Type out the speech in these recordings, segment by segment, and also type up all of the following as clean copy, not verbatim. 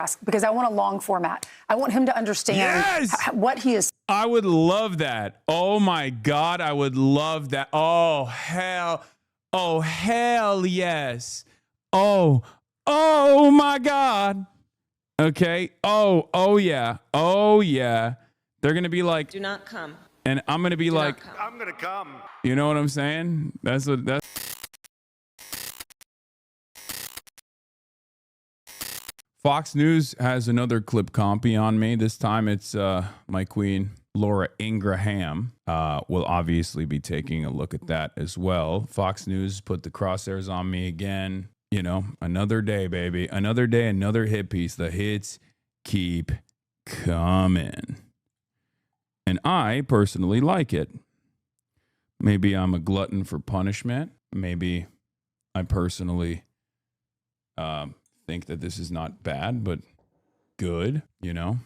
ask because I want a long format. I want him to understand what he is. I would love that. Oh my God, I would love that. Oh hell yes. Oh my God. Okay. Oh yeah. They're gonna be like, do not come. And I'm gonna be like, I'm gonna come. You know what I'm saying? That's. Fox News has another clip compy on me. This time it's my queen, Laura Ingraham. We'll obviously be taking a look at that as well. Fox News put the crosshairs on me again. You know, another day, baby. Another day, another hit piece. The hits keep coming. And I personally like it. Maybe I'm a glutton for punishment. Maybe I personally think that this is not bad, but good. You know,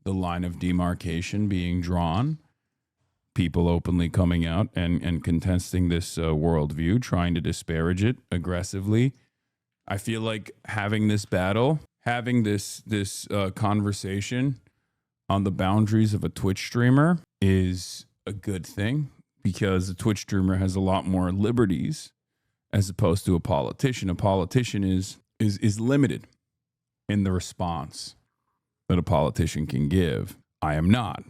the line of demarcation being drawn. People openly coming out and contesting this worldview, trying to disparage it aggressively. I feel like having this battle, having this conversation on the boundaries of a Twitch streamer is a good thing because a Twitch streamer has a lot more liberties as opposed to a politician. A politician is limited in the response that a politician can give. I am not.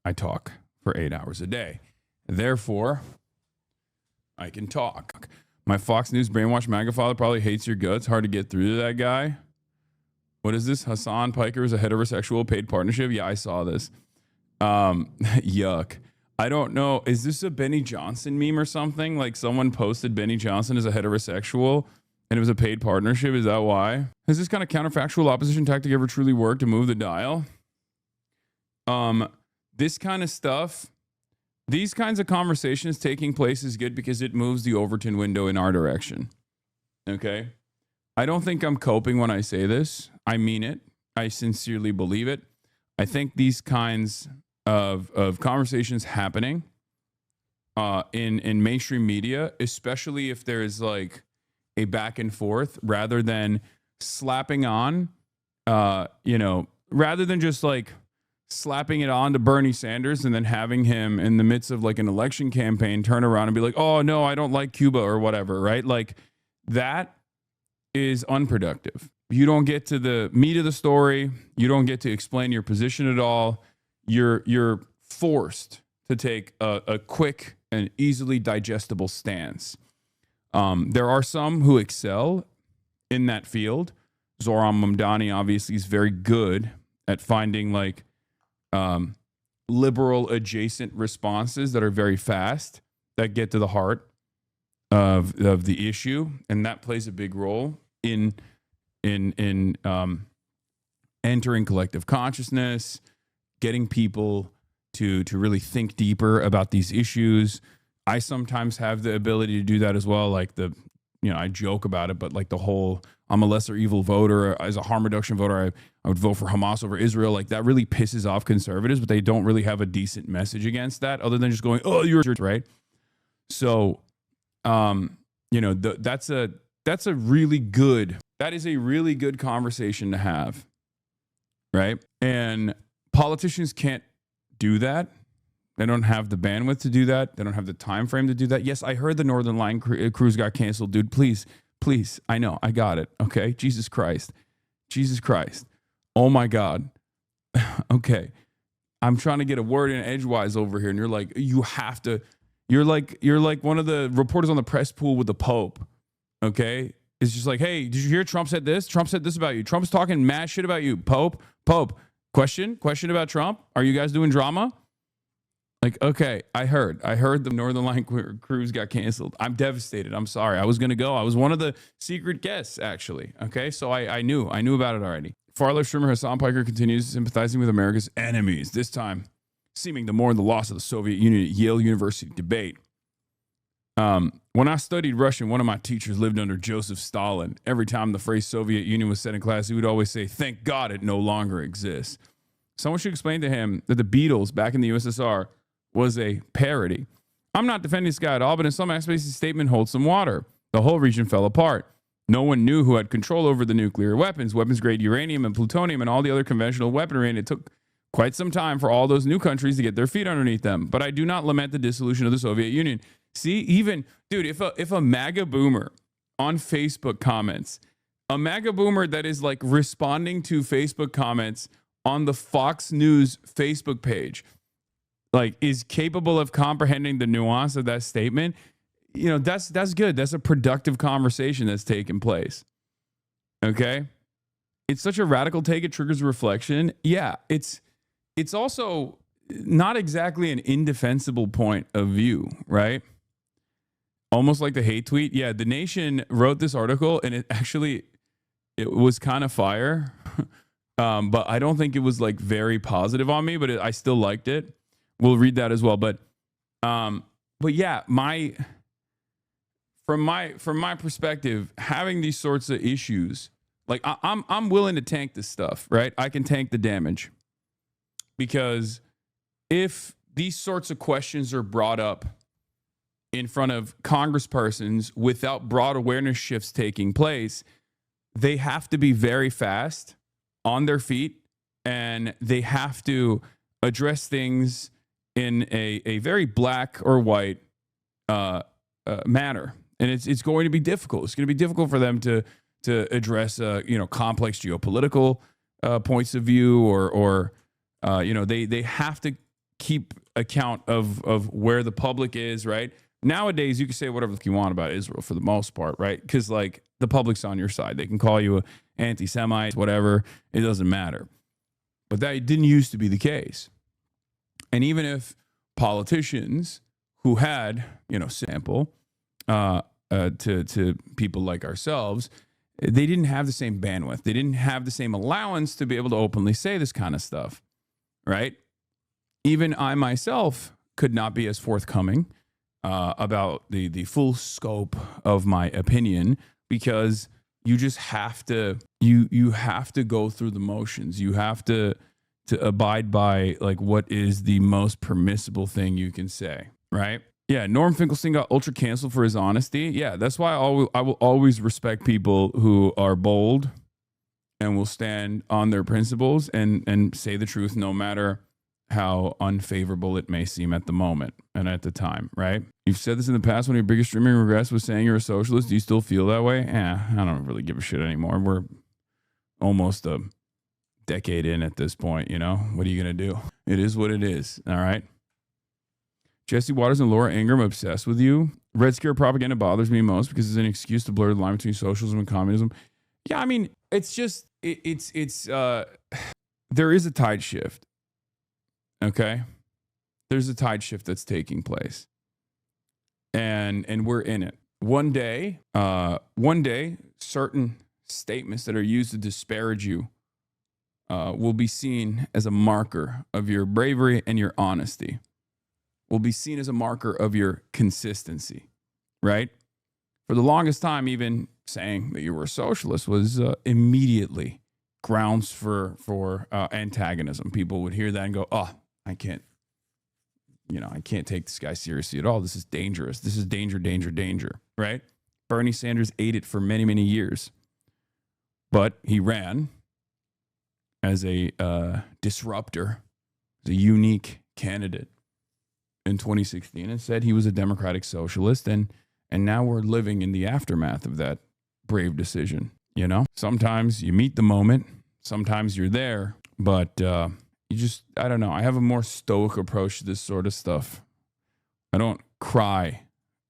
I talk for 8 hours a day. Therefore, I can talk. My Fox News brainwashed MAGA father probably hates your guts. Hard to get through to that guy. What is this? Hasan Piker is a heterosexual paid partnership? Yeah, I saw this. Yuck. I don't know. Is this a Benny Johnson meme or something? Like someone posted Benny Johnson as a heterosexual and it was a paid partnership? Is that why? Has this kind of counterfactual opposition tactic ever truly worked to move the dial? This kind of stuff, these kinds of conversations taking place is good because it moves the Overton window in our direction. Okay? I don't think I'm coping when I say this. I mean it. I sincerely believe it. I think these kinds of conversations happening in mainstream media, especially if there's like a back and forth rather than slapping on, rather than just like slapping it on to Bernie Sanders and then having him in the midst of like an election campaign turn around and be like, oh no, I don't like Cuba or whatever, right? Like that is unproductive. You don't get to the meat of the story. You don't get to explain your position at all. You're forced to take a quick and easily digestible stance. There are some who excel in that field. Zoran Mamdani obviously is very good at finding like liberal adjacent responses that are very fast, that get to the heart of the issue, and that plays a big role in entering collective consciousness, getting people to really think deeper about these issues. I sometimes have the ability to do that as well. Like I joke about it, but like the whole, I'm a lesser evil voter. As a harm reduction voter, I would vote for Hamas over Israel. Like that really pisses off conservatives, but they don't really have a decent message against that other than just going, oh, you're right. So, that is a really good conversation to have. Right. And politicians can't do that. They don't have the bandwidth to do that. They don't have the time frame to do that. Yes, I heard the Northern Line cruise got canceled, dude. Please. I know. I got it. Okay. Jesus Christ. Oh my God. Okay. I'm trying to get a word in edgewise over here. And you're like, you're like one of the reporters on the press pool with the Pope. Okay. It's just like, hey, did you hear Trump said this? Trump said this about you. Trump's talking mad shit about you. Pope. Question about Trump. Are you guys doing drama? Like, okay, I heard the Northern Line cruise got canceled. I'm devastated. I'm sorry. I was going to go. I was one of the secret guests, actually. Okay, so I knew about it already. Far-left streamer Hasan Piker continues sympathizing with America's enemies, this time seeming to mourn the loss of the Soviet Union at Yale University debate. When I studied Russian, one of my teachers lived under Joseph Stalin. Every time the phrase Soviet Union was said in class, he would always say, thank God it no longer exists. Someone should explain to him that the Beatles back in the USSR was a parody. I'm not defending this guy at all, but in some aspects, his statement holds some water. The whole region fell apart. No one knew who had control over the nuclear weapons, weapons-grade uranium and plutonium, and all the other conventional weaponry, and it took quite some time for all those new countries to get their feet underneath them. But I do not lament the dissolution of the Soviet Union. See, even, dude, if a MAGA boomer on Facebook comments, a MAGA boomer that is like responding to Facebook comments on the Fox News Facebook page, like is capable of comprehending the nuance of that statement, you know, that's good. That's a productive conversation that's taking place. Okay? It's such a radical take, it triggers reflection. Yeah, it's also not exactly an indefensible point of view, right? Almost like the hate tweet. Yeah, The Nation wrote this article, and it was kind of fire. But I don't think it was like very positive on me, but I still liked it. We'll read that as well. But yeah, from my perspective, having these sorts of issues, like I'm willing to tank this stuff, right? I can tank the damage, because if these sorts of questions are brought up in front of congresspersons without broad awareness shifts taking place, they have to be very fast on their feet, and they have to address things in a very black or white manner. And it's going to be difficult. It's going to be difficult for them to address complex geopolitical points of view, or they have to keep account of where the public is, right? Nowadays, you can say whatever you want about Israel for the most part, right? Because like the public's on your side. They can call you an anti-Semite, whatever. It doesn't matter. But that didn't used to be the case. And even if politicians who had, sample to people like ourselves, they didn't have the same bandwidth. They didn't have the same allowance to be able to openly say this kind of stuff, right? Even I myself could not be as forthcoming about the full scope of my opinion, because you just have to you have to go through the motions. You have to abide by like what is the most permissible thing you can say, right? Yeah, Norm Finkelstein got ultra canceled for his honesty. Yeah, that's why I will always respect people who are bold and will stand on their principles and say the truth, no matter how unfavorable it may seem at the moment and at the time, right? You've said this in the past. One of your biggest streaming regrets was saying you're a socialist. Do you still feel that way? I don't really give a shit anymore. We're almost a decade in at this point, What are you going to do? It is what it is, all right? Jesse Waters and Laura Ingraham obsessed with you. Red Scare propaganda bothers me most because it's an excuse to blur the line between socialism and communism. Yeah, I mean, it's just, there is a tide shift. Okay, there's a tide shift that's taking place, and we're in it. One day, certain statements that are used to disparage you will be seen as a marker of your bravery and your honesty. Will be seen as a marker of your consistency, right? For the longest time, even saying that you were a socialist was immediately grounds for antagonism. People would hear that and go, "Oh, I can't take this guy seriously at all. This is dangerous. This is danger, danger, danger," right? Bernie Sanders ate it for many, many years. But he ran as a disruptor, as a unique candidate in 2016, and said he was a democratic socialist. And now we're living in the aftermath of that brave decision. Sometimes you meet the moment, sometimes you're there, but I don't know. I have a more stoic approach to this sort of stuff. I don't cry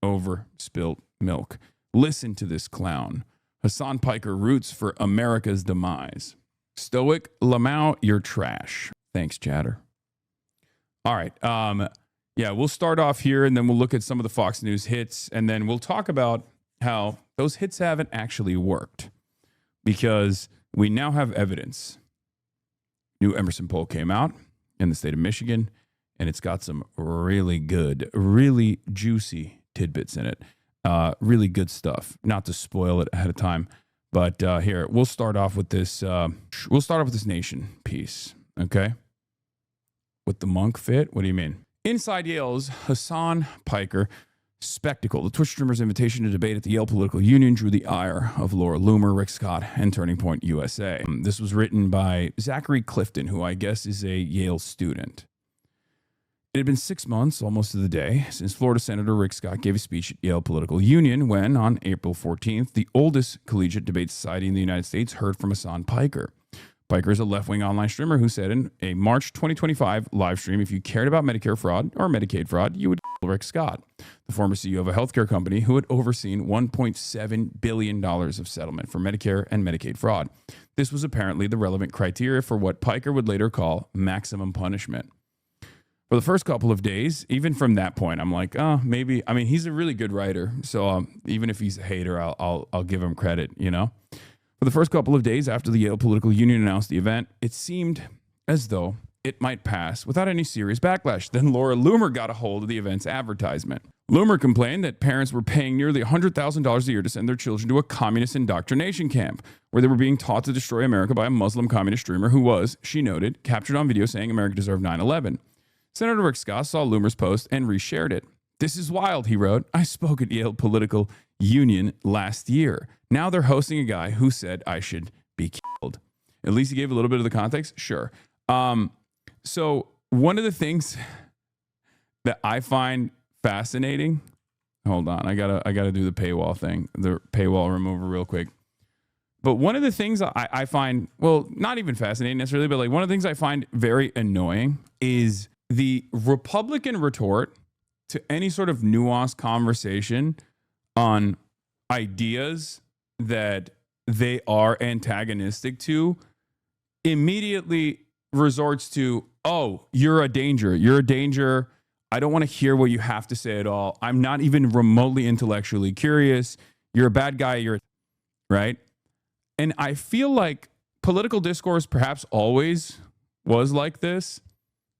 over spilt milk. Listen to this clown. Hasan Piker roots for America's demise. Stoic Lamau, you're trash. Thanks, chatter. All right. Yeah, we'll start off here, and then we'll look at some of the Fox News hits, and then we'll talk about how those hits haven't actually worked, because we now have evidence. New Emerson poll came out in the state of Michigan, and it's got some really good, really juicy tidbits in it. Really good stuff. Not to spoil it ahead of time, but here, we'll start off with this. We'll start off with this Nation piece, okay? With the monk fit? What do you mean? Inside Yale's Hasan Piker spectacle. The Twitch streamer's invitation to debate at the Yale Political Union drew the ire of Laura Loomer, Rick Scott, and Turning Point USA. This was written by Zachary Clifton, who I guess is a Yale student. It had been 6 months, almost to the day, since Florida Senator Rick Scott gave a speech at Yale Political Union when, on April 14th, the oldest collegiate debate society in the United States heard from Hasan Piker. Piker is a left-wing online streamer who said in a March 2025 live stream, if you cared about Medicare fraud or Medicaid fraud, you would kill Rick Scott, the former CEO of a healthcare company who had overseen $1.7 billion of settlement for Medicare and Medicaid fraud. This was apparently the relevant criteria for what Piker would later call maximum punishment. For the first couple of days, even from that point, I'm like, oh, maybe. I mean, he's a really good writer, so even if he's a hater, I'll give him credit, you know? For the first couple of days after the Yale Political Union announced the event, it seemed as though it might pass without any serious backlash. Then Laura Loomer got a hold of the event's advertisement. Loomer complained that parents were paying nearly $100,000 a year to send their children to a communist indoctrination camp where they were being taught to destroy America by a Muslim communist streamer who was, she noted, captured on video saying America deserved 9/11. Senator Rick Scott saw Loomer's post and reshared it. This is wild, he wrote. I spoke at Yale Political Union last year. Now they're hosting a guy who said I should be killed. At least he gave a little bit of the context. Sure. So one of the things that I find fascinating, hold on, I gotta do the paywall thing, the paywall remover real quick. But one of the things I find, well, not even fascinating necessarily, but like one of the things I find very annoying is the Republican retort to any sort of nuanced conversation on ideas that they are antagonistic to immediately resorts to, oh, you're a danger. You're a danger. I don't want to hear what you have to say at all. I'm not even remotely intellectually curious. You're a bad guy. You're right. And I feel like political discourse perhaps always was like this.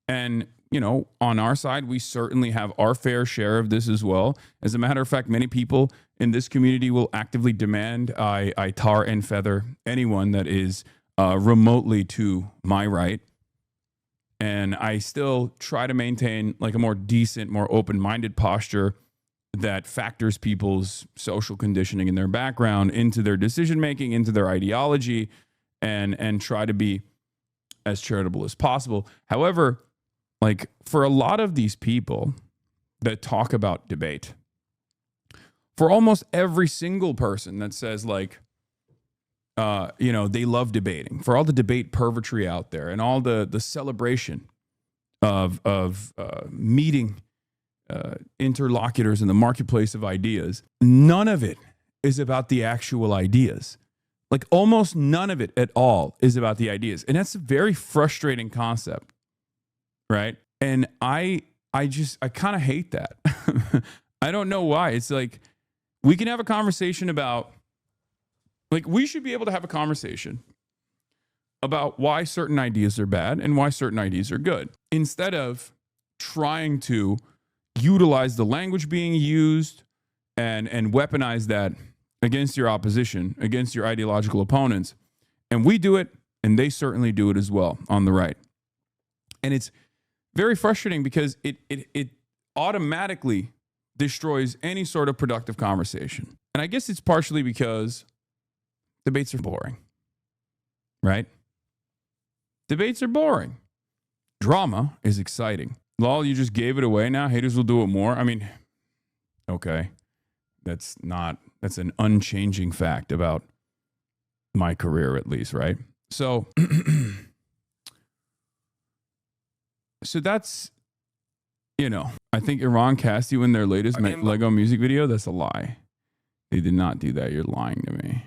And, you know, on our side, we certainly have our fair share of this as well. As a matter of fact, many people in this community will actively demand I tar and feather anyone that is remotely to my right. And I still try to maintain like a more decent, more open-minded posture that factors people's social conditioning and their background into their decision-making, into their ideology, and try to be as charitable as possible. However, like for a lot of these people that talk about debate, for almost every single person that says like, you know, they love debating, for all the debate pervertry out there and all the celebration of meeting interlocutors in the marketplace of ideas, none of it is about the actual ideas. Like almost none of it at all is about the ideas. And that's a very frustrating concept, right? And I kind of hate that. I don't know why. It's like we can have a conversation about, like we should be able to have a conversation about why certain ideas are bad and why certain ideas are good, instead of trying to utilize the language being used and weaponize that against your opposition, against your ideological opponents. And we do it, and they certainly do it as well on the right. And it's very frustrating because it automatically destroys any sort of productive conversation. And I guess it's partially because debates are boring, right? Debates are boring. Drama is exciting. Lol, you just gave it away now. Haters will do it more. I mean, okay. That's an unchanging fact about my career, at least, right? So, so that's, you know, I think Iran cast you in their latest Lego music video. That's a lie. They did not do that. You're lying to me.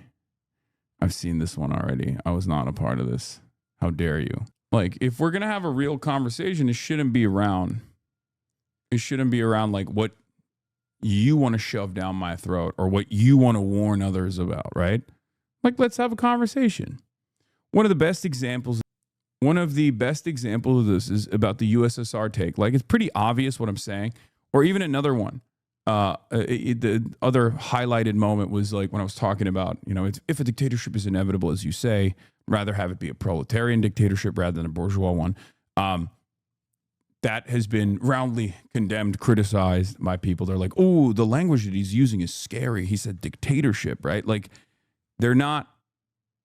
I've seen this one already. I was not a part of this. How dare you? Like, if we're going to have a real conversation, it shouldn't be around like what you want to shove down my throat or what you want to warn others about, right? Like, let's have a conversation. One of the best examples of this is about the USSR take. Like, it's pretty obvious what I'm saying. Or even another one. The other highlighted moment was like when I was talking about, you know, if a dictatorship is inevitable, as you say, rather have it be a proletarian dictatorship rather than a bourgeois one. that has been roundly condemned, criticized by people. They're like, oh, the language that he's using is scary. He said dictatorship, right? Like, they're not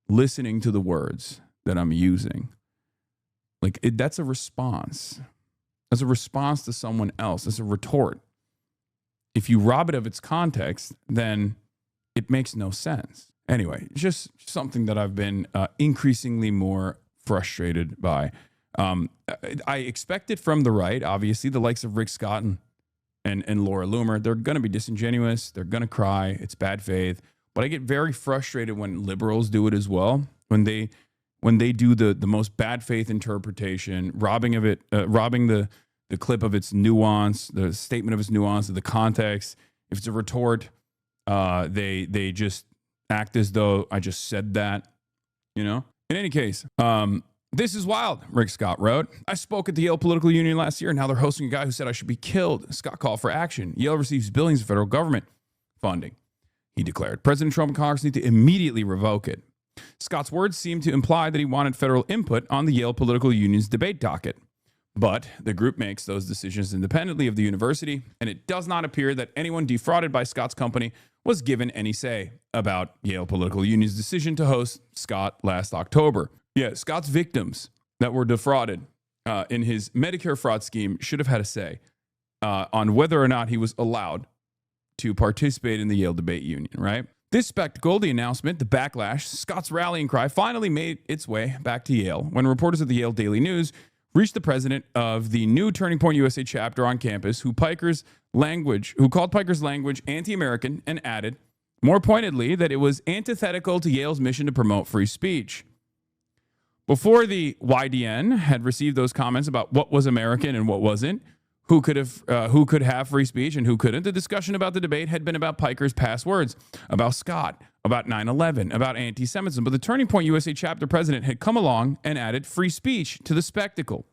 listening to the words that I'm using. Like, that's a response. That's a response to someone else. It's a retort. If you rob it of its context, then it makes no sense. Anyway, just something that I've been increasingly more frustrated by. I expected from the right, obviously, the likes of Rick Scott and Laura Loomer, they're going to be disingenuous. They're going to cry. It's bad faith. But I get very frustrated when liberals do it as well. When they do the most bad faith interpretation, robbing the clip of its nuance, the statement of its nuance, the context. If it's a retort, they just act as though I just said that, you know? In any case, this is wild, Rick Scott wrote. I spoke at the Yale Political Union last year, and now they're hosting a guy who said I should be killed. Scott called for action. Yale receives billions of federal government funding, he declared. President Trump and Congress need to immediately revoke it. Scott's words seem to imply that he wanted federal input on the Yale Political Union's debate docket. But the group makes those decisions independently of the university, and it does not appear that anyone defrauded by Scott's company was given any say about Yale Political Union's decision to host Scott last October. Yeah, Scott's victims that were defrauded in his Medicare fraud scheme should have had a say on whether or not he was allowed to participate in the Yale Debate Union, right? This spectacle, the announcement, the backlash, Scott's rallying cry finally made its way back to Yale when reporters at the Yale Daily News reached the president of the new Turning Point USA chapter on campus who called Piker's language anti-American and added, more pointedly, that it was antithetical to Yale's mission to promote free speech. Before the YDN had received those comments about what was American and what wasn't, who could have free speech and who couldn't, the discussion about the debate had been about Piker's past words, about Scott, about 9/11, about anti-Semitism. But the Turning Point USA chapter president had come along and added free speech to the spectacle.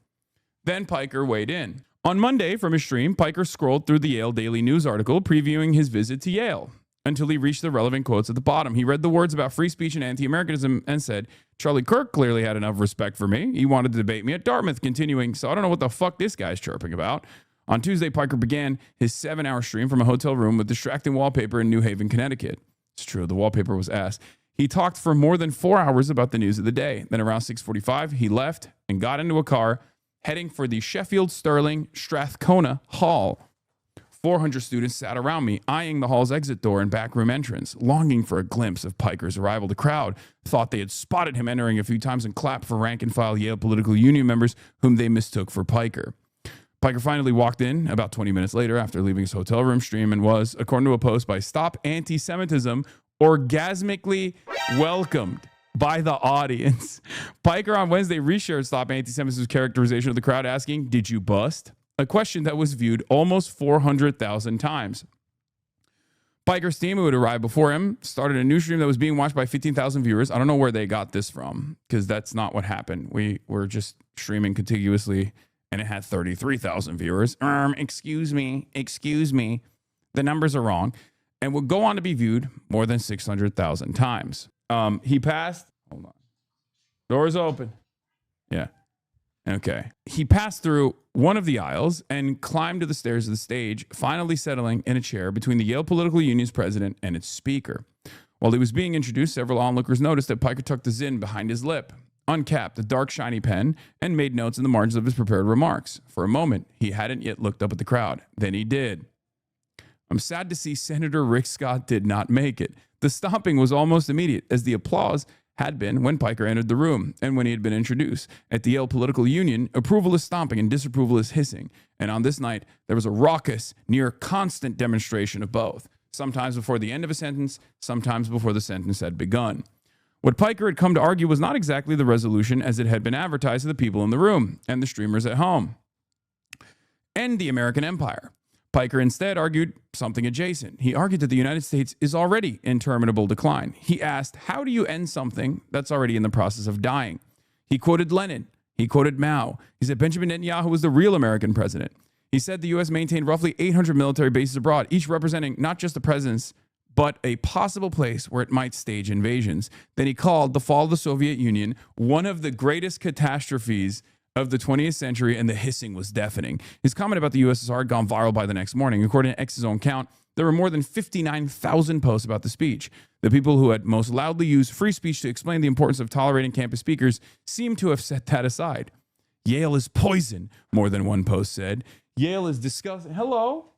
Then Piker weighed in. On Monday, from his stream, Piker scrolled through the Yale Daily News article previewing his visit to Yale until he reached the relevant quotes at the bottom. He read the words about free speech and anti-Americanism and said, Charlie Kirk clearly had enough respect for me. He wanted to debate me at Dartmouth, continuing, so I don't know what the fuck this guy's chirping about. On Tuesday, Piker began his 7-hour stream from a hotel room with distracting wallpaper in New Haven, Connecticut. It's true, the wallpaper was ass. He talked for more than 4 hours about the news of the day. Then around 6:45, he left and got into a car heading for the Sheffield Sterling Strathcona Hall. 400 students sat around me, eyeing the hall's exit door and back room entrance, longing for a glimpse of Piker's arrival. The crowd thought they had spotted him entering a few times and clapped for rank-and-file Yale Political Union members whom they mistook for Piker. Piker finally walked in about 20 minutes later after leaving his hotel room stream and was, according to a post by Stop Anti-Semitism, orgasmically welcomed by the audience. Piker on Wednesday reshared Stop Anti-Semitism's characterization of the crowd, asking, "Did you bust?" A question that was viewed almost 400,000 times. Piker's team, who had arrived before him, started a new stream that was being watched by 15,000 viewers. I don't know where they got this from, because that's not what happened. We were just streaming contiguously, and it had 33,000 viewers. Excuse me. The numbers are wrong. And would go on to be viewed more than 600,000 times. He passed. Hold on. Doors open. Yeah. Okay. He passed through one of the aisles and climbed to the stairs of the stage, finally settling in a chair between the Yale Political Union's president and its speaker. While he was being introduced, several onlookers noticed that Piker tucked his in behind his lip, uncapped a dark, shiny pen, and made notes in the margins of his prepared remarks. For a moment, he hadn't yet looked up at the crowd. Then he did. I'm sad to see Senator Rick Scott did not make it. The stomping was almost immediate, as the applause had been when Piker entered the room and when he had been introduced. At the Yale Political Union, approval is stomping and disapproval is hissing. And on this night, there was a raucous, near constant demonstration of both, sometimes before the end of a sentence, sometimes before the sentence had begun. What Piker had come to argue was not exactly the resolution as it had been advertised to the people in the room and the streamers at home. End the American empire. Piker instead argued something adjacent. He argued that the United States is already in terminable decline. He asked, how do you end something that's already in the process of dying? He quoted Lenin. He quoted Mao. He said Benjamin Netanyahu was the real American president. He said the U.S. maintained roughly 800 military bases abroad, each representing not just the presence, but a possible place where it might stage invasions. Then he called the fall of the Soviet Union one of the greatest catastrophes of the 20th century, and the hissing was deafening. His comment about the USSR had gone viral by the next morning. According to X's own count, there were more than 59,000 posts about the speech. The people who had most loudly used free speech to explain the importance of tolerating campus speakers seem to have set that aside. Yale is poison, more than one post said. Yale is disgusting. Hello?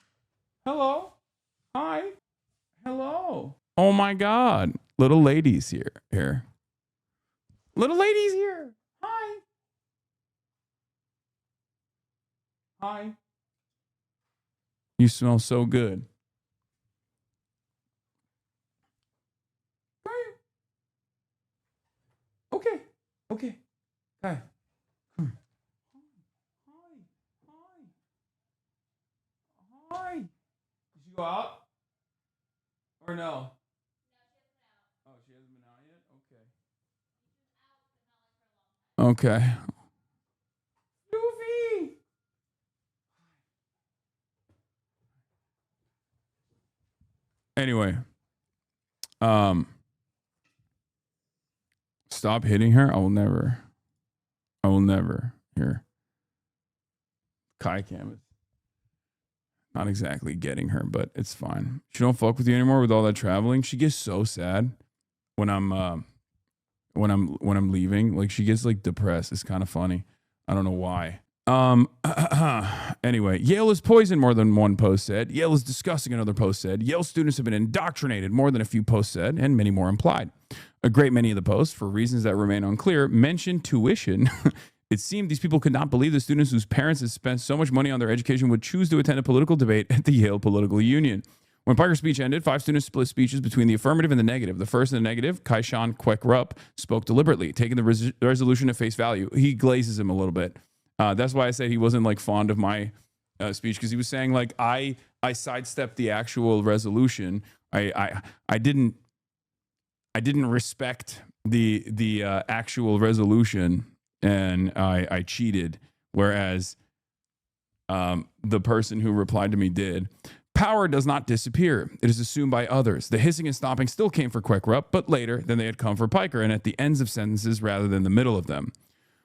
Hello? Hi? Hello? Oh my God. Little ladies here. Little ladies here. Hi. Hi. You smell so good. Hi. Okay. Hi. Hi. Did you go out? Or no? Oh, she hasn't been out yet? Okay. Goofy. Anyway. Stop hitting her. I will never. Here. Kai Cam is not exactly getting her, but it's fine. She don't fuck with you anymore with all that traveling. She gets so sad when I'm leaving. Like, she gets like depressed. It's kind of funny. I don't know why. Anyway, Yale is poison, more than one post said. Yale is disgusting, another post said. Yale students have been indoctrinated, more than a few posts said, and many more implied. A great many of the posts, for reasons that remain unclear, mentioned tuition. It seemed these people could not believe the students whose parents had spent so much money on their education would choose to attend a political debate at the Yale Political Union. When Piker's speech ended, 5 students split speeches between the affirmative and the negative. The first in the negative, Kaishan Kwek-Rup, spoke deliberately, taking the resolution at face value. He glazes him a little bit. That's why I said he wasn't like fond of my speech, because he was saying like I sidestepped the actual resolution. I didn't respect the actual resolution, and I cheated, whereas the person who replied to me did. Power does not disappear. It is assumed by others. The hissing and stomping still came for Kwek-Rup, but later than they had come for Piker, and at the ends of sentences rather than the middle of them.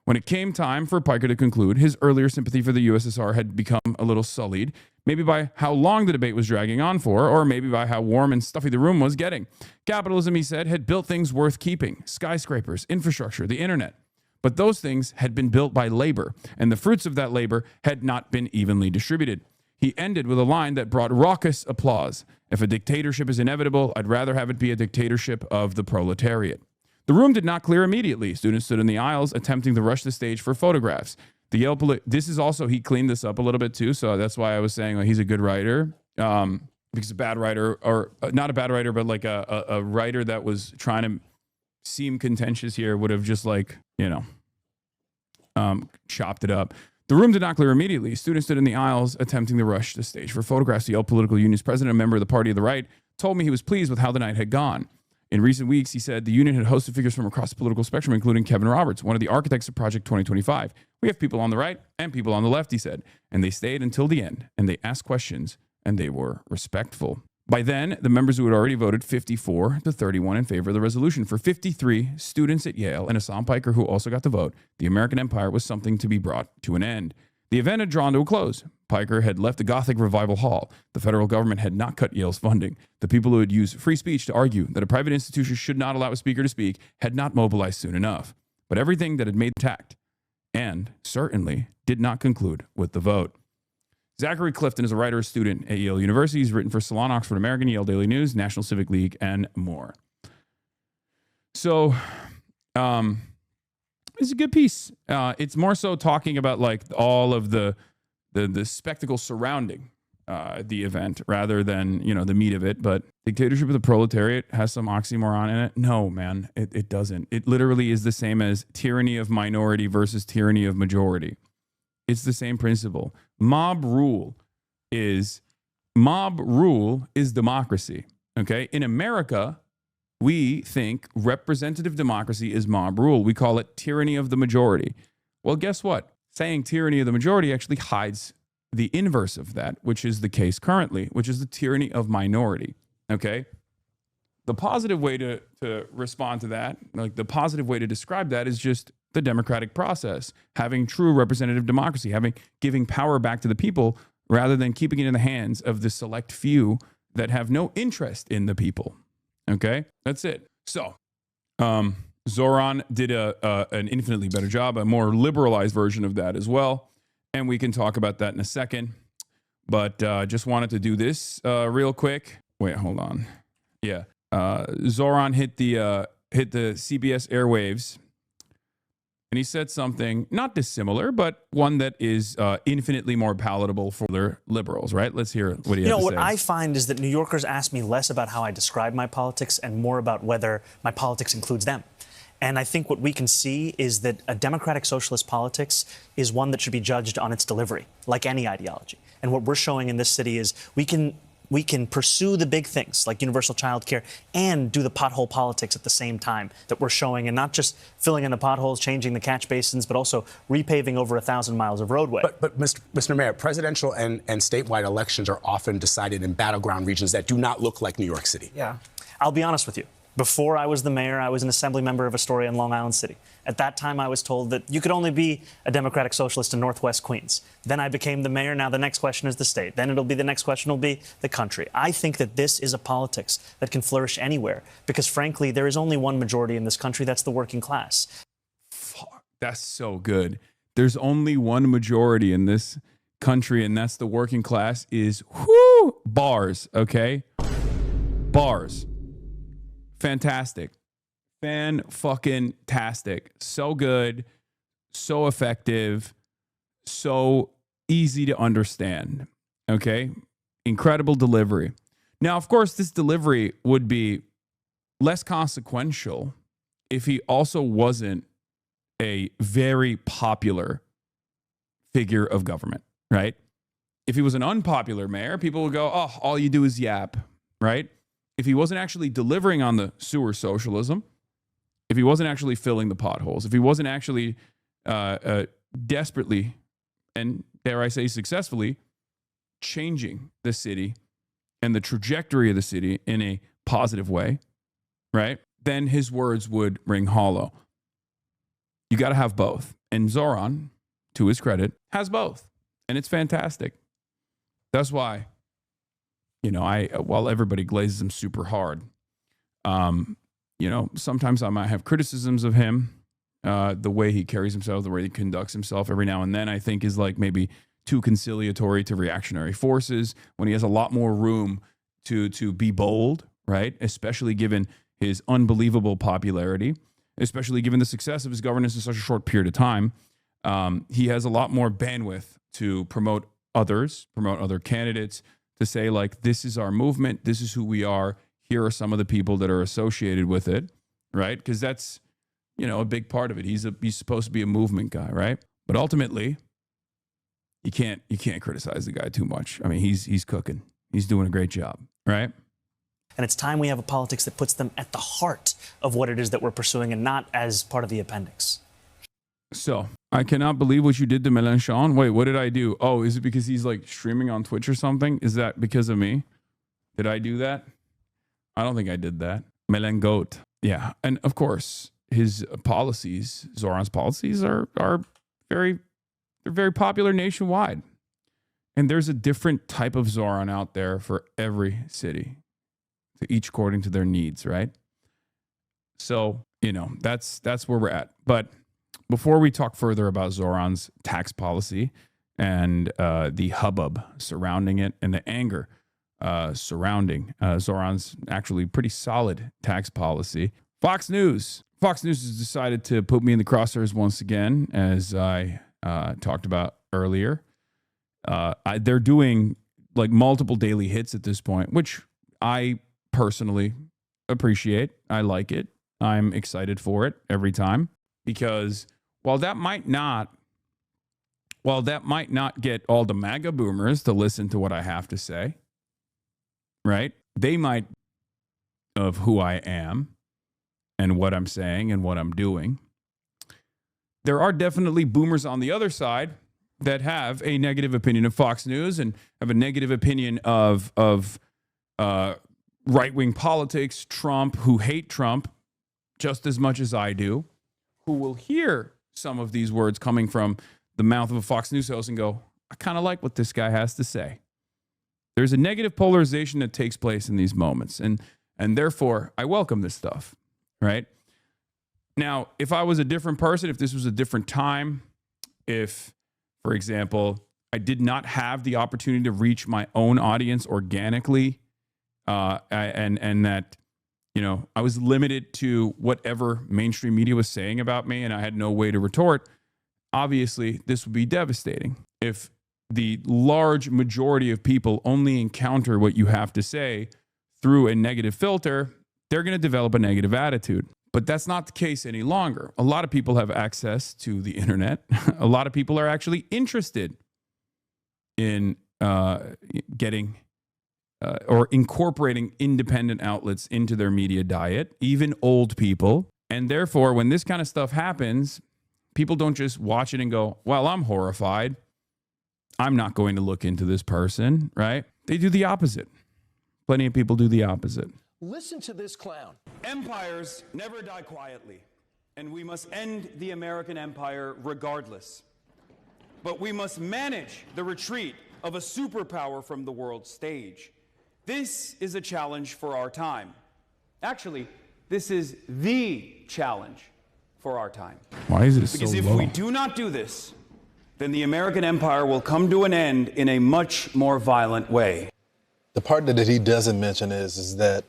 When it came time for Piker to conclude, his earlier sympathy for the USSR had become a little sullied, maybe by how long the debate was dragging on for, or maybe by how warm and stuffy the room was getting. Capitalism, he said, had built things worth keeping: skyscrapers, infrastructure, the internet. But those things had been built by labor, and the fruits of that labor had not been evenly distributed. He ended with a line that brought raucous applause. If a dictatorship is inevitable, I'd rather have it be a dictatorship of the proletariat. The room did not clear immediately. Students stood in the aisles attempting to rush the stage for photographs. The Yale this is also, he cleaned this up a little bit too, so that's why I was saying he's a good writer. Because a bad writer, or not a bad writer, but like a writer that was trying to seem contentious here would have just like, chopped it up. The room did not clear immediately. Students stood in the aisles attempting to rush the stage for photographs. The Yale Political Union's president, a member of the Party of the Right, told me he was pleased with how the night had gone. In recent weeks, he said, the union had hosted figures from across the political spectrum, including Kevin Roberts, one of the architects of Project 2025. We have people on the right and people on the left, he said, and they stayed until the end, and they asked questions, and they were respectful. By then, the members who had already voted 54-31 in favor of the resolution. For 53 students at Yale and Hasan Piker, who also got the vote, the American empire was something to be brought to an end. The event had drawn to a close. Piker had left the Gothic Revival Hall. The federal government had not cut Yale's funding. The people who had used free speech to argue that a private institution should not allow a speaker to speak had not mobilized soon enough. But everything that had made tact, and certainly did not conclude with the vote. Zachary Clifton is a writer and student at Yale University. He's written for Salon, Oxford American, Yale Daily News, National Civic League, and more. So, it's a good piece. It's more so talking about like all of the spectacle surrounding the event rather than, the meat of it. But dictatorship of the proletariat has some oxymoron in it. No, man, it doesn't. It literally is the same as tyranny of minority versus tyranny of majority. It's the same principle. Mob rule is democracy. Okay. In America, we think representative democracy is mob rule. We call it tyranny of the majority. Well, guess what? Saying tyranny of the majority actually hides the inverse of that, which is the case currently, which is the tyranny of minority. Okay. The positive way to respond to that, like the positive way to describe that, is just the democratic process, having true representative democracy, giving power back to the people rather than keeping it in the hands of the select few that have no interest in the people. Okay, that's it. So, Zoran did an infinitely better job, a more liberalized version of that as well, and we can talk about that in a second. But just wanted to do this real quick. Wait, hold on. Yeah, Zoran hit the CBS airwaves, and he said something not dissimilar, but one that is infinitely more palatable for their liberals, right? Let's hear what he has to say. What I find is that New Yorkers ask me less about how I describe my politics and more about whether my politics includes them. And I think what we can see is that a democratic socialist politics is one that should be judged on its delivery, like any ideology. And what we're showing in this city is we can pursue the big things like universal child care and do the pothole politics at the same time that we're showing, and not just filling in the potholes, changing the catch basins, but also repaving over 1,000 miles of roadway. But Mr. Mayor, presidential and statewide elections are often decided in battleground regions that do not look like New York City. Yeah. I'll be honest with you. Before I was the mayor, I was an assembly member of Astoria in Long Island City. At that time, I was told that you could only be a Democratic Socialist in Northwest Queens. Then I became the mayor. Now the next question is the state. Then the next question will be the country. I think that this is a politics that can flourish anywhere because, frankly, there is only one majority in this country. That's the working class. Fuck, that's so good. There's only one majority in this country, and that's the working class. Is whoo bars, okay? Bars. Fantastic. Fan-fucking-tastic. So good, so effective, so easy to understand. Okay? Incredible delivery. Now, of course, this delivery would be less consequential if he also wasn't a very popular figure of government, right? If he was an unpopular mayor, people would go, oh, all you do is yap, right? If he wasn't actually delivering on the sewer socialism, if he wasn't actually filling the potholes, if he wasn't actually desperately, and dare I say successfully, changing the city and the trajectory of the city in a positive way, right? Then his words would ring hollow. You got to have both. And Zoran, to his credit, has both. And it's fantastic. That's why, while everybody glazes him super hard, sometimes I might have criticisms of him, the way he carries himself, the way he conducts himself every now and then, I think is like maybe too conciliatory to reactionary forces when he has a lot more room to be bold, right? Especially given his unbelievable popularity, especially given the success of his governance in such a short period of time. He has a lot more bandwidth to promote others, promote other candidates, to say, like, this is our movement, this is who we are, here are some of the people that are associated with it, right? Because that's, a big part of it. He's supposed to be a movement guy, right? But ultimately, you can't criticize the guy too much. I mean, he's cooking. He's doing a great job, right? And it's time we have a politics that puts them at the heart of what it is that we're pursuing and not as part of the appendix. So, I cannot believe what you did to Mélenchon. Wait, what did I do? Oh, is it because he's like streaming on Twitch or something? Is that because of me? Did I do that? I don't think I did that. Mélengote. Yeah. And of course, his policies, Zoran's policies are very popular nationwide. And there's a different type of Zoran out there for every city, to each according to their needs, right? So, that's where we're at. But before we talk further about Zoran's tax policy and the hubbub surrounding it and the anger surrounding Zoran's actually pretty solid tax policy, Fox News has decided to put me in the crosshairs once again, as I talked about earlier. They're doing like multiple daily hits at this point, which I personally appreciate. I like it. I'm excited for it every time, because while that might not get all the MAGA boomers to listen to what I have to say, right? They might, of who I am and what I'm saying and what I'm doing. There are definitely boomers on the other side that have a negative opinion of Fox News and have a negative opinion of right-wing politics, Trump, who hate Trump just as much as I do, who will hear some of these words coming from the mouth of a Fox News host and go, I kind of like what this guy has to say. There's a negative polarization that takes place in these moments. And therefore, I welcome this stuff, right? Now, if I was a different person, if this was a different time, if, for example, I did not have the opportunity to reach my own audience organically, and that, you know, I was limited to whatever mainstream media was saying about me and I had no way to retort, obviously this would be devastating. If the large majority of people only encounter what you have to say through a negative filter, they're going to develop a negative attitude. But that's not the case any longer. A lot of people have access to the internet. A lot of people are actually interested in getting or incorporating independent outlets into their media diet, even old people. And therefore, when this kind of stuff happens, people don't just watch it and go, well, I'm horrified. I'm not going to look into this person, right? They do the opposite. Plenty of people do the opposite. Listen to this clown. Empires never die quietly, and we must end the American empire regardless. But we must manage the retreat of a superpower from the world stage. This is a challenge for our time. Actually, this is the challenge for our time. Why is it so Because if low? we do not do this, then the American empire will come to an end in a much more violent way. The part that he doesn't mention is that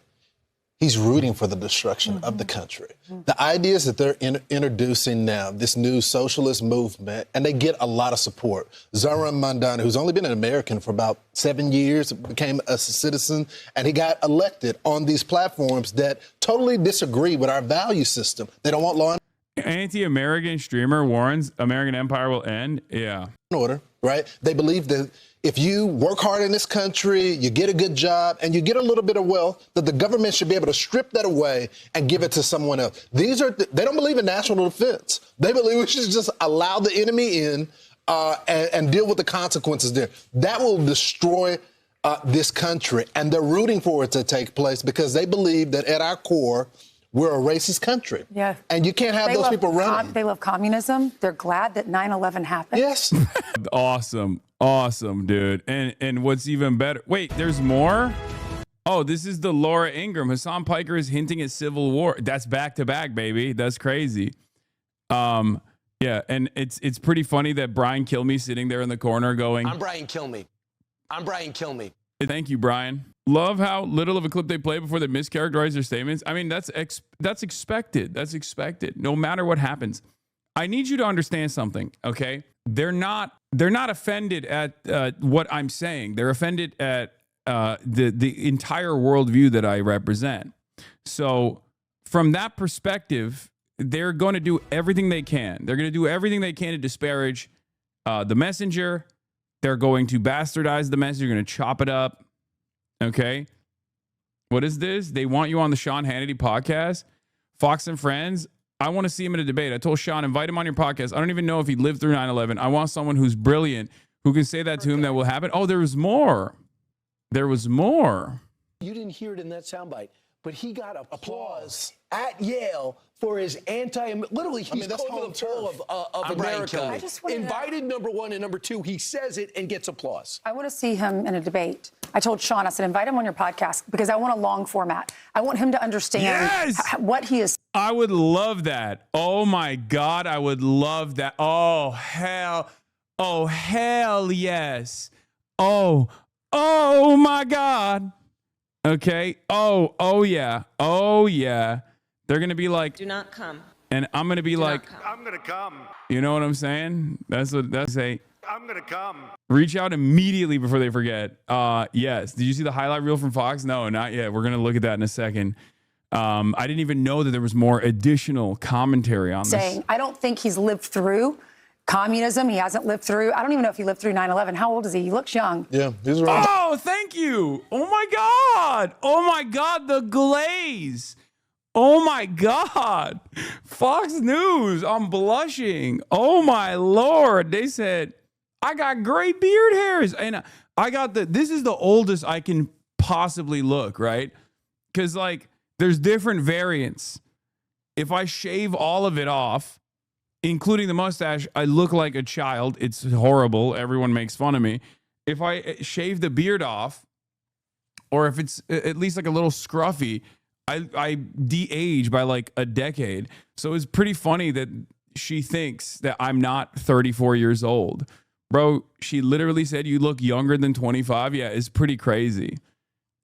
he's rooting for the destruction of the country. The ideas that they're introducing now, this new socialist movement, and they get a lot of support. Zoran Mandani, who's only been an American for about 7 years, became a citizen, and he got elected on these platforms that totally disagree with our value system. They don't want law and Anti-American streamer warns American empire will end. Yeah. order, right? They believe that if you work hard in this country, you get a good job, and you get a little bit of wealth, that the government should be able to strip that away and give it to someone else. They don't believe in national defense. They believe we should just allow the enemy in and deal with the consequences there. That will destroy this country, and they're rooting for it to take place because they believe that at our core, we're a racist country. Yeah. And you can't have those people running. They love communism. They're glad that 9/11 happened. Yes. Awesome. Awesome, dude. And what's even better, wait, there's more? Oh, this is the Laura Ingraham. Hasan Piker is hinting at civil war. That's back to back, baby. That's crazy. Yeah, and it's pretty funny that Brian Kilmeade sitting there in the corner going, I'm Brian Kilmeade. I'm Brian Kilmeade. Thank you, Brian. Love how little of a clip they play before they mischaracterize their statements. I mean, that's expected. That's expected. No matter what happens. I need you to understand something, okay? They're not offended at what I'm saying. They're offended at the entire worldview that I represent. So from that perspective, they're going to do everything they can. They're going to do everything they can to disparage the messenger. They're going to bastardize the message. They're going to chop it up. Okay. What is this? They want you on the Sean Hannity podcast, Fox and Friends. I want to see him in a debate. I told Sean, invite him on your podcast. I don't even know if he lived through 9/11. I want someone who's brilliant, who can say that to him that will happen. Oh, there was more. There was more. You didn't hear it in that soundbite, but he got applause at Yale for his literally, he's that's over home the pole of I'm Brian America. Kilmeade. I just wanted to- Invited, number one, and number two, he says it and gets applause. I want to see him in a debate. I told Sean, I said, invite him on your podcast because I want a long format. I want him to understand what he is. I would love that. Oh my God, I would love that. Oh hell yes. Oh my God. Okay. Oh yeah. They're gonna be like, Do not come. and I'm gonna be like, I'm gonna come. you know what I'm saying? That's what that's say. I'm gonna come. Reach out immediately before they forget. Yes. Did you see the highlight reel from Fox? No, not yet. We're gonna look at that in a second. I didn't even know that there was more additional commentary on this. I don't think he's lived through communism. He hasn't lived through. I don't even know if he lived through 9/11. How old is he? He looks young. Yeah, he's right. Oh, thank you. Oh my God. Oh my God. The glaze. Oh my God. Fox News. I'm blushing. Oh my Lord. They said, I got gray beard hairs. And I got this is the oldest I can possibly look, right? Because like there's different variants. If I shave all of it off, including the mustache, I look like a child. It's horrible. Everyone makes fun of me. If I shave the beard off, or if it's at least like a little scruffy, I de-age by like a decade. So it's pretty funny that she thinks that I'm not 34 years old. Bro, she literally said you look younger than 25. Yeah, it's pretty crazy.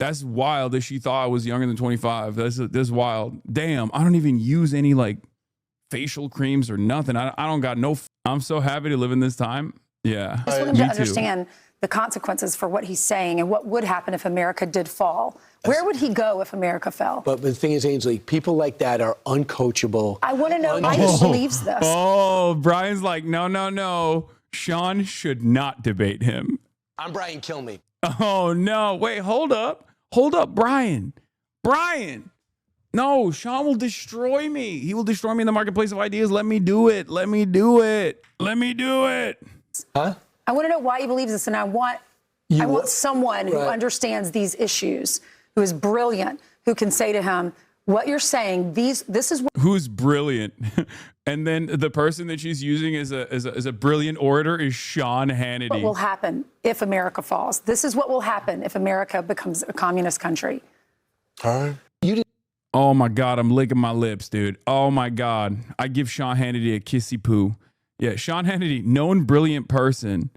That's wild that she thought I was younger than 25. That's wild. Damn, I don't even use any like facial creams or nothing. I don't got no. I'm so happy to live in this time. Yeah. I just want him to understand the consequences for what he's saying and what would happen if America did fall. Where would he go if America fell? But the thing is, Ainsley, people like that are uncoachable. I want to know why he believes this. Oh, Brian's like, no. Sean should not debate him. I'm Brian Kilmeade. Oh, no. Wait, hold up. Brian. No, Sean will destroy me. He will destroy me in the marketplace of ideas. Let me do it. Huh? I want to know why he believes this, and I want someone who understands these issues, who is brilliant, who can say to him, what you're saying, this is what... Who's brilliant. And then the person that she's using as a brilliant orator is Sean Hannity. What will happen if America falls? This is what will happen if America becomes a communist country. All right. Oh my God, I'm licking my lips, dude. Oh my God. I give Sean Hannity a kissy poo. Yeah, Sean Hannity, known brilliant person.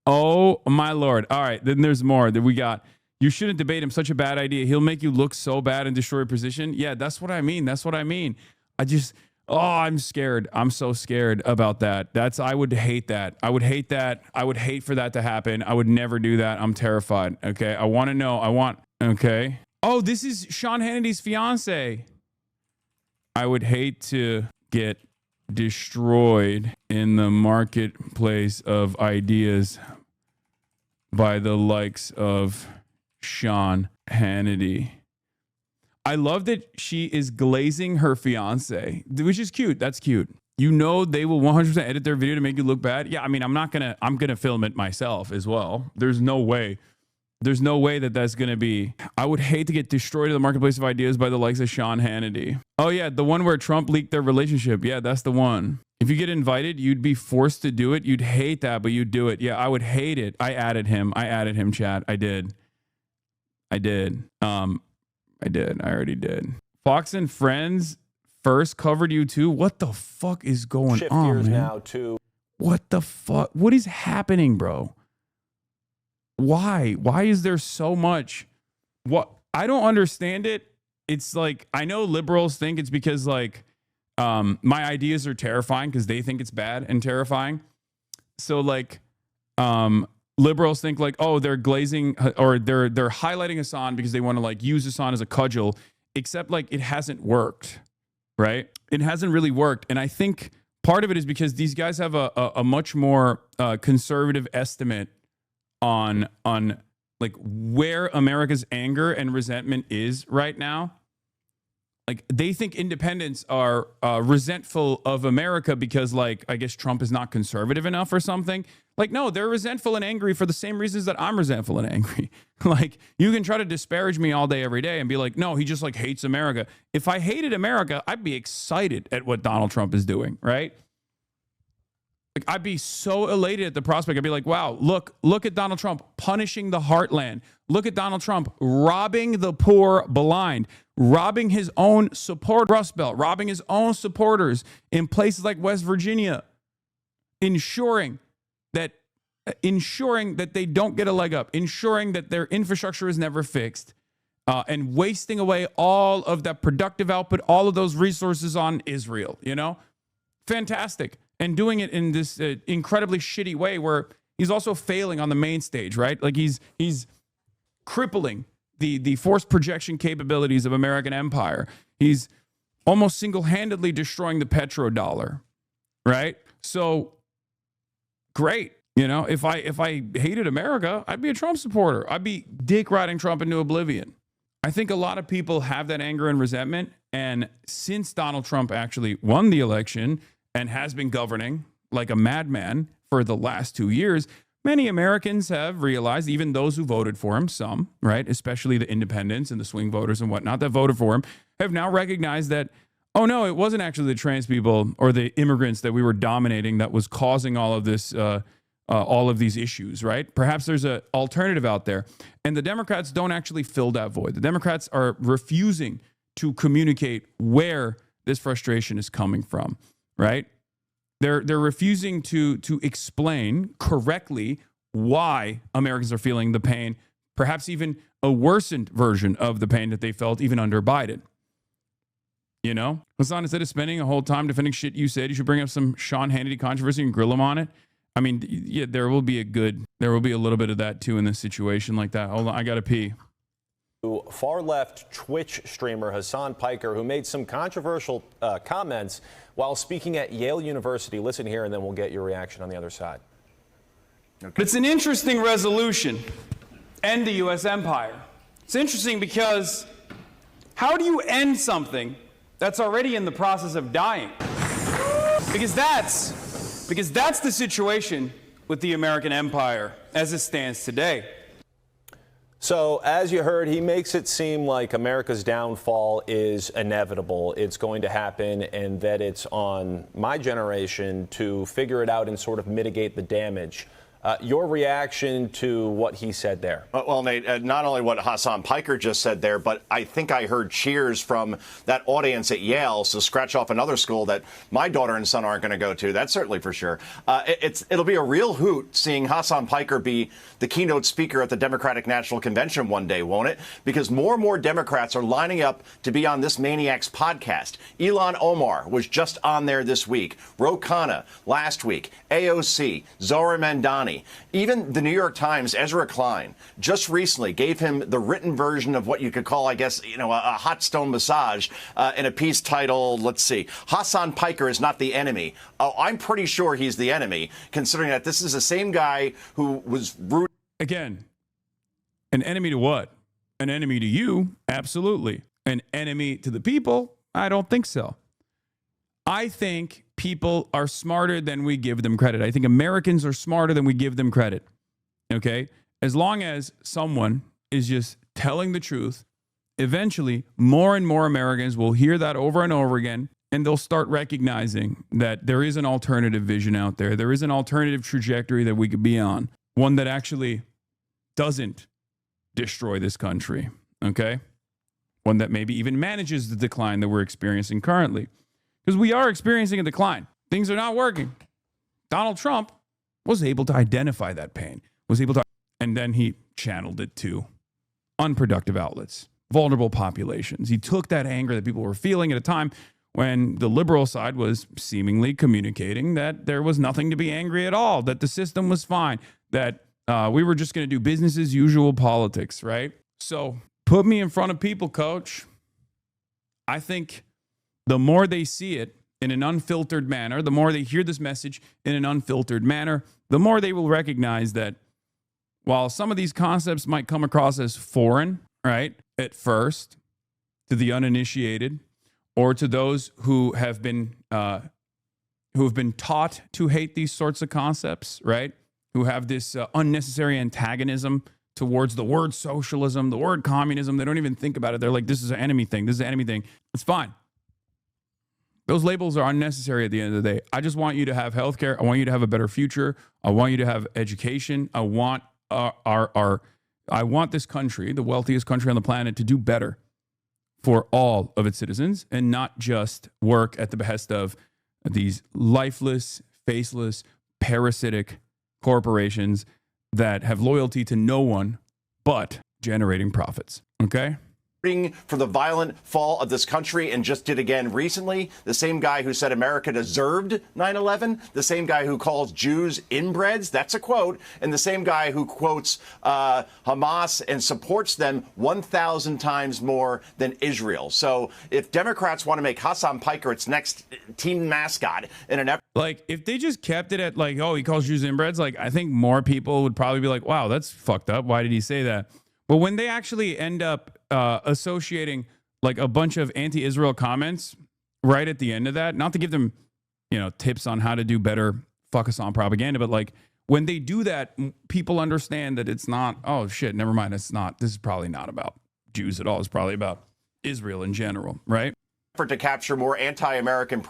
Oh my Lord. All right, then there's more that we got. You shouldn't debate him. Such a bad idea. He'll make you look so bad and destroy your position. Yeah, that's what I mean. I'm scared. I'm so scared about that. I would hate that. I would hate for that to happen. I would never do that. I'm terrified. Okay. I want to know. Okay. Oh, this is Sean Hannity's fiance. I would hate to get destroyed in the marketplace of ideas by the likes of Sean Hannity. I love that she is glazing her fiance, which is cute. That's cute. You know they will 100% edit their video to make you look bad. Yeah, I mean, I'm gonna film it myself as well. There's no way that that's gonna be. I would hate to get destroyed in the marketplace of ideas by the likes of Sean Hannity. Oh yeah, the one where Trump leaked their relationship. Yeah, that's the one. If you get invited, you'd be forced to do it. You'd hate that, but you'd do it. Yeah, I would hate it. I added him, chat. I did. I already did. Fox and Friends first covered you too. What the fuck is going on, gears man? Now to what the fuck? What is happening, bro? Why is there so much? What? I don't understand it. It's like, I know liberals think it's because like my ideas are terrifying because they think it's bad and terrifying. So like liberals think like, oh, they're glazing or they're highlighting Hasan because they want to like use Hasan as a cudgel, except like it hasn't worked, right? It hasn't really worked. And I think part of it is because these guys have a much more conservative estimate on like where America's anger and resentment is right now. Like they think independents are resentful of America because like, I guess Trump is not conservative enough or something. Like, no, they're resentful and angry for the same reasons that I'm resentful and angry. Like you can try to disparage me all day, every day and be like, no, he just like hates America. If I hated America, I'd be excited at what Donald Trump is doing, right? Like I'd be so elated at the prospect. I'd be like, wow, look at Donald Trump punishing the heartland. Look at Donald Trump robbing the poor blind, robbing his own support Rust Belt, robbing his own supporters in places like West Virginia, ensuring that they don't get a leg up, ensuring that their infrastructure is never fixed, and wasting away all of that productive output, all of those resources on Israel, you know? Fantastic. And doing it in this incredibly shitty way where he's also failing on the main stage, right? Like he's crippling the force projection capabilities of American empire. He's almost single-handedly destroying the petrodollar, right? So great. You know, if I hated America, I'd be a Trump supporter. I'd be dick riding Trump into oblivion. I think a lot of people have that anger and resentment. And since Donald Trump actually won the election and has been governing like a madman for the last 2 years, many Americans have realized, even those who voted for him, some, right, especially the independents and the swing voters and whatnot that voted for him, have now recognized that oh no, it wasn't actually the trans people or the immigrants that we were dominating that was causing all of this, all of these issues, right? Perhaps there's an alternative out there. And the Democrats don't actually fill that void. The Democrats are refusing to communicate where this frustration is coming from, right? They're refusing to explain correctly why Americans are feeling the pain, perhaps even a worsened version of the pain that they felt even under Biden. You know, Hasan, instead of spending a whole time defending shit you said, you should bring up some Sean Hannity controversy and grill him on it. I mean, yeah, there will be a little bit of that too in this situation like that. Hold on, I gotta pee. Far-left Twitch streamer Hasan Piker, who made some controversial comments while speaking at Yale University. Listen here, and then we'll get your reaction on the other side. Okay. It's an interesting resolution. End the U.S. empire. It's interesting because how do you end something that's already in the process of dying? Because that's the situation with the American empire as it stands today. So, as you heard, he makes it seem like America's downfall is inevitable. It's going to happen, and that it's on my generation to figure it out and sort of mitigate the damage. Your reaction to what he said there? Well, Nate, not only what Hasan Piker just said there, but I think I heard cheers from that audience at Yale. So scratch off another school that my daughter and son aren't going to go to. That's certainly for sure. It'll be a real hoot seeing Hasan Piker be the keynote speaker at the Democratic National Convention one day, won't it? Because more and more Democrats are lining up to be on this Maniacs podcast. Ilhan Omar was just on there this week. Ro Khanna last week. AOC, Zohra Mandani. Even the New York Times, Ezra Klein, just recently gave him the written version of what you could call, I guess, a hot stone massage in a piece titled, let's see, Hasan Piker is not the enemy. Oh, I'm pretty sure he's the enemy, considering that this is the same guy who was rude. Again, an enemy to what? An enemy to you? Absolutely. An enemy to the people? I don't think so. I think people are smarter than we give them credit. I think Americans are smarter than we give them credit. Okay? As long as someone is just telling the truth, eventually more and more Americans will hear that over and over again, and they'll start recognizing that there is an alternative vision out there. There is an alternative trajectory that we could be on, one that actually doesn't destroy this country. Okay? One that maybe even manages the decline that we're experiencing currently. Because we are experiencing a decline. Things are not working. Donald Trump was able to identify that pain, and then he channeled it to unproductive outlets, vulnerable populations. He took that anger that people were feeling at a time when the liberal side was seemingly communicating that there was nothing to be angry at all, that the system was fine, that we were just going to do business as usual politics, right? So put me in front of people, coach. I think the more they see it in an unfiltered manner, the more they hear this message in an unfiltered manner, the more they will recognize that while some of these concepts might come across as foreign, right, at first, to the uninitiated, or to those who have been taught to hate these sorts of concepts, right, who have this unnecessary antagonism towards the word socialism, the word communism. They don't even think about it. They're like, this is an enemy thing. This is an enemy thing. It's fine. Those labels are unnecessary at the end of the day. I just want you to have healthcare. I want you to have a better future. I want you to have education. I want I want this country, the wealthiest country on the planet, to do better for all of its citizens and not just work at the behest of these lifeless, faceless, parasitic corporations that have loyalty to no one but generating profits. Okay? For the violent fall of this country, and just did again recently. The same guy who said America deserved 9/11, the same guy who calls Jews inbreds, that's a quote, and the same guy who quotes Hamas and supports them 1,000 times more than Israel. So if Democrats want to make Hasan Piker its next team mascot in an effort, like if they just kept it at like, oh, he calls Jews inbreds, like I think more people would probably be like, wow, that's fucked up. Why did he say that? But when they actually end up associating like a bunch of anti-Israel comments right at the end of that, not to give them, tips on how to do better fuck us on propaganda, but like when they do that, people understand that it's not, oh shit, never mind. This is probably not about Jews at all. It's probably about Israel in general, right? effort to capture more anti-American,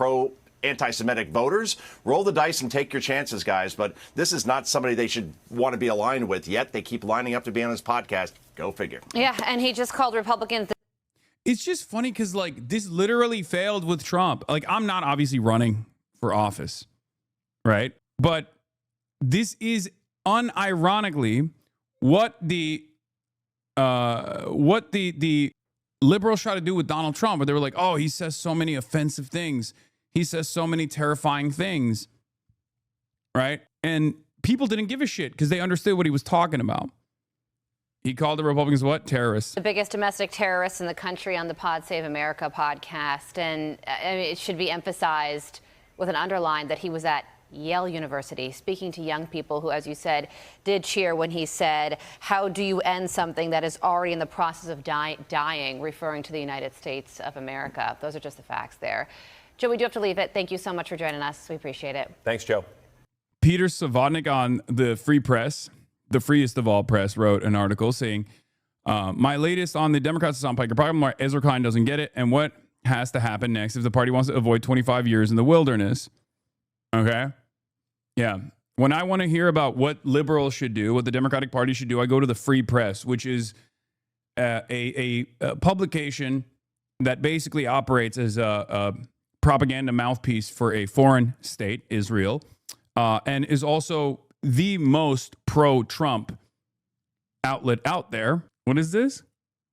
anti-Semitic voters. Roll the dice and take your chances, guys. But this is not somebody they should want to be aligned with, yet they keep lining up to be on this podcast. Go figure. Yeah, and he just called Republicans. It's just funny because, like, this literally failed with Trump. Like, I'm not obviously running for office, right? But this is unironically what the liberals try to do with Donald Trump, where they were like, oh, he says so many offensive things. He says so many terrifying things, right? And people didn't give a shit because they understood what he was talking about. He called the Republicans what? Terrorists. The biggest domestic terrorists in the country on the Pod Save America podcast. And I mean, it should be emphasized with an underline that he was at Yale University speaking to young people who, as you said, did cheer when he said, how do you end something that is already in the process of dying, referring to the United States of America. Those are just the facts there. Joe, we do have to leave it. Thank you so much for joining us. We appreciate it. Thanks, Joe. Peter Savodnik on the Free Press, the freest of all press, wrote an article saying, my latest on the Democrats' Hasan Piker problem where Ezra Klein doesn't get it and what has to happen next if the party wants to avoid 25 years in the wilderness. Okay? Yeah. When I want to hear about what liberals should do, what the Democratic Party should do, I go to the Free Press, which is a publication that basically operates as a propaganda mouthpiece for a foreign state, Israel, and is also the most pro-Trump outlet out there. What is this?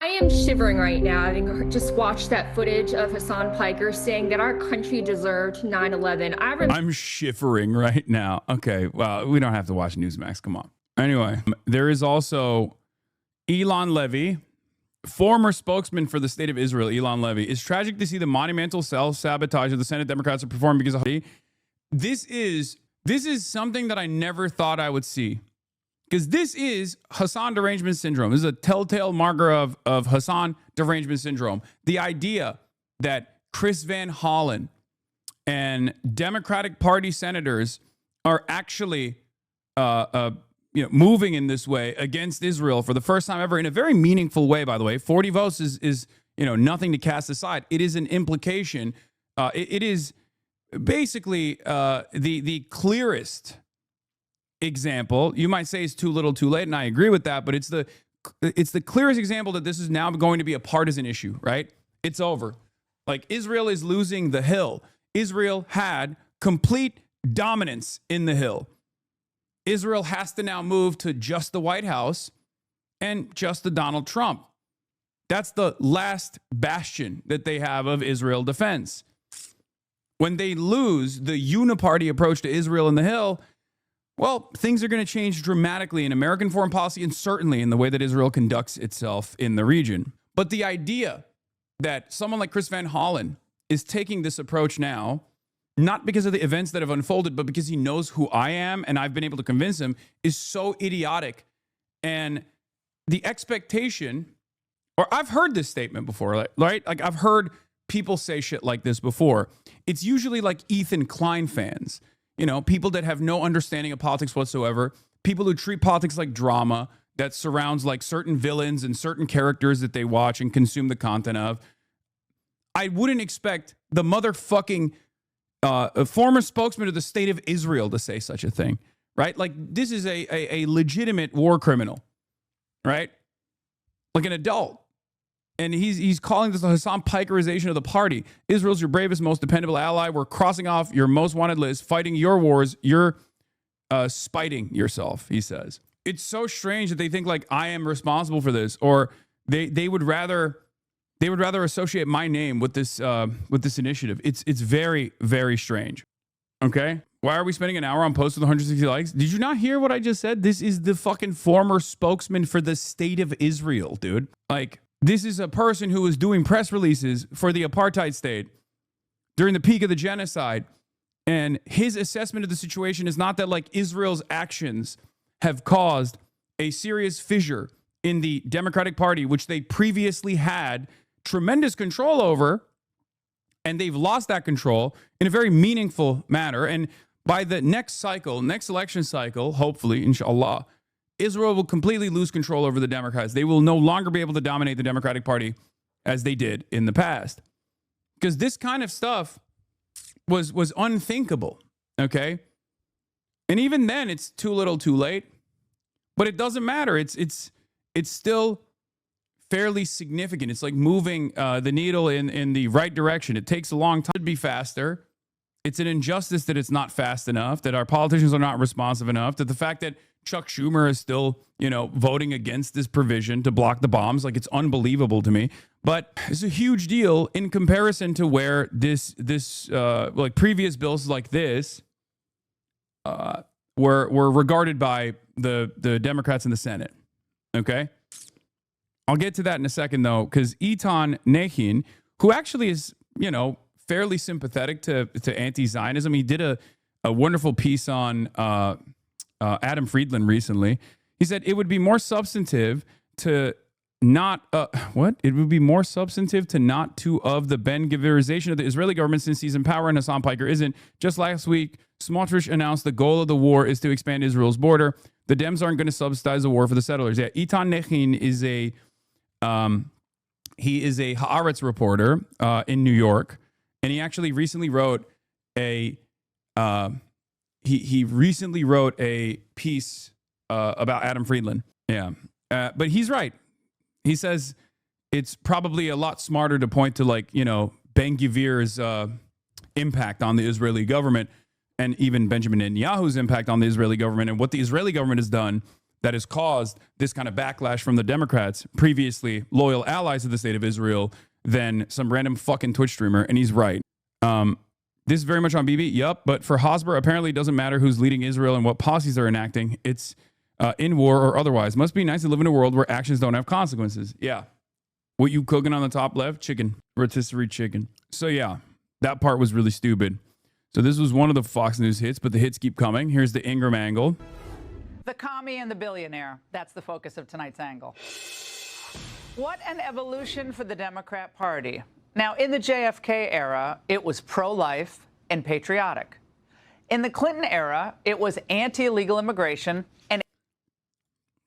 I am shivering right now, having just watched that footage of Hasan Piker saying that our country deserved 9/11. I'm shivering right now. Okay, well, we don't have to watch Newsmax. Come on. Anyway, there is also Elon Levy, former spokesman for the state of Israel. Elon Levy. It's tragic to see the monumental self-sabotage of the Senate Democrats are performing because of this is something that I never thought I would see. Because this is Hasan derangement syndrome. This is a telltale marker of Hasan derangement syndrome. The idea that Chris Van Hollen and Democratic Party senators are actually moving in this way against Israel for the first time ever in a very meaningful way, by the way. 40 votes is nothing to cast aside. It is an implication. It is basically the clearest example. You might say it's too little too late, and I agree with that, but it's the clearest example that this is now going to be a partisan issue, right? It's over. Like, Israel is losing the Hill. Israel had complete dominance in the Hill. Israel has to now move to just the White House and just the Donald Trump. That's the last bastion that they have of Israel defense. When they lose the uniparty approach to Israel in the Hill, well, things are going to change dramatically in American foreign policy and certainly in the way that Israel conducts itself in the region. But the idea that someone like Chris Van Hollen is taking this approach now, not because of the events that have unfolded, but because he knows who I am and I've been able to convince him, is so idiotic. And the expectation, or I've heard this statement before, right? Like, I've heard people say shit like this before. It's usually like Ethan Klein fans. People that have no understanding of politics whatsoever, people who treat politics like drama that surrounds like certain villains and certain characters that they watch and consume the content of. I wouldn't expect the motherfucking former spokesman of the state of Israel to say such a thing, right? Like, this is a legitimate war criminal, right? Like an adult. And he's calling this the Hasan Pikerization of the party. Israel's your bravest, most dependable ally. We're crossing off your most wanted list, fighting your wars. You're spiting yourself, he says. It's so strange that they think like I am responsible for this, or they would rather associate my name with this initiative. It's very, very strange. Okay? Why are we spending an hour on posts with 160 likes? Did you not hear what I just said? This is the fucking former spokesman for the state of Israel, dude. Like, this is a person who was doing press releases for the apartheid state during the peak of the genocide. And his assessment of the situation is not that like Israel's actions have caused a serious fissure in the Democratic Party, which they previously had tremendous control over. And they've lost that control in a very meaningful manner. And by the next election cycle, hopefully, inshallah, Israel will completely lose control over the Democrats. They will no longer be able to dominate the Democratic Party as they did in the past. because this kind of stuff was unthinkable, okay? And even then, it's too little too late. But it doesn't matter. It's still fairly significant. It's like moving the needle in the right direction. It takes a long time to be faster. It's an injustice that it's not fast enough, that our politicians are not responsive enough, that the fact that Chuck Schumer is still, voting against this provision to block the bombs, like, it's unbelievable to me. But it's a huge deal in comparison to where this like previous bills like this were regarded by the Democrats in the Senate. Okay, I'll get to that in a second though, because Eitan Nehin, who actually is fairly sympathetic to anti-Zionism, he did a wonderful piece on Adam Friedland recently. He said it would be more substantive to not It would be more substantive to not to of the Ben-Gvirization of the Israeli government since he's in power and Hasan Piker isn't. Just last week, Smotrich announced the goal of the war is to expand Israel's border. The Dems aren't going to subsidize the war for the settlers. Yeah, Eitan Nehin is a Haaretz reporter in New York, and he actually recently wrote he recently wrote a piece about Adam Friedland. Yeah, but he's right. He says it's probably a lot smarter to point to Ben-Gvir's impact on the Israeli government and even Benjamin Netanyahu's impact on the Israeli government and what the Israeli government has done that has caused this kind of backlash from the Democrats, previously loyal allies of the state of Israel, than some random fucking Twitch streamer. And he's right. This is very much on BB. Yup. But for Hosmer, apparently it doesn't matter who's leading Israel and what policies they're enacting. It's in war or otherwise. Must be nice to live in a world where actions don't have consequences. Yeah. What you cooking on the top left? Chicken. Rotisserie chicken. So yeah, that part was really stupid. So this was one of the Fox News hits, but the hits keep coming. Here's the Ingram angle. The commie and the billionaire. That's the focus of tonight's angle. What an evolution for the Democrat Party. Now, in the JFK era, it was pro-life and patriotic. In the Clinton era, it was anti-illegal immigration and...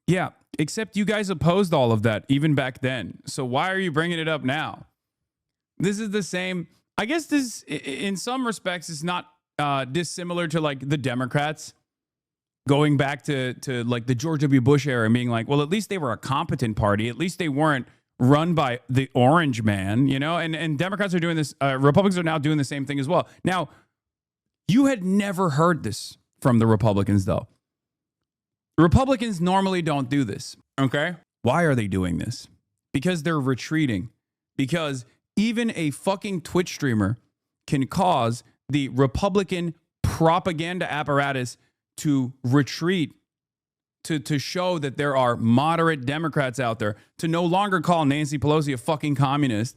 Yeah, except you guys opposed all of that even back then. So why are you bringing it up now? This is the same. I guess this, in some respects, is not dissimilar to like the Democrats going back to like the George W. Bush era and being like, well, at least they were a competent party. At least they weren't run by the orange man, and Democrats are doing this. Republicans are now doing the same thing as well. Now, you had never heard this from the Republicans, though. Republicans normally don't do this. Okay. Why are they doing this? Because they're retreating. Because even a fucking Twitch streamer can cause the Republican propaganda apparatus to retreat, to show that there are moderate Democrats out there, to no longer call Nancy Pelosi a fucking communist.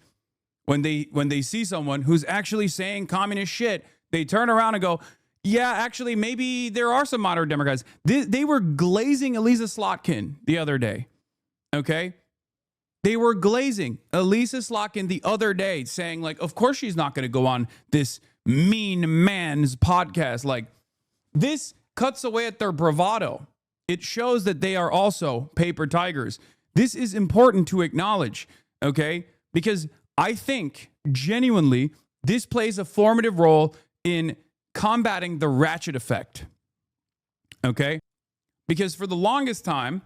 When they see someone who's actually saying communist shit, they turn around and go, yeah, actually, maybe there are some moderate Democrats. They were glazing Elisa Slotkin the other day, okay? They were glazing Elisa Slotkin the other day, saying, like, of course she's not going to go on this mean man's podcast. Like, this cuts away at their bravado. It shows that they are also paper tigers. This is important to acknowledge, okay? Because I think, genuinely, this plays a formative role in combating the ratchet effect, okay? Because for the longest time,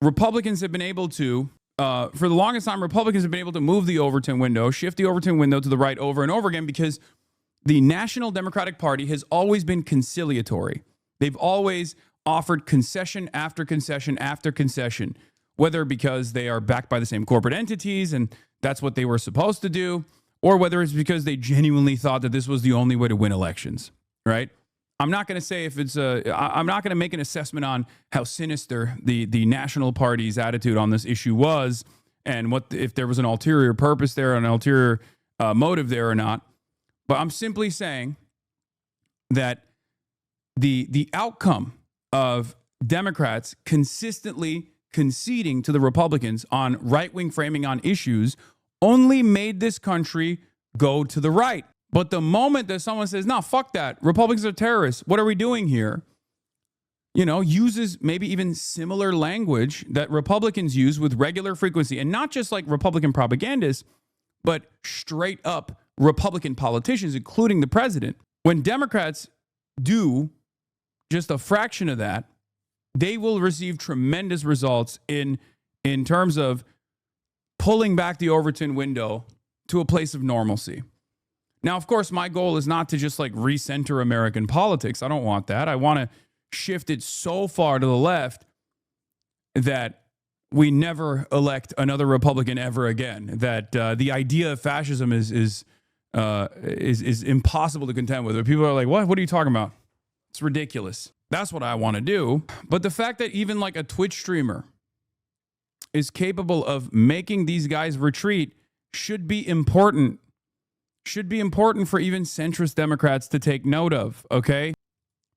Republicans have been able to move the Overton window, shift the Overton window to the right over and over again, because the National Democratic Party has always been conciliatory. They've always offered concession after concession after concession, whether because they are backed by the same corporate entities and that's what they were supposed to do, or whether it's because they genuinely thought that this was the only way to win elections, right? I'm not going to say I'm not going to make an assessment on how sinister the National Party's attitude on this issue was and if there was an ulterior purpose there, an ulterior motive there or not. But I'm simply saying that the outcome of Democrats consistently conceding to the Republicans on right-wing framing on issues only made this country go to the right. But the moment that someone says, no, fuck that, Republicans are terrorists, what are we doing here? Uses maybe even similar language that Republicans use with regular frequency, and not just like Republican propagandists, but straight up Republican politicians, including the president. When Democrats do just a fraction of that, they will receive tremendous results in terms of pulling back the Overton window to a place of normalcy. Now, of course, my goal is not to just like recenter American politics. I don't want that. I want to shift it so far to the left that we never elect another Republican ever again. That the idea of fascism is impossible to contend with. People are like, "What? What are you talking about?" It's ridiculous. That's what I want to do. But the fact that even like a Twitch streamer is capable of making these guys retreat should be important. Should be important for even centrist Democrats to take note of, okay?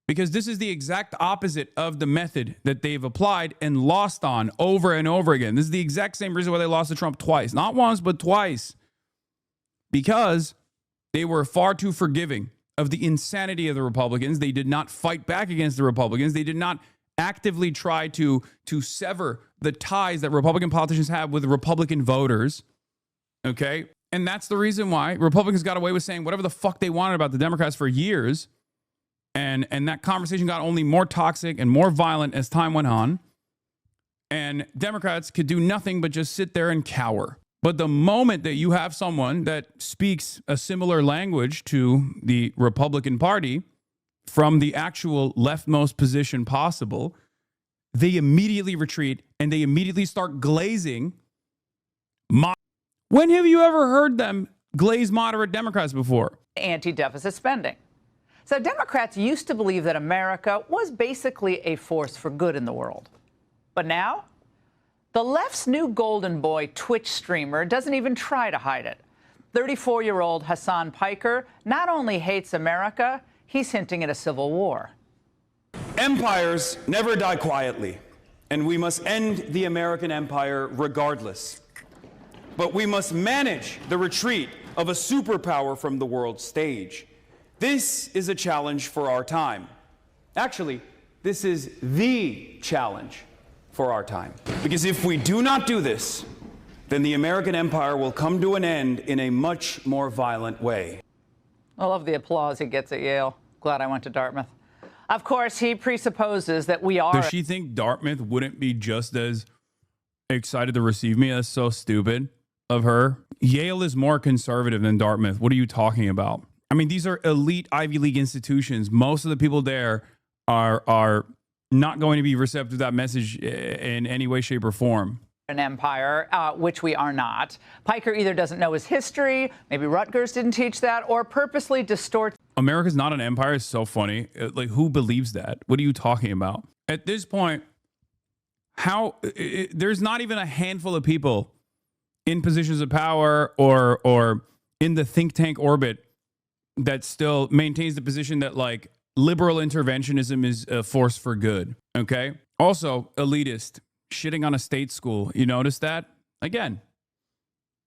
Because this is the exact opposite of the method that they've applied and lost on over and over again. This is the exact same reason why they lost to Trump twice. Not once, but twice. Because they were far too forgiving of the insanity of the Republicans. They did not fight back against the Republicans. They did not actively try to sever the ties that Republican politicians have with Republican voters, okay? And that's the reason why Republicans got away with saying whatever the fuck they wanted about the Democrats for years. And that conversation got only more toxic and more violent as time went on. And Democrats could do nothing but just sit there and cower. But the moment that you have someone that speaks a similar language to the Republican Party from the actual leftmost position possible, they immediately retreat and they immediately start glazing. When have you ever heard them glaze moderate Democrats before? Anti-deficit spending. So Democrats used to believe that America was basically a force for good in the world. But now, the left's new golden boy Twitch streamer doesn't even try to hide it. 34-year-old Hasan Piker not only hates America, he's hinting at a civil war. Empires never die quietly, and we must end the American empire regardless. But we must manage the retreat of a superpower from the world stage. This is a challenge for our time. Actually, this is the challenge for our time. Because if we do not do this, then the American empire will come to an end in a much more violent way. I love the applause he gets at Yale. Glad I went to Dartmouth. Of course, he presupposes that we are. Does she think Dartmouth wouldn't be just as excited to receive me? That's so stupid of her. Yale is more conservative than Dartmouth. What are you talking about? I mean, these are elite Ivy League institutions. Most of the people there are not going to be receptive to that message in any way, shape, or form. An empire, which we are not. Piker either doesn't know his history, maybe Rutgers didn't teach that, or purposely distorts. America's not an empire is so funny. Like, who believes that? What are you talking about? At this point, there's not even a handful of people in positions of power or in the think tank orbit that still maintains the position that like liberal interventionism is a force for good. Okay. Also, elitist, shitting on a state school. You notice that? Again,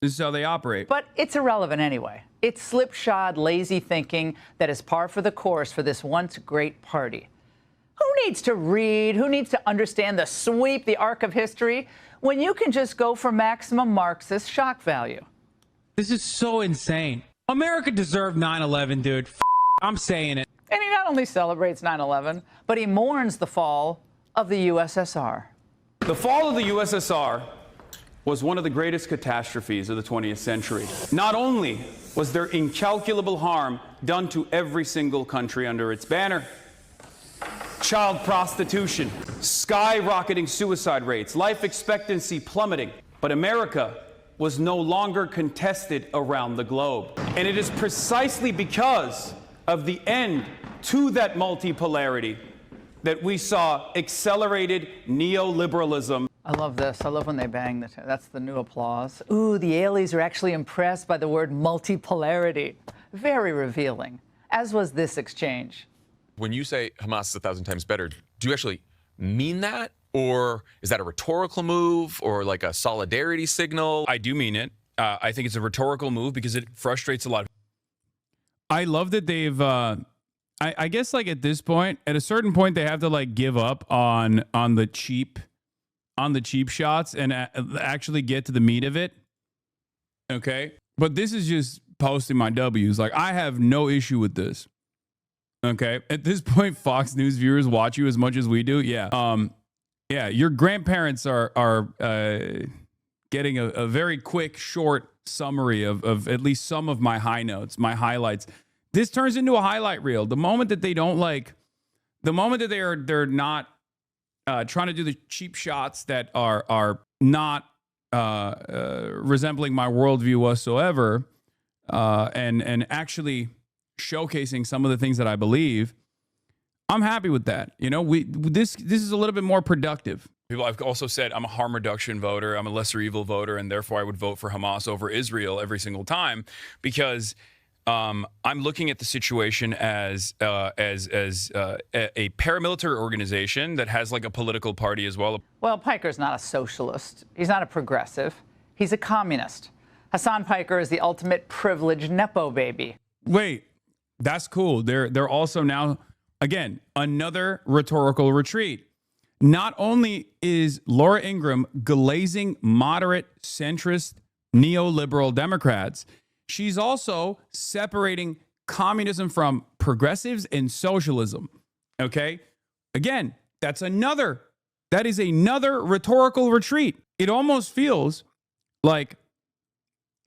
this is how they operate. But it's irrelevant anyway. It's slipshod, lazy thinking that is par for the course for this once great party. Who needs to read? Who needs to understand the arc of history when you can just go for maximum Marxist shock value? This is so insane. America deserved 9/11, dude. I'm saying it. And he not only celebrates 9/11, but he mourns the fall of the USSR. The fall of the USSR was one of the greatest catastrophes of the 20th century. Not only was there incalculable harm done to every single country under its banner, child prostitution, skyrocketing suicide rates, life expectancy plummeting, but America was no longer contested around the globe. And it is precisely because of the end to that multipolarity that we saw accelerated neoliberalism. I love this. I love when they bang the that's the new applause. Ooh, the Yaleys are actually impressed by the word multipolarity. Very revealing, as was this exchange. When you say Hamas is 1,000 times better, do you actually mean that? Or is that a rhetorical move or like a solidarity signal? I do mean it. I think it's a rhetorical move because it frustrates a lot. I love that they've, I guess like at this point, at a certain point, they have to like give up on the cheap shots and actually get to the meat of it. Okay. But this is just posting my W's. Like, I have no issue with this. Okay. At this point, Fox News viewers watch you as much as we do. Yeah. Yeah. Your grandparents are getting a very quick, short summary of at least some of my high notes, my highlights. This turns into a highlight reel. The moment that they don't the moment that they're not trying to do the cheap shots that are not resembling my worldview whatsoever, and actually showcasing some of the things that I believe, I'm happy with that. You know, this is a little bit more productive. People, I've also said I'm a harm reduction voter. I'm a lesser evil voter, and therefore I would vote for Hamas over Israel every single time, because I'm looking at the situation as a paramilitary organization that has like a political party as well. Well, Piker's not a socialist. He's not a progressive. He's a communist. Hasan Piker is the ultimate privileged Nepo baby. Wait, that's cool. They're also now, again, another rhetorical retreat. Not only is Laura Ingraham glazing moderate, centrist, neoliberal Democrats, she's also separating communism from progressives and socialism. Okay? Again, that is another rhetorical retreat. It almost feels like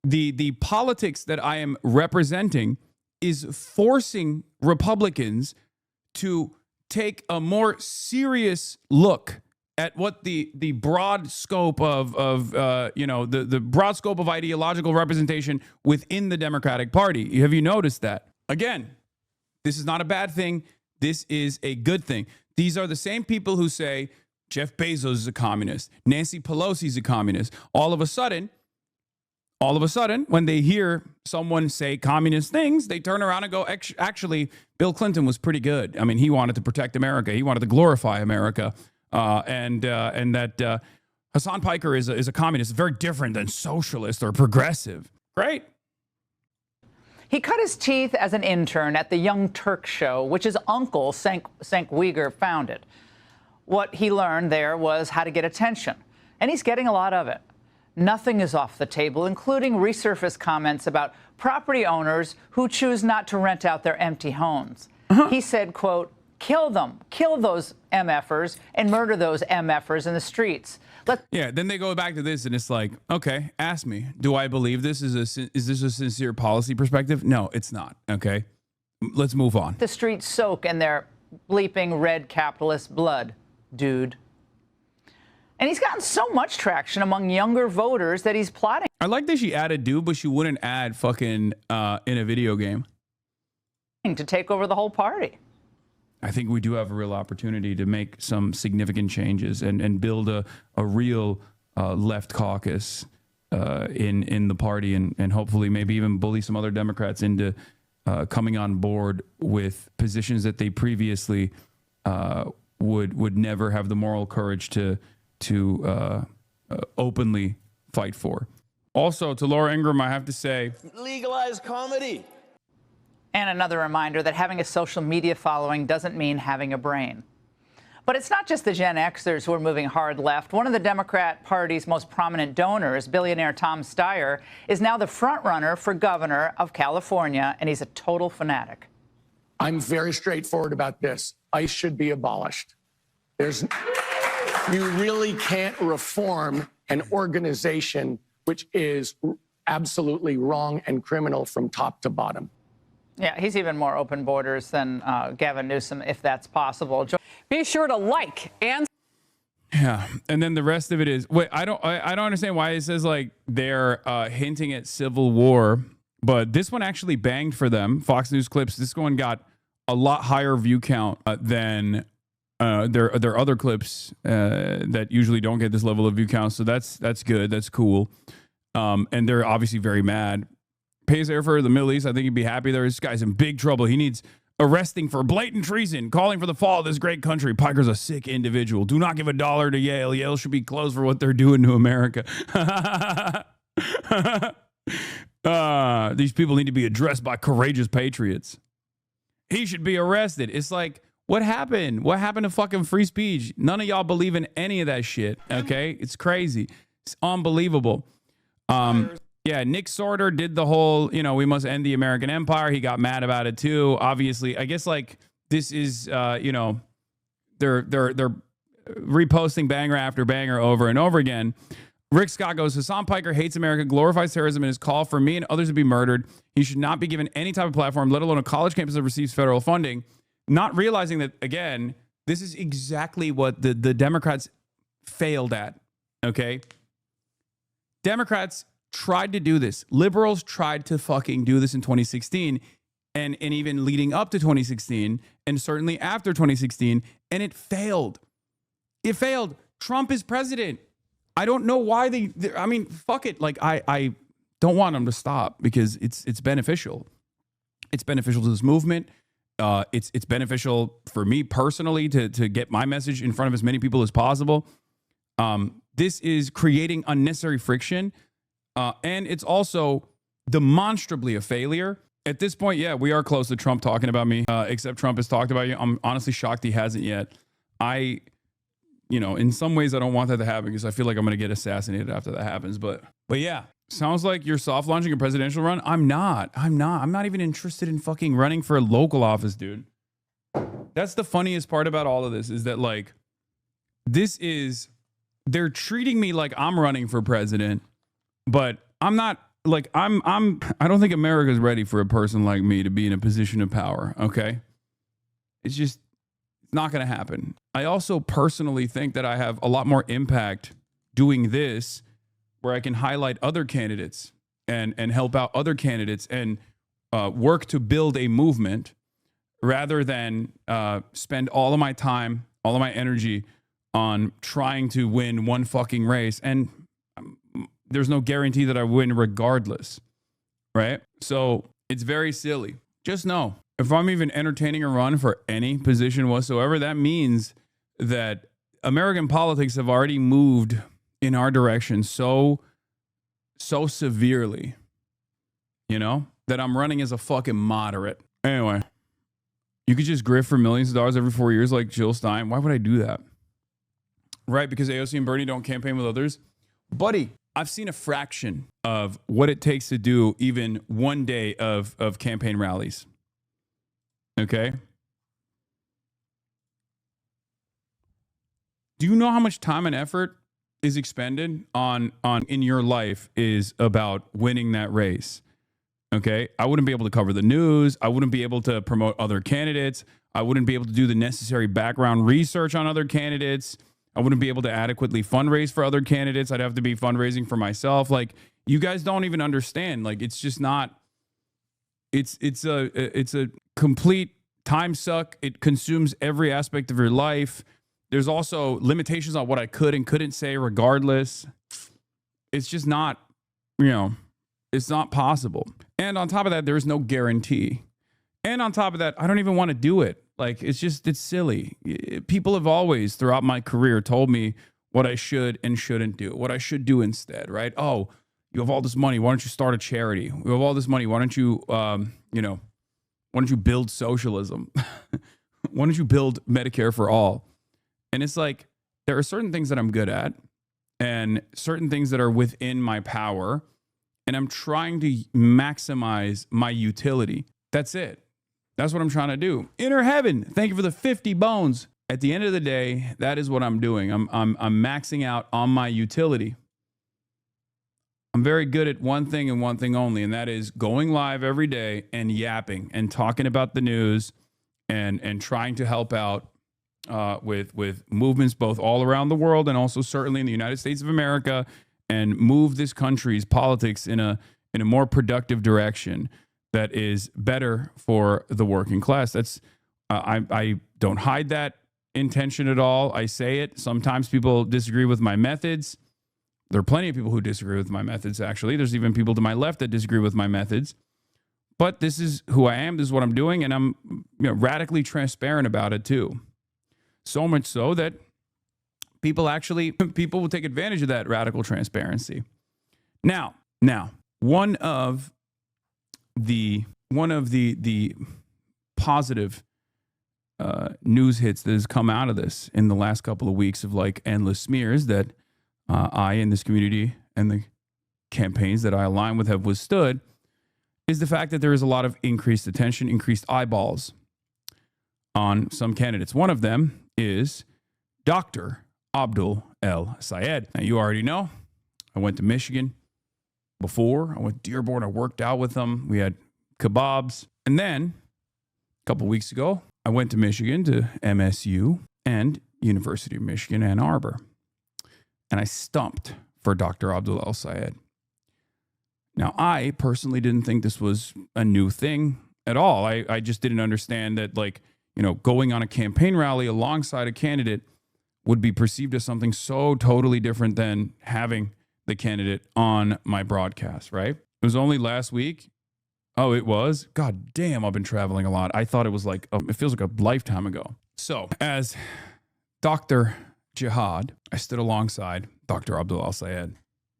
the politics that I am representing is forcing Republicans to take a more serious look at what the broad scope of the broad scope of ideological representation within the Democratic Party. Have you noticed that? Again, this is not a bad thing. This is a good thing. These are the same people who say Jeff Bezos is a communist, Nancy Pelosi is a communist. All of a sudden, when they hear someone say communist things, they turn around and go, actually, Bill Clinton was pretty good. I mean, he wanted to protect America. He wanted to glorify America. And that Hasan Piker is a communist, very different than socialist or progressive. Great. He cut his teeth as an intern at the Young Turk show, which his uncle, Cenk Uygur, founded. What he learned there was how to get attention, and he's getting a lot of it. Nothing is off the table, including resurfaced comments about property owners who choose not to rent out their empty homes. He said, quote, kill them, kill those MFers and murder those MFers in the streets. Then they go back to this and it's like, okay, ask me, do I believe this is this a sincere policy perspective? No, it's not. Okay, let's move on. The streets soak in their bleeping red capitalist blood, dude. And he's gotten so much traction among younger voters that he's plotting. I like that she added dude, but she wouldn't add fucking in a video game. To take over the whole party. I think we do have a real opportunity to make some significant changes and build a real left caucus in the party and hopefully maybe even bully some other Democrats into coming on board with positions that they previously would never have the moral courage to openly fight for. Also, to Laura Ingraham, I have to say, legalize comedy. And another reminder that having a social media following doesn't mean having a brain. But it's not just the Gen Xers who are moving hard left. One of the Democrat Party's most prominent donors, billionaire Tom Steyer, is now the frontrunner for governor of California, and he's a total fanatic. I'm very straightforward about this. ICE should be abolished. You really can't reform an organization which is absolutely wrong and criminal from top to bottom. Yeah, he's even more open borders than Gavin Newsom, if that's possible. Be sure to like and. Yeah, and then the rest of it is wait. I don't understand why it says like they're hinting at civil war, but this one actually banged for them. Fox News clips. This one got a lot higher view count than their other clips that usually don't get this level of view count. So that's good. That's cool. And they're obviously very mad. Pays there for the Middle East. I think he'd be happy there. This guy's in big trouble. He needs arresting for blatant treason, calling for the fall of this great country. Piker's a sick individual. Do not give $1 to Yale. Yale should be closed for what they're doing to America. These people need to be addressed by courageous patriots. He should be arrested. It's like, what happened? What happened to fucking free speech? None of y'all believe in any of that shit. Okay, it's crazy. It's unbelievable. Yeah, Nick Sorter did the whole, we must end the American empire. He got mad about it too. Obviously, I guess like this is, they're reposting banger after banger over and over again. Rick Scott goes, Hasan Piker hates America, glorifies terrorism, and his call for me and others to be murdered. He should not be given any type of platform, let alone a college campus that receives federal funding. Not realizing that, again, this is exactly what the Democrats failed at, okay? Democrats tried to do this. Liberals tried to fucking do this in 2016 and even leading up to 2016 and certainly after 2016, and it failed. It failed. Trump is president. I don't know why I mean, fuck it. Like, I don't want them to stop because it's beneficial. It's beneficial to this movement. It's beneficial for me personally to get my message in front of as many people as possible. This is creating unnecessary friction. And it's also demonstrably a failure. At this point, yeah, we are close to Trump talking about me, except Trump has talked about you. I'm honestly shocked he hasn't yet. In some ways, I don't want that to happen because I feel like I'm going to get assassinated after that happens. But yeah, sounds like you're soft launching a presidential run. I'm not even interested in fucking running for a local office, dude. That's the funniest part about all of this is that like, they're treating me like I'm running for president, but I'm not. Like I don't think America's ready for a person like me to be in a position of power. Okay. It's not going to happen. I also personally think that I have a lot more impact doing this where I can highlight other candidates and help out other candidates and work to build a movement rather than spend all of my time, all of my energy on trying to win one fucking race. And there's no guarantee that I win regardless, right? So it's very silly. Just know, if I'm even entertaining a run for any position whatsoever, that means that American politics have already moved in our direction so severely, that I'm running as a fucking moderate. Anyway, you could just grift for millions of dollars every 4 years like Jill Stein. Why would I do that? Right, because AOC and Bernie don't campaign with others. Buddy, I've seen a fraction of what it takes to do even one day of campaign rallies. Okay? Do you know how much time and effort is expended on in your life is about winning that race? Okay? I wouldn't be able to cover the news. I wouldn't be able to promote other candidates. I wouldn't be able to do the necessary background research on other candidates. I wouldn't be able to adequately fundraise for other candidates. I'd have to be fundraising for myself. Like, you guys don't even understand. Like, it's just not, it's a complete time suck. It consumes every aspect of your life. There's also limitations on what I could and couldn't say regardless. It's just not, it's not possible. And on top of that, there's no guarantee. And on top of that, I don't even want to do it. Like, it's silly. People have always, throughout my career, told me what I should and shouldn't do, what I should do instead, right? Oh, you have all this money. Why don't you start a charity? You have all this money. Why don't you, why don't you build socialism? Why don't you build Medicare for all? And it's like, there are certain things that I'm good at and certain things that are within my power. And I'm trying to maximize my utility. That's it. That's what I'm trying to do. Inner heaven, thank you for the 50 bones. At the end of the day, that is what I'm doing. I'm maxing out on my utility. I'm very good at one thing and one thing only, and that is going live every day and yapping and talking about the news and trying to help out with movements both all around the world and also certainly in the United States of America and move this country's politics in a more productive direction that is better for the working class. That's I don't hide that intention at all. I say it. Sometimes people disagree with my methods. There are plenty of people who disagree with my methods, actually. There's even people to my left that disagree with my methods. But this is who I am. This is what I'm doing. And I'm radically transparent about it, too. So much so that people will take advantage of that radical transparency. Now, one of the positive news hits that has come out of this in the last couple of weeks of like endless smears that I in this community and campaigns that I align with have withstood is the fact that there is a lot of increased attention, increased eyeballs on some candidates. One of them is Dr. Abdul El-Sayed. Now, you already know, I went to Michigan before. I went to Dearborn. I worked out with them. We had kebabs. And then a couple weeks ago, I went to Michigan to MSU and University of Michigan, Ann Arbor. And I stumped for Dr. Abdul El-Sayed. Now, I personally didn't think this was a new thing at all. I just didn't understand that, like, you know, going on a campaign rally alongside a candidate would be perceived as something so totally different than having the candidate on my broadcast, right? It was only last week. Oh, it was? God damn, I've been traveling a lot. I thought it was like, it feels like a lifetime ago. So, as Dr. Jihad, I stood alongside Dr. Abdul El-Sayed.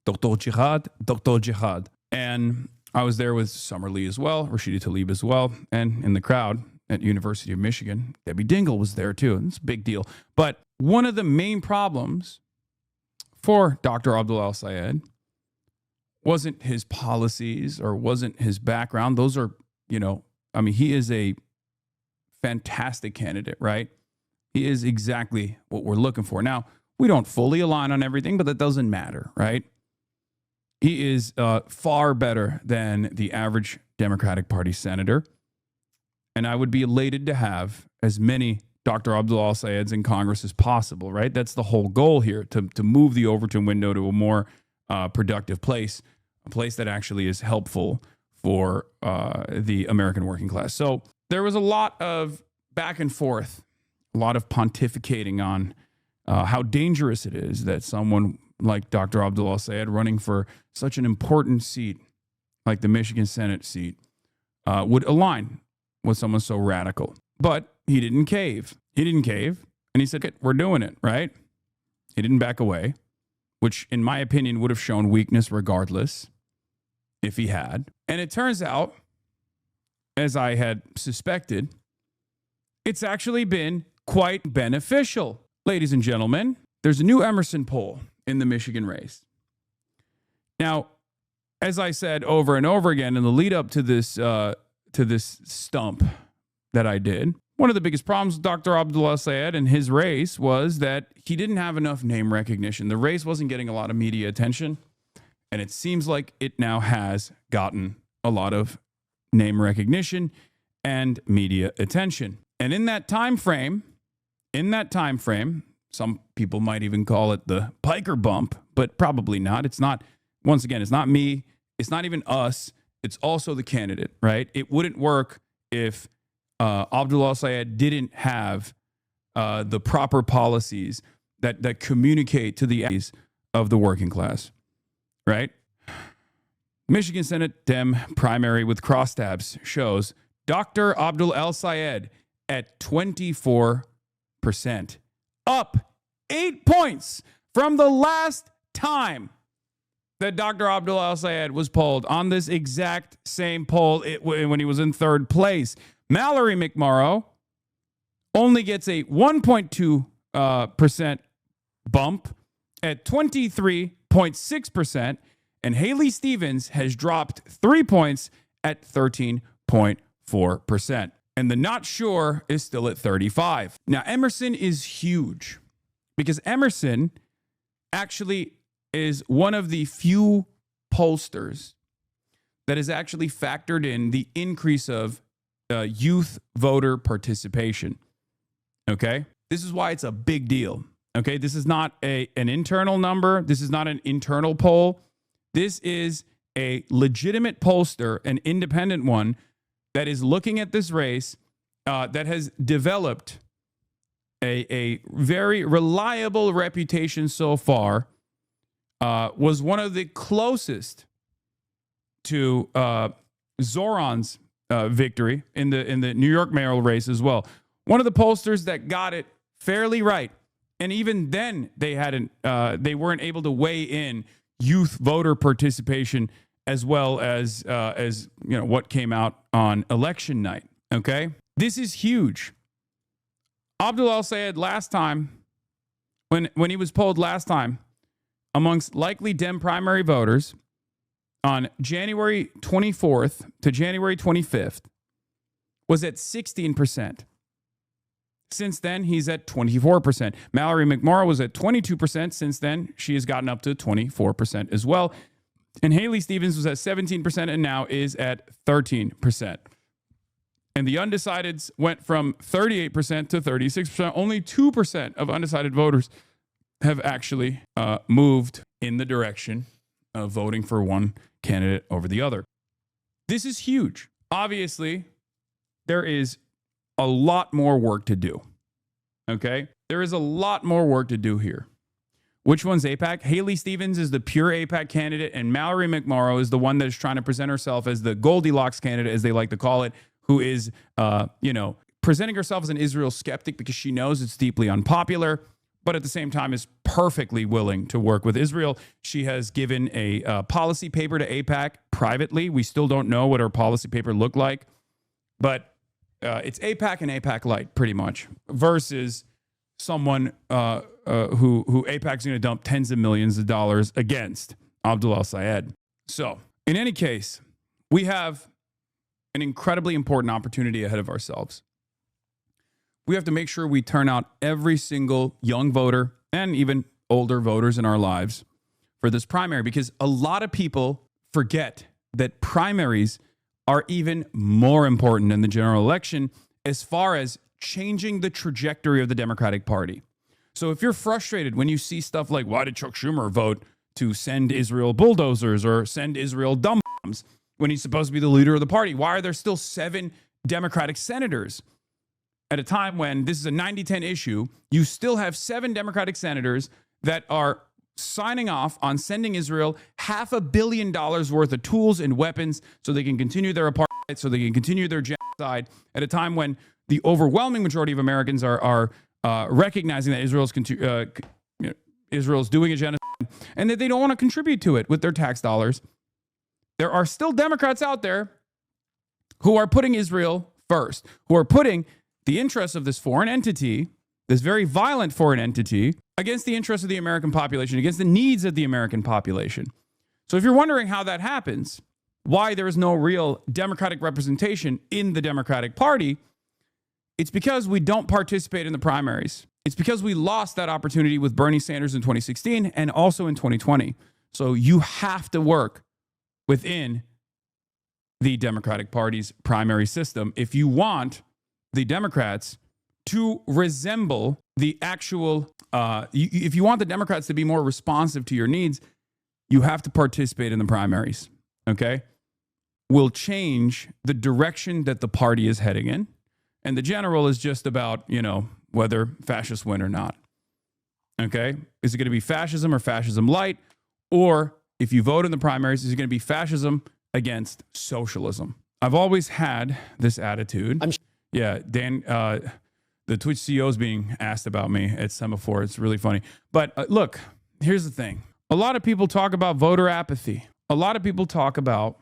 Dr. Jihad, Dr. Jihad. And I was there with Summer Lee as well, Rashida Tlaib as well. And in the crowd at University of Michigan, Debbie Dingell was there too. It's a big deal. But one of the main problems for Dr. Abdul El-Sayed wasn't his policies or wasn't his background. Those are, you know, I mean, he is a fantastic candidate, right? He is exactly what we're looking for. Now, we don't fully align on everything, but that doesn't matter, right? He is far better than the average Democratic Party senator. And I would be elated to have as many Dr. Abdul El-Sayeds in Congress as possible, right? That's the whole goal here, to move the Overton window to a more productive place, a place that actually is helpful for the American working class. So there was a lot of back and forth, a lot of pontificating on how dangerous it is that someone like Dr. Abdul El-Sayed running for such an important seat like the Michigan Senate seat would align with someone so radical. But he didn't cave. He didn't cave. And he said, we're doing it, right? He didn't back away, which in my opinion would have shown weakness regardless if he had. And it turns out, as I had suspected, it's actually been quite beneficial. Ladies and gentlemen, there's a new Emerson poll in the Michigan race. Now, as I said over and over again in the lead up to this stump that I did, one of the biggest problems with Dr. Abdul El-Sayed and his race was that he didn't have enough name recognition. The race wasn't getting a lot of media attention, and it seems like it now has gotten a lot of name recognition and media attention. And in that time frame, some people might even call it the Piker bump, but probably not. It's not, once again, it's not me. It's not even us. It's also the candidate, right? It wouldn't work if Abdul El-Sayed didn't have the proper policies that communicate to the eyes of the working class, right? Michigan Senate Dem primary with crosstabs shows Dr. Abdul El-Sayed at 24%, up 8 points from the last time that Dr. Abdul El-Sayed was polled on this exact same poll when he was in third place. Mallory McMorrow only gets a 1.2% bump at 23.6%, and Haley Stevens has dropped 3 points at 13.4%. And the not sure is still at 35. Now, Emerson is huge because Emerson actually is one of the few pollsters that has actually factored in the increase of youth voter participation. Okay? This is why it's a big deal. Okay? This is not an internal number. This is not an internal poll. This is a legitimate pollster, an independent one, that is looking at this race, that has developed a very reliable reputation so far, was one of the closest to Zoran's victory in the New York mayoral race as well. One of the pollsters that got it fairly right, and even then they weren't able to weigh in youth voter participation as well as what came out on election night. Okay, this is huge. Abdul El-Sayed last time, when he was polled last time, amongst likely Dem primary voters, on January 24th to January 25th was at 16%. Since then, he's at 24%. Mallory McMorrow was at 22%. Since then, she has gotten up to 24% as well. And Haley Stevens was at 17% and now is at 13%. And the undecideds went from 38% to 36%. Only 2% of undecided voters have actually moved in the direction of voting for one candidate over the other. This is huge. Obviously, there is a lot more work to do. Okay? There is a lot more work to do here. Which one's AIPAC? Haley Stevens is the pure AIPAC candidate, and Mallory McMorrow is the one that is trying to present herself as the Goldilocks candidate, as they like to call it, who is, presenting herself as an Israel skeptic because she knows it's deeply unpopular, but at the same time is perfectly willing to work with Israel. She has given a policy paper to AIPAC privately. We still don't know what her policy paper looked like, but it's AIPAC and AIPAC light, pretty much, versus someone who AIPAC's going to dump tens of millions of dollars against, Abdul al-Sayed. So, in any case, we have an incredibly important opportunity ahead of ourselves. We have to make sure we turn out every single young voter and even older voters in our lives for this primary, because a lot of people forget that primaries are even more important than the general election as far as changing the trajectory of the Democratic Party. So if you're frustrated when you see stuff like, why did Chuck Schumer vote to send Israel bulldozers or send Israel dumb bombs when he's supposed to be the leader of the party? Why are there still 7 Democratic senators? At a time when this is a 90-10 issue, you still have 7 Democratic senators that are signing off on sending Israel $500 million worth of tools and weapons so they can continue their apartheid, so they can continue their genocide, at a time when the overwhelming majority of Americans are recognizing that Israel's doing a genocide and that they don't want to contribute to it with their tax dollars. There are still Democrats out there who are putting Israel first, who are putting the interests of this foreign entity, this very violent foreign entity, against the interests of the American population, against the needs of the American population. So if you're wondering how that happens, why there is no real Democratic representation in the Democratic Party, it's because we don't participate in the primaries. It's because we lost that opportunity with Bernie Sanders in 2016 and also in 2020. So you have to work within the Democratic Party's primary system if you want the Democrats to resemble the actual, if you want the Democrats to be more responsive to your needs, you have to participate in the primaries, okay? Will change the direction that the party is heading in. And the general is just about, whether fascists win or not, okay? Is it going to be fascism or fascism light? Or if you vote in the primaries, is it going to be fascism against socialism? I've always had this attitude. Yeah, Dan, the Twitch CEO is being asked about me at Semaphore. It's really funny. But look, here's the thing. A lot of people talk about voter apathy. A lot of people talk about,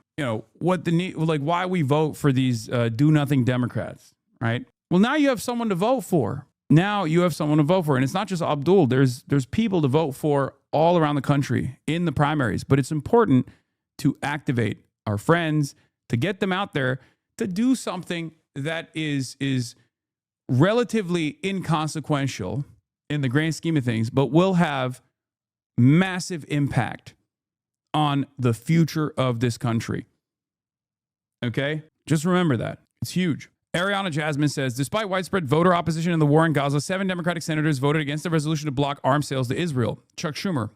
what the need, like why we vote for these do-nothing Democrats, right? Well, now you have someone to vote for. Now you have someone to vote for. And it's not just Abdul. There's people to vote for all around the country in the primaries. But it's important to activate our friends, to get them out there, to do something that is relatively inconsequential in the grand scheme of things, but will have massive impact on the future of this country. Okay? Just remember that. It's huge. Ariana Jasmine says, despite widespread voter opposition in the war in Gaza, 7 Democratic senators voted against the resolution to block arms sales to Israel. Chuck Schumer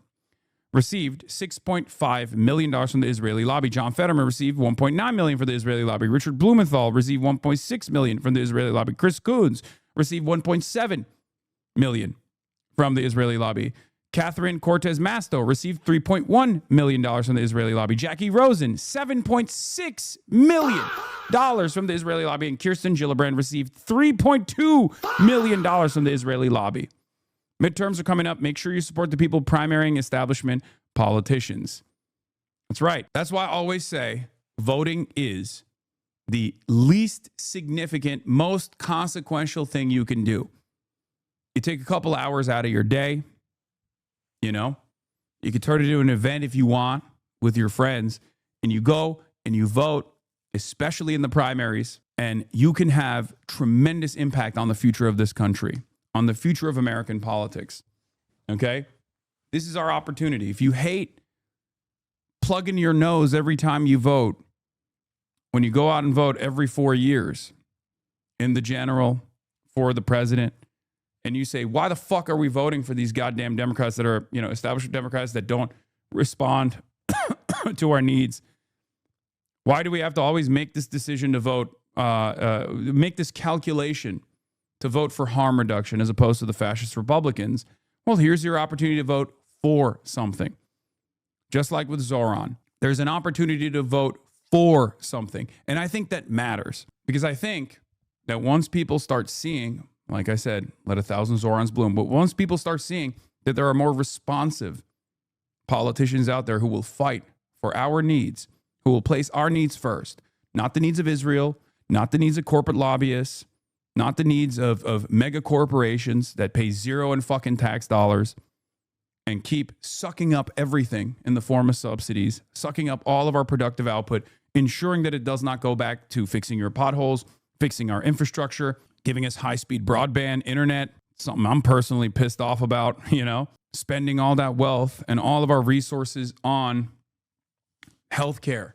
received $6.5 million from the Israeli lobby. John Fetterman received $1.9 million from the Israeli lobby. Richard Blumenthal received $1.6 million from the Israeli lobby. Chris Coons received $1.7 million from the Israeli lobby. Catherine Cortez Masto received $3.1 million from the Israeli lobby. Jackie Rosen, $7.6 million from the Israeli lobby. And Kirsten Gillibrand received $3.2 million from the Israeli lobby. Midterms are coming up. Make sure you support the people primarying establishment politicians. That's right. That's why I always say voting is the least significant, most consequential thing you can do. You take a couple hours out of your day. You could turn it into an event if you want with your friends and you go and you vote, especially in the primaries, and you can have tremendous impact on the future of this country, on the future of American politics. Okay? This is our opportunity. If you hate plugging your nose every time you vote, when you go out and vote every 4 years in the general for the president, and you say, why the fuck are we voting for these goddamn Democrats that are, established Democrats that don't respond to our needs? Why do we have to always make this decision to vote, make this calculation to vote for harm reduction as opposed to the fascist Republicans? Well, here's your opportunity to vote for something. Just like with Zoran, there's an opportunity to vote for something. And I think that matters, because I think that once people start seeing, like I said, let 1,000 Zorans bloom, but once people start seeing that there are more responsive politicians out there who will fight for our needs, who will place our needs first, not the needs of Israel, not the needs of corporate lobbyists, not the needs of mega corporations that pay zero in fucking tax dollars and keep sucking up everything in the form of subsidies, sucking up all of our productive output, ensuring that it does not go back to fixing your potholes, fixing our infrastructure, giving us high-speed broadband internet, something I'm personally pissed off about, spending all that wealth and all of our resources on healthcare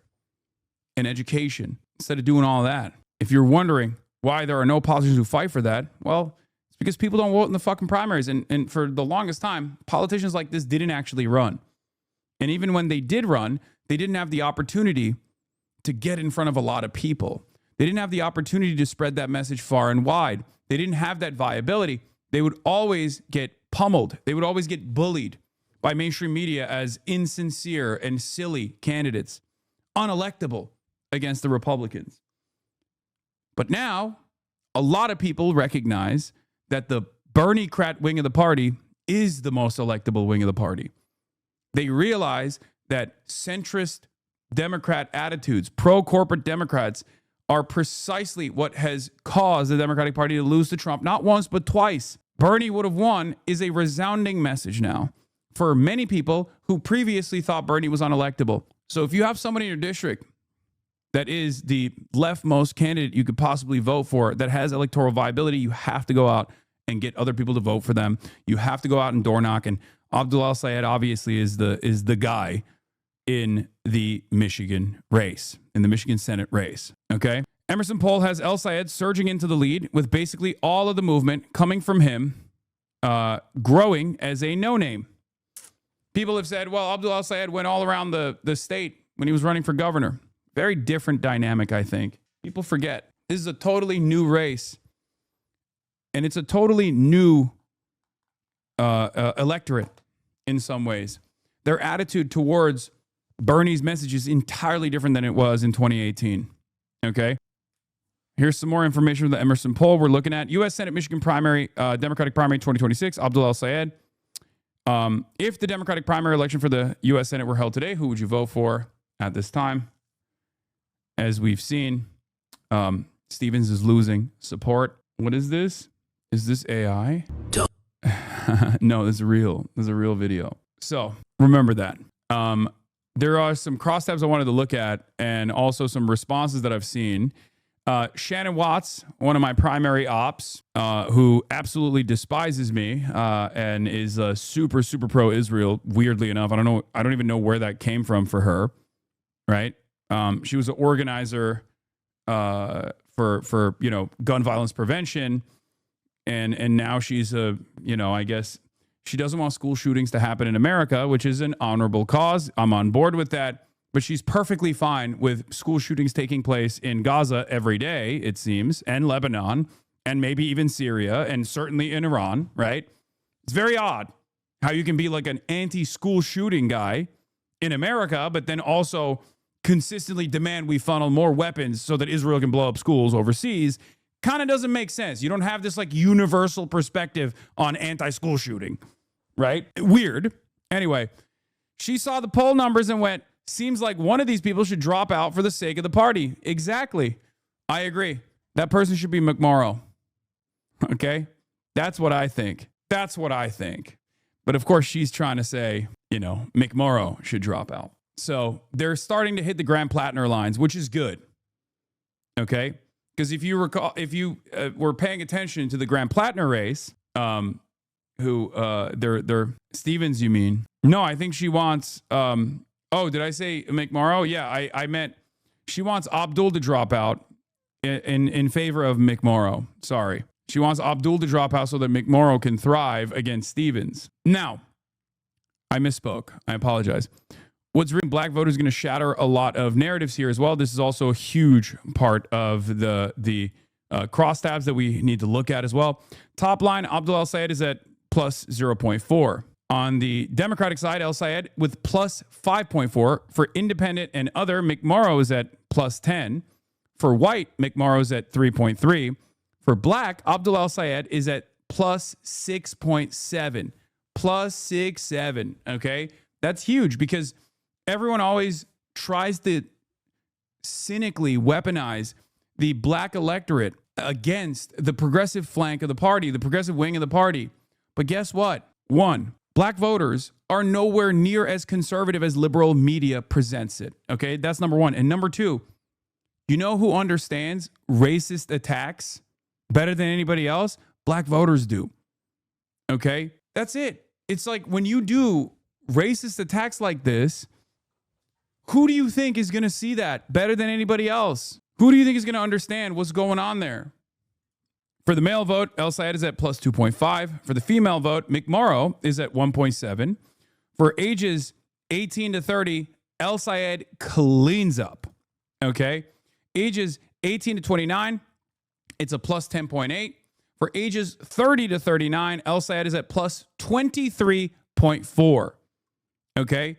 and education instead of doing all that. If you're wondering why there are no politicians who fight for that, well, it's because people don't vote in the fucking primaries. And for the longest time, politicians like this didn't actually run. And even when they did run, they didn't have the opportunity to get in front of a lot of people. They didn't have the opportunity to spread that message far and wide. They didn't have that viability. They would always get pummeled. They would always get bullied by mainstream media as insincere and silly candidates, unelectable against the Republicans. But now, a lot of people recognize that the Bernie-crat wing of the party is the most electable wing of the party. They realize that centrist Democrat attitudes, pro-corporate Democrats, are precisely what has caused the Democratic Party to lose to Trump, not once, but twice. Bernie would have won is a resounding message now for many people who previously thought Bernie was unelectable. So if you have somebody in your district that is the leftmost candidate you could possibly vote for that has electoral viability, you have to go out and get other people to vote for them. You have to go out and door knock. And Abdul Al-Sayed obviously is the guy in the Michigan race, in the Michigan Senate race. Okay. Emerson Poll has El-Sayed surging into the lead with basically all of the movement coming from him, growing as a no-name. People have said, well, Abdul Al-Sayed went all around the state when he was running for governor. Very different dynamic, I think. People forget. This is a totally new race. And it's a totally new electorate in some ways. Their attitude towards Bernie's message is entirely different than it was in 2018. Okay? Here's some more information from the Emerson poll we're looking at. U.S. Senate Michigan primary, Democratic primary 2026, Abdul Al-Sayed. If the Democratic primary election for the U.S. Senate were held today, who would you vote for at this time? As we've seen, Stevens is losing support. What is this? Is this AI? No, this is real. This is a real video. So remember that. There are some crosstabs I wanted to look at and also some responses that I've seen. Shannon Watts, one of my primary ops, who absolutely despises me and is super, super pro-Israel, weirdly enough. I don't even know where that came from for her, right? She was an organizer for gun violence prevention. And now she's I guess she doesn't want school shootings to happen in America, which is an honorable cause. I'm on board with that. But she's perfectly fine with school shootings taking place in Gaza every day, it seems, and Lebanon, and maybe even Syria, and certainly in Iran, right? It's very odd how you can be like an anti-school shooting guy in America, but then also consistently demand we funnel more weapons so that Israel can blow up schools overseas. Kind of doesn't make sense. You don't have this like universal perspective on anti-school shooting, right? Weird. Anyway, she saw the poll numbers and went, seems like one of these people should drop out for the sake of the party. Exactly. I agree. That person should be McMorrow. Okay? That's what I think. That's what I think. But of course, she's trying to say, McMorrow should drop out. So they're starting to hit the Graham Plattner lines, which is good. Okay? Because if you recall, if you were paying attention to the Graham Plattner race, they're Stevens, you mean? No, I think she wants, did I say McMorrow? Yeah, I meant she wants Abdul to drop out in favor of McMorrow. Sorry. She wants Abdul to drop out so that McMorrow can thrive against Stevens. Now, I misspoke. I apologize. What's written, black voters going to shatter a lot of narratives here as well. This is also a huge part of the crosstabs that we need to look at as well. Top line, Abdul El Sayed is at plus 0.4. On the Democratic side, El Sayed with plus 5.4. For independent and other, McMorrow is at plus 10. For white, McMorrow is at 3.3. For black, Abdul El Sayed is at plus 6.7. Plus 6.7. Okay? That's huge because everyone always tries to cynically weaponize the black electorate against the progressive flank of the party, the progressive wing of the party. But guess what? One, black voters are nowhere near as conservative as liberal media presents it. Okay, that's number one. And number two, you know who understands racist attacks better than anybody else? Black voters do. Okay, that's it. It's like when you do racist attacks like this, who do you think is going to see that better than anybody else? Who do you think is going to understand what's going on there? For the male vote, El Sayed is at plus 2.5. For the female vote, McMorrow is at 1.7. For ages 18 to 30, El Sayed cleans up. Okay? Ages 18 to 29, it's a plus 10.8. For ages 30 to 39, El Sayed is at plus 23.4. Okay?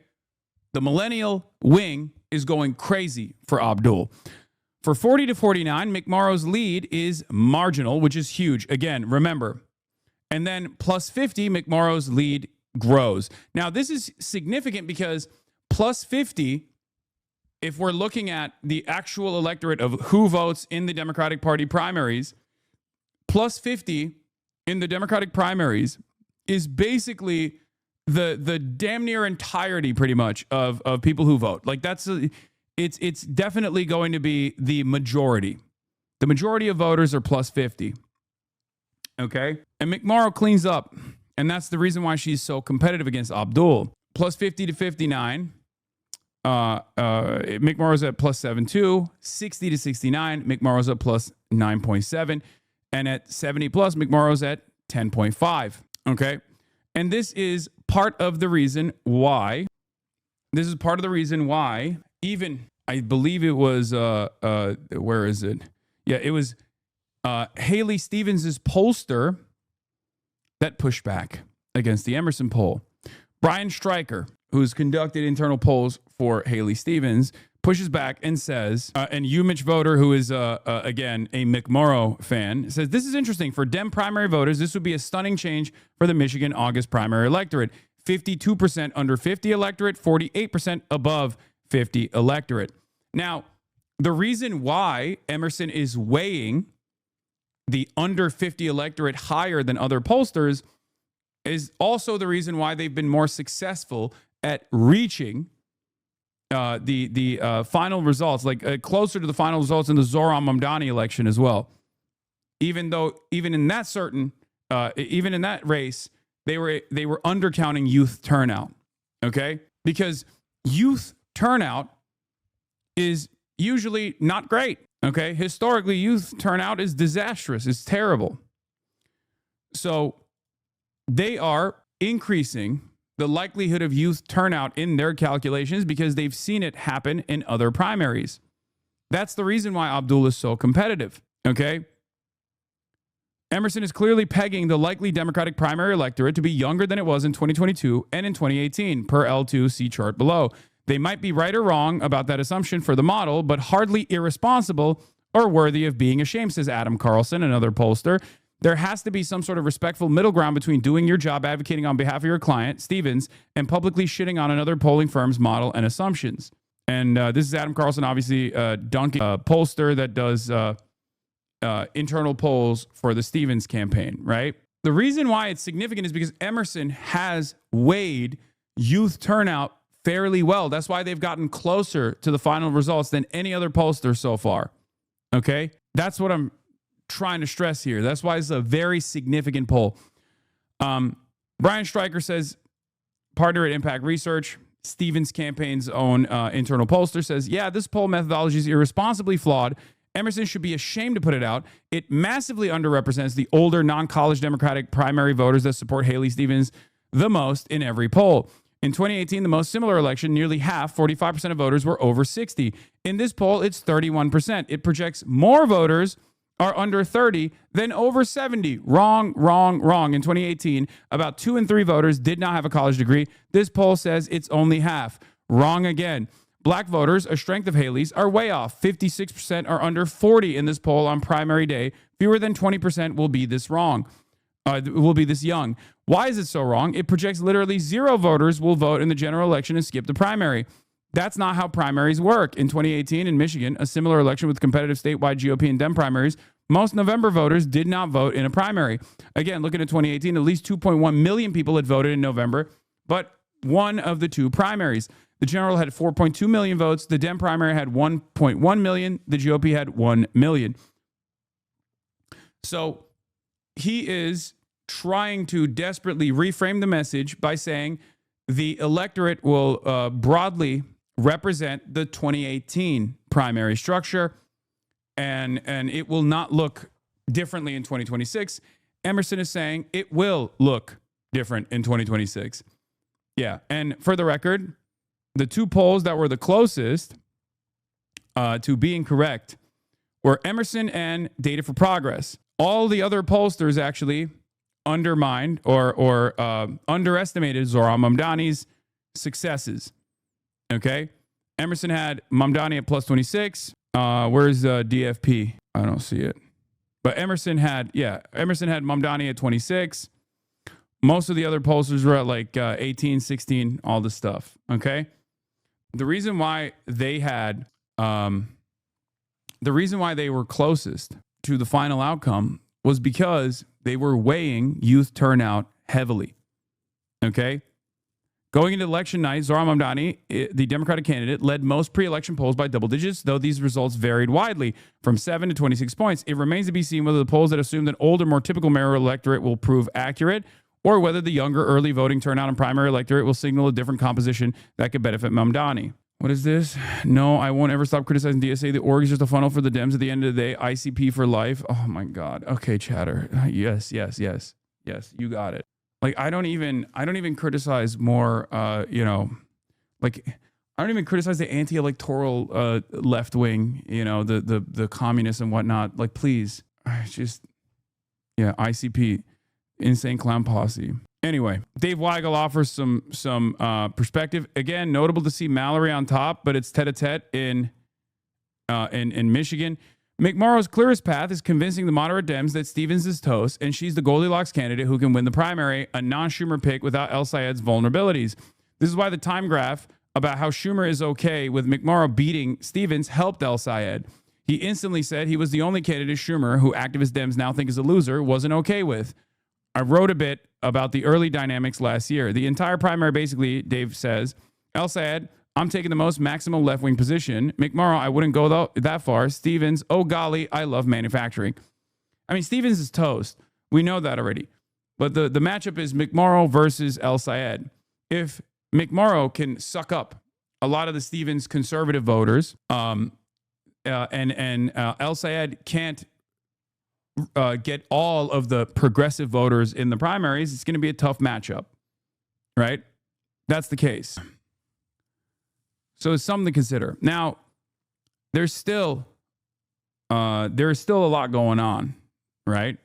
The millennial wing is going crazy for Abdul. For 40 to 49, McMorrow's lead is marginal, which is huge. Again, remember. And then plus 50, McMorrow's lead grows. Now, this is significant because plus 50, if we're looking at the actual electorate of who votes in the Democratic Party primaries, plus 50 in the Democratic primaries is basically the damn near entirety, pretty much, of people who vote. Like it's definitely going to be the majority. The majority of voters are plus 50. Okay? And McMorrow cleans up. And that's the reason why she's so competitive against Abdul. Plus 50 to 59. McMorrow's at plus 7.2. 60 to 69. McMorrow's at plus 9.7. And at 70 plus, McMorrow's at 10.5. Okay? And this is part of the reason why. Even, I believe it was, where is it? Yeah, it was Haley Stevens' pollster that pushed back against the Emerson poll. Brian Stryker, who's conducted internal polls for Haley Stevens, pushes back and says, and Mitch voter, who is, again, a McMorrow fan, says, this is interesting. For Dem primary voters, this would be a stunning change for the Michigan August primary electorate. 52% under 50 electorate, 48% above 50 electorate. Now, the reason why Emerson is weighing the under 50 electorate higher than other pollsters is also the reason why they've been more successful at reaching the final results, like closer to the final results in the Zohran Mamdani election as well. Even in that race, they were undercounting youth turnout. Okay, because youth turnout is usually not great. Okay, historically, youth turnout is disastrous. It's terrible. So they are increasing the likelihood of youth turnout in their calculations because they've seen it happen in other primaries. That's the reason why Abdul is so competitive. Okay. Emerson is clearly pegging the likely Democratic primary electorate to be younger than it was in 2022 and in 2018, per L2, see chart below. They might be right or wrong about that assumption for the model, but hardly irresponsible or worthy of being ashamed, says Adam Carlson, another pollster. There has to be some sort of respectful middle ground between doing your job advocating on behalf of your client, Stevens, and publicly shitting on another polling firm's model and assumptions. And this is Adam Carlson, obviously Duncan, pollster that does internal polls for the Stevens campaign, right? The reason why it's significant is because Emerson has weighed youth turnout fairly well. That's why they've gotten closer to the final results than any other pollster so far. Okay? That's what I'm trying to stress here. That's why it's a very significant poll. Brian Stryker says, partner at Impact Research, Stevens campaign's own internal pollster, says, yeah, this poll methodology is irresponsibly flawed. Emerson should be ashamed to put it out. It massively underrepresents the older non-college Democratic primary voters that support Haley Stevens the most in every poll. In 2018, the most similar election, nearly half, 45% of voters were over 60. In this poll, it's 31%. It projects more voters are under 30 than over 70. Wrong, wrong, wrong. In 2018, about 2 in 3 voters did not have a college degree. This poll says it's only half. Wrong again. Black voters, a strength of Haley's, are way off. 56% are under 40 in this poll on primary day. Fewer than 20% will be this wrong. Will be this young. Why is it so wrong? It projects literally 0 voters will vote in the general election and skip the primary. That's not how primaries work. In 2018 in Michigan, a similar election with competitive statewide GOP and Dem primaries, most November voters did not vote in a primary. Again, looking at 2018, at least 2.1 million people had voted in November, but one of the 2 primaries. The general had 4.2 million votes. The Dem primary had 1.1 million. The GOP had 1 million. So he is trying to desperately reframe the message by saying the electorate will broadly represent the 2018 primary structure, and it will not look differently in 2026. Emerson is saying it will look different in 2026. Yeah, and for the record, the 2 polls that were the closest to being correct were Emerson and Data for Progress. All the other pollsters actually undermined or underestimated Zohran Mamdani's successes. Okay? Emerson had Mamdani at plus 26. Where's DFP? I don't see it. But Emerson had Mamdani at 26. Most of the other pollsters were at like 18, 16, all this stuff. Okay? The reason why they were closest to the final outcome was because they were weighing youth turnout heavily. Okay? Going into election night, Zohran Mamdani, the Democratic candidate, led most pre-election polls by double digits, though these results varied widely, from 7 to 26 points. It remains to be seen whether the polls that assume that older, more typical mayoral electorate will prove accurate, or whether the younger, early voting turnout and primary electorate will signal a different composition that could benefit Mamdani. What is this? No, I won't ever stop criticizing DSA. The org is just a funnel for the Dems at the end of the day. ICP for life. Oh my God. Okay, chatter. Yes, you got it. Like, I don't even criticize more, I don't even criticize the anti-electoral left wing, the communists and whatnot. Like, please, ICP, insane clown posse. Anyway, Dave Weigel offers some perspective. Again, notable to see Mallory on top, but it's tete-a-tete in Michigan. McMorrow's clearest path is convincing the moderate Dems that Stevens is toast, and she's the Goldilocks candidate who can win the primary, a non-Schumer pick without El Sayed's vulnerabilities. This is why the time graph about how Schumer is okay with McMorrow beating Stevens helped El Sayed. He instantly said he was the only candidate Schumer, who activist Dems now think is a loser, wasn't okay with. I wrote a bit about the early dynamics last year. The entire primary, basically, Dave says, El Sayed, I'm taking the most maximum left-wing position. McMorrow, I wouldn't go that far. Stevens, oh golly, I love manufacturing. I mean, Stevens is toast. We know that already. But the matchup is McMorrow versus El Sayed. If McMorrow can suck up a lot of the Stevens conservative voters, and El Sayed can't get all of the progressive voters in the primaries, it's going to be a tough matchup, right? That's the case. So it's something to consider. Now, there's still a lot going on, right?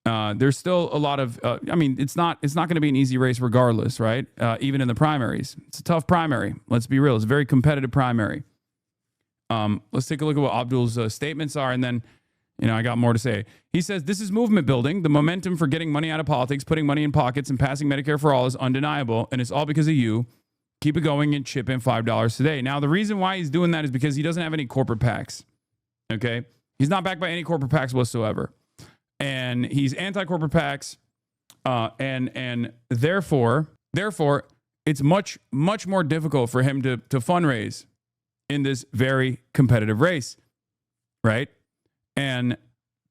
There's still a lot of. It's not going to be an easy race regardless, right? Even in the primaries, it's a tough primary. Let's be real; it's a very competitive primary. Let's take a look at what Abdul's statements are, and then, I got more to say. He says, this is movement building. The momentum for getting money out of politics, putting money in pockets, and passing Medicare for all is undeniable, and it's all because of you. Keep it going and chip in $5 today. Now, the reason why he's doing that is because he doesn't have any corporate PACs. Okay? He's not backed by any corporate PACs whatsoever. And he's anti-corporate PACs. And therefore, it's much more difficult for him to fundraise in this very competitive race, right? And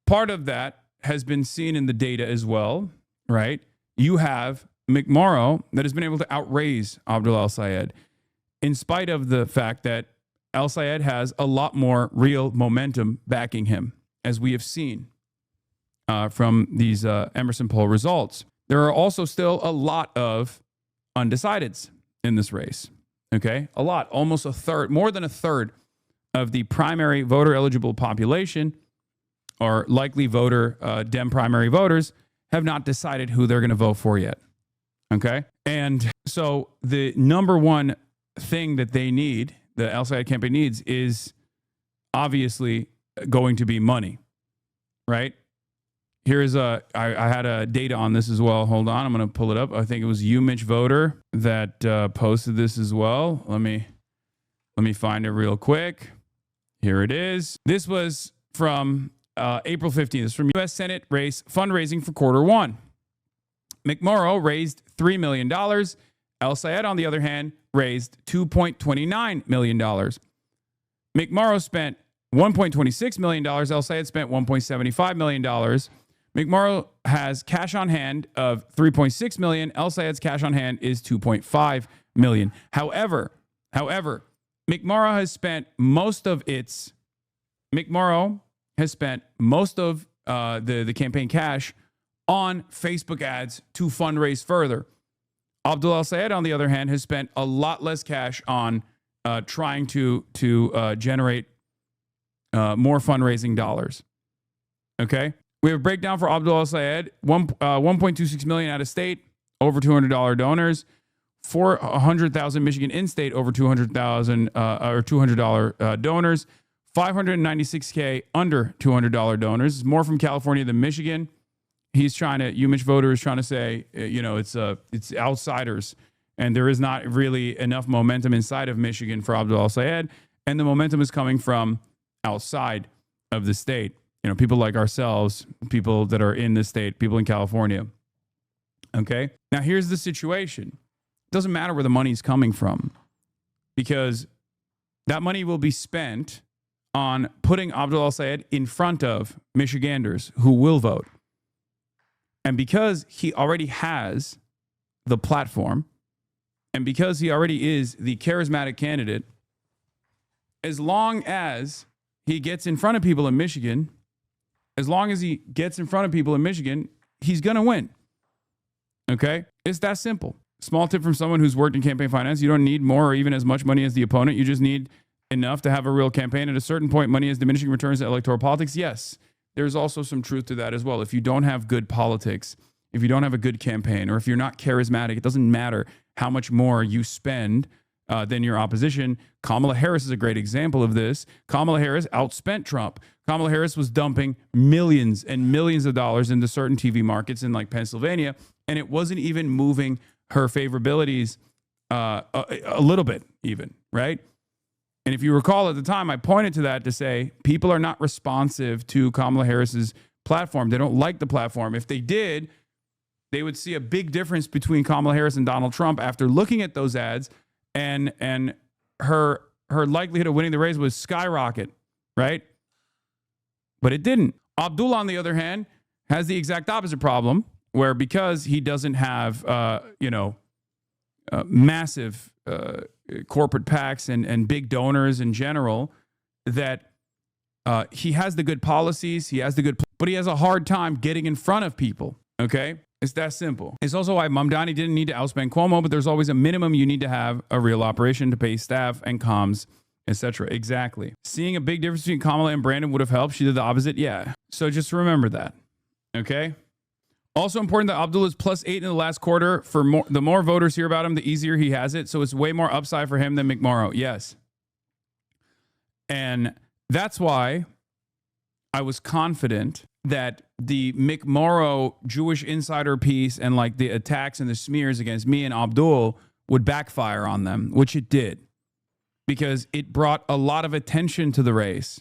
part of that has been seen in the data as well, right? You have McMorrow that has been able to outraise Abdul El-Sayed in spite of the fact that El-Sayed has a lot more real momentum backing him, as we have seen from these Emerson poll results. There are also still a lot of undecideds in this race, okay? A lot, almost a third, more than a third of the primary voter eligible population or likely voter, Dem primary voters, have not decided who they're going to vote for yet, okay? And so the number one thing that they need, the El-Sayed campaign needs, is obviously going to be money, right? Here's I had a data on this as well. Hold on, I'm going to pull it up. I think it was UMich Voter that posted this as well. Let me find it real quick. Here it is. This was from April 15th. It's from U.S. Senate race fundraising for quarter one. McMorrow raised $3 million. El-Sayed, on the other hand, raised $2.29 million. McMorrow spent $1.26 million. El-Sayed spent $1.75 million. McMorrow has cash on hand of $3.6 million. El-Sayed's cash on hand is $2.5 million. However, McMorrow has spent most of the campaign cash on Facebook ads to fundraise further. Abdul El-Sayed, on the other hand, has spent a lot less cash on trying to generate more fundraising dollars. Okay, we have a breakdown for Abdul El-Sayed: 1.26 million out of state, over $200 donors; 400,000 Michigan in-state, over 200,000 or $200 donors; 596K under $200 donors. More from California than Michigan. UMich Voter is trying to say, it's outsiders, and there is not really enough momentum inside of Michigan for Abdul El-Sayed, and the momentum is coming from outside of the state. People like ourselves, people that are in the state, people in California. Okay? Now, here's the situation. It doesn't matter where the money's coming from, because that money will be spent on putting Abdul El-Sayed in front of Michiganders who will vote. And because he already has the platform, and because he already is the charismatic candidate, as long as he gets in front of people in Michigan, he's going to win. Okay? It's that simple. Small tip from someone who's worked in campaign finance: you don't need more or even as much money as the opponent. You just need enough to have a real campaign. At a certain point, money has diminishing returns to electoral politics. Yes, there's also some truth to that as well. If you don't have good politics, if you don't have a good campaign, or if you're not charismatic, it doesn't matter how much more you spend than your opposition. Kamala Harris is a great example of this. Kamala Harris outspent Trump. Kamala Harris was dumping millions and millions of dollars into certain TV markets in like Pennsylvania, and it wasn't even moving her favorabilities a little bit even, right? And if you recall at the time, I pointed to that to say people are not responsive to Kamala Harris's platform. They don't like the platform. If they did, they would see a big difference between Kamala Harris and Donald Trump after looking at those ads, and her likelihood of winning the race would skyrocket, right? But it didn't. Abdul, on the other hand, has the exact opposite problem, where because he doesn't have massive corporate PACs and big donors in general, that he has the good policies, but he has a hard time getting in front of people. Okay? It's that simple. It's also why Mamdani didn't need to outspend Cuomo, but there's always a minimum you need to have a real operation to pay staff and comms, etc. Exactly. Seeing a big difference between Kamala and Brandon would have helped. She did the opposite. Yeah. So just remember that. Okay? Also important that Abdul is +8 in the last quarter. The more voters hear about him, the easier he has it. So it's way more upside for him than McMorrow. Yes. And that's why I was confident that the McMorrow Jewish insider piece and like the attacks and the smears against me and Abdul would backfire on them, which it did, because it brought a lot of attention to the race.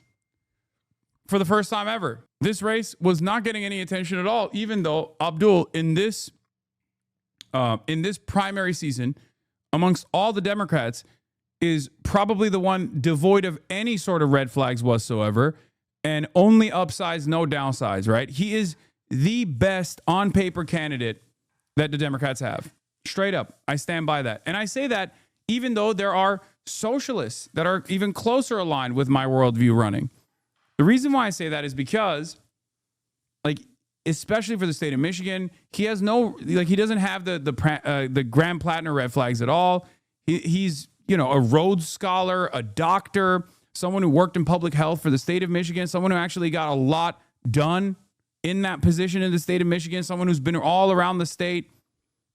For the first time ever, this race was not getting any attention at all, even though Abdul in this primary season amongst all the Democrats is probably the one devoid of any sort of red flags whatsoever and only upsides, no downsides, right? He is the best on paper candidate that the Democrats have. Straight up. I stand by that. And I say that even though there are socialists that are even closer aligned with my worldview running. The reason why I say that is because, like, especially for the state of Michigan, he has no, like, he doesn't have the Grand Platinum red flags at all. He's, you know, a Rhodes Scholar, a doctor, someone who worked in public health for the state of Michigan, someone who actually got a lot done in that position in the state of Michigan, someone who's been all around the state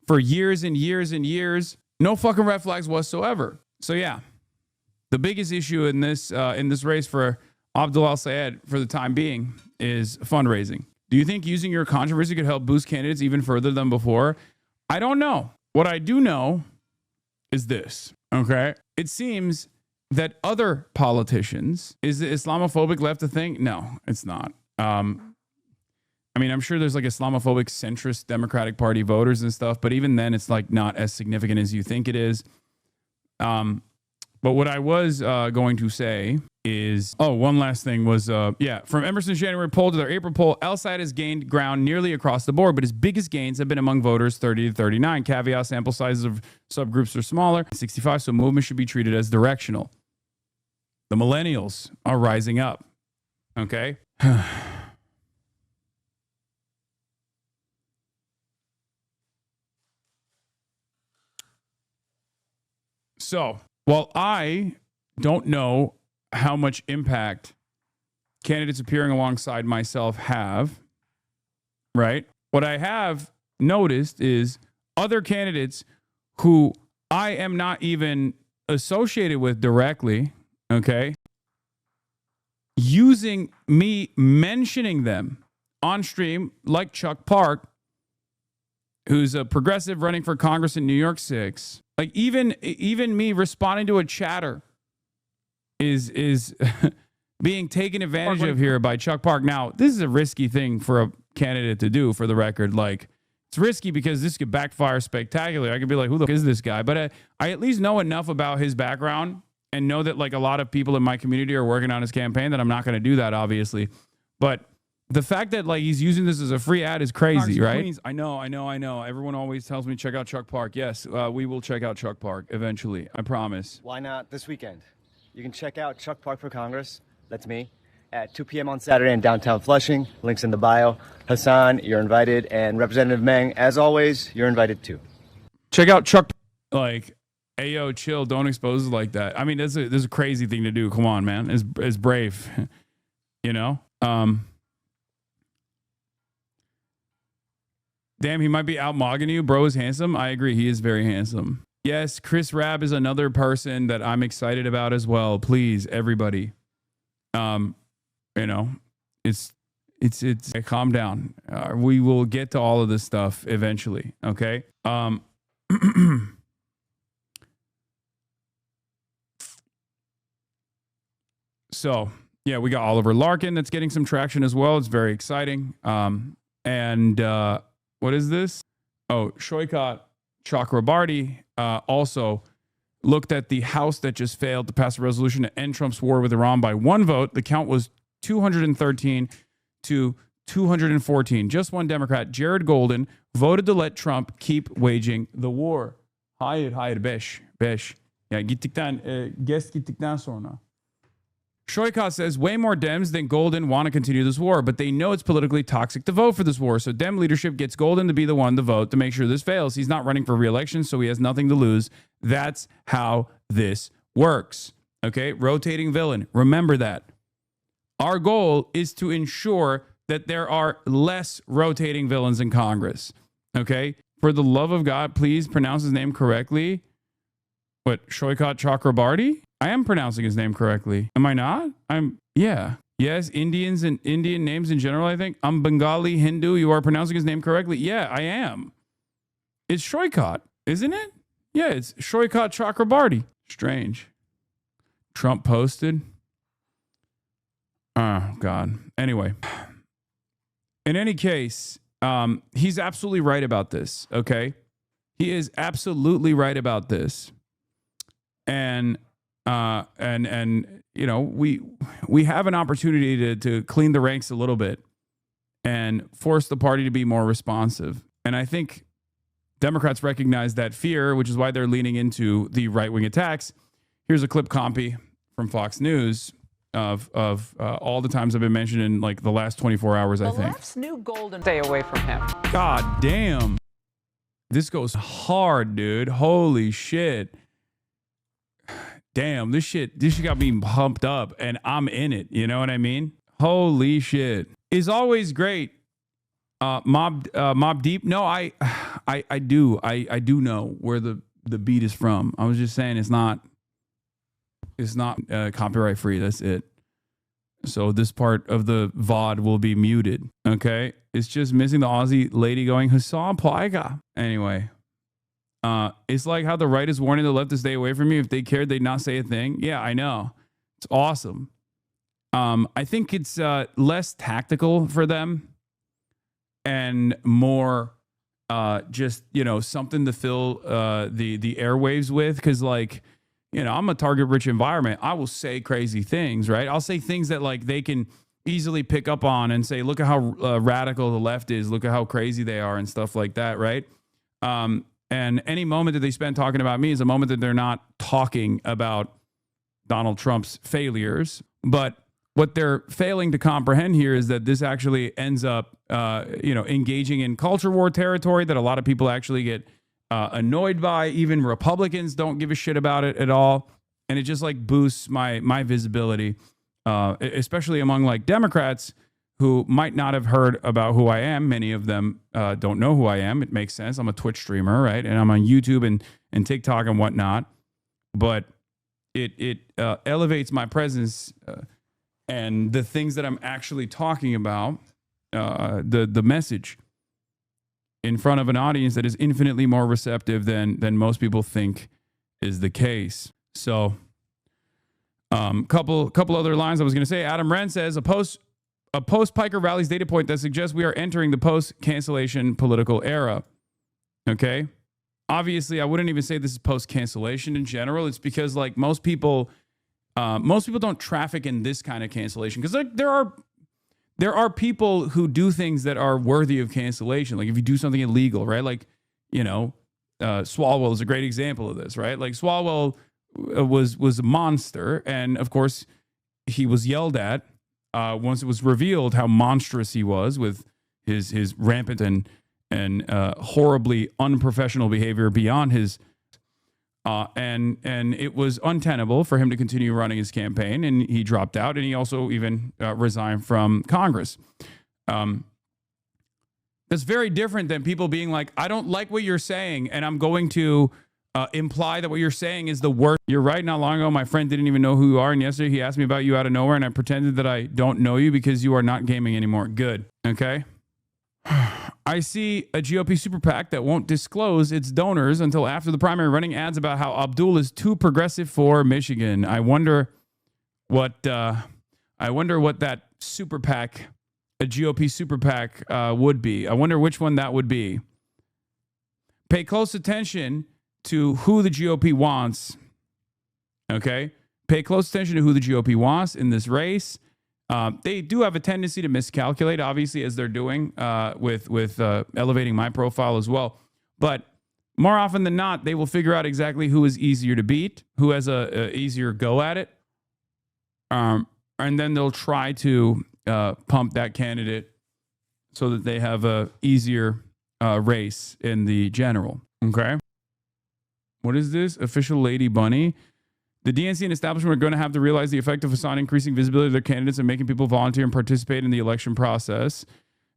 for years and years and years. No fucking red flags whatsoever. So yeah, the biggest issue in this race for Abdul al-Sayed for the time being is fundraising. Do you think using your controversy could help boost candidates even further than before? I don't know. What I do know is this, okay? It seems that other politicians, is the Islamophobic left a thing? No, it's not. I mean, I'm sure there's like Islamophobic centrist Democratic Party voters and stuff, but even then it's like not as significant as you think it is. But what I was going to say is, one last thing was, from Emerson's January poll to their April poll, al-Sayed has gained ground nearly across the board, but his biggest gains have been among voters 30 to 39. Caveat, sample sizes of subgroups are smaller, 65, so movement should be treated as directional. The millennials are rising up, okay? So, while I don't know how much impact candidates appearing alongside myself have, right? What I have noticed is other candidates who I am not even associated with directly, okay, using me mentioning them on stream, like Chuck Park, who's a progressive running for Congress in New York 6. Like even me responding to a chatter is being taken advantage of here by Chuck Park. Now, this is a risky thing for a candidate to do, for the record. Like, it's risky because this could backfire spectacularly. I could be like, who the fuck is this guy? But I at least know enough about his background and know that like a lot of people in my community are working on his campaign that I'm not going to do that, obviously. But the fact that like he's using this as a free ad is crazy, right? Queens, I know. Everyone always tells me check out Chuck Park. Yes, we will check out Chuck Park eventually. I promise. Why not this weekend? You can check out Chuck Park for Congress. That's me. At 2 p.m. on Saturday in downtown Flushing. Links in the bio. Hasan, you're invited. And Representative Meng, as always, you're invited too. Check out Chuck. Like, hey, yo, chill. Don't expose it like that. I mean, this is a crazy thing to do. Come on, man. It's brave. You know? Damn, he might be out-mogging you. Bro is handsome. I agree. He is very handsome. Yes, Chris Rabb is another person that I'm excited about as well. Please, everybody. You know, it's calm down. We will get to all of this stuff eventually. Okay. So yeah, we got Oliver Larkin that's getting some traction as well. It's very exciting. What is this? Oh, Shoykat Chakrabarty also looked at the House that just failed to pass a resolution to end Trump's war with Iran by one vote. The count was 213 to 214. Just one Democrat, Jared Golden, voted to let Trump keep waging the war. Hayır, beş. Ya gittikten sonra. Shoykat says way more Dems than Golden want to continue this war, but they know it's politically toxic to vote for this war. So Dem leadership gets Golden to be the one to vote to make sure this fails. He's not running for re-election, so he has nothing to lose. That's how this works. Okay, rotating villain. Remember that. Our goal is to ensure that there are less rotating villains in Congress. Okay, for the love of God, please pronounce his name correctly. What, Shoykat Chakrabarty? I am pronouncing his name correctly. Am I not? Yeah. Yes, Indians and Indian names in general, I think. I'm Bengali Hindu. You are pronouncing his name correctly. Yeah, I am. It's Shoykat, isn't it? Yeah, it's Shoykat Chakrabarty. Strange. Trump posted. Oh, God. Anyway. In any case, he's absolutely right about this, okay? He is absolutely right about this. And you know, we have an opportunity to clean the ranks a little bit and force the party to be more responsive. And I think Democrats recognize that fear, which is why they're leaning into the right-wing attacks. Here's a clip copy from Fox News of all the times I've been mentioned in like the last 24 hours, I think. The left's new golden stay away from him. God damn. This goes hard, dude. Holy shit. Damn, this shit got me pumped up and I'm in it. You know what I mean? Holy shit. It's always great. Mob Deep. No, I do know where the beat is from. I was just saying it's not copyright free. That's it. So this part of the VOD will be muted. Okay. It's just missing the Aussie lady going, Hasan Piker. Anyway. It's like how the right is warning the left to stay away from you. If they cared, they'd not say a thing. Yeah, I know. It's awesome. I think it's less tactical for them and more just, you know, something to fill the airwaves with. Because, like, you know, I'm a target-rich environment. I will say crazy things, right? I'll say things that, like, they can easily pick up on and say, look at how radical the left is. Look at how crazy they are and stuff like that, right? And any moment that they spend talking about me is a moment that they're not talking about Donald Trump's failures. But what they're failing to comprehend here is that this actually ends up, you know, engaging in culture war territory that a lot of people actually get annoyed by. Even Republicans don't give a shit about it at all. And it just like boosts my visibility, especially among like Democrats who might not have heard about who I am. Many of them don't know who I am. It makes sense. I'm a Twitch streamer, right? And I'm on YouTube and TikTok and whatnot. But it elevates my presence and the things that I'm actually talking about, the message in front of an audience that is infinitely more receptive than most people think is the case. So couple other lines I was going to say. Adam Wren says, a post-Piker rallies data point that suggests we are entering the post-cancellation political era. Okay? Obviously, I wouldn't even say this is post-cancellation in general. It's because, like, most people don't traffic in this kind of cancellation. Because there are people who do things that are worthy of cancellation. Like, if you do something illegal, right? Like, you know, Swalwell is a great example of this, right? Like, Swalwell was a monster. And, of course, he was yelled at. Once it was revealed how monstrous he was with his rampant and horribly unprofessional behavior beyond his, and it was untenable for him to continue running his campaign, and he dropped out, and he also even resigned from Congress. That's very different than people being like, I don't like what you're saying, and I'm going to imply that what you're saying is the worst. You're right. Not long ago, my friend didn't even know who you are. And yesterday he asked me about you out of nowhere. And I pretended that I don't know you because you are not gaming anymore. Good. Okay. I see a GOP super PAC that won't disclose its donors until after the primary, running ads about how Abdul is too progressive for Michigan. I wonder what that super PAC, a GOP super PAC would be. I wonder which one that would be. Pay close attention to who the GOP wants, okay? Pay close attention to who the GOP wants in this race. They do have a tendency to miscalculate, obviously, as they're doing with elevating my profile as well. But more often than not, they will figure out exactly who is easier to beat, who has a easier go at it, and then they'll try to pump that candidate so that they have a easier race in the general, okay? What is this? Official Lady Bunny. The DNC and establishment are going to have to realize the effect of Hasan increasing visibility of their candidates and making people volunteer and participate in the election process.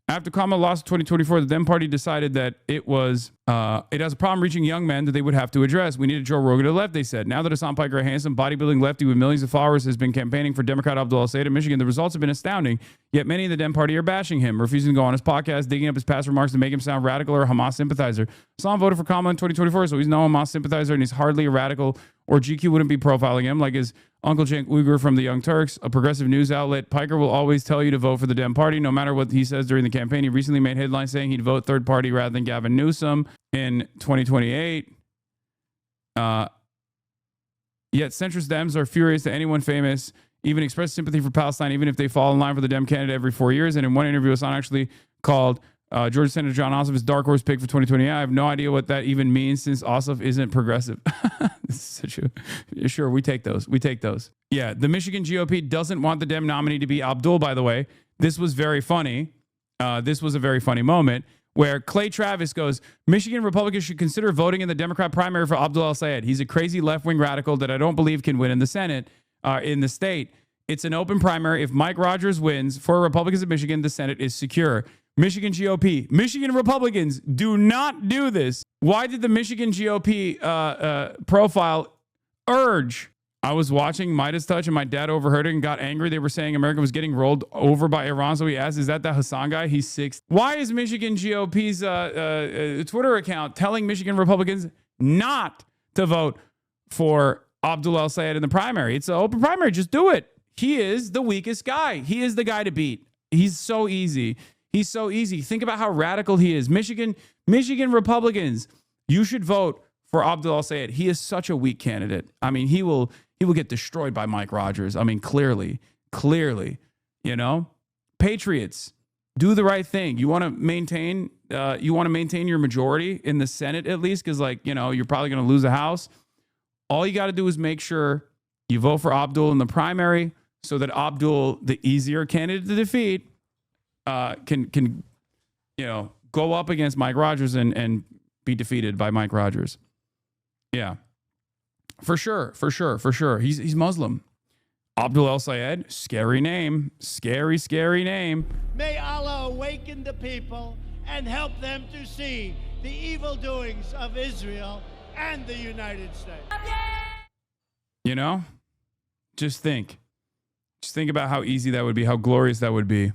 After Kamala lost in 2024, the Dem Party decided that it has a problem reaching young men that they would have to address. We need a Joe Rogan to the left, they said. Now that Hasan Piker, a handsome bodybuilding lefty with millions of followers, has been campaigning for Democrat Abdul al-Sayed in Michigan, the results have been astounding. Yet many in the Dem Party are bashing him, refusing to go on his podcast, digging up his past remarks to make him sound radical or a Hamas sympathizer. Hasan voted for Kamala in 2024, so he's no Hamas sympathizer, and he's hardly a radical or GQ wouldn't be profiling him like his Uncle Cenk Uygur from the Young Turks, a progressive news outlet. Piker will always tell you to vote for the Dem Party, no matter what he says during the campaign. He recently made headlines saying he'd vote third party rather than Gavin Newsom in 2028. Yet centrist Dems are furious that anyone famous even express sympathy for Palestine, even if they fall in line for the Dem candidate every 4 years. And in one interview, Hasan actually called Georgia Senator John Ossoff his dark horse pick for 2028. I have no idea what that even means since Ossoff isn't progressive. This is such a, sure, we take those. We take those. Yeah, the Michigan GOP doesn't want the Dem nominee to be Abdul, by the way. This was very funny. This was a very funny moment where Clay Travis goes, Michigan Republicans should consider voting in the Democrat primary for Abdul El-Sayed. He's a crazy left-wing radical that I don't believe can win in the Senate, in the state. It's an open primary. If Mike Rogers wins for Republicans in Michigan, the Senate is secure. Michigan GOP. Michigan Republicans do not do this. Why did the Michigan GOP profile urge? I was watching Midas Touch and my dad overheard it and got angry. They were saying America was getting rolled over by Iran. So he asked, is that the Hasan guy? He's 6. Why is Michigan GOP's Twitter account telling Michigan Republicans not to vote for Abdul El-Sayed in the primary? It's an open primary. Just do it. He is the weakest guy. He is the guy to beat. He's so easy. He's so easy. Think about how radical he is. Michigan Republicans, you should vote for Abdul El-Sayed. He is such a weak candidate. I mean, he will get destroyed by Mike Rogers. I mean, clearly, you know, Patriots, do the right thing. You want to maintain your majority in the Senate at least, because you're probably going to lose a house. All you got to do is make sure you vote for Abdul in the primary so that Abdul, the easier candidate to defeat, can go up against Mike Rogers and be defeated by Mike Rogers. Yeah. For sure. He's Muslim. Abdul El-Sayed, scary name. Scary name. May Allah awaken the people and help them to see the evil doings of Israel and the United States. You know, just think about how easy that would be, how glorious that would be.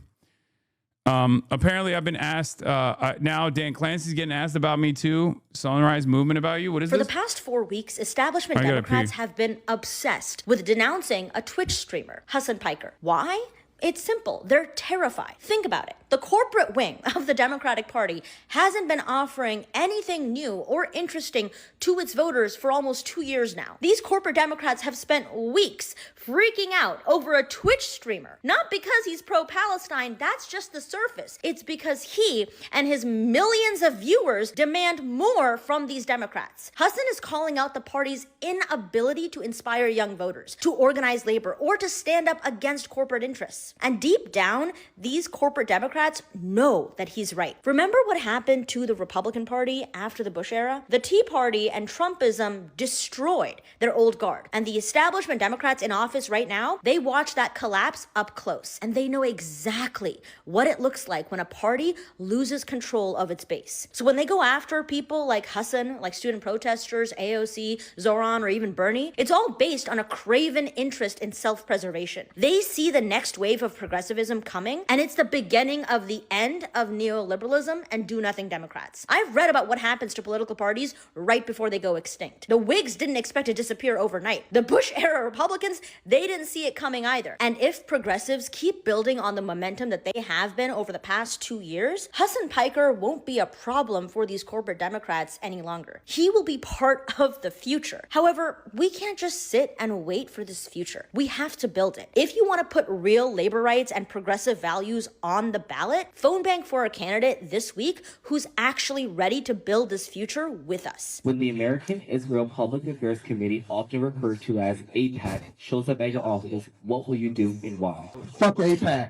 Apparently I've been asked, now Dan Clancy's getting asked about me too. Sunrise Movement about you. What is this? For the past 4 weeks, establishment Democrats have been obsessed with denouncing a Twitch streamer, Hasan Piker. Why? It's simple. They're terrified. Think about it. The corporate wing of the Democratic Party hasn't been offering anything new or interesting to its voters for almost 2 years now. These corporate Democrats have spent weeks freaking out over a Twitch streamer. Not because he's pro-Palestine, that's just the surface. It's because he and his millions of viewers demand more from these Democrats. Hasan is calling out the party's inability to inspire young voters, to organize labor, or to stand up against corporate interests. And deep down, these corporate Democrats know that he's right. Remember what happened to the Republican Party after the Bush era? The Tea Party and Trumpism destroyed their old guard. And the establishment Democrats in office right now, they watch that collapse up close. And they know exactly what it looks like when a party loses control of its base. So when they go after people like Hasan, like student protesters, AOC, Zoran, or even Bernie, it's all based on a craven interest in self-preservation. They see the next wave of progressivism coming, and it's the beginning of the end of neoliberalism and do-nothing Democrats. I've read about what happens to political parties right before they go extinct. The Whigs didn't expect to disappear overnight. The Bush-era Republicans, they didn't see it coming either. And if progressives keep building on the momentum that they have been over the past 2 years, Hasan Piker won't be a problem for these corporate Democrats any longer. He will be part of the future. However, we can't just sit and wait for this future. We have to build it. If you want to put real labor rights and progressive values on the ballot, phone bank for a candidate this week who's actually ready to build this future with us. When the American Israel Public Affairs Committee, often referred to as AIPAC, shows up at your office, what will you do and why? Fuck AIPAC.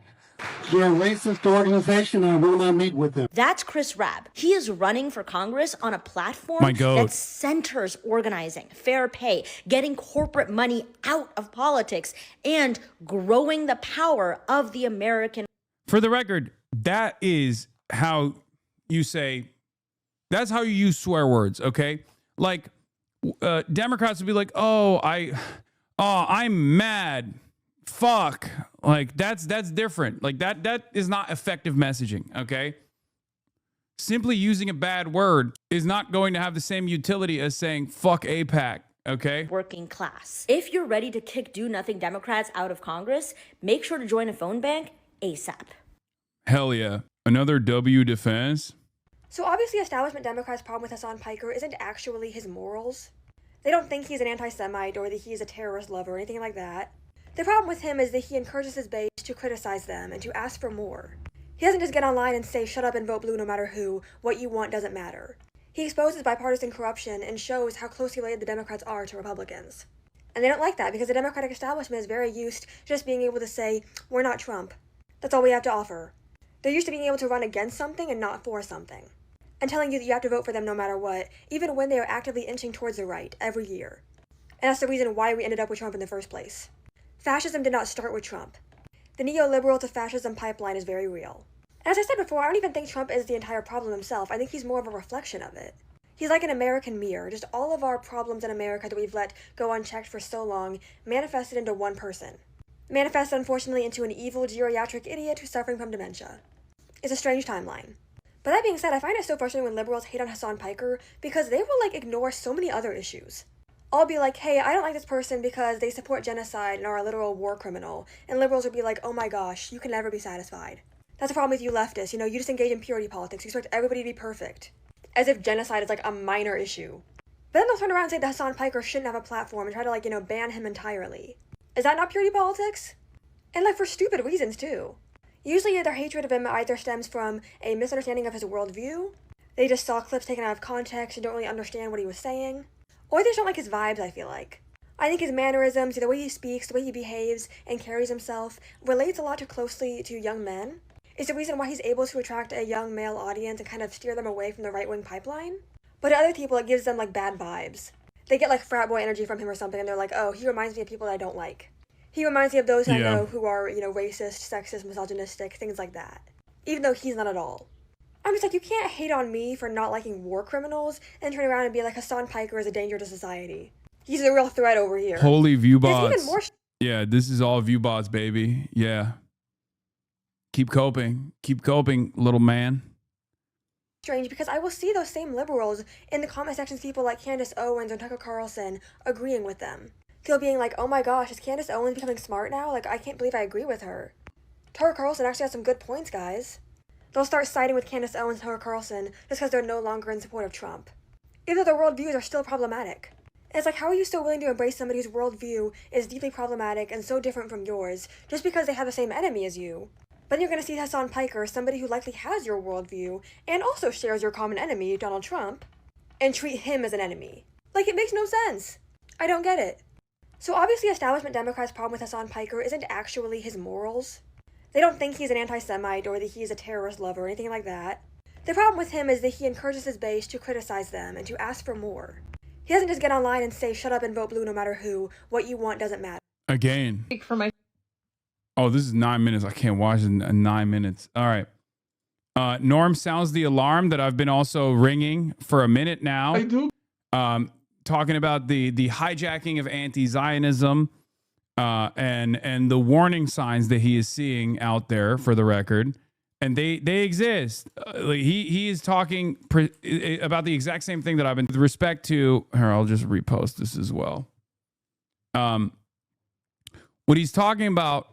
They're a racist organization and I will not meet with them. That's Chris Rabb. He is running for Congress on a platform that centers organizing, fair pay, getting corporate money out of politics, and growing the power of the American. For the record, that is how you say, that's how you use swear words, okay? Like, Democrats would be like, I'm mad. Fuck. Like, that's different. Like, that is not effective messaging, okay? Simply using a bad word is not going to have the same utility as saying fuck AIPAC. Okay. Working class. If you're ready to kick do-nothing Democrats out of Congress, make sure to join a phone bank ASAP. Hell yeah. Another W defense. So obviously establishment Democrats' problem with Hasan Piker isn't actually his morals. They don't think he's an anti-Semite or that he's a terrorist lover or anything like that. The problem with him is that he encourages his base to criticize them and to ask for more. He doesn't just get online and say, shut up and vote blue no matter who, what you want doesn't matter. He exposes bipartisan corruption and shows how closely related the Democrats are to Republicans. And they don't like that because the Democratic establishment is very used to just being able to say, we're not Trump. That's all we have to offer. They're used to being able to run against something and not for something. And telling you that you have to vote for them no matter what, even when they are actively inching towards the right every year. And that's the reason why we ended up with Trump in the first place. Fascism did not start with Trump. The neoliberal to fascism pipeline is very real. And as I said before, I don't even think Trump is the entire problem himself. I think he's more of a reflection of it. He's like an American mirror. Just all of our problems in America that we've let go unchecked for so long manifested into one person. Manifested, unfortunately, into an evil geriatric idiot who's suffering from dementia. It's a strange timeline. But that being said, I find it so frustrating when liberals hate on Hasan Piker because they will, ignore so many other issues. I'll be like, hey, I don't like this person because they support genocide and are a literal war criminal. And liberals will be like, oh my gosh, you can never be satisfied. That's the problem with you leftists. You just engage in purity politics. You expect everybody to be perfect. As if genocide is, a minor issue. But then they'll turn around and say that Hasan Piker shouldn't have a platform and try to, ban him entirely. Is that not purity politics? And, for stupid reasons, too. Usually their hatred of him either stems from a misunderstanding of his worldview, they just saw clips taken out of context and don't really understand what he was saying, or they just don't like his vibes, I feel like. I think his mannerisms, the way he speaks, the way he behaves and carries himself, relates a lot too closely to young men. It's the reason why he's able to attract a young male audience and kind of steer them away from the right-wing pipeline. But to other people, it gives them, bad vibes. They get, frat boy energy from him or something, and they're like, oh, he reminds me of people that I don't like. He reminds me of those I know who are, racist, sexist, misogynistic, things like that. Even though he's not at all. I'm just like, you can't hate on me for not liking war criminals and turn around and be like, Hasan Piker is a danger to society. He's a real threat over here. Holy view There's bots. even more Yeah, this is all view bots, baby. Yeah. Keep coping. Keep coping, little man. strange because I will see those same liberals in the comment sections, people like Candace Owens and Tucker Carlson agreeing with them. People being like, oh my gosh, is Candace Owens becoming smart now? I can't believe I agree with her. Tucker Carlson actually has some good points, guys. They'll start siding with Candace Owens and Tucker Carlson just because they're no longer in support of Trump. Even though their worldviews are still problematic. And it's like, how are you still willing to embrace somebody whose worldview is deeply problematic and so different from yours just because they have the same enemy as you? But then you're going to see Hasan Piker, somebody who likely has your worldview and also shares your common enemy, Donald Trump, and treat him as an enemy. It makes no sense. I don't get it. So obviously establishment Democrats' problem with Hasan Piker isn't actually his morals. They don't think he's an anti-Semite or that he's a terrorist lover or anything like that. The problem with him is that he encourages his base to criticize them and to ask for more. He doesn't just get online and say, shut up and vote blue no matter who, what you want doesn't matter. Again. Oh, this is 9 minutes. I can't watch in 9 minutes. All right. Norm sounds the alarm that I've been also ringing for a minute now. I do. Talking about the hijacking of anti-Zionism and the warning signs that he is seeing out there, for the record. And they exist. He is talking about the exact same thing that I've been, with respect to, here, I'll just repost this as well. What he's talking about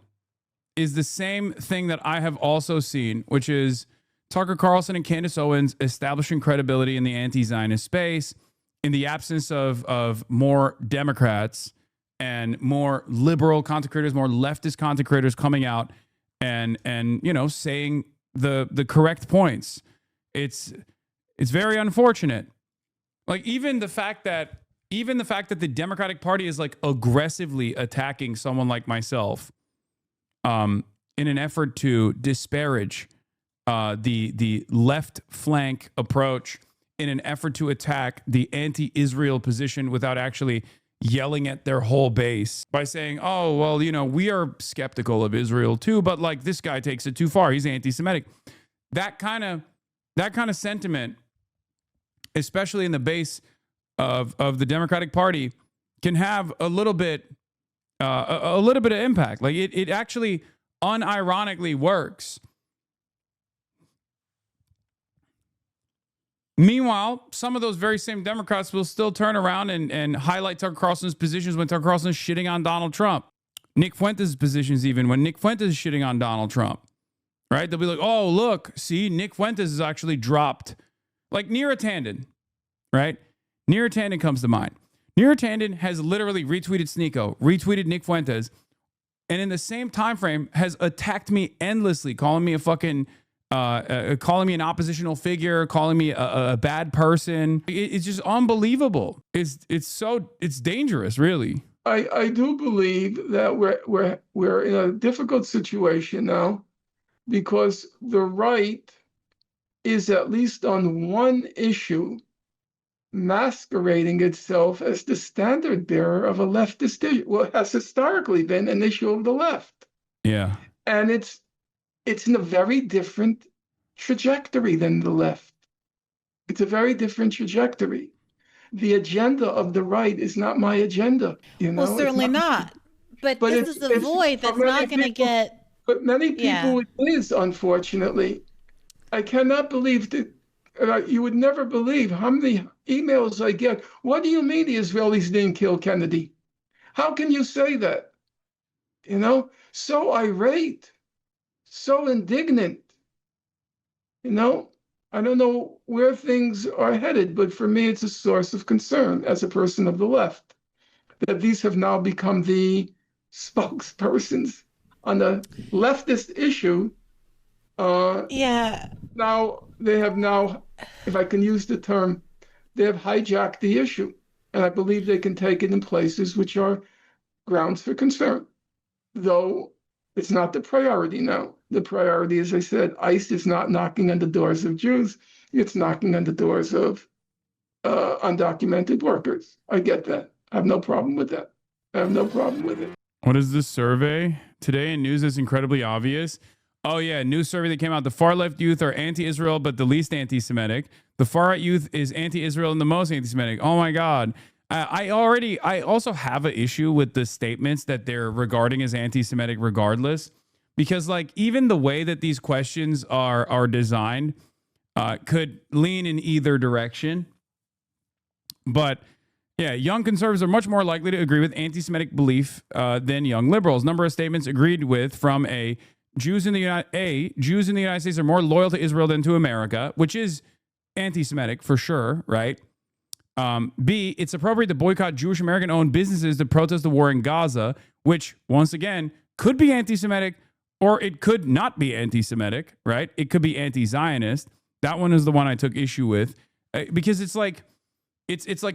is the same thing that I have also seen, which is Tucker Carlson and Candace Owens establishing credibility in the anti-Zionist space in the absence of more Democrats and more liberal content creators, more leftist content creators coming out and saying the correct points. It's very unfortunate. Even the fact that the Democratic Party is aggressively attacking someone like myself in an effort to disparage the left flank approach, in an effort to attack the anti-Israel position without actually yelling at their whole base by saying, oh, well, we are skeptical of Israel too, but this guy takes it too far. He's anti-Semitic. That kind of sentiment, especially in the base of the Democratic Party, can have a little bit of impact. It actually unironically works. Meanwhile, some of those very same Democrats will still turn around and highlight Tucker Carlson's positions when Tucker Carlson is shitting on Donald Trump. Nick Fuentes' positions even when Nick Fuentes is shitting on Donald Trump. Right? They'll be like, oh, look, see, Nick Fuentes has actually dropped. Like Neera Tanden, right? Neera Tanden comes to mind. Neera Tanden has literally retweeted Sneeko, retweeted Nick Fuentes, and in the same time frame has attacked me endlessly, calling me a fucking... calling me an oppositional figure, calling me a bad person. It's just unbelievable. It's dangerous, really. I do believe that we're in a difficult situation now because the right is, at least on one issue, masquerading itself as the standard bearer of a leftist issue. Well, it has historically been an issue of the left. Yeah. And it's in a very different trajectory than the left. It's a very different trajectory. The agenda of the right is not my agenda. You know, well, certainly not. But this is a void that's not going to get. But many people it is, unfortunately. I cannot believe that. You would never believe how many emails I get. What do you mean the Israelis didn't kill Kennedy? How can you say that? You know, so irate, so indignant. You know, I don't know where things are headed, but for me, it's a source of concern as a person of the left, that these have now become the spokespersons on the leftist issue. Now, they have now, if I can use the term, they have hijacked the issue. And I believe they can take it in places which are grounds for concern. Though it's not the priority now. The priority, as I said, ICE is not knocking on the doors of Jews. It's knocking on the doors of undocumented workers. I get that. I have no problem with that. I have no problem with it. What is this survey? Today in news is incredibly obvious. Oh, yeah, new survey that came out. The far left youth are anti-Israel, but the least anti-Semitic. The far right youth is anti-Israel and the most anti-Semitic. Oh, my God. I also have an issue with the statements that they're regarding as anti-Semitic regardless, because like even the way that these questions are designed could lean in either direction. But yeah, young conservatives are much more likely to agree with anti-Semitic belief than young liberals. Number of statements agreed with from Jews in the United States are more loyal to Israel than to America, which is anti-Semitic for sure, right? B, it's appropriate to boycott Jewish American-owned businesses to protest the war in Gaza, which, once again, could be anti-Semitic or it could not be anti-Semitic, right? It could be anti-Zionist. That one is the one I took issue with because it's like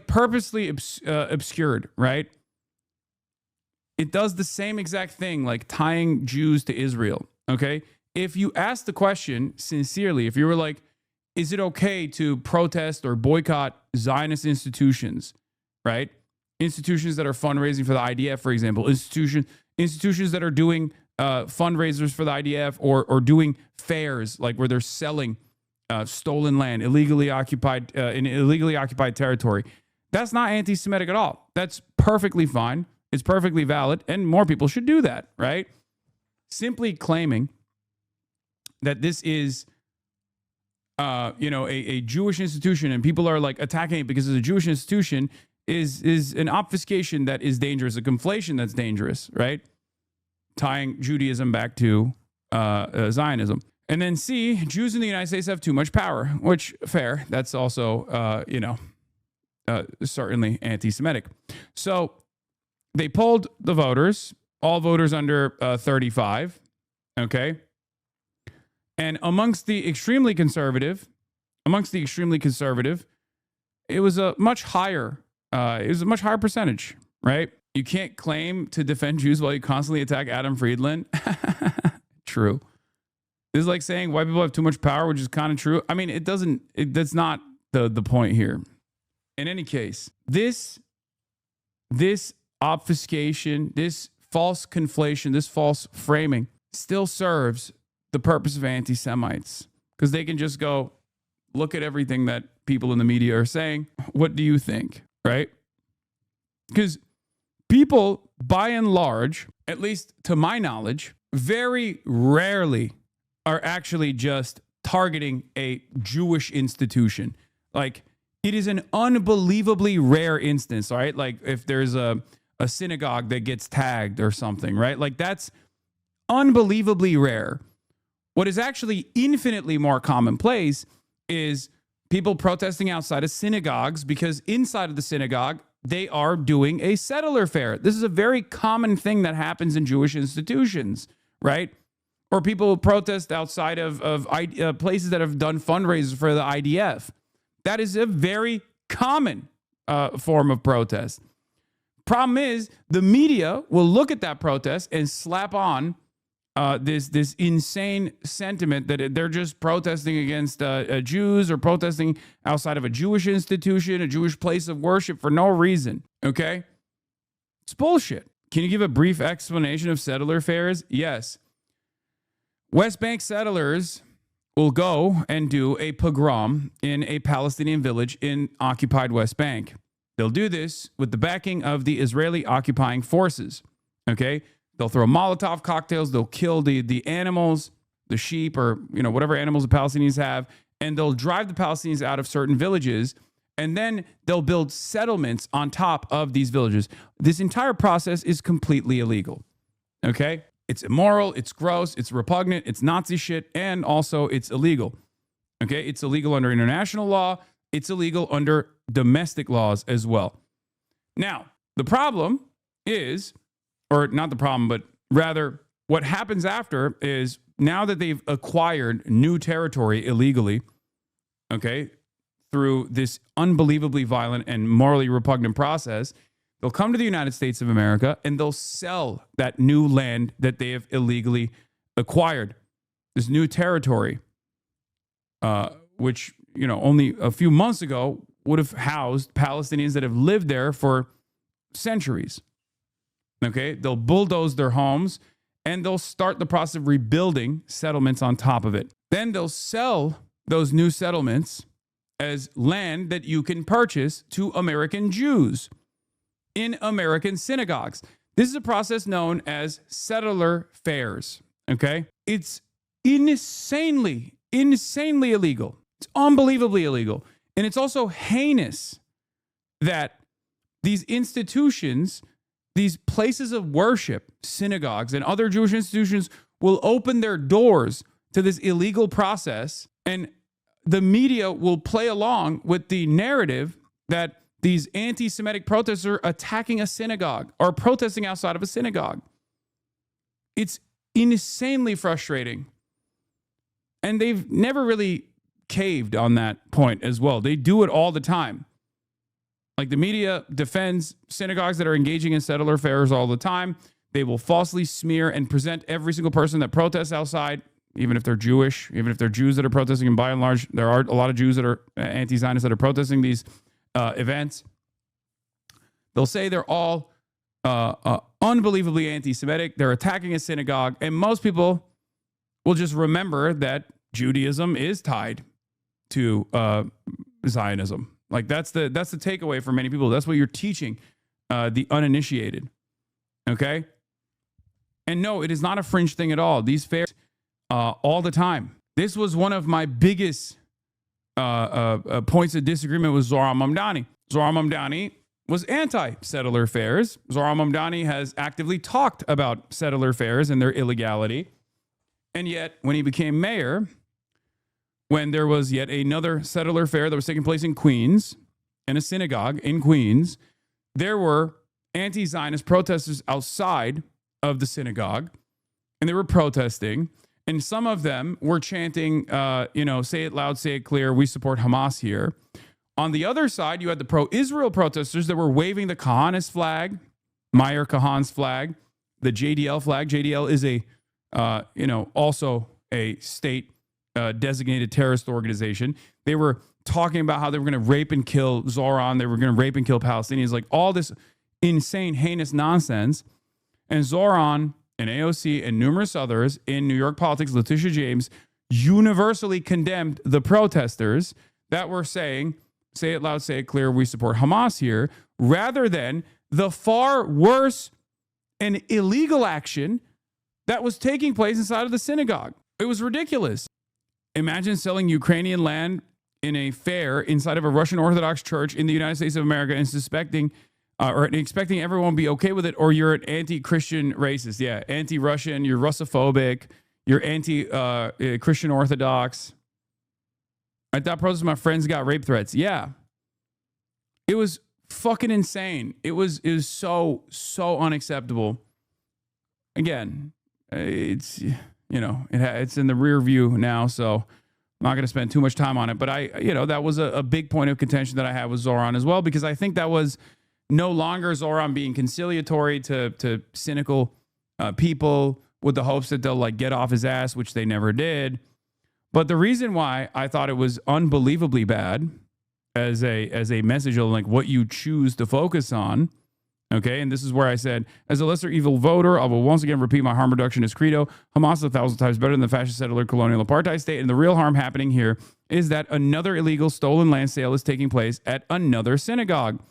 purposely obscured, right? It does the same exact thing, like tying Jews to Israel, okay? If you ask the question sincerely, if you were like, is it okay to protest or boycott Zionist institutions, right? Institutions that are fundraising for the IDF, for example, institutions that are doing fundraisers for the IDF or doing fairs, like where they're selling stolen land, illegally occupied in illegally occupied territory. That's not anti-Semitic at all. That's perfectly fine. It's perfectly valid, and more people should do that, right? Simply claiming that this is a Jewish institution and people are like attacking it because it's a Jewish institution is an obfuscation that is dangerous, a conflation that's dangerous, right? Tying Judaism back to Zionism. And then C, Jews in the United States have too much power, which fair. That's also, certainly anti-Semitic. So they polled the voters, all voters under 35, okay? And amongst the extremely conservative, it was a much higher percentage, right? You can't claim to defend Jews while you constantly attack Adam Friedland. True. This is like saying white people have too much power, which is kind of true. I mean, that's not the point here. In any case, this obfuscation, this false conflation, this false framing still serves the purpose of anti-Semites, because they can just go look at everything that people in the media are saying. What do you think, right? Because people, by and large, at least to my knowledge, very rarely are actually just targeting a Jewish institution. Like, it is an unbelievably rare instance, right? Like if there's a synagogue that gets tagged or something, right? Like that's unbelievably rare. What is actually infinitely more commonplace is people protesting outside of synagogues because inside of the synagogue, they are doing a settler fair. This is a very common thing that happens in Jewish institutions, right? Or people protest outside of places that have done fundraisers for the IDF. That is a very common form of protest. Problem is, the media will look at that protest and slap on this insane sentiment that they're just protesting against Jews or protesting outside of a Jewish institution, a Jewish place of worship for no reason. Okay? It's bullshit. Can you give a brief explanation of settler fairs? Yes. West Bank settlers will go and do a pogrom in a Palestinian village in occupied West Bank. They'll do this with the backing of the Israeli occupying forces. Okay? They'll throw Molotov cocktails. They'll kill the animals, the sheep, or whatever animals the Palestinians have, and they'll drive the Palestinians out of certain villages, and then they'll build settlements on top of these villages. This entire process is completely illegal. Okay? It's immoral, it's gross, it's repugnant, it's Nazi shit, and also it's illegal. Okay? It's illegal under international law. It's illegal under domestic laws as well. Now, the problem is, or not the problem, but rather what happens after is now that they've acquired new territory illegally, okay, through this unbelievably violent and morally repugnant process, they'll come to the United States of America and they'll sell that new land that they have illegally acquired, this new territory, which, only a few months ago would have housed Palestinians that have lived there for centuries. Okay, they'll bulldoze their homes and they'll start the process of rebuilding settlements on top of it. Then they'll sell those new settlements as land that you can purchase to American Jews in American synagogues. This is a process known as settler fairs. Okay, it's insanely illegal. It's unbelievably illegal. And it's also heinous that these institutions, these places of worship, synagogues, and other Jewish institutions will open their doors to this illegal process, and the media will play along with the narrative that these anti-Semitic protesters are attacking a synagogue or protesting outside of a synagogue. It's insanely frustrating. And they've never really caved on that point as well. They do it all the time. Like the media defends synagogues that are engaging in settler fairs all the time. They will falsely smear and present every single person that protests outside, even if they're Jewish, even if they're Jews that are protesting. And by and large, there are a lot of Jews that are anti-Zionists that are protesting these events. They'll say they're all unbelievably anti-Semitic. They're attacking a synagogue. And most people will just remember that Judaism is tied to Zionism. Like that's the takeaway for many people. That's what you're teaching the uninitiated. Okay? And no, it is not a fringe thing at all. These fairs all the time. This was one of my biggest points of disagreement with Zohran Mamdani. Zohran Mamdani was anti-settler fairs. Zohran Mamdani has actively talked about settler fairs and their illegality. And yet, when he became mayor, when there was yet another settler fair that was taking place in Queens, in a synagogue in Queens, there were anti-Zionist protesters outside of the synagogue, and they were protesting. And some of them were chanting, say it loud, say it clear, we support Hamas here. On the other side, you had the pro-Israel protesters that were waving the Kahanist flag, Meir Kahan's flag, the JDL flag. JDL is also a state designated terrorist organization. They were talking about how they were going to rape and kill Zohran. They were going to rape and kill Palestinians, like all this insane, heinous nonsense. And Zohran and AOC and numerous others in New York politics, Letitia James, universally condemned the protesters that were saying, say it loud, say it clear, we support Hamas here, rather than the far worse and illegal action that was taking place inside of the synagogue. It was ridiculous. Imagine selling Ukrainian land in a fair inside of a Russian Orthodox church in the United States of America and suspecting or expecting everyone to be okay with it, or you're an anti-Christian racist. Yeah, anti-Russian, you're Russophobic, you're anti-Christian Orthodox. At that protest, my friends got rape threats. Yeah. It was fucking insane. It was so unacceptable. Again, it's, it's in the rear view now, so I'm not going to spend too much time on it. But that was a big point of contention that I had with Zoran as well, because I think that was no longer Zoran being conciliatory to cynical people with the hopes that they'll like get off his ass, which they never did. But the reason why I thought it was unbelievably bad as a message of like what you choose to focus on, okay, and this is where I said, as a lesser evil voter, I will once again repeat my harm reductionist credo. Hamas is 1,000 times better than the fascist settler colonial apartheid state, and the real harm happening here is that another illegal stolen land sale is taking place at another synagogue.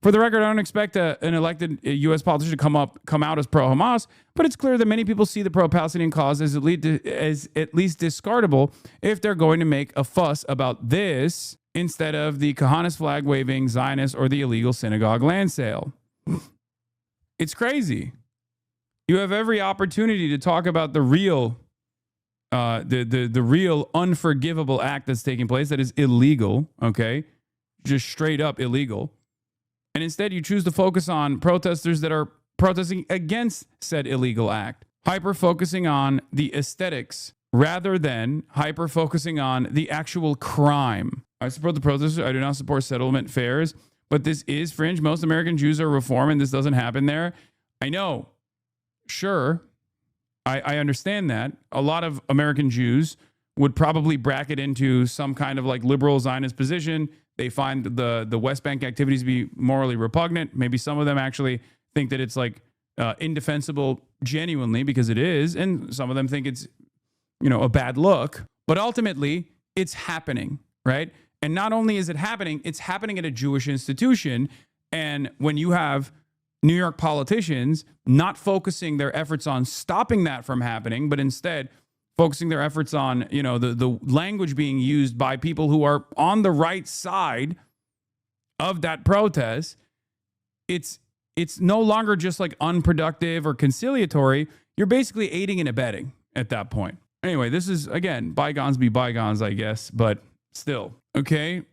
For the record, I don't expect an elected U.S. politician to come out as pro-Hamas, but it's clear that many people see the pro-Palestinian cause as at least discardable if they're going to make a fuss about this instead of the Kahanas flag-waving Zionist or the illegal synagogue land sale. It's crazy. You have every opportunity to talk about the real, the real unforgivable act that's taking place that is illegal, okay? Just straight up illegal. And instead, you choose to focus on protesters that are protesting against said illegal act, hyper-focusing on the aesthetics rather than hyper-focusing on the actual crime. I support the protesters. I do not support settlement fairs, but this is fringe. Most American Jews are reform, and this doesn't happen there. I know. Sure. I understand that. A lot of American Jews would probably bracket into some kind of like liberal Zionist position. They find the West Bank activities to be morally repugnant. Maybe some of them actually think that it's like indefensible genuinely, because it is. And some of them think it's, a bad look. But ultimately, it's happening, right? And not only is it happening, it's happening at a Jewish institution. And when you have New York politicians not focusing their efforts on stopping that from happening, but instead focusing their efforts on, the language being used by people who are on the right side of that protest, it's no longer just like unproductive or conciliatory. You're basically aiding and abetting at that point. Anyway, this is, again, bygones be bygones, I guess, but still. Okay,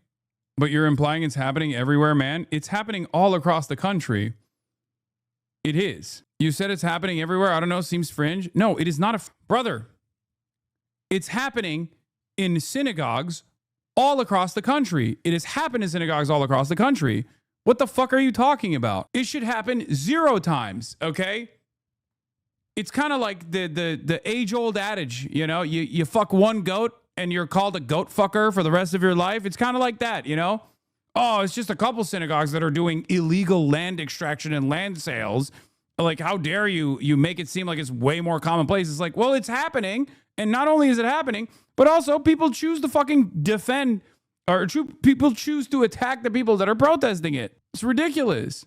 but you're implying it's happening everywhere, man. It's happening all across the country. It is. You said it's happening everywhere. I don't know. Seems fringe. No, it is not brother. It's happening in synagogues all across the country. It has happened in synagogues all across the country. What the fuck are you talking about? It should happen 0 times, okay? It's kind of like the age-old adage, you fuck one goat and you're called a goat fucker for the rest of your life. It's kind of like that, Oh, it's just a couple synagogues that are doing illegal land extraction and land sales. Like, how dare you make it seem like it's way more commonplace? It's like, well, it's happening. And not only is it happening, but also people choose to fucking defend, or people choose to attack the people that are protesting it. It's ridiculous.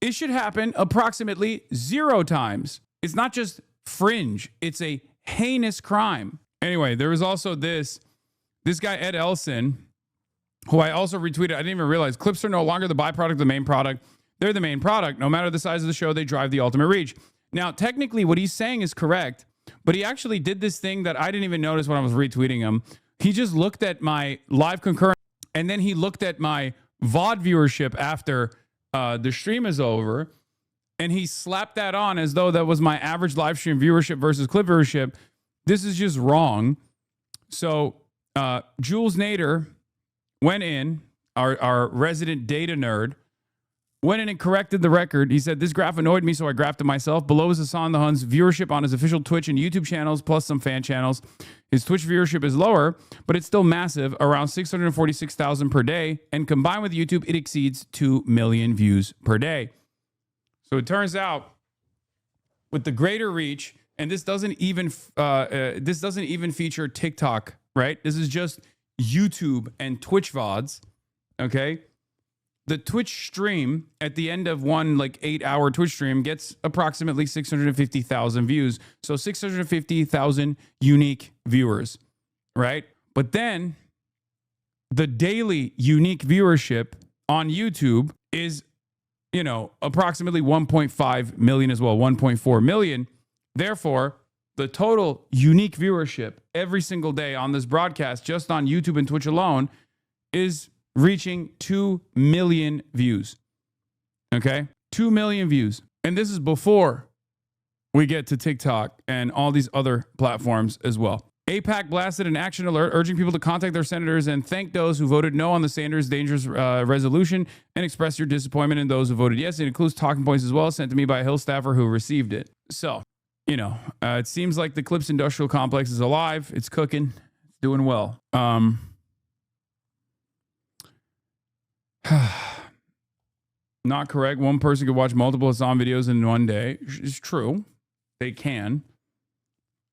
It should happen approximately 0 times. It's not just fringe. It's a heinous crime. Anyway, there was also this guy, Ed Elson, who I also retweeted. I didn't even realize clips are no longer the byproduct of the main product. They're the main product. No matter the size of the show, they drive the ultimate reach. Now, technically, what he's saying is correct, but he actually did this thing that I didn't even notice when I was retweeting him. He just looked at my live concurrent, and then he looked at my VOD viewership after the stream is over, and he slapped that on as though that was my average live stream viewership versus clip viewership. This is just wrong. So Jules Nader went in, our resident data nerd, went in and corrected the record. He said, this graph annoyed me, so I graphed it myself. Below is Hasan the Hun's viewership on his official Twitch and YouTube channels, plus some fan channels. His Twitch viewership is lower, but it's still massive, around 646,000 per day. And combined with YouTube, it exceeds 2 million views per day. So it turns out, with the greater reach, and this doesn't even feature TikTok, right? This is just YouTube and Twitch VODs, okay? The Twitch stream at the end of one 8-hour Twitch stream gets approximately 650,000 views. So 650,000 unique viewers, right? But then the daily unique viewership on YouTube is, approximately 1.5 million as well, 1.4 million. Therefore, the total unique viewership every single day on this broadcast, just on YouTube and Twitch alone, is reaching 2 million views. Okay? 2 million views. And this is before we get to TikTok and all these other platforms as well. AIPAC blasted an action alert urging people to contact their senators and thank those who voted no on the Sanders dangerous resolution and express your disappointment in those who voted yes. It includes talking points as well, sent to me by a Hill staffer who received it. So, it seems like the Clips industrial complex is alive. It's cooking. It's doing well. Not correct. One person could watch multiple Hasan videos in one day. It's true. They can.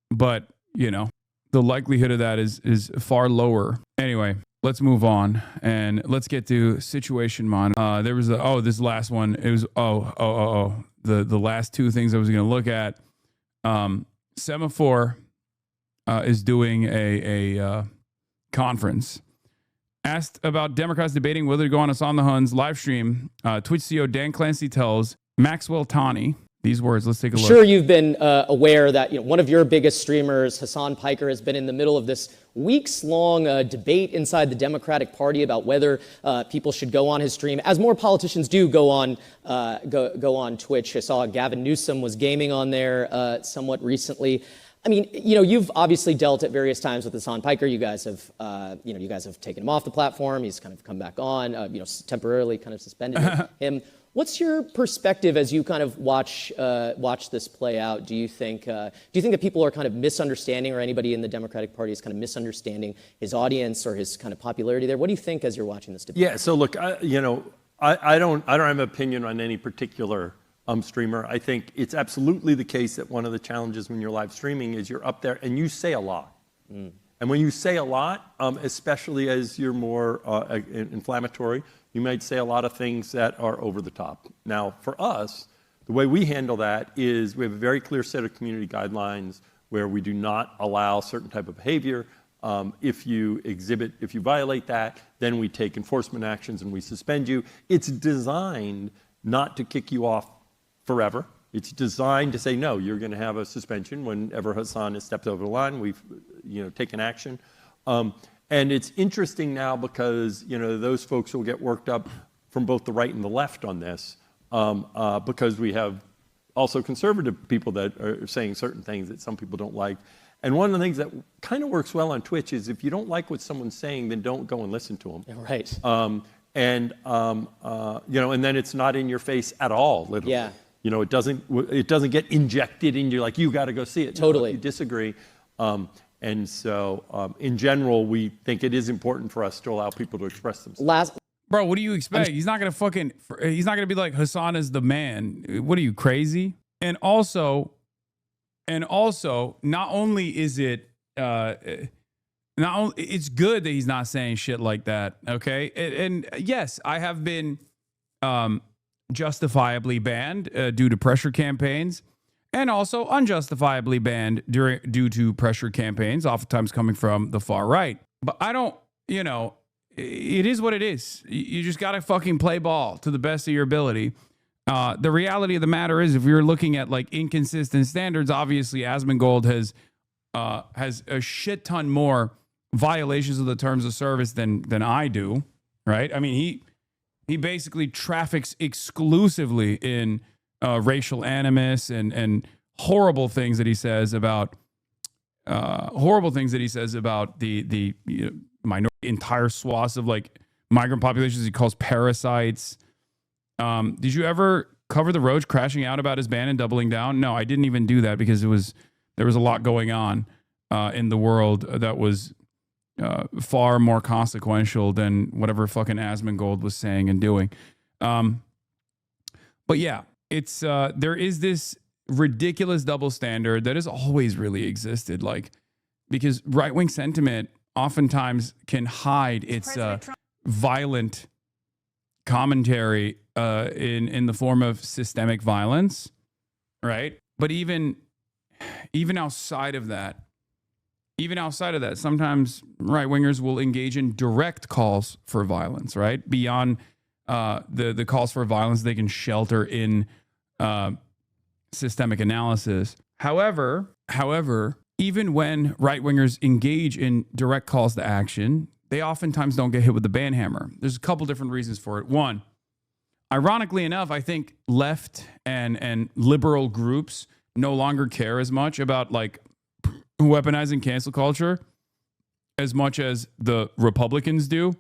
But, the likelihood of that is far lower. Anyway, let's move on and let's get to Situation Mon. There was this last one. It was the last two things I was going to look at. Semaphore is doing a conference. Asked about Democrats debating whether to go on Hasan the Hun's live stream, Twitch CEO Dan Clancy tells Maxwell Tawney these words. Let's take a look. Sure, you've been aware that one of your biggest streamers, Hasan Piker, has been in the middle of this weeks-long debate inside the Democratic Party about whether people should go on his stream, as more politicians do go on Twitch. I saw Gavin Newsom was gaming on there somewhat recently. I mean, you've obviously dealt at various times with Hasan Piker. You guys have, taken him off the platform. He's kind of come back on, temporarily kind of suspended him. What's your perspective as you kind of watch this play out? Do you think that people are kind of misunderstanding, or anybody in the Democratic Party is kind of misunderstanding his audience or his kind of popularity there? What do you think as you're watching this debate? Yeah. So look, I don't have an opinion on any particular streamer. I think it's absolutely the case that one of the challenges when you're live streaming is you're up there and you say a lot. And when you say a lot, especially as you're more inflammatory, you might say a lot of things that are over the top. Now, for us, the way we handle that is we have a very clear set of community guidelines where we do not allow certain type of behavior. If you violate that, then we take enforcement actions and we suspend you. It's designed not to kick you off forever. It's designed to say, no, you're going to have a suspension whenever Hasan has stepped over the line. We've taken action. And it's interesting now because, those folks will get worked up from both the right and the left on this because we have also conservative people that are saying certain things that some people don't like. And one of the things that kind of works well on Twitch is if you don't like what someone's saying, then don't go and listen to them. Right. And then it's not in your face at all, literally. Yeah. It doesn't get injected into you like, you got to go see it. Totally. No, if you disagree. And so, in general, we think it is important for us to allow people to express themselves. Bro, what do you expect? He's not gonna be like, Hasan is the man. What are you, crazy? And also, not only is it, it's good that he's not saying shit like that. Okay, and yes, I have been justifiably banned due to pressure campaigns. And also unjustifiably banned due to pressure campaigns, oftentimes coming from the far right. But I don't, it is what it is. You just got to fucking play ball to the best of your ability. The reality of the matter is, if you're looking at like inconsistent standards, obviously Asmongold has a shit ton more violations of the terms of service than I do, right? I mean, he basically traffics exclusively in racial animus and horrible things that he says about the minority, entire swaths of like migrant populations he calls parasites. Did you ever cover the roach crashing out about his ban and doubling down? No, I didn't even do that because there was a lot going on in the world that was far more consequential than whatever fucking Asmongold was saying and doing. But yeah. It's there is this ridiculous double standard that has always really existed, like because right-wing sentiment oftentimes can hide its violent commentary in the form of systemic violence, right? But even outside of that, even outside of that, sometimes right-wingers will engage in direct calls for violence, right? Beyond the calls for violence, they can shelter in systemic analysis. However, even when right-wingers engage in direct calls to action, they oftentimes don't get hit with the ban hammer. There's a couple different reasons for it. One, ironically enough, I think left and liberal groups no longer care as much about like weaponizing cancel culture as much as the Republicans do.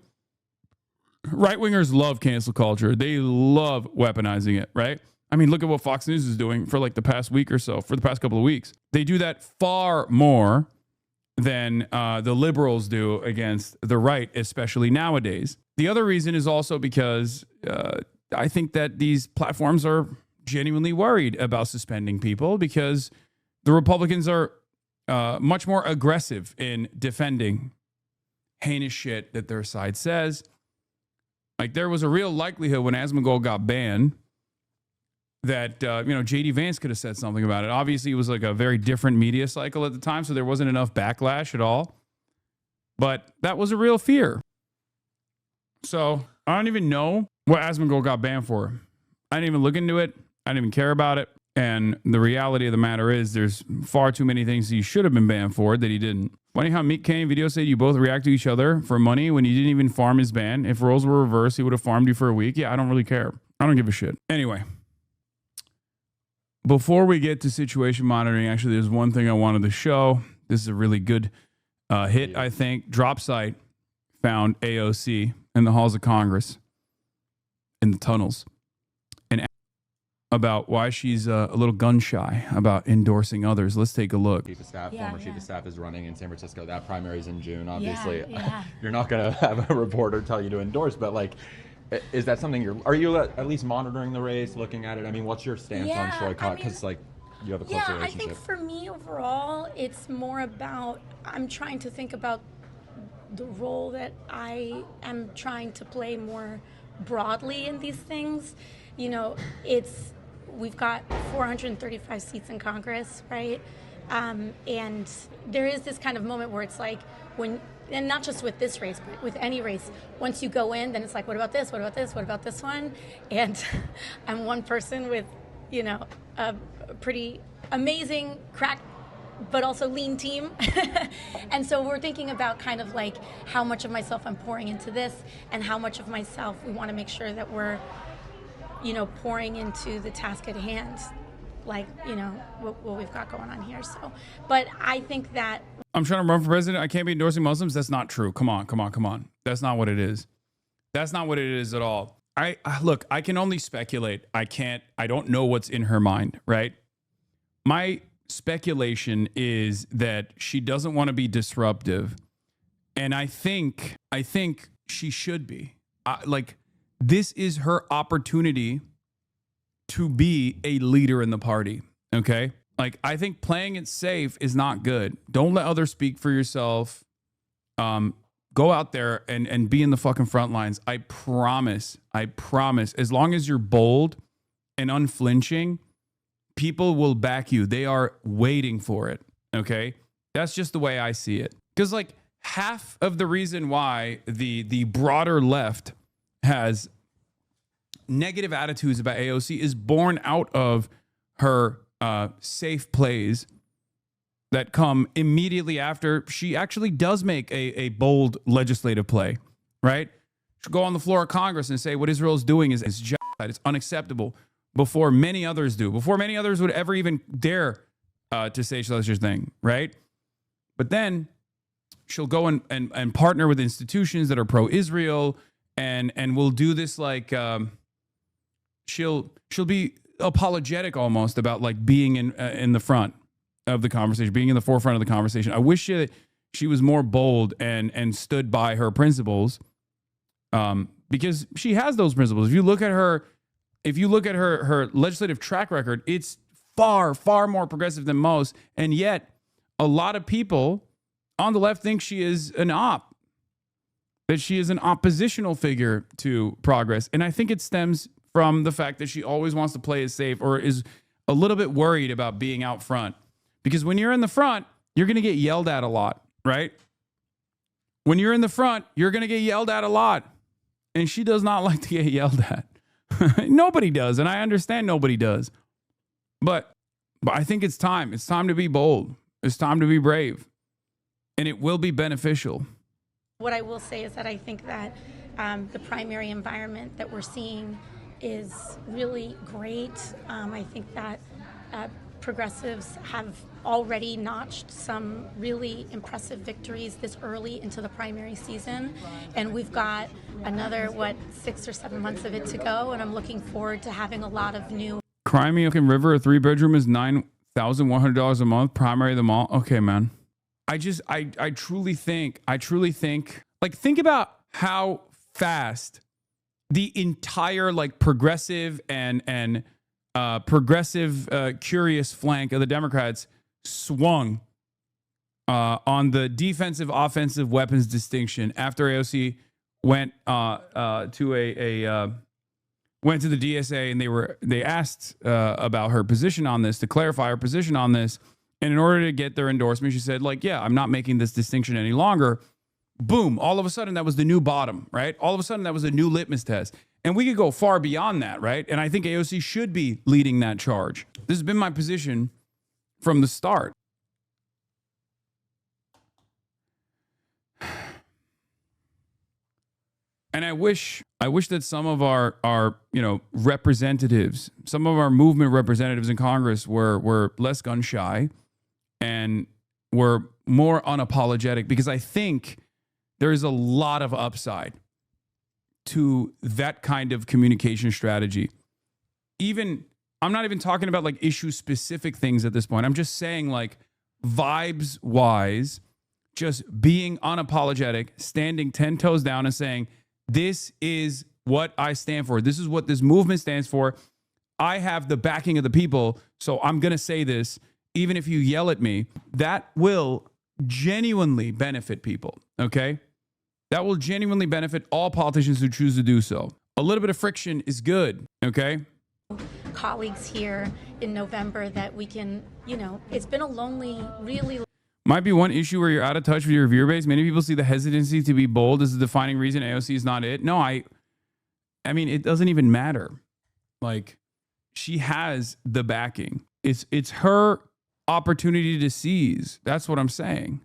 Right-wingers love cancel culture. They love weaponizing it, right? I mean, look at what Fox News is doing for like the past week or so, for the past couple of weeks. They do that far more than the liberals do against the right, especially nowadays. The other reason is also because I think that these platforms are genuinely worried about suspending people because the Republicans are much more aggressive in defending heinous shit that their side says. Like there was a real likelihood when Asmongold got banned that, J.D. Vance could have said something about it. Obviously, it was like a very different media cycle at the time, so there wasn't enough backlash at all. But that was a real fear. So I don't even know what Asmongold got banned for. I didn't even look into it. I didn't even care about it. And the reality of the matter is there's far too many things he should have been banned for that he didn't. Funny how Meek Kane video said you both react to each other for money when you didn't even farm his ban. If roles were reversed, he would have farmed you for a week. Yeah, I don't really care. I don't give a shit. Anyway, before we get to situation monitoring, actually, there's one thing I wanted to show. This is a really good hit, I think. Drop site found AOC in the halls of Congress in the tunnels and about why she's a little gun shy about endorsing others. Let's take a look. Chief of Staff, former Chief of Staff is running in San Francisco. That primary is in June, obviously. You're not going to have a reporter tell you to endorse, but like, is that something are you at least monitoring the race, looking at it? I mean, what's your stance on Troy? Because like you have a close relationship. I think for me overall, it's more about I'm trying to think about the role that I am trying to play more broadly in these things. You know, we've got 435 seats in Congress, right? And there is this kind of moment where it's like and not just with this race, but with any race, once you go in, then it's like, what about this? What about this? What about this one? And I'm one person with, a pretty amazing, crack, but also lean team. And so we're thinking about kind of like how much of myself I'm pouring into this and how much of myself we want to make sure that we're, pouring into the task at hand, like, what we've got going on here. So, but I think that I'm trying to run for president. I can't be endorsing Muslims. That's not true. Come on. That's not what it is. That's not what it is at all. Look, I can only speculate. I don't know what's in her mind, right? My speculation is that she doesn't want to be disruptive. And I think she should be. This is her opportunity to be a leader in the party, okay? Like, I think playing it safe is not good. Don't let others speak for yourself. Go out there and be in the fucking front lines. I promise. As long as you're bold and unflinching, people will back you. They are waiting for it, okay? That's just the way I see it. Because, like, half of the reason why the broader left has negative attitudes about AOC is born out of her safe plays that come immediately after she actually does make a bold legislative play, right? She'll go on the floor of Congress and say what Israel is doing is genocide, it's unacceptable, before many others do, before many others would ever even dare to say such a thing, right? But then she'll go and partner with institutions that are pro-Israel and will do this like she'll be apologetic almost about like being in the front of the conversation, being in the forefront of the conversation. I wish she was more bold and stood by her principles, because she has those principles. If you look at her legislative track record, it's far, far more progressive than most. And yet a lot of people on the left think she is that she is an oppositional figure to progress. And I think it stems from the fact that she always wants to play it safe or is a little bit worried about being out front. Because when you're in the front, you're going to get yelled at a lot. right? When you're in the front, you're going to get yelled at a lot. And she does not like to get yelled at. Nobody does. And I understand nobody does. But I think it's time. It's time to be bold. It's time to be brave. And it will be beneficial. What I will say is that I think that the primary environment that we're seeing is really great. I think that progressives have already notched some really impressive victories this early into the primary season. And we've got another, 6 or 7 months of it to go. And I'm looking forward to having a lot of new. Crimea River, a 3-bedroom is $9,100 a month. Primary the mall. Okay, man. I truly think, like, think about how fast the entire like progressive and progressive curious flank of the Democrats swung on the defensive offensive weapons distinction after AOC went went to the DSA and they asked about her position on this, to clarify her position on this. And in order to get their endorsement, she said, like, yeah, I'm not making this distinction any longer. Boom. All of a sudden, that was the new bottom, right? All of a sudden, that was a new litmus test. And we could go far beyond that, right? And I think AOC should be leading that charge. This has been my position from the start. And I wish that some of our representatives, some of our movement representatives in Congress were less gun shy and were more unapologetic, because I think there is a lot of upside to that kind of communication strategy. I'm not even talking about like issue specific things at this point. I'm just saying, like, vibes wise, just being unapologetic, standing 10 toes down and saying, this is what I stand for. This is what this movement stands for. I have the backing of the people, so I'm going to say this, even if you yell at me. That will genuinely benefit people, okay? That will genuinely benefit all politicians who choose to do so. A little bit of friction is good, okay? Colleagues here in November that we can, it's been a lonely, really. Might be one issue where you're out of touch with your viewer base. Many people see the hesitancy to be bold as the defining reason AOC is not it. No, I mean, it doesn't even matter. Like, she has the backing. It's her opportunity to seize. That's what I'm saying.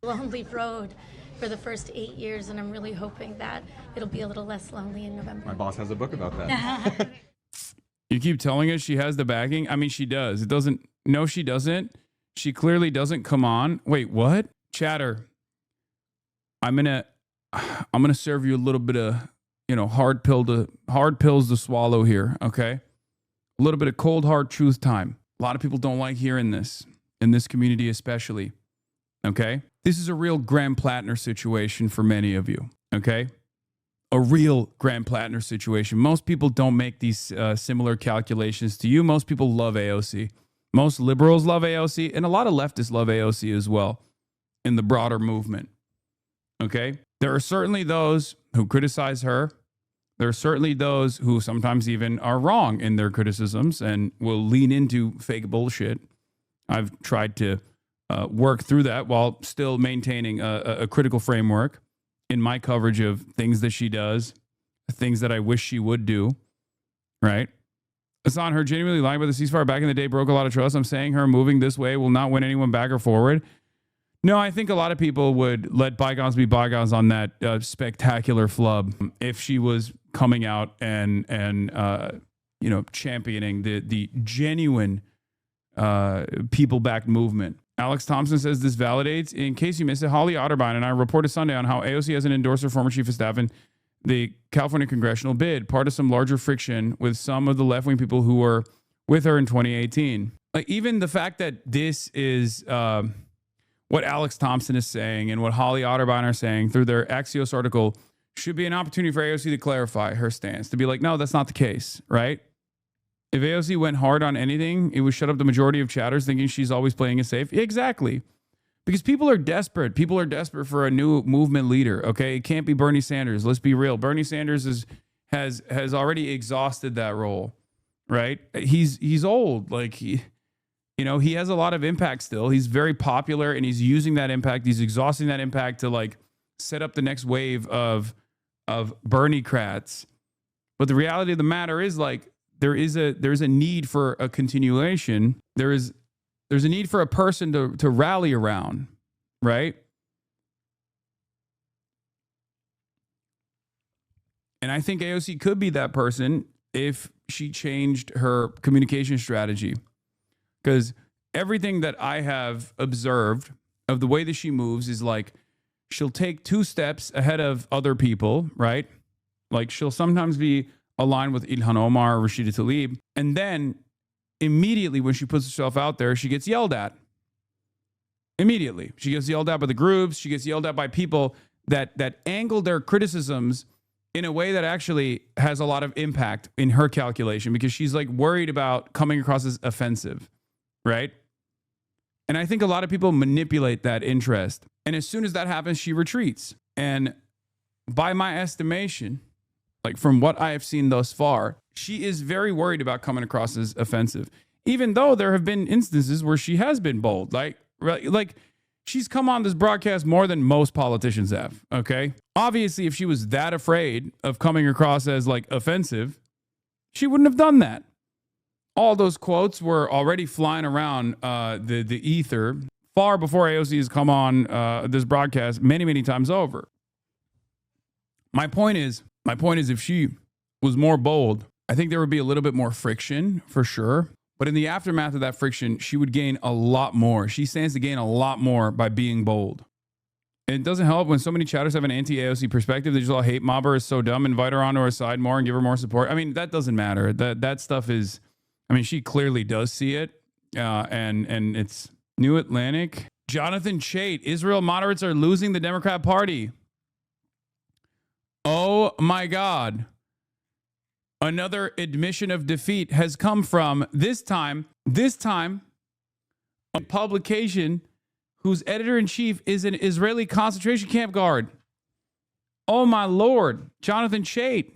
Lonely road for the first 8 years, and I'm really hoping that it'll be a little less lonely in November. My boss has a book about that. You keep telling us she has the backing. I mean, she does. It doesn't. No, she doesn't. She clearly doesn't. Come on. Wait, what? Chatter. I'm gonna serve you a little bit of, hard pills to swallow here. Okay. A little bit of cold hard truth time. A lot of people don't like hearing this, in this community especially. Okay. This is a real Graham Plattner situation for many of you. Okay. A real Graham Plattner situation. Most people don't make these similar calculations to you. Most people love AOC. Most liberals love AOC, and a lot of leftists love AOC as well in the broader movement. Okay? There are certainly those who criticize her. There are certainly those who sometimes even are wrong in their criticisms and will lean into fake bullshit. I've tried to work through that while still maintaining a critical framework in my coverage of things that she does, things that I wish she would do, right? Hasan, her genuinely lying about the ceasefire back in the day broke a lot of trust. I'm saying her moving this way will not win anyone back or forward. No, I think a lot of people would let bygones be bygones on that spectacular flub if she was coming out and championing the genuine people-backed movement. Alex Thompson says this validates. In case you missed it, Holly Otterbein and I reported Sunday on how AOC has an endorser, former chief of staff, and the California congressional bid, part of some larger friction with some of the left-wing people who were with her in 2018. Like, even the fact that this is what Alex Thompson is saying and what Holly Otterbein are saying through their Axios article should be an opportunity for AOC to clarify her stance, to be like, no, that's not the case, right? If AOC went hard on anything, it would shut up the majority of chatters thinking she's always playing it safe. Exactly. Because people are desperate. People are desperate for a new movement leader. Okay, it can't be Bernie Sanders. Let's be real. Bernie Sanders has already exhausted that role, right? He's old. Like You know, he has a lot of impact still. He's very popular and he's using that impact. He's exhausting that impact to like set up the next wave of Bernie-crats. But the reality of the matter is like there's a need for a continuation. There's a need for a person to rally around, right? And I think AOC could be that person if she changed her communication strategy. Because everything that I have observed of the way that she moves is like she'll take 2 steps ahead of other people, right? Like she'll sometimes be aligned with Ilhan Omar or Rashida Tlaib. And then immediately when she puts herself out there, she gets yelled at. Immediately. She gets yelled at by the groups. She gets yelled at by people that angle their criticisms in a way that actually has a lot of impact in her calculation because she's like worried about coming across as offensive, right? And I think a lot of people manipulate that interest. And as soon as that happens, she retreats. And by my estimation, like from what I have seen thus far, she is very worried about coming across as offensive, even though there have been instances where she has been bold. Like she's come on this broadcast more than most politicians have, okay? Obviously, if she was that afraid of coming across as like offensive, she wouldn't have done that. All those quotes were already flying around the ether far before AOC has come on this broadcast many, many times over. My point is if she was more bold, I think there would be a little bit more friction for sure. But in the aftermath of that friction, she would gain a lot more. She stands to gain a lot more by being bold. And it doesn't help when so many chatters have an anti-AOC perspective. They just all hate mob her, is so dumb, invite her onto our side more and give her more support. I mean, that doesn't matter. That stuff is, I mean, she clearly does see it. And it's New Atlantic. Jonathan Chait, Israel moderates are losing the Democrat Party. Oh my God. Another admission of defeat has come from this time, a publication whose editor-in-chief is an Israeli concentration camp guard. Oh my Lord, Jonathan Chait.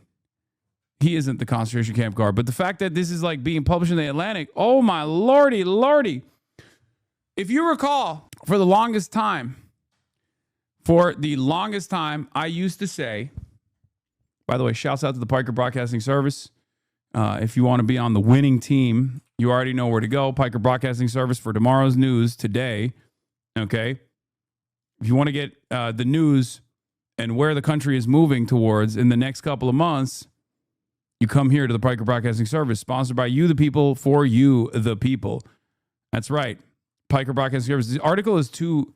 He isn't the concentration camp guard, but the fact that this is like being published in the Atlantic, oh my lordy. If you recall, for the longest time, I used to say, by the way, shouts out to the Piker Broadcasting Service. If you want to be on the winning team, you already know where to go. Piker Broadcasting Service for tomorrow's news today. Okay. If you want to get the news and where the country is moving towards in the next couple of months, you come here to the Piker Broadcasting Service, sponsored by you, the people, for you, the people. That's right. Piker Broadcasting Service. The article is too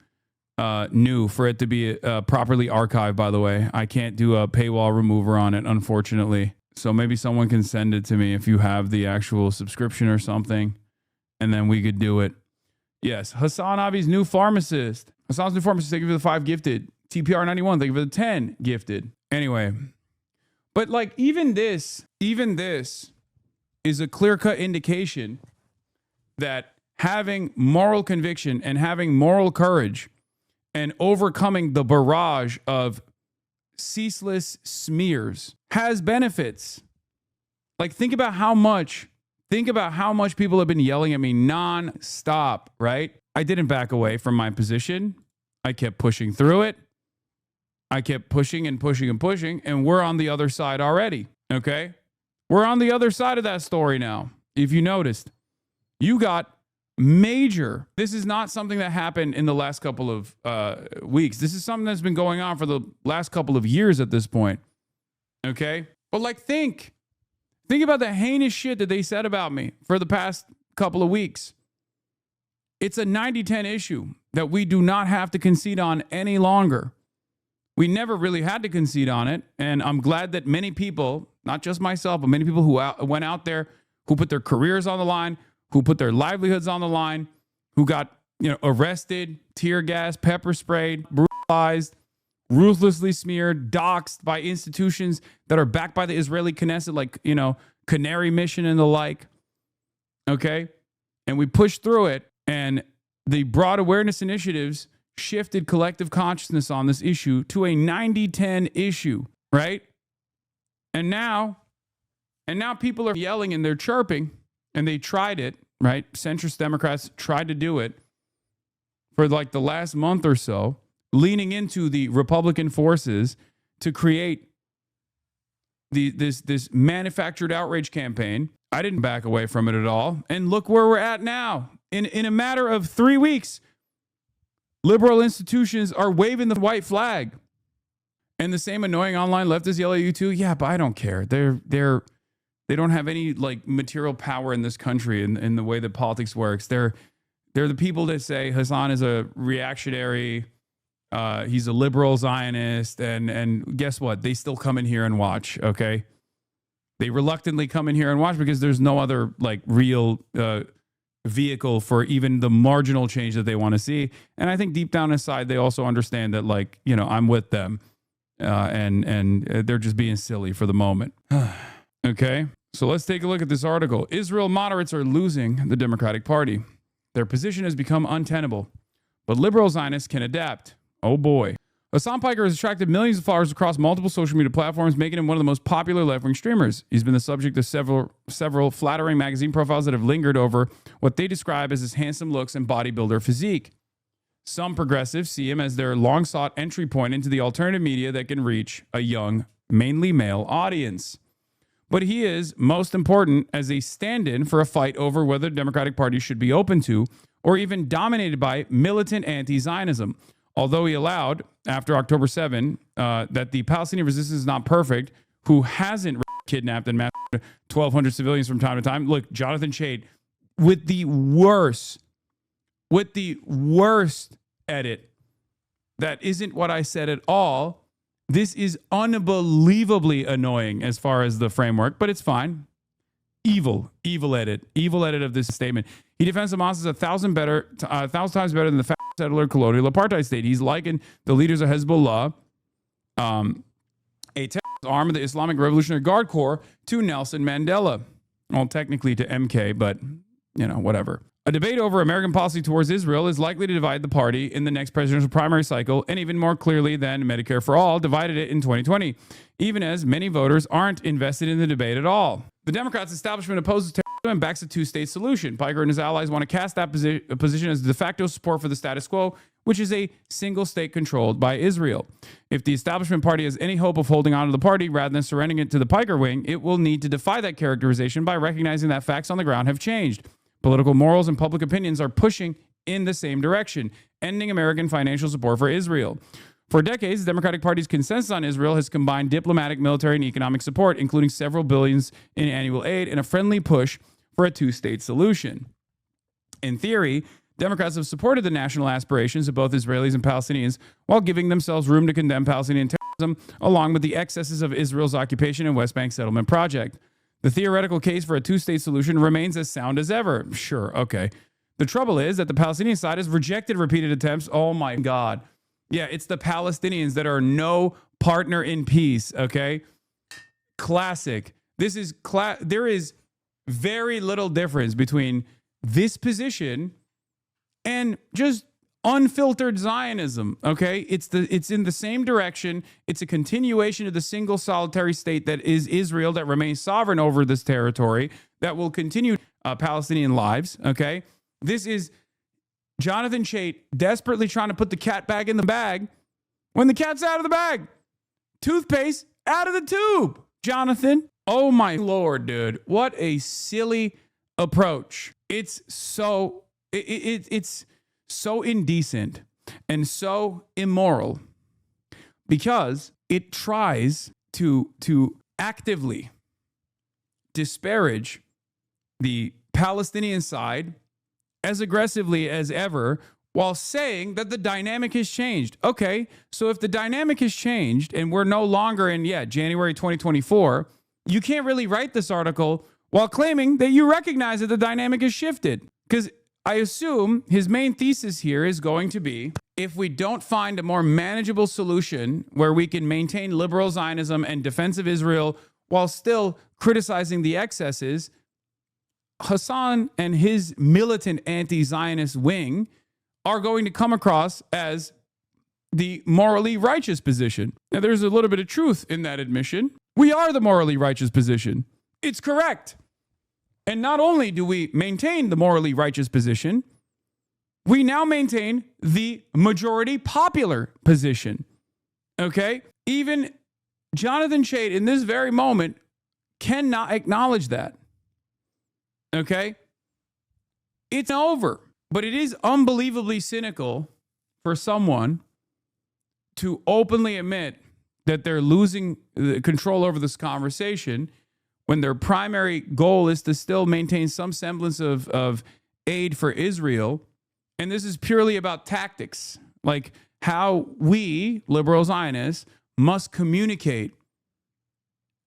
new for it to be properly archived, by the way. I can't do a paywall remover on it, unfortunately. So maybe someone can send it to me if you have the actual subscription or something, and then we could do it. Yes, HasanAbi's new pharmacist. Hasan's new pharmacist, thank you for the 5 gifted. TPR91, thank you for the 10 gifted. Anyway, but like even this is a clear-cut indication that having moral conviction and having moral courage and overcoming the barrage of ceaseless smears has benefits. Like think about how much people have been yelling at me non-stop, right? I didn't back away from my position. I kept pushing through it. I kept pushing and pushing and pushing, and we're on the other side already, okay? We're on the other side of that story now. If you noticed, you got major. This is not something that happened in the last couple of weeks. This is something that's been going on for the last couple of years at this point, okay? But like think about the heinous shit that they said about me for the past couple of weeks. It's a 90-10 issue that we do not have to concede on any longer. We never really had to concede on it. And I'm glad that many people, not just myself, but many people who went out there, who put their careers on the line, who put their livelihoods on the line, who got arrested, tear gas, pepper sprayed, brutalized, ruthlessly smeared, doxxed by institutions that are backed by the Israeli Knesset, like, Canary Mission and the like. Okay? And we pushed through it, and the broad awareness initiatives shifted collective consciousness on this issue to a 90-10 issue, right? And now people are yelling and they're chirping, and they tried it right? Centrist Democrats tried to do it for like the last month or so, leaning into the Republican forces to create this manufactured outrage campaign. I didn't back away from it at all. And look where we're at now. In a matter of 3 weeks, liberal institutions are waving the white flag. And the same annoying online leftists yell at you too. Yeah, but I don't care. They don't have any like material power in this country in the way that politics works. They're the people that say Hasan is a reactionary, he's a liberal Zionist, and guess what? They still come in here and watch, okay? They reluctantly come in here and watch because there's no other like real vehicle for even the marginal change that they want to see. And I think deep down inside, they also understand that, like, you know, I'm with them, and they're just being silly for the moment. Okay, so let's take a look at this article. Israel moderates are losing the Democratic Party. Their position has become untenable, but liberal Zionists can adapt. Oh boy. Hasan Piker has attracted millions of followers across multiple social media platforms, making him one of the most popular left-wing streamers. He's been the subject of several flattering magazine profiles that have lingered over what they describe as his handsome looks and bodybuilder physique. Some progressives see him as their long-sought entry point into the alternative media that can reach a young, mainly male audience. But he is, most important, as a stand-in for a fight over whether the Democratic Party should be open to or even dominated by militant anti-Zionism. Although he allowed, after October 7, that the Palestinian resistance is not perfect, who hasn't kidnapped and massacred 1,200 civilians from time to time. Look, Jonathan Chait, with the worst edit, that isn't what I said at all. This is unbelievably annoying as far as the framework, but it's fine. Evil edit of this statement. He defends Hamas as 1,000 times better than the settler colonial apartheid state. He's likened the leaders of Hezbollah, a terrorist arm of the Islamic Revolutionary Guard Corps, to Nelson Mandela. Well, technically to MK, but, you know, whatever. A debate over American policy towards Israel is likely to divide the party in the next presidential primary cycle, and even more clearly than Medicare for All divided it in 2020, even as many voters aren't invested in the debate at all. The Democrats' establishment opposes terrorism and backs a two-state solution. Piker and his allies want to cast that position as de facto support for the status quo, which is a single state controlled by Israel. If the establishment party has any hope of holding on to the party rather than surrendering it to the Piker wing, it will need to defy that characterization by recognizing that facts on the ground have changed. Political morals and public opinions are pushing in the same direction, ending American financial support for Israel. For decades, the Democratic Party's consensus on Israel has combined diplomatic, military, and economic support, including several billions in annual aid and a friendly push for a two-state solution. In theory, Democrats have supported the national aspirations of both Israelis and Palestinians while giving themselves room to condemn Palestinian terrorism, along with the excesses of Israel's occupation and West Bank settlement project. The theoretical case for a two-state solution remains as sound as ever. Sure, okay. The trouble is that the Palestinian side has rejected repeated attempts. Oh my God. Yeah, it's the Palestinians that are no partner in peace, okay? Classic. There is very little difference between this position and just unfiltered Zionism, okay? It's in the same direction. It's a continuation of the single solitary state that is Israel, that remains sovereign over this territory, that will continue Palestinian lives, okay? This is Jonathan Chait desperately trying to put the cat back in the bag when the cat's out of the bag. Toothpaste out of the tube, Jonathan. Oh my Lord, dude. What a silly approach. It's so indecent and so immoral because it tries to actively disparage the Palestinian side as aggressively as ever while saying that the dynamic has changed. Okay, so if the dynamic has changed and we're no longer in, January 2024, you can't really write this article while claiming that you recognize that the dynamic has shifted. Because I assume his main thesis here is going to be, if we don't find a more manageable solution where we can maintain liberal Zionism and defense of Israel while still criticizing the excesses, Hasan and his militant anti-Zionist wing are going to come across as the morally righteous position. Now, there's a little bit of truth in that admission. We are the morally righteous position. It's correct. And not only do we maintain the morally righteous position, we now maintain the majority popular position. Okay? Even Jonathan Chait in this very moment cannot acknowledge that. Okay? It's over. But it is unbelievably cynical for someone to openly admit that they're losing control over this conversation when their primary goal is to still maintain some semblance of aid for Israel. And this is purely about tactics, like how we, liberal Zionists, must communicate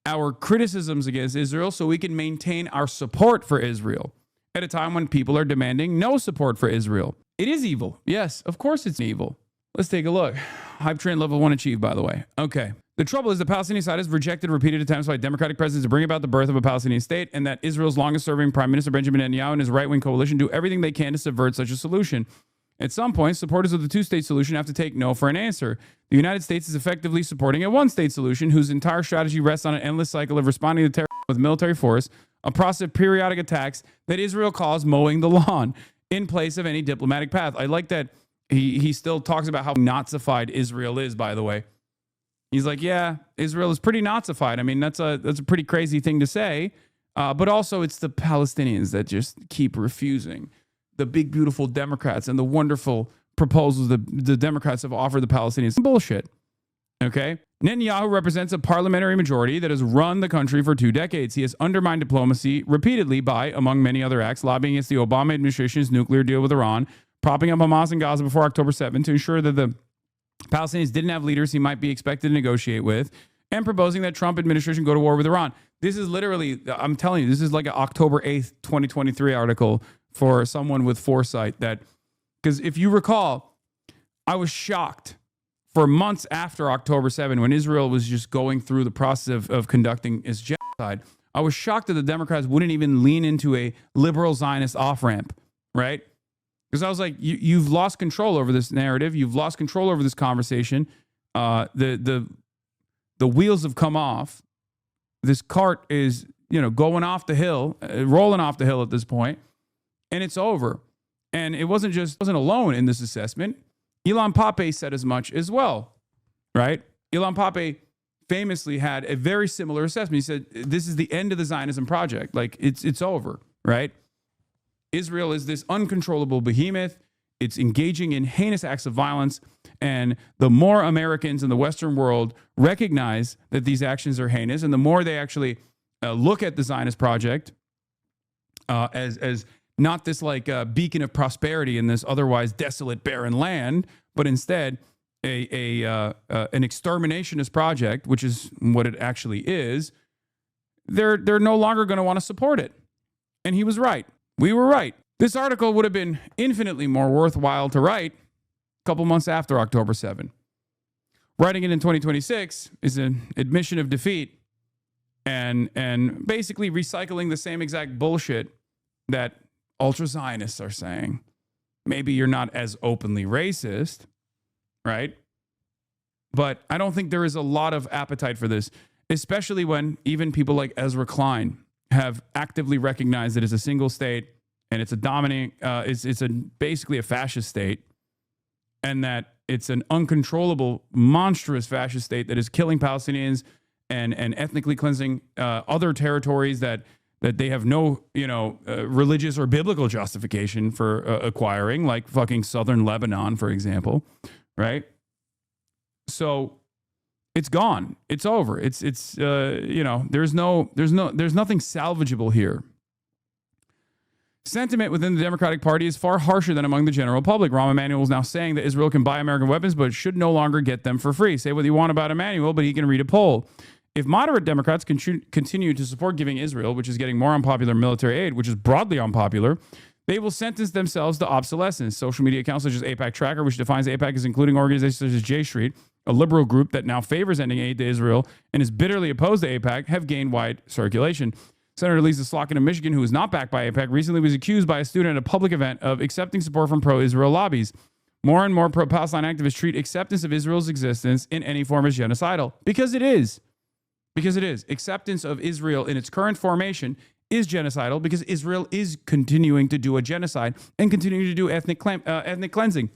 our criticisms against Israel so we can maintain our support for Israel at a time when people are demanding no support for Israel. It is evil. Yes, of course it's evil. Let's take a look. Hype train level 1 achieved, by the way. Okay. The trouble is the Palestinian side has rejected repeated attempts by Democratic presidents to bring about the birth of a Palestinian state, and that Israel's longest-serving Prime Minister Benjamin Netanyahu and his right-wing coalition do everything they can to subvert such a solution. At some point, supporters of the two-state solution have to take no for an answer. The United States is effectively supporting a one-state solution whose entire strategy rests on an endless cycle of responding to terror with military force, a process of periodic attacks that Israel calls mowing the lawn in place of any diplomatic path. I like that he still talks about how Nazified Israel is, by the way. He's like, yeah, Israel is pretty Nazified. I mean, that's a pretty crazy thing to say. But also it's the Palestinians that just keep refusing the big, beautiful Democrats and the wonderful proposals the Democrats have offered the Palestinians. Bullshit. Okay? Netanyahu represents a parliamentary majority that has run the country for 2 decades. He has undermined diplomacy repeatedly by, among many other acts, lobbying against the Obama administration's nuclear deal with Iran, propping up Hamas in Gaza before October 7th to ensure that the Palestinians didn't have leaders he might be expected to negotiate with, and proposing that Trump administration go to war with Iran. This is literally, I'm telling you, this is like an October 8th, 2023 article for someone with foresight that, because if you recall, I was shocked for months after October 7, when Israel was just going through the process of conducting its genocide. I was shocked that the Democrats wouldn't even lean into a liberal Zionist off-ramp, right? Because I was like, you've lost control over this narrative. You've lost control over this conversation. The wheels have come off. This cart is, going off the hill, rolling off the hill at this point, and it's over. And it wasn't alone in this assessment. Ilan Pappé said as much as well, right? Ilan Pappé famously had a very similar assessment. He said, this is the end of the Zionism project. Like, it's over, right? Israel is this uncontrollable behemoth. It's engaging in heinous acts of violence. And the more Americans in the Western world recognize that these actions are heinous, and the more they actually look at the Zionist project as not this like beacon of prosperity in this otherwise desolate, barren land, but instead an exterminationist project, which is what it actually is, they're no longer going to want to support it. And he was right. We were right. This article would have been infinitely more worthwhile to write a couple months after October 7. Writing it in 2026 is an admission of defeat and basically recycling the same exact bullshit that ultra-Zionists are saying. Maybe you're not as openly racist, right? But I don't think there is a lot of appetite for this, especially when even people like Ezra Klein have actively recognized that it's a single state and it's a dominating, it's basically a fascist state, and that it's an uncontrollable, monstrous fascist state that is killing Palestinians and ethnically cleansing other territories that they have no, religious or biblical justification for acquiring, like fucking southern Lebanon, for example, right? So it's gone. It's over. There's nothing salvageable here. Sentiment within the Democratic Party is far harsher than among the general public. Rahm Emanuel is now saying that Israel can buy American weapons, but should no longer get them for free. Say what you want about Emanuel, but he can read a poll. If moderate Democrats continue to support giving Israel, which is getting more unpopular military aid, which is broadly unpopular, they will sentence themselves to obsolescence. Social media accounts such as AIPAC Tracker, which defines AIPAC as including organizations such as J Street, a liberal group that now favors ending aid to Israel and is bitterly opposed to AIPAC, have gained wide circulation. Senator Lisa Slotkin of Michigan, who is not backed by AIPAC, recently was accused by a student at a public event of accepting support from pro-Israel lobbies. More and more pro-Palestine activists treat acceptance of Israel's existence in any form as genocidal. Because it is. Acceptance of Israel in its current formation is genocidal because Israel is continuing to do a genocide and continuing to do ethnic cleansing.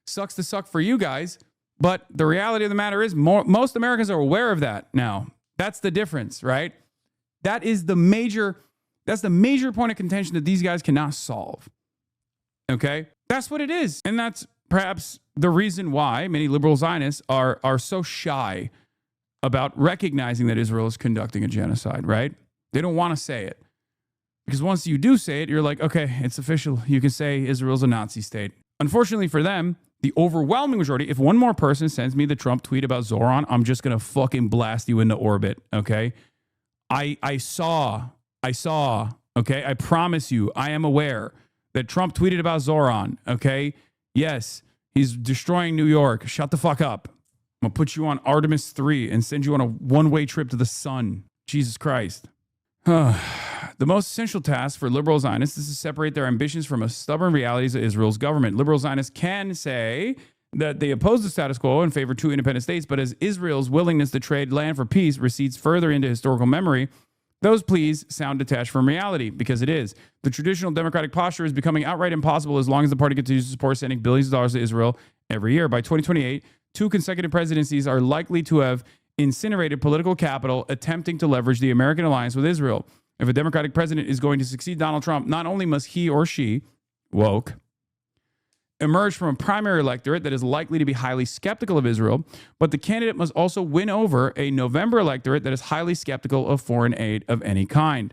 Sucks to suck for you guys, but the reality of the matter is most Americans are aware of that now. That's the difference, right? That's the major point of contention that these guys cannot solve. Okay? That's what it is. And that's perhaps the reason why many liberal Zionists are so shy about recognizing that Israel is conducting a genocide, right? They don't want to say it. Because once you do say it, you're like, okay, it's official. You can say Israel's a Nazi state. Unfortunately for them, the overwhelming majority, if one more person sends me the Trump tweet about Zoran, I'm just going to fucking blast you into orbit, okay? I saw, okay? I promise you, I am aware that Trump tweeted about Zoran, okay? Yes, he's destroying New York. Shut the fuck up. I'm going to put you on Artemis 3 and send you on a one-way trip to the sun. Jesus Christ. The most essential task for liberal Zionists is to separate their ambitions from a stubborn realities of Israel's government. Liberal Zionists can say that they oppose the status quo and favor two independent states, but as Israel's willingness to trade land for peace recedes further into historical memory, those pleas sound detached from reality, because it is. The traditional democratic posture is becoming outright impossible as long as the party continues to support sending billions of dollars to Israel every year. By 2028, 2 consecutive presidencies are likely to have incinerated political capital attempting to leverage the American alliance with Israel. If a Democratic president is going to succeed Donald Trump, not only must he or she, woke, emerge from a primary electorate that is likely to be highly skeptical of Israel, but the candidate must also win over a November electorate that is highly skeptical of foreign aid of any kind.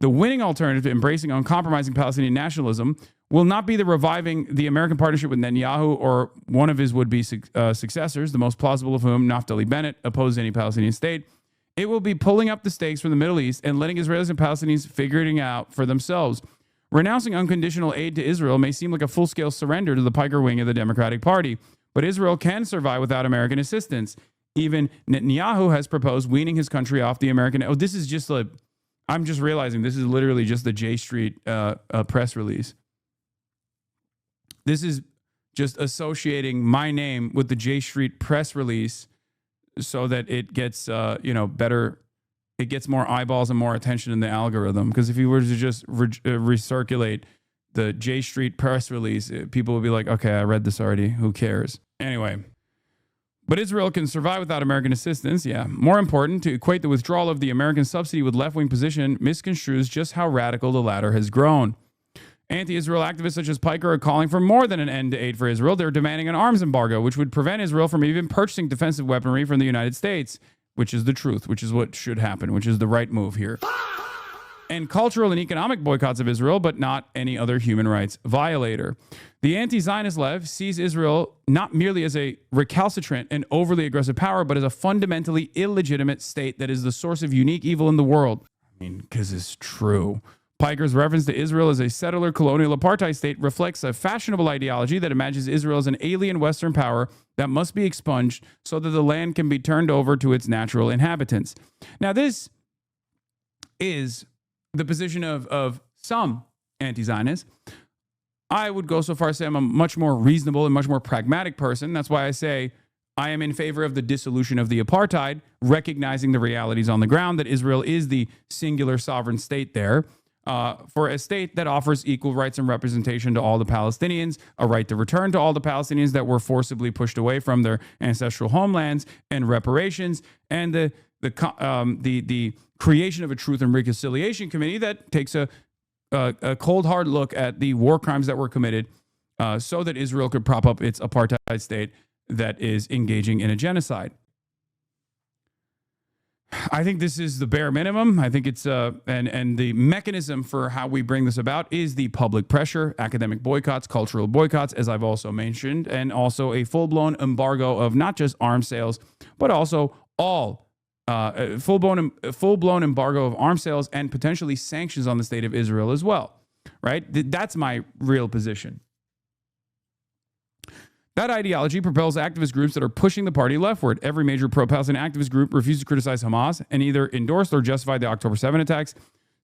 The winning alternative to embracing uncompromising Palestinian nationalism will not be the reviving the American partnership with Netanyahu or one of his would-be successors, the most plausible of whom, Naftali Bennett, opposed any Palestinian state. It will be pulling up the stakes from the Middle East and letting Israelis and Palestinians figure it out for themselves. Renouncing unconditional aid to Israel may seem like a full-scale surrender to the Piker wing of the Democratic Party, but Israel can survive without American assistance. Even Netanyahu has proposed weaning his country off the American... Oh, this is just like... I'm just realizing this is literally just the J Street press release. This is just associating my name with the J Street press release so that it gets, better. It gets more eyeballs and more attention in the algorithm. Because if you were to just recirculate the J Street press release, people would be like, okay, I read this already. Who cares? Anyway. But Israel can survive without American assistance, yeah. More important, to equate the withdrawal of the American subsidy with left-wing position misconstrues just how radical the latter has grown. Anti-Israel activists such as Piker are calling for more than an end to aid for Israel. They're demanding an arms embargo, which would prevent Israel from even purchasing defensive weaponry from the United States, which is the truth, which is what should happen, which is the right move here. And cultural and economic boycotts of Israel, but not any other human rights violator. The anti-Zionist left sees Israel not merely as a recalcitrant and overly aggressive power, but as a fundamentally illegitimate state that is the source of unique evil in the world. I mean, because it's true. Piker's reference to Israel as a settler colonial apartheid state reflects a fashionable ideology that imagines Israel as an alien Western power that must be expunged so that the land can be turned over to its natural inhabitants. Now, this is the position of some anti-Zionists. I would go so far as to say I'm a much more reasonable and much more pragmatic person. That's why I say I am in favor of the dissolution of the apartheid, recognizing the realities on the ground that Israel is the singular sovereign state there. For a state that offers equal rights and representation to all the Palestinians, a right to return to all the Palestinians that were forcibly pushed away from their ancestral homelands, and reparations, and the creation of a Truth and Reconciliation Committee that takes a cold, hard look at the war crimes that were committed so that Israel could prop up its apartheid state that is engaging in a genocide. I think this is the bare minimum. I think it's and the mechanism for how we bring this about is the public pressure, academic boycotts, cultural boycotts, as I've also mentioned, and also a full-blown embargo of not just arms sales, but also all full-blown embargo of arms sales and potentially sanctions on the state of Israel as well. Right? That's my real position. That ideology propels activist groups that are pushing the party leftward. Every major pro-Palestinian activist group refuses to criticize Hamas and either endorsed or justified the October 7 attacks.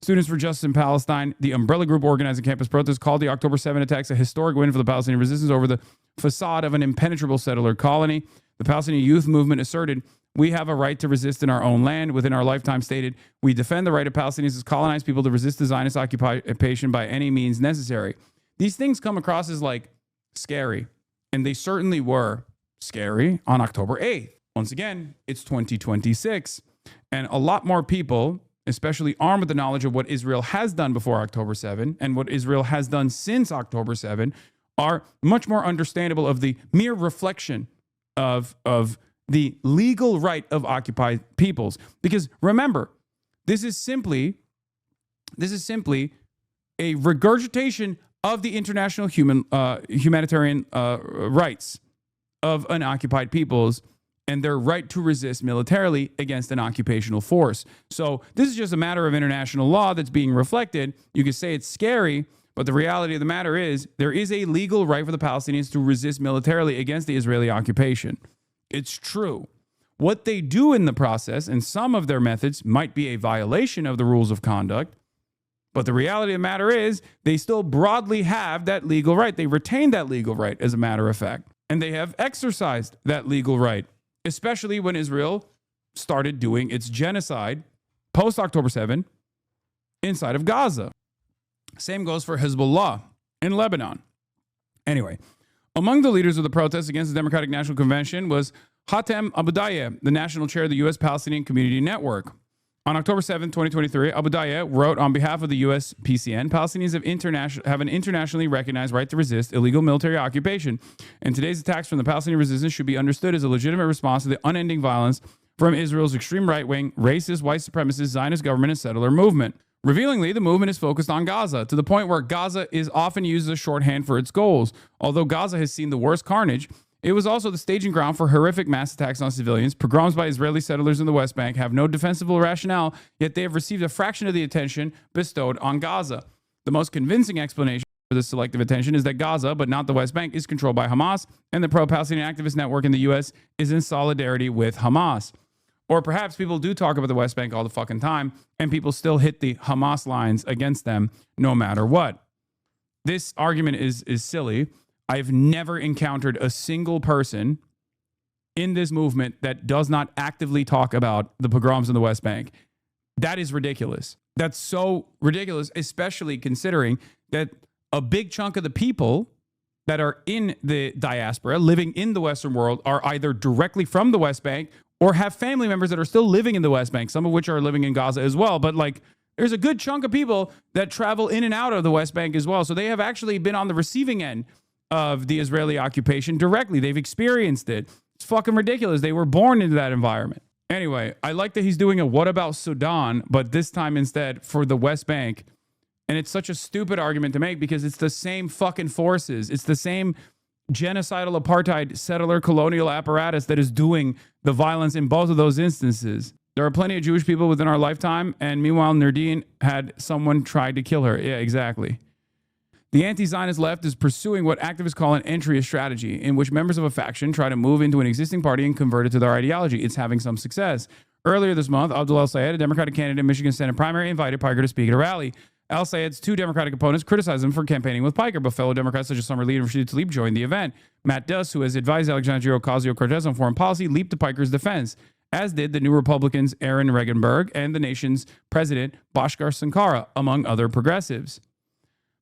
Students for Justice in Palestine, the umbrella group organizing campus protests, called the October 7 attacks a historic win for the Palestinian resistance over the facade of an impenetrable settler colony. The Palestinian youth movement asserted, We have a right to resist in our own land. Within our lifetime stated, we defend the right of Palestinians as colonized people to resist the Zionist occupation by any means necessary. These things come across as like scary, and they certainly were scary on October 8th. Once again, it's 2026, and a lot more people, especially armed with the knowledge of what Israel has done before October 7 and what Israel has done since October 7, are much more understandable of the mere reflection of the legal right of occupied peoples. Because remember, this is simply a regurgitation of the international humanitarian rights of unoccupied peoples and their right to resist militarily against an occupational force. So this is just a matter of international law that's being reflected. You could say it's scary, but the reality of the matter is there is a legal right for the Palestinians to resist militarily against the Israeli occupation. It's true. What they do in the process, and some of their methods, might be a violation of the rules of conduct, but the reality of the matter is they still broadly have that legal right. They retain that legal right, as a matter of fact, and they have exercised that legal right, especially when Israel started doing its genocide post-October 7 inside of Gaza. Same goes for Hezbollah in Lebanon. Anyway, among the leaders of the protests against the Democratic National Convention was Hatem Abudaya, the national chair of the U.S. Palestinian Community Network. On October 7, 2023, Abudaya wrote on behalf of the U.S. PCN, Palestinians have an internationally recognized right to resist illegal military occupation, and today's attacks from the Palestinian resistance should be understood as a legitimate response to the unending violence from Israel's extreme right-wing, racist, white supremacist, Zionist government and settler movement. Revealingly, the movement is focused on Gaza, to the point where Gaza is often used as a shorthand for its goals. Although Gaza has seen the worst carnage, it was also the staging ground for horrific mass attacks on civilians. Pogroms by Israeli settlers in the West Bank have no defensible rationale, yet they have received a fraction of the attention bestowed on Gaza. The most convincing explanation for this selective attention is that Gaza, but not the West Bank, is controlled by Hamas, and the pro-Palestinian activist network in the U.S. is in solidarity with Hamas. Or perhaps people do talk about the West Bank all the fucking time, and people still hit the Hamas lines against them no matter what. This argument is silly. I've never encountered a single person in this movement that does not actively talk about the pogroms in the West Bank. That is ridiculous. That's so ridiculous, especially considering that a big chunk of the people that are in the diaspora, living in the Western world, are either directly from the West Bank or have family members that are still living in the West Bank, some of which are living in Gaza as well. But like, there's a good chunk of people that travel in and out of the West Bank as well. So they have actually been on the receiving end of the Israeli occupation directly. They've experienced it. It's fucking ridiculous. They were born into that environment. Anyway, I like that he's doing a what about Sudan, but this time instead for the West Bank. And it's such a stupid argument to make because it's the same fucking forces. It's the same genocidal apartheid settler colonial apparatus that is doing the violence in both of those instances. There are plenty of Jewish people within our lifetime, and meanwhile, Nerdine had someone try to kill her. Yeah, exactly. The anti-Zionist left is pursuing what activists call an entryist strategy, in which members of a faction try to move into an existing party and convert it to their ideology. It's having some success. Earlier this month, Abdul El-Sayed, a Democratic candidate in Michigan Senate primary, invited Piker to speak at a rally. El-Sayed's two Democratic opponents criticized him for campaigning with Piker, but fellow Democrats such as Summer Lee and Rashida Tlaib joined the event. Matt Duss, who has advised Alexandria Ocasio-Cortez on foreign policy, leaped to Piker's defense, as did the New Republicans Aaron Regenberg and the nation's president Bhaskar Sankara, among other progressives.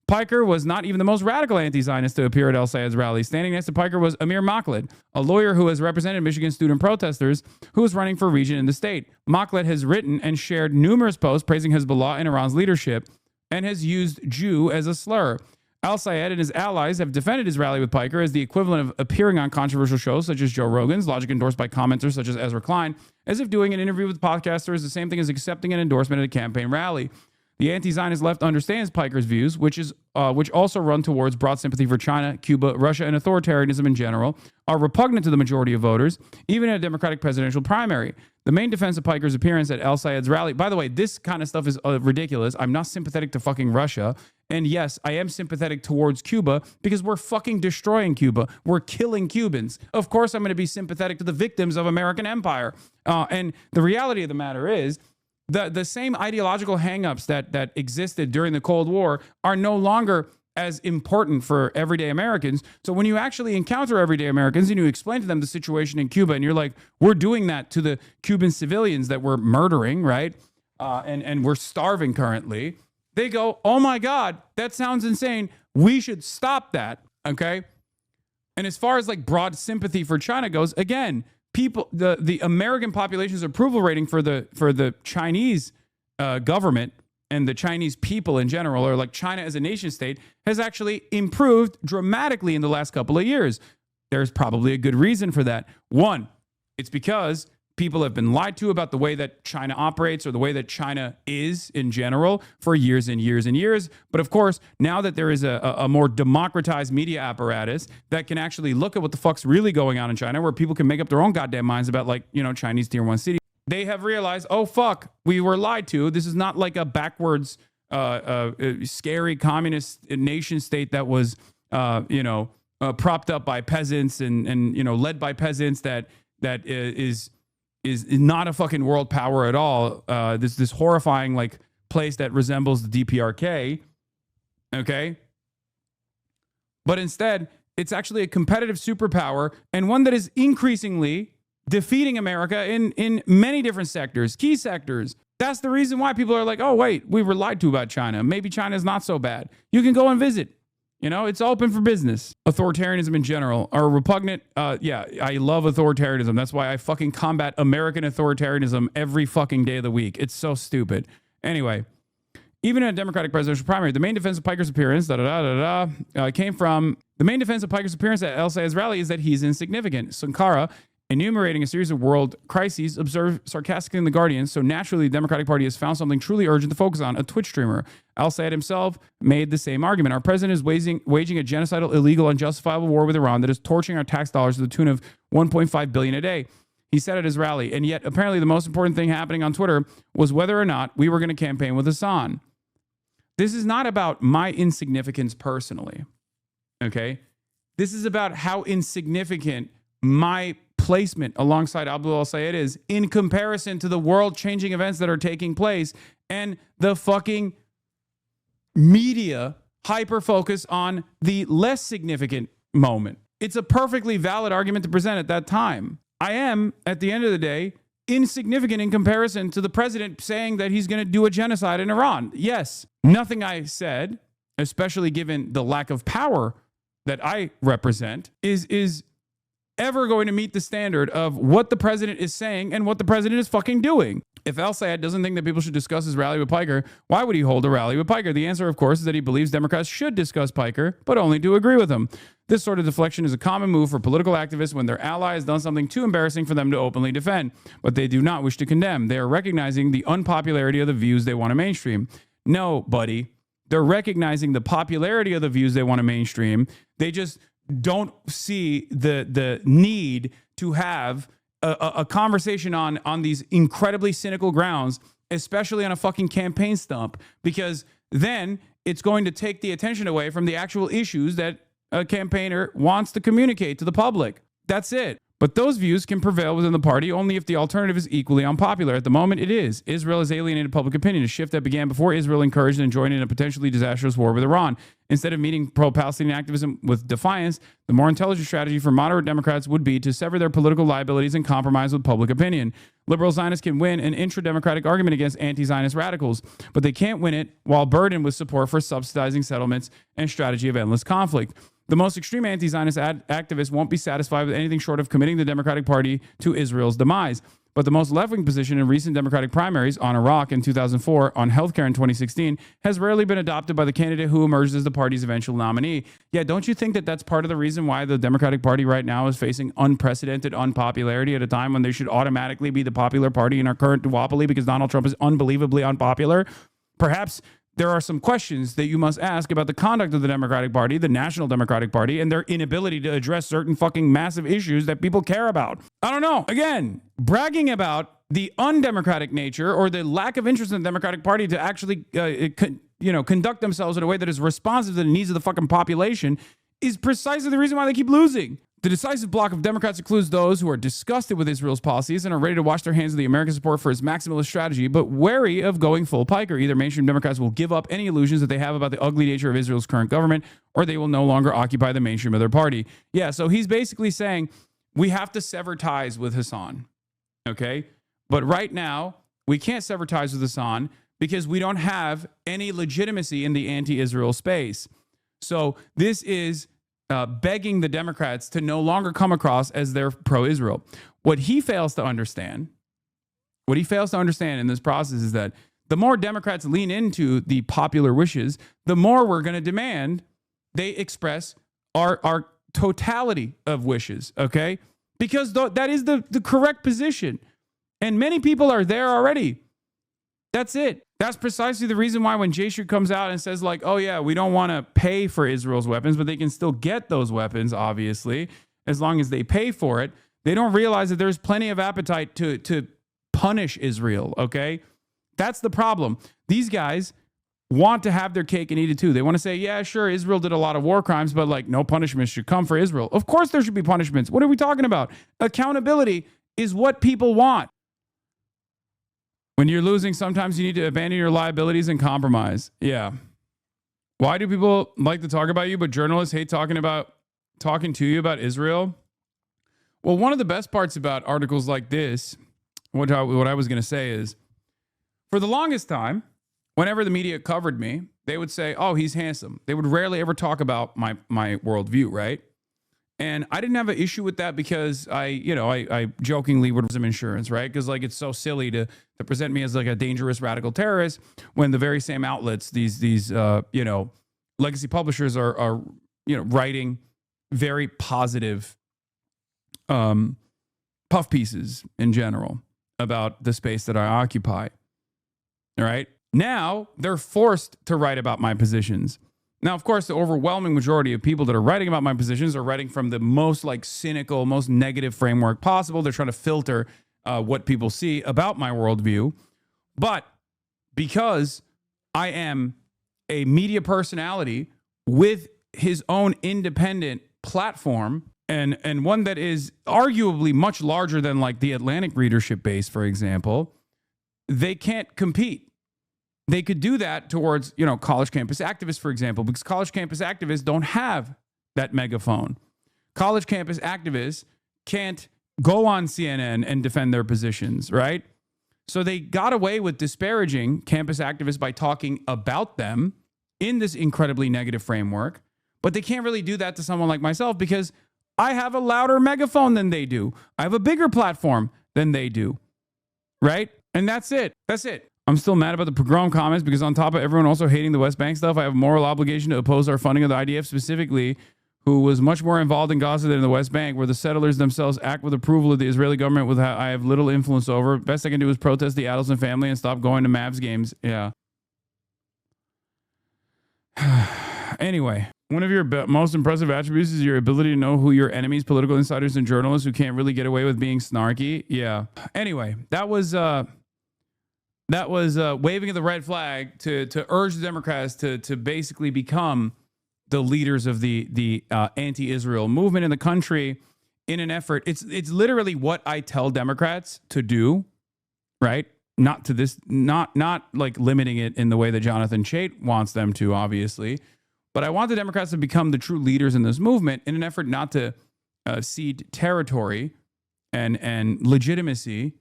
Piker was not even the most radical anti-Zionist to appear at El-Sayed's rally. Standing next to Piker was Amir Makhlad, a lawyer who has represented Michigan student protesters who is running for regent in the state. Makhlad has written and shared numerous posts praising Hezbollah and Iran's leadership and has used Jew as a slur. El-Sayed and his allies have defended his rally with Piker as the equivalent of appearing on controversial shows such as Joe Rogan's, logic endorsed by commenters such as Ezra Klein, as if doing an interview with a podcaster is the same thing as accepting an endorsement at a campaign rally. The anti-Zionist left understands Piker's views, which also run towards broad sympathy for China, Cuba, Russia, and authoritarianism in general, are repugnant to the majority of voters, even in a Democratic presidential primary. The main defense of Piker's appearance at El-Sayed's rally, by the way, this kind of stuff is ridiculous. I'm not sympathetic to fucking Russia. And yes, I am sympathetic towards Cuba because we're fucking destroying Cuba. We're killing Cubans. Of course, I'm going to be sympathetic to the victims of American empire. And the reality of the matter is, the same ideological hangups that existed during the Cold War are no longer as important for everyday Americans. So when you actually encounter everyday Americans and you explain to them the situation in Cuba, and you're like, we're doing that to the Cuban civilians that we're murdering, right? And we're starving currently. They go, oh my God, that sounds insane. We should stop that, okay? And as far as like broad sympathy for China goes, again, people, the American population's approval rating for the Chinese government and the Chinese people in general, or like China as a nation state, has actually improved dramatically in the last couple of years. There's probably a good reason for that. One, it's because people have been lied to about the way that China operates or the way that China is in general for years and years and years. But of course, now that there is a more democratized media apparatus that can actually look at what the fuck's really going on in China, where people can make up their own goddamn minds about, like, you know, Chinese tier 1 cities, they have realized, oh fuck, we were lied to. This is not like a backwards, scary communist nation state that was, propped up by peasants and led by peasants that is not a fucking world power at all. This horrifying like place that resembles the DPRK. Okay. But instead, it's actually a competitive superpower, and one that is increasingly defeating America in many different sectors, key sectors. That's the reason why people are like, oh, wait, we were lied to about China. Maybe China is not so bad. You can go and visit. You know, it's open for business. Authoritarianism in general are repugnant. Yeah, I love authoritarianism. That's why I fucking combat American authoritarianism every fucking day of the week. It's so stupid. Anyway, even in a Democratic presidential primary, the main defense of Piker's appearance, came from the main defense of Piker's appearance at El Sayed's rally is that he's insignificant. Sankara, enumerating a series of world crises, observed sarcastically in The Guardian, so naturally the Democratic Party has found something truly urgent to focus on, a Twitch streamer. Al-Sayed himself made the same argument. Our president is waging a genocidal, illegal, unjustifiable war with Iran that is torching our tax dollars to the tune of $1.5 billion a day. He said at his rally, and yet apparently the most important thing happening on Twitter was whether or not we were going to campaign with Hasan. This is not about my insignificance personally, okay? This is about how insignificant my placement alongside Abdul al-Sayed is in comparison to the world-changing events that are taking place and the fucking media hyper-focus on the less significant moment. It's a perfectly valid argument to present at that time. I am, at the end of the day, insignificant in comparison to the president saying that he's going to do a genocide in Iran. Yes, nothing I said, especially given the lack of power that I represent, is ever going to meet the standard of what the president is saying and what the president is fucking doing. If Al-Sayed doesn't think that people should discuss his rally with Piker, why would he hold a rally with Piker? The answer, of course, is that he believes Democrats should discuss Piker, but only to agree with him. This sort of deflection is a common move for political activists when their ally has done something too embarrassing for them to openly defend, but they do not wish to condemn. They are recognizing the unpopularity of the views they want to mainstream. No, buddy. They're recognizing the popularity of the views they want to mainstream. They just don't see the need to have a conversation on these incredibly cynical grounds, especially on a fucking campaign stump, because then it's going to take the attention away from the actual issues that a campaigner wants to communicate to the public. That's it. But those views can prevail within the party only if the alternative is equally unpopular. At the moment, it is. Israel has alienated public opinion, a shift that began before Israel encouraged and joined in a potentially disastrous war with Iran. Instead of meeting pro-Palestinian activism with defiance, the more intelligent strategy for moderate Democrats would be to sever their political liabilities and compromise with public opinion. Liberal Zionists can win an intra-democratic argument against anti-Zionist radicals, but they can't win it while burdened with support for subsidizing settlements and strategy of endless conflict. The most extreme anti-Zionist activists won't be satisfied with anything short of committing the Democratic Party to Israel's demise. But the most left-wing position in recent Democratic primaries, on Iraq in 2004, on healthcare in 2016, has rarely been adopted by the candidate who emerged as the party's eventual nominee. Yeah, don't you think that that's part of the reason why the Democratic Party right now is facing unprecedented unpopularity at a time when they should automatically be the popular party in our current duopoly because Donald Trump is unbelievably unpopular? Perhaps there are some questions that you must ask about the conduct of the Democratic Party, the National Democratic Party, and their inability to address certain fucking massive issues that people care about. I don't know. Again, bragging about the undemocratic nature or the lack of interest in the Democratic Party to actually, conduct themselves in a way that is responsive to the needs of the fucking population is precisely the reason why they keep losing. The decisive bloc of Democrats includes those who are disgusted with Israel's policies and are ready to wash their hands of the American support for its maximalist strategy, but wary of going full Piker. Either mainstream Democrats will give up any illusions that they have about the ugly nature of Israel's current government, or they will no longer occupy the mainstream of their party. Yeah, so he's basically saying we have to sever ties with Hasan, okay? But right now, we can't sever ties with Hasan because we don't have any legitimacy in the anti-Israel space. So this is begging the Democrats to no longer come across as they're pro-Israel. What he fails to understand in this process is that the more Democrats lean into the popular wishes, the more we're going to demand they express our totality of wishes, okay? Because that is the correct position. And many people are there already. That's it. That's precisely the reason why when Jay Street comes out and says like, oh yeah, we don't want to pay for Israel's weapons, but they can still get those weapons, obviously, as long as they pay for it. They don't realize that there's plenty of appetite to punish Israel, okay? That's the problem. These guys want to have their cake and eat it too. They want to say, yeah, sure, Israel did a lot of war crimes, but like no punishments should come for Israel. Of course there should be punishments. What are we talking about? Accountability is what people want. When you're losing, sometimes you need to abandon your liabilities and compromise. Yeah. Why do people like to talk about you, but journalists hate talking to you about Israel? Well, one of the best parts about articles like this, what I was going to say is, for the longest time, whenever the media covered me, they would say, oh, he's handsome. They would rarely ever talk about my worldview, right? And I didn't have an issue with that because I jokingly would have some insurance, right? Because like it's so silly to present me as like a dangerous radical terrorist when the very same outlets, these legacy publishers are writing very positive puff pieces in general about the space that I occupy. All right. Now they're forced to write about my positions. Now, of course, the overwhelming majority of people that are writing about my positions are writing from the most like cynical, most negative framework possible. They're trying to filter what people see about my worldview. But because I am a media personality with his own independent platform and one that is arguably much larger than like the Atlantic readership base, for example, they can't compete. They could do that towards, college campus activists, for example, because college campus activists don't have that megaphone. College campus activists can't go on CNN and defend their positions, right? So they got away with disparaging campus activists by talking about them in this incredibly negative framework, but they can't really do that to someone like myself because I have a louder megaphone than they do. I have a bigger platform than they do, right? And that's it. That's it. I'm still mad about the pogrom comments because on top of everyone also hating the West Bank stuff, I have a moral obligation to oppose our funding of the IDF specifically, who was much more involved in Gaza than in the West Bank, where the settlers themselves act with approval of the Israeli government with I have little influence over. Best I can do is protest the Adelson family and stop going to Mavs games. Yeah. Anyway, one of your most impressive attributes is your ability to know who your enemies, political insiders, and journalists who can't really get away with being snarky. Yeah. Anyway, that was waving of the red flag to urge the Democrats to basically become the leaders of the anti-Israel movement in the country in an effort. It's literally what I tell Democrats to do, right? Not to this, not like limiting it in the way that Jonathan Chait wants them to, obviously. But I want the Democrats to become the true leaders in this movement in an effort not to cede territory and legitimacy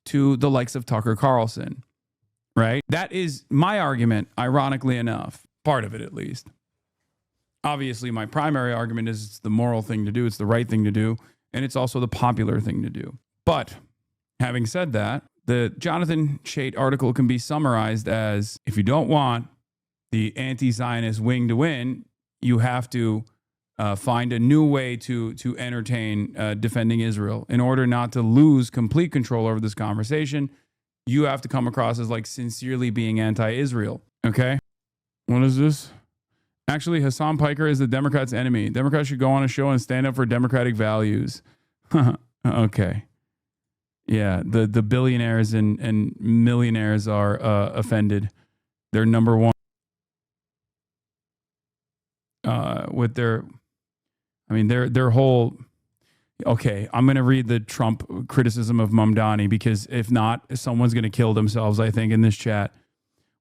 to the likes of Tucker Carlson. Right? That is my argument, ironically enough. Part of it, at least. Obviously, my primary argument is it's the moral thing to do. It's the right thing to do. And it's also the popular thing to do. But having said that, the Jonathan Chait article can be summarized as, if you don't want the anti-Zionist wing to win, you have to find a new way to entertain defending Israel. In order not to lose complete control over this conversation, you have to come across as like sincerely being anti-Israel. Okay? What is this? Actually, Hasan Piker is the Democrats' enemy. Democrats should go on a show and stand up for democratic values. Okay. Yeah, the billionaires and millionaires are offended. They're number one with their whole Okay, I'm going to read the Trump criticism of Mamdani because if not, someone's going to kill themselves, I think, in this chat.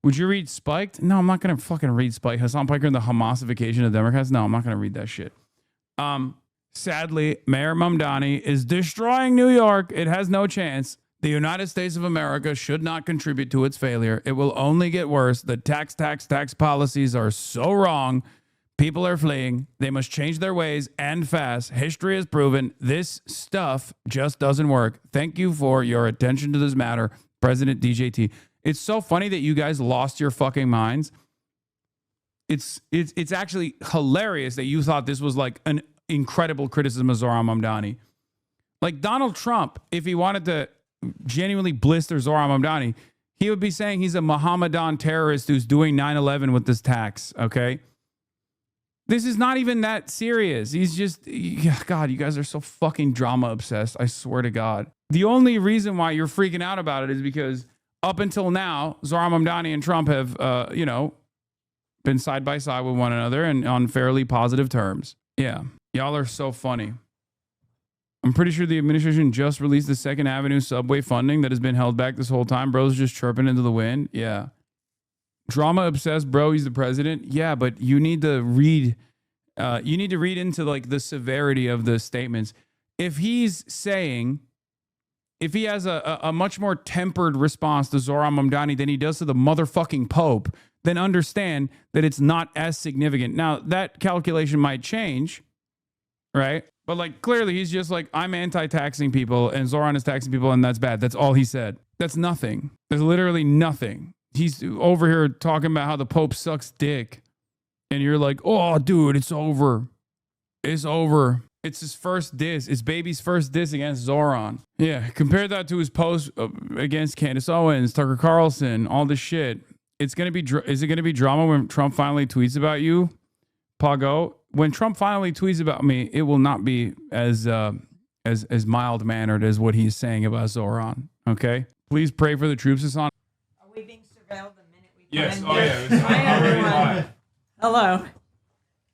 Would you read Spiked? No, I'm not going to fucking read Spiked. Hasan Piker and the Hamasification of Democrats? No, I'm not going to read that shit. Sadly, Mayor Mamdani is destroying New York. It has no chance. The United States of America should not contribute to its failure. It will only get worse. The tax policies are so wrong. People are fleeing. They must change their ways and fast. History has proven this stuff just doesn't work. Thank you for your attention to this matter, President DJT. It's so funny that you guys lost your fucking minds. It's actually hilarious that you thought this was like an incredible criticism of Zohran Mamdani. Like Donald Trump, if he wanted to genuinely blister Zohran Mamdani, he would be saying he's a Mohammedan terrorist who's doing 9/11 with this tax, okay? This is not even that serious. He's just, God, you guys are so fucking drama obsessed. I swear to God. The only reason why you're freaking out about it is because up until now, Zohran Mamdani and Trump have, been side by side with one another and on fairly positive terms. Yeah, y'all are so funny. I'm pretty sure the administration just released the 2nd Avenue subway funding that has been held back this whole time. Bro's just chirping into the wind. Yeah. Drama obsessed, bro. He's the president. Yeah, but you need to read. You need to read into like the severity of the statements. If he's saying, if he has a much more tempered response to Zohran Mamdani than he does to the motherfucking Pope, then understand that it's not as significant. Now that calculation might change, right? But like clearly he's just like, I'm anti-taxing people and Zohran is taxing people and that's bad. That's all he said. That's nothing. There's literally nothing. He's over here talking about how the Pope sucks dick. And you're like, oh, dude, it's over. It's over. It's his first diss. It's baby's first diss against Zohran. Yeah, compare that to his post against Candace Owens, Tucker Carlson, all this shit. It's gonna be. Is it gonna be drama when Trump finally tweets about you, Pago? When Trump finally tweets about me, it will not be as mild mannered as what he's saying about Zohran. Okay, please pray for the troops, Hasan. Are we being surveilled the minute we Yes. come in? Oh yeah. It's Hi everyone. live. Hello. Why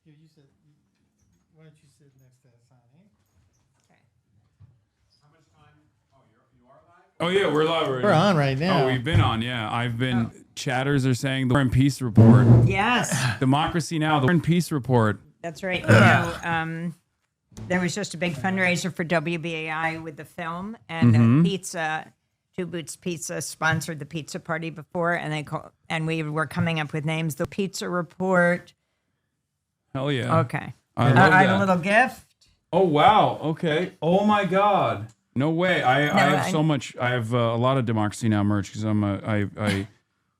don't you sit next to Hasan? Oh yeah, we're live. We're on right now. Oh, we've been on. Yeah, I've been. Chatters are saying the War and Peace report. Yes. Democracy Now. The War and Peace report. That's right. You know, there was just a big fundraiser for WBAI with the film, and pizza. Two Boots Pizza sponsored the pizza party before, and we were coming up with names. The Pizza Report. Hell yeah. Okay. I love I have that. a little gift. Oh wow. Okay. Oh my God. No way. I have so much. I have a lot of Democracy Now merch because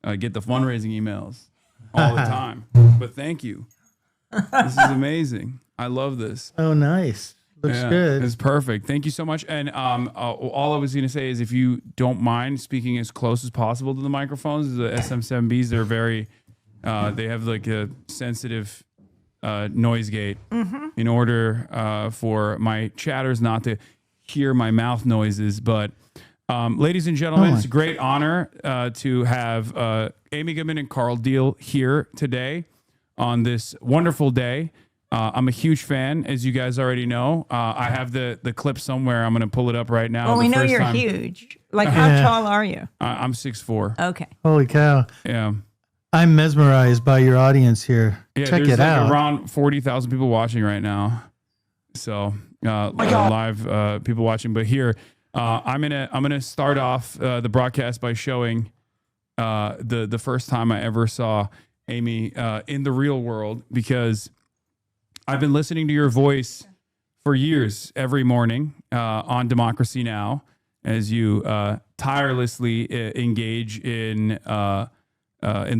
I get the fundraising emails all the time. But thank you. This is amazing. I love this. Oh, nice. Looks good. It's perfect. Thank you so much. And all I was going to say is if you don't mind speaking as close as possible to the microphones, the SM7Bs, they're very, they have like a sensitive noise gate in order for my chatters not to hear my mouth noises. But ladies and gentlemen, it's a great honor to have Amy Goodman and Carl Deal here today on this wonderful day. I'm a huge fan, as you guys already know. I have the clip somewhere. I'm going to pull it up right now. Well, we know you're huge. Like, how tall are you? I'm 6'4". Okay. Holy cow. Yeah. I'm mesmerized by your audience here. Yeah, Check there's it out. Around 40,000 people watching right now. So live people watching. But here, I'm gonna start off the broadcast by showing the first time I ever saw Amy in the real world, because I've been listening to your voice for years every morning on Democracy Now! As you tirelessly engage in the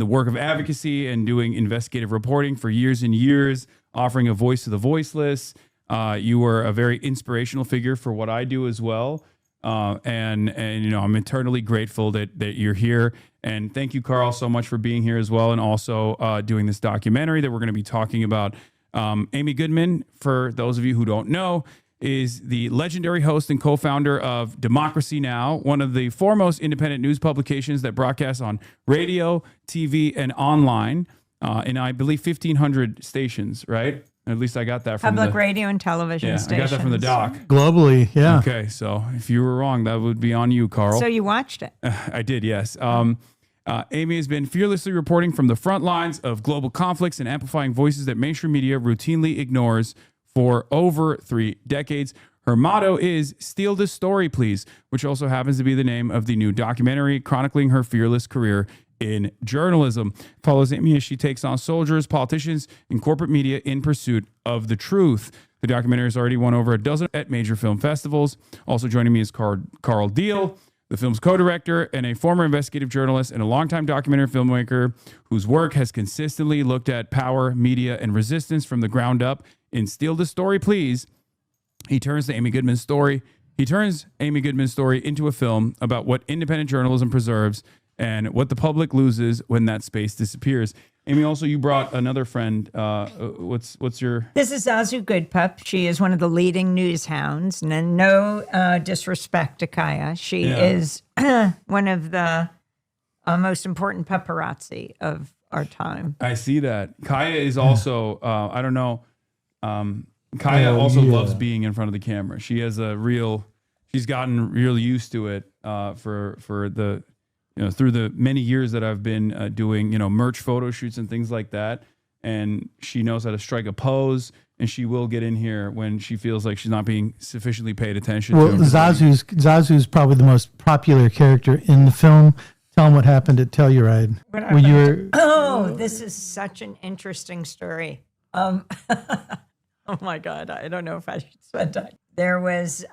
work of advocacy and doing investigative reporting for years and years, offering a voice to the voiceless. You were a very inspirational figure for what I do as well. And you know, I'm eternally grateful that you're here. And thank you, Carl, so much for being here as well. And also doing this documentary that we're going to be talking about. Amy Goodman, for those of you who don't know, is the legendary host and co-founder of Democracy Now!, one of the foremost independent news publications that broadcasts on radio, TV, and online, in, I believe, 1,500 stations, right? At least I got that from public radio and television stations. I got that from the doc. Globally, yeah. Okay, so if you were wrong, that would be on you, Carl. So you watched it? I did, yes. Amy has been fearlessly reporting from the front lines of global conflicts and amplifying voices that mainstream media routinely ignores for over 3 decades. Her motto is "Steal this story, please," which also happens to be the name of the new documentary chronicling her fearless career in journalism. Follows Amy as she takes on soldiers, politicians, and corporate media in pursuit of the truth. The documentary has already won over a dozen at major film festivals. Also joining me is Carl Deal, the film's co-director and a former investigative journalist and a longtime documentary filmmaker whose work has consistently looked at power, media, and resistance from the ground up. In Steal the Story, Please, he turns Amy Goodman's story into a film about what independent journalism preserves and what the public loses when that space disappears. Amy, also you brought another friend. What's your? This is Zazu Goodpup. She is one of the leading news hounds, and no disrespect to Kaya. She is one of the most important paparazzi of our time. I see that. Kaya is also. I don't know. Kaya also loves being in front of the camera. She has she's gotten real used to it for the. Through the many years that I've been doing, merch photo shoots and things like that. And she knows how to strike a pose, and she will get in here when she feels like she's not being sufficiently paid attention to. Zazu's probably the most popular character in the film. Tell them what happened at Telluride. This is such an interesting story. Oh my God, I don't know if I should spend time. There was,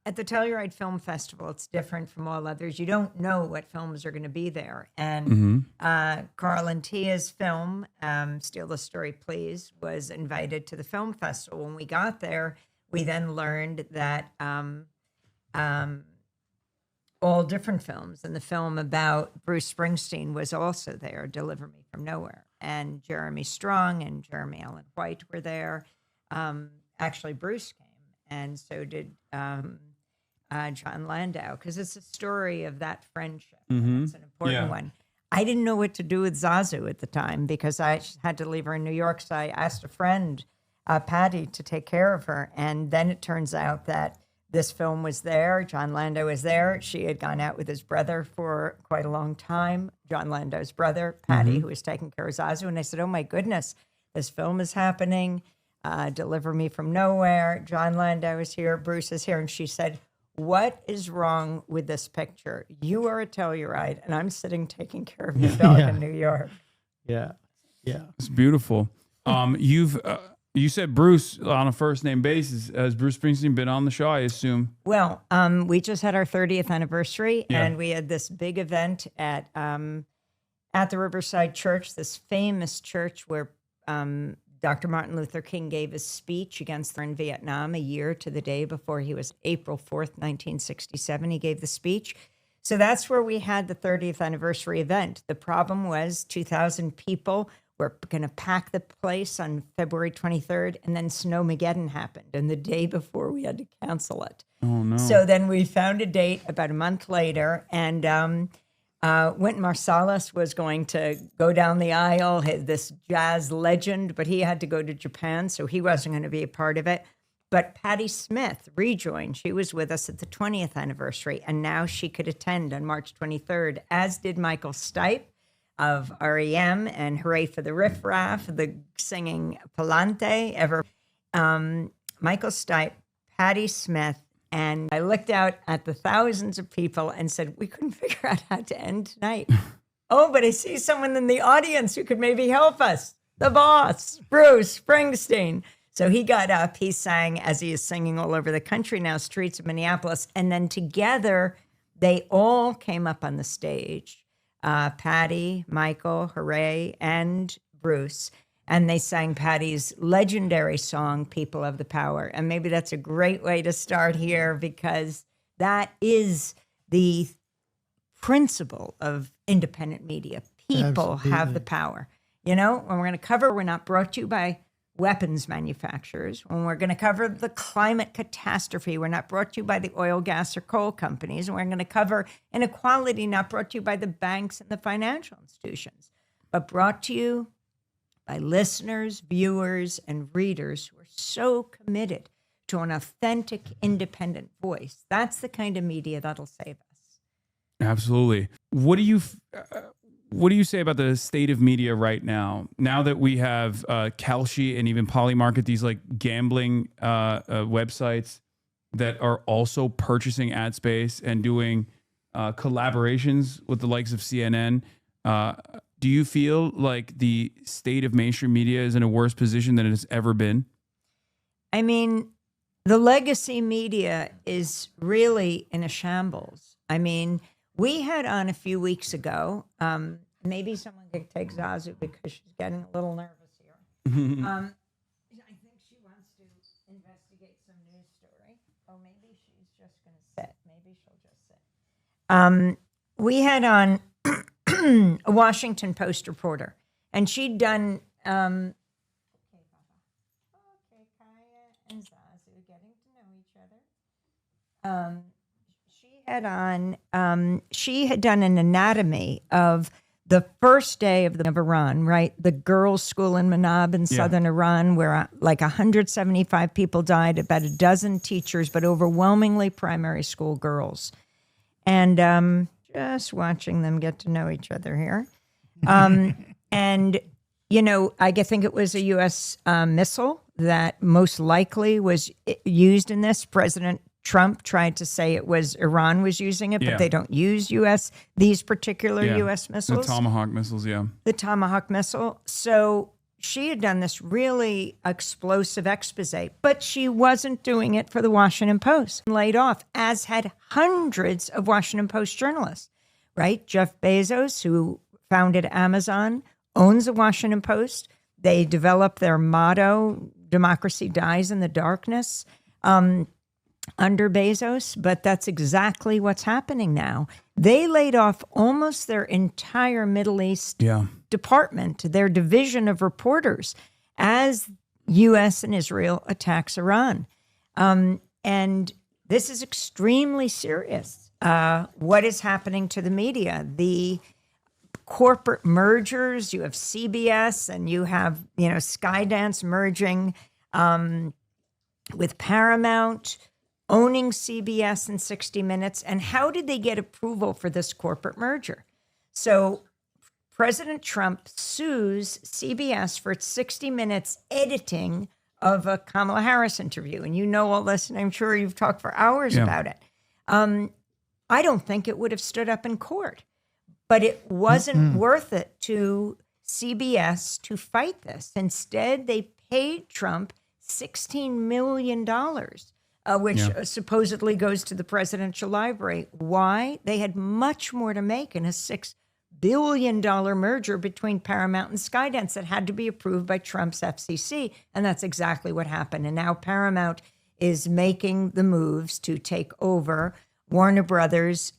at the Telluride Film Festival, it's different from all others. You don't know what films are going to be there. And Carl and Tia's film, Steal the Story, Please, was invited to the film festival. When we got there, we then learned that all different films, and the film about Bruce Springsteen was also there, Deliver Me From Nowhere. And Jeremy Strong and Jeremy Allen White were there. Actually, Bruce came, and so did John Landau, because it's a story of that friendship. It's an important one. I didn't know what to do with Zazu at the time because I had to leave her in New York, so I asked a friend, Patty, to take care of her. And then it turns out that this film was there. John Landau was there. She had gone out with his brother for quite a long time, John Landau's brother, Patty, who was taking care of Zazu. And I said, oh, my goodness, this film is happening. Deliver Me From Nowhere. John Landau is here. Bruce is here. And she said, what is wrong with this picture? You are a Telluride, and I'm sitting taking care of your dog in New York. Yeah. It's beautiful. You said Bruce on a first name basis. Has Bruce Springsteen been on the show, I assume? Well, we just had our 30th anniversary, and we had this big event at the Riverside Church, this famous church where Dr. Martin Luther King gave his speech against the war in Vietnam a year to the day before he was April 4th, 1967. He gave the speech. So that's where we had the 30th anniversary event. The problem was 2,000 people were going to pack the place on February 23rd, and then Snowmageddon happened. And the day before, we had to cancel it. Oh, no. So then we found a date about a month later, and Wynton Marsalis was going to go down the aisle, this jazz legend, but he had to go to Japan, so he wasn't going to be a part of it. But Patti Smith rejoined. She was with us at the 20th anniversary, and now she could attend on March 23rd, as did Michael Stipe of REM and Hooray for the Riff Raff, the singing Palante ever. Michael Stipe, Patti Smith, and I looked out at the thousands of people and said, we couldn't figure out how to end tonight. Oh, but I see someone in the audience who could maybe help us. The boss, Bruce Springsteen. So he got up, he sang, as he is singing all over the country now, streets of Minneapolis. And then together, they all came up on the stage. Patty, Michael, Hooray, and Bruce. And they sang Patty's legendary song, People of the Power. And maybe that's a great way to start here, because that is the principle of independent media. People have the power. You know, when we're going to cover, we're not brought to you by weapons manufacturers. When we're going to cover the climate catastrophe, we're not brought to you by the oil, gas, or coal companies. And we're going to cover inequality, not brought to you by the banks and the financial institutions, but brought to you by listeners, viewers, and readers who are so committed to an authentic, independent voice. That's the kind of media that'll save us. Absolutely. What do you say about the state of media right now? Now that we have Kalshi and even Polymarket, these like gambling websites that are also purchasing ad space and doing collaborations with the likes of CNN. Do you feel like the state of mainstream media is in a worse position than it has ever been? I mean, the legacy media is really in a shambles. I mean, we had on a few weeks ago, maybe someone could take Zazu because she's getting a little nervous here. I think she wants to investigate some news story. Oh, maybe she's just going to sit. Maybe she'll just sit. We had on a Washington Post reporter, and she'd done, okay, Kaya and Zazu getting to know each other. She had done an anatomy of the first day of Iran, right? The girls' school in Manab in southern Iran, where like 175 people died, about a dozen teachers, but overwhelmingly primary school girls. And just watching them get to know each other here. And, you know, I think it was a U.S. Missile that most likely was used in this. President Trump tried to say it was Iran was using it, but they don't use these particular U.S. missiles. The Tomahawk missiles, The Tomahawk missile. So she had done this really explosive expose, but she wasn't doing it for the Washington Post. Laid off, as had hundreds of Washington Post journalists, right? Jeff Bezos, who founded Amazon, owns the Washington Post. They developed their motto, democracy dies in the darkness, under Bezos, but that's exactly what's happening now. They laid off almost their entire Middle East department, their division of reporters, as U.S. and Israel attacks Iran. And this is extremely serious. What is happening to the media? The corporate mergers, you have CBS and you have, Skydance merging with Paramount, owning CBS and 60 Minutes. And how did they get approval for this corporate merger? So President Trump sues CBS for its 60 Minutes editing of a Kamala Harris interview. And you know all this, and I'm sure you've talked for hours about it. I don't think it would have stood up in court, but it wasn't worth it to CBS to fight this. Instead, they paid Trump $16 million, which supposedly goes to the presidential library. Why? They had much more to make in a $6 billion merger between Paramount and Skydance that had to be approved by Trump's FCC. And that's exactly what happened. And now Paramount is making the moves to take over Warner Brothers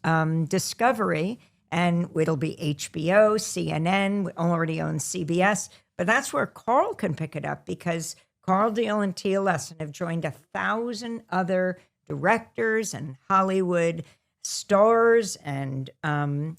Discovery, and it'll be HBO, CNN, already owns CBS. But that's where Carl can pick it up, because Carl Deal and Tia Lesson have joined 1,000 other directors and Hollywood stars, and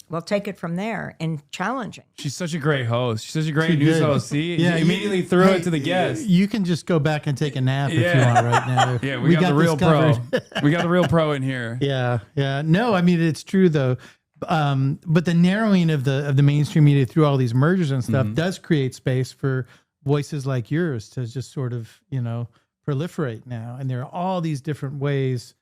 we'll take it from there and challenging. She's such a great host. She's such a great news host. See, you immediately threw it to the guest. You can just go back and take a nap if you want right now. Yeah, we got the real pro. We got the real pro in here. Yeah. No, I mean, it's true though. But the narrowing of the mainstream media through all these mergers and stuff does create space for voices like yours to just sort of, proliferate now. And there are all these different ways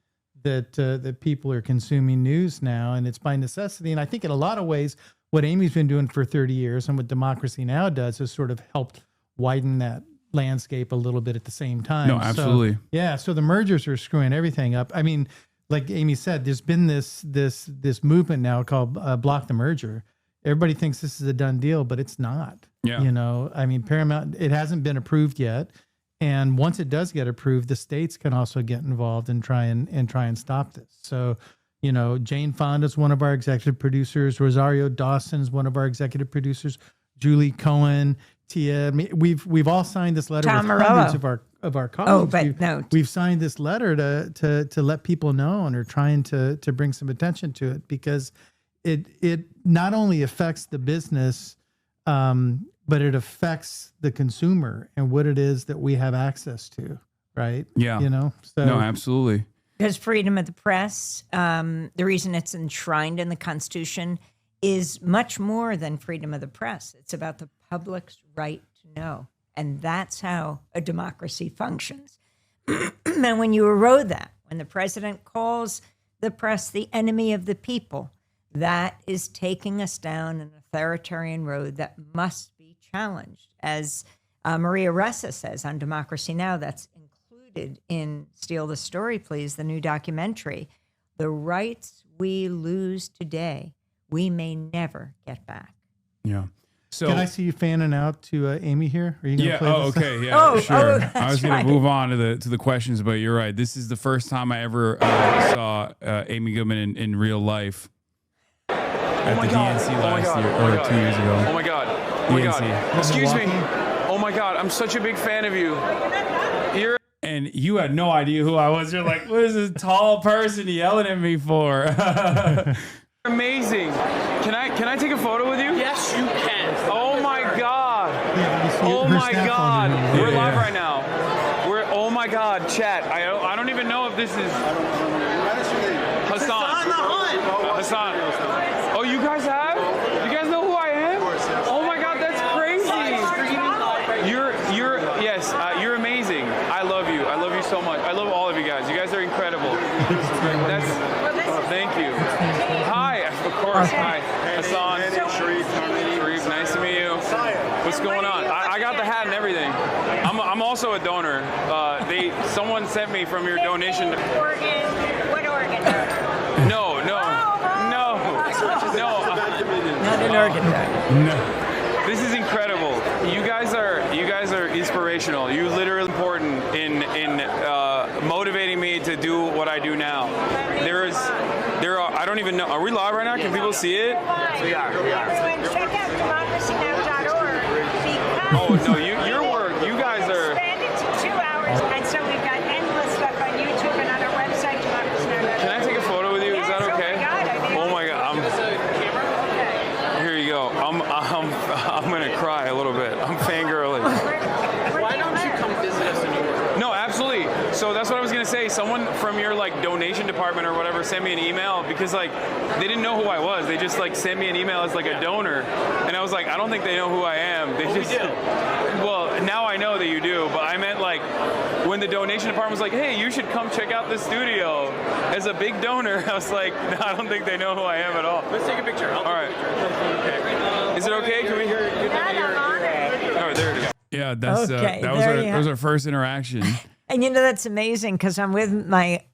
that people are consuming news now, and it's by necessity. And I think in a lot of ways, what Amy's been doing for 30 years and what Democracy Now! Does has sort of helped widen that landscape a little bit at the same time. No, absolutely. So the mergers are screwing everything up. I mean, like Amy said, there's been this movement now called Block the Merger. Everybody thinks this is a done deal, but it's not. I mean, Paramount, it hasn't been approved yet. And once it does get approved, the states can also get involved and try and stop this. So, Jane Fonda's one of our executive producers. Rosario Dawson's one of our executive producers. Julie Cohen, Tia. We've all signed this letter Tom with hundreds of our colleagues. We've signed this letter to let people know, and are trying to bring some attention to it, because it not only affects the business but it affects the consumer and what it is that we have access to, right? Yeah. So no, absolutely. Because freedom of the press, the reason it's enshrined in the Constitution is much more than freedom of the press. It's about the public's right to know. And that's how a democracy functions. And when you erode that, when the president calls the press the enemy of the people, that is taking us down an authoritarian road that must be challenged. As Maria Ressa says on Democracy Now!, that's included in Steal the Story, Please, the new documentary. The rights we lose today, we may never get back. Yeah. So can I see you fanning out to Amy here? Are you gonna play this? Okay, yeah, sure. I was going right. to move on to the questions, but you're right. This is the first time I ever saw Amy Goodman in real life at the DNC last year or 2 years ago. Oh my God! Oh my God! Excuse me! Oh my God! I'm such a big fan of you. You're. And you had no idea who I was. You're like, what is this tall person yelling at me for? Amazing. Can I take a photo with you? Yes, you can. Oh my God. Oh my God. We're live right now. Oh my God, chat. I don't even know if this is Hasan. Hasan. Oh, you guys have? You guys know who I am? Oh my God, that's crazy. You're amazing. I love you. I love you so much. I love all of you guys. You guys are incredible. Thank you. Hi, of course. Hi, Hasan. Sharif, nice to meet you. What's going on? I got the hat and everything. I'm also a donor. Someone sent me from your donation. Oregon. What Oregon? No. Not in Oregon. No. This is incredible. You guys are inspirational. You literally important in motivating me to do what I do now. There are. I don't even know. Are we live right now? Can people see it? We are. Check out democracynow.org. Oh no, your work. You guys are. Expanded to 2 hours, and so we've got endless stuff on YouTube and on our website, democracynow.org. Can I take a photo with you? Is that okay? Oh my God. Here you go. I'm gonna cry a little bit. I'm fangirling. Why don't you come visit us in New York? No, absolutely. So that's what I was gonna say. Someone from your donation department or whatever sent me an email because they didn't know who I was. They just sent me an email as a donor, and I was like, I don't think they know who I am. They just. Well, now I know that you do, but I meant when the donation department was like, hey, you should come check out the studio. As a big donor, I was like, no, I don't think they know who I am at all. Let's take a picture. All right. Is it okay? Can we hear? Oh, there it is. Yeah, that's Okay, that was our first interaction. And that's amazing because I'm with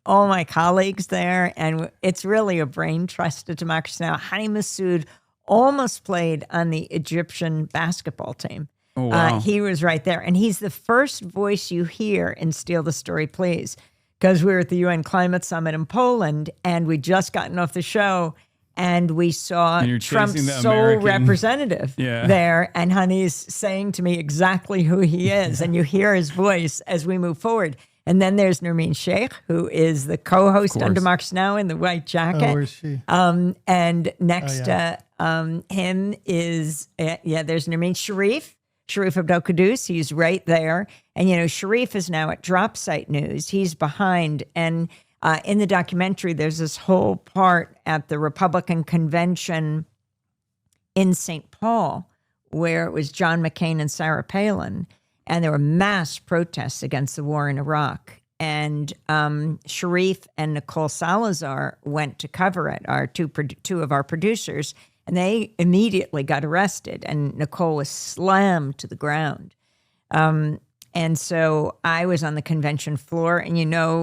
all my colleagues there, and it's really a brain trust to Democracy Now! Hani Massoud almost played on the Egyptian basketball team. Oh, wow. He was right there, and he's the first voice you hear in Steal the Story, Please, because we were at the UN Climate Summit in Poland, and we'd just gotten off the show, and we saw Trump's sole representative there, and Honey's saying to me exactly who he is, and you hear his voice as we move forward. And then there's Nermeen Sheikh, who is the co-host on Democracy Now! In the white jacket. Oh, where's she? And next to him is, there's Nermeen Sharif Abdel Qaddus. He's right there. And, Sharif is now at Drop Site News. He's behind. And in the documentary, there's this whole part at the Republican convention in St. Paul where it was John McCain and Sarah Palin, and there were mass protests against the war in Iraq. And Sharif and Nicole Salazar went to cover it, our two of our producers, and they immediately got arrested, and Nicole was slammed to the ground. And so I was on the convention floor, and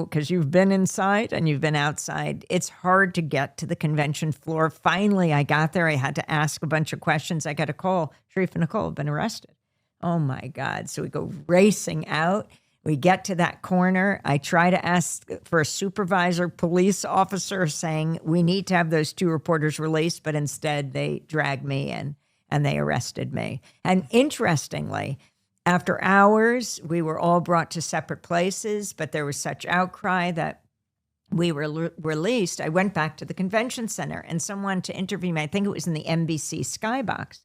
because you've been inside and you've been outside, it's hard to get to the convention floor. Finally, I got there. I had to ask a bunch of questions. I got a call. Sharif and Nicole have been arrested. Oh, my God. So we go racing out. We get to that corner. I try to ask for a supervisor, police officer, saying we need to have those two reporters released, but instead they dragged me in and they arrested me. And interestingly, after hours, we were all brought to separate places, but there was such outcry that we were released. I went back to the convention center and someone to interview me, I think it was in the NBC Skybox.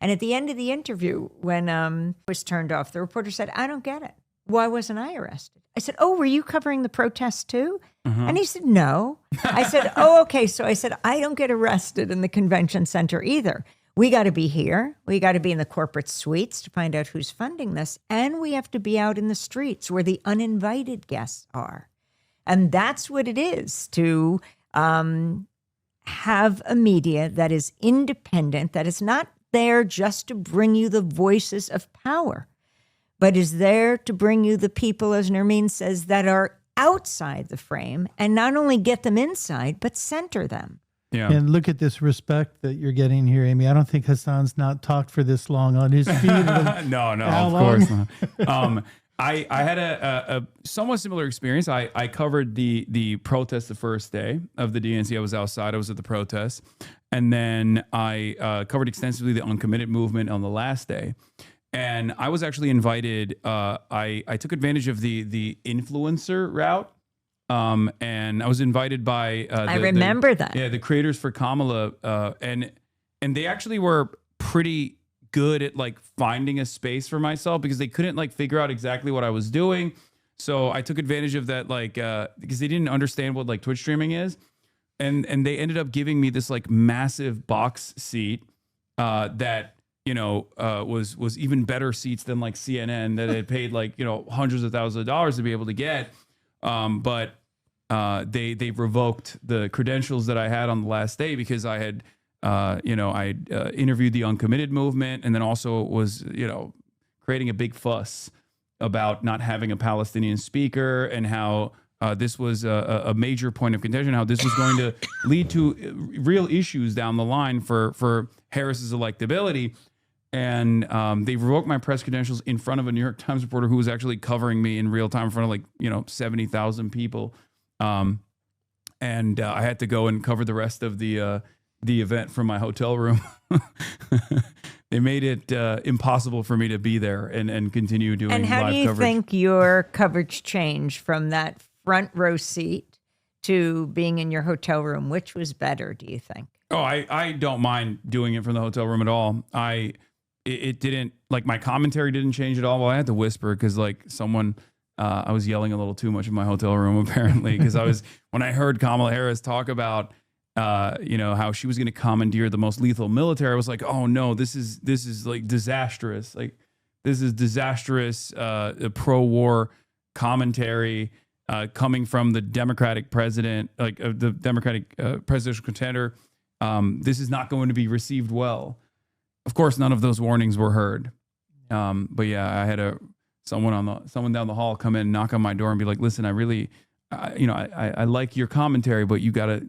And at the end of the interview, when was turned off, the reporter said, "I don't get it. Why wasn't I arrested?" I said, "Oh, were you covering the protests too?" And he said, "No." I said, "Oh, okay." So I said, "I don't get arrested in the convention center either. We got to be here. We got to be in the corporate suites to find out who's funding this. And we have to be out in the streets where the uninvited guests are." And that's what it is to have a media that is independent, that is not there just to bring you the voices of power, but is there to bring you the people, as Nermeen says, that are outside the frame, and not only get them inside, but center them. Yeah. And look at this respect that you're getting here, Amy. I don't think Hasan's not talked for this long on his feet. No, of course not. I had a somewhat similar experience. I covered the protest the first day of the DNC. I was outside. I was at the protest. And then I covered extensively the uncommitted movement on the last day. And I was actually invited. I took advantage of the influencer route. And I was invited by I remember that. Yeah, the Creators for Kamala. And they actually were pretty good at like finding a space for myself because they couldn't like figure out exactly what I was doing. So I took advantage of that, like because they didn't understand what like Twitch streaming is. And they ended up giving me this like massive box seat that was even better seats than like CNN that had paid like hundreds of thousands of dollars to be able to get. But they revoked the credentials that I had on the last day because I had I interviewed the uncommitted movement, and then also was creating a big fuss about not having a Palestinian speaker, and how this was a major point of contention, how this was going to lead to real issues down the line for Harris's electability. And they revoked my press credentials in front of a New York Times reporter who was actually covering me in real time in front of 70,000 people. And I had to go and cover the rest of the event from my hotel room. They made it impossible for me to be there and continue doing live coverage. And how do you think your coverage changed from that front row seat to being in your hotel room? Which was better, do you think? Oh, I don't mind doing it from the hotel room at all. It didn't, like, my commentary didn't change at all. Well, I had to whisper because like someone, I was yelling a little too much in my hotel room apparently, because when I heard Kamala Harris talk about how she was going to commandeer the most lethal military, I was like, oh no, this is like disastrous. Like, this is disastrous pro-war commentary coming from the Democratic president, like the Democratic presidential contender. This is not going to be received well. Of course, none of those warnings were heard. But yeah, I had someone down the hall come in, knock on my door, and be like, "Listen, I really, I like your commentary, but you got to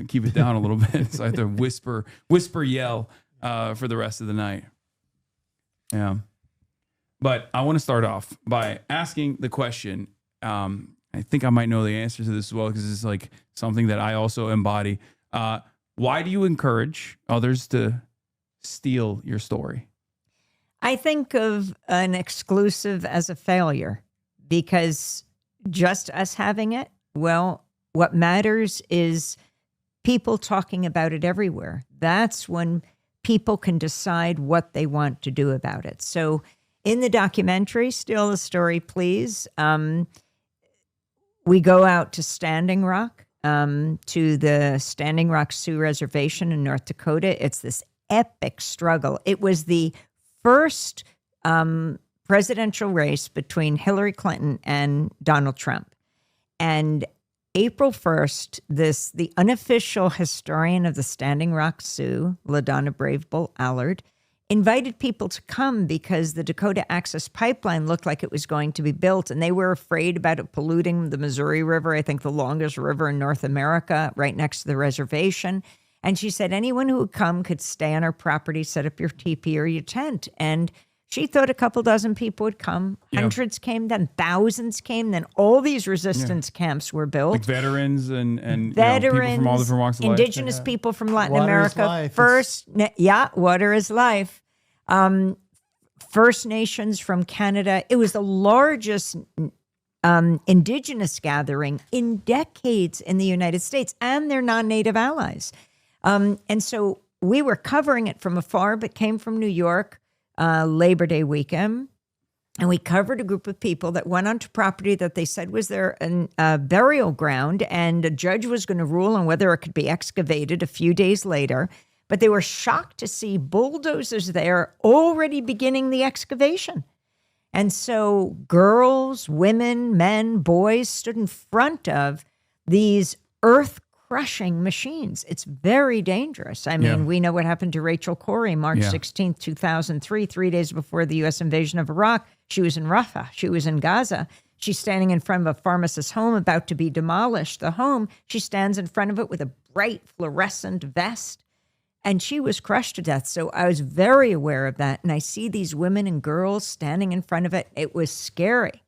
keep it down a little bit." So I had to whisper, yell for the rest of the night. Yeah. But I want to start off by asking the question. I think I might know the answer to this as well, because it's like something that I also embody. Why do you encourage others to steal your story? I think of an exclusive as a failure, because just us having it, well, what matters is people talking about it everywhere. That's when people can decide what they want to do about it. So in the documentary, Steal the Story, Please, we go out to Standing Rock, to the Standing Rock Sioux Reservation in North Dakota. It's this epic struggle. It was the first presidential race between Hillary Clinton and Donald Trump. And April 1st, the unofficial historian of the Standing Rock Sioux, LaDonna Brave Bull Allard, invited people to come because the Dakota Access Pipeline looked like it was going to be built, and they were afraid about it polluting the Missouri River, I think the longest river in North America, right next to the reservation. And she said anyone who would come could stay on her property, set up your teepee or your tent. And she thought a couple dozen people would come. Hundreds came, then thousands came. Then all these resistance camps were built. Like veterans and veterans, people from all different walks of life. Indigenous people from Latin Water America. is life. Water is life. First Nations from Canada. It was the largest Indigenous gathering in decades in the United States, and their non-Native allies. And so we were covering it from afar, but came from New York, Labor Day weekend. And we covered a group of people that went onto property that they said was their burial ground, and a judge was going to rule on whether it could be excavated a few days later. But they were shocked to see bulldozers there already beginning the excavation. And so girls, women, men, boys stood in front of these earth-crushing machines. It's very dangerous. I mean, we know what happened to Rachel Corrie, March 16th, 2003, 3 days before the U.S. invasion of Iraq. She was in Rafah. She was in Gaza. She's standing in front of a pharmacist's home about to be demolished. The home, she stands in front of it with a bright fluorescent vest, and she was crushed to death. So I was very aware of that. And I see these women and girls standing in front of it. It was scary.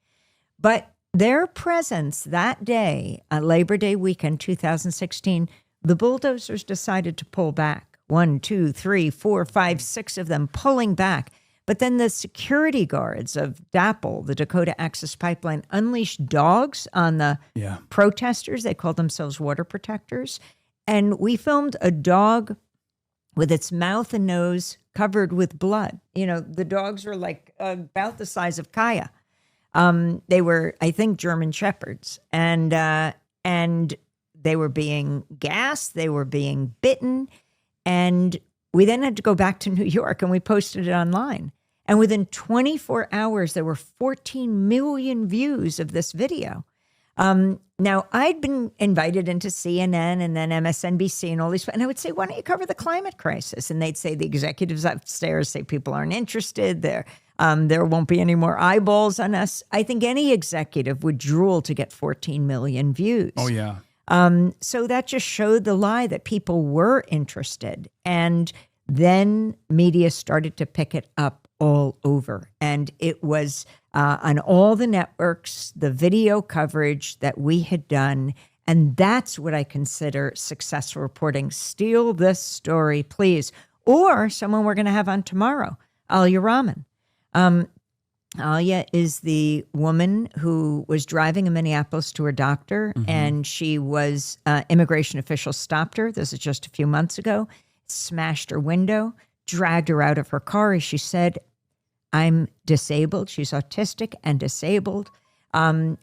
But their presence that day, Labor Day weekend, 2016, the bulldozers decided to pull back. 1, 2, 3, 4, 5, 6 of them pulling back. But then the security guards of DAPL, the Dakota Access Pipeline, unleashed dogs on the protesters. They called themselves water protectors. And we filmed a dog with its mouth and nose covered with blood. You know, the dogs were like about the size of Kaya. They were, I think, German Shepherds. And they were being gassed. They were being bitten. And we then had to go back to New York, and we posted it online. And within 24 hours, there were 14 million views of this video. Now, I'd been invited into CNN and then MSNBC and all these, and I would say, why don't you cover the climate crisis? And they'd say the executives upstairs say people aren't interested. There won't be any more eyeballs on us. I think any executive would drool to get 14 million views. Oh, yeah. So that just showed the lie that people were interested. And then media started to pick it up all over. And it was on all the networks, the video coverage that we had done. And that's what I consider successful reporting. Steal this story, please. Or someone we're going to have on tomorrow, Alia Rahman. Alia is the woman who was driving in Minneapolis to her doctor, and she was, immigration officials stopped her. This is just a few months ago, smashed her window, dragged her out of her car. As she said, I'm disabled. She's autistic and disabled. And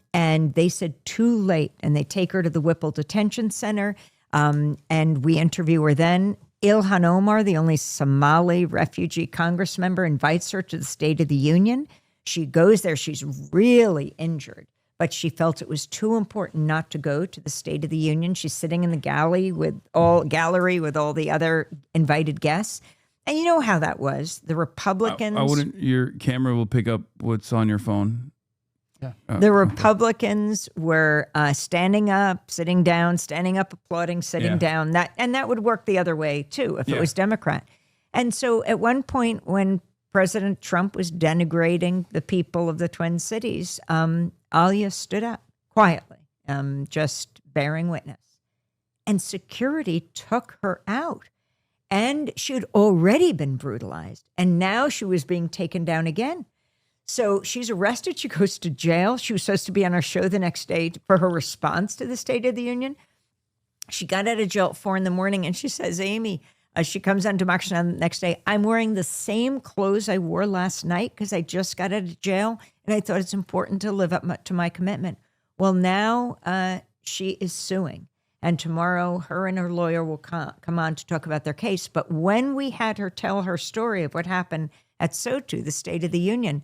they said too late, and they take her to the Whipple Detention Center. And we interview her then. Ilhan Omar, the only Somali refugee Congress member, invites her to the State of the Union. She goes there. She's really injured, but she felt it was too important not to go to the State of the Union. She's sitting in the gallery with all the other invited guests. And you know how that was. The Republicans. I wouldn't. Your camera will pick up what's on your phone. Yeah. The Republicans were standing up, sitting down, standing up, applauding, sitting down. That would work the other way too if it was Democrat. And so at one point when President Trump was denigrating the people of the Twin Cities, Alia stood up quietly, just bearing witness. And security took her out. And she had already been brutalized. And now she was being taken down again. So she's arrested. She goes to jail. She was supposed to be on our show the next day for her response to the State of the Union. She got out of jail at 4 a.m. and she says, Amy, she comes on Democracy Now! The next day, I'm wearing the same clothes I wore last night because I just got out of jail. And I thought it's important to live up to my commitment. Well, now she is suing. And tomorrow, her and her lawyer will come on to talk about their case. But when we had her tell her story of what happened at SOTU, the State of the Union,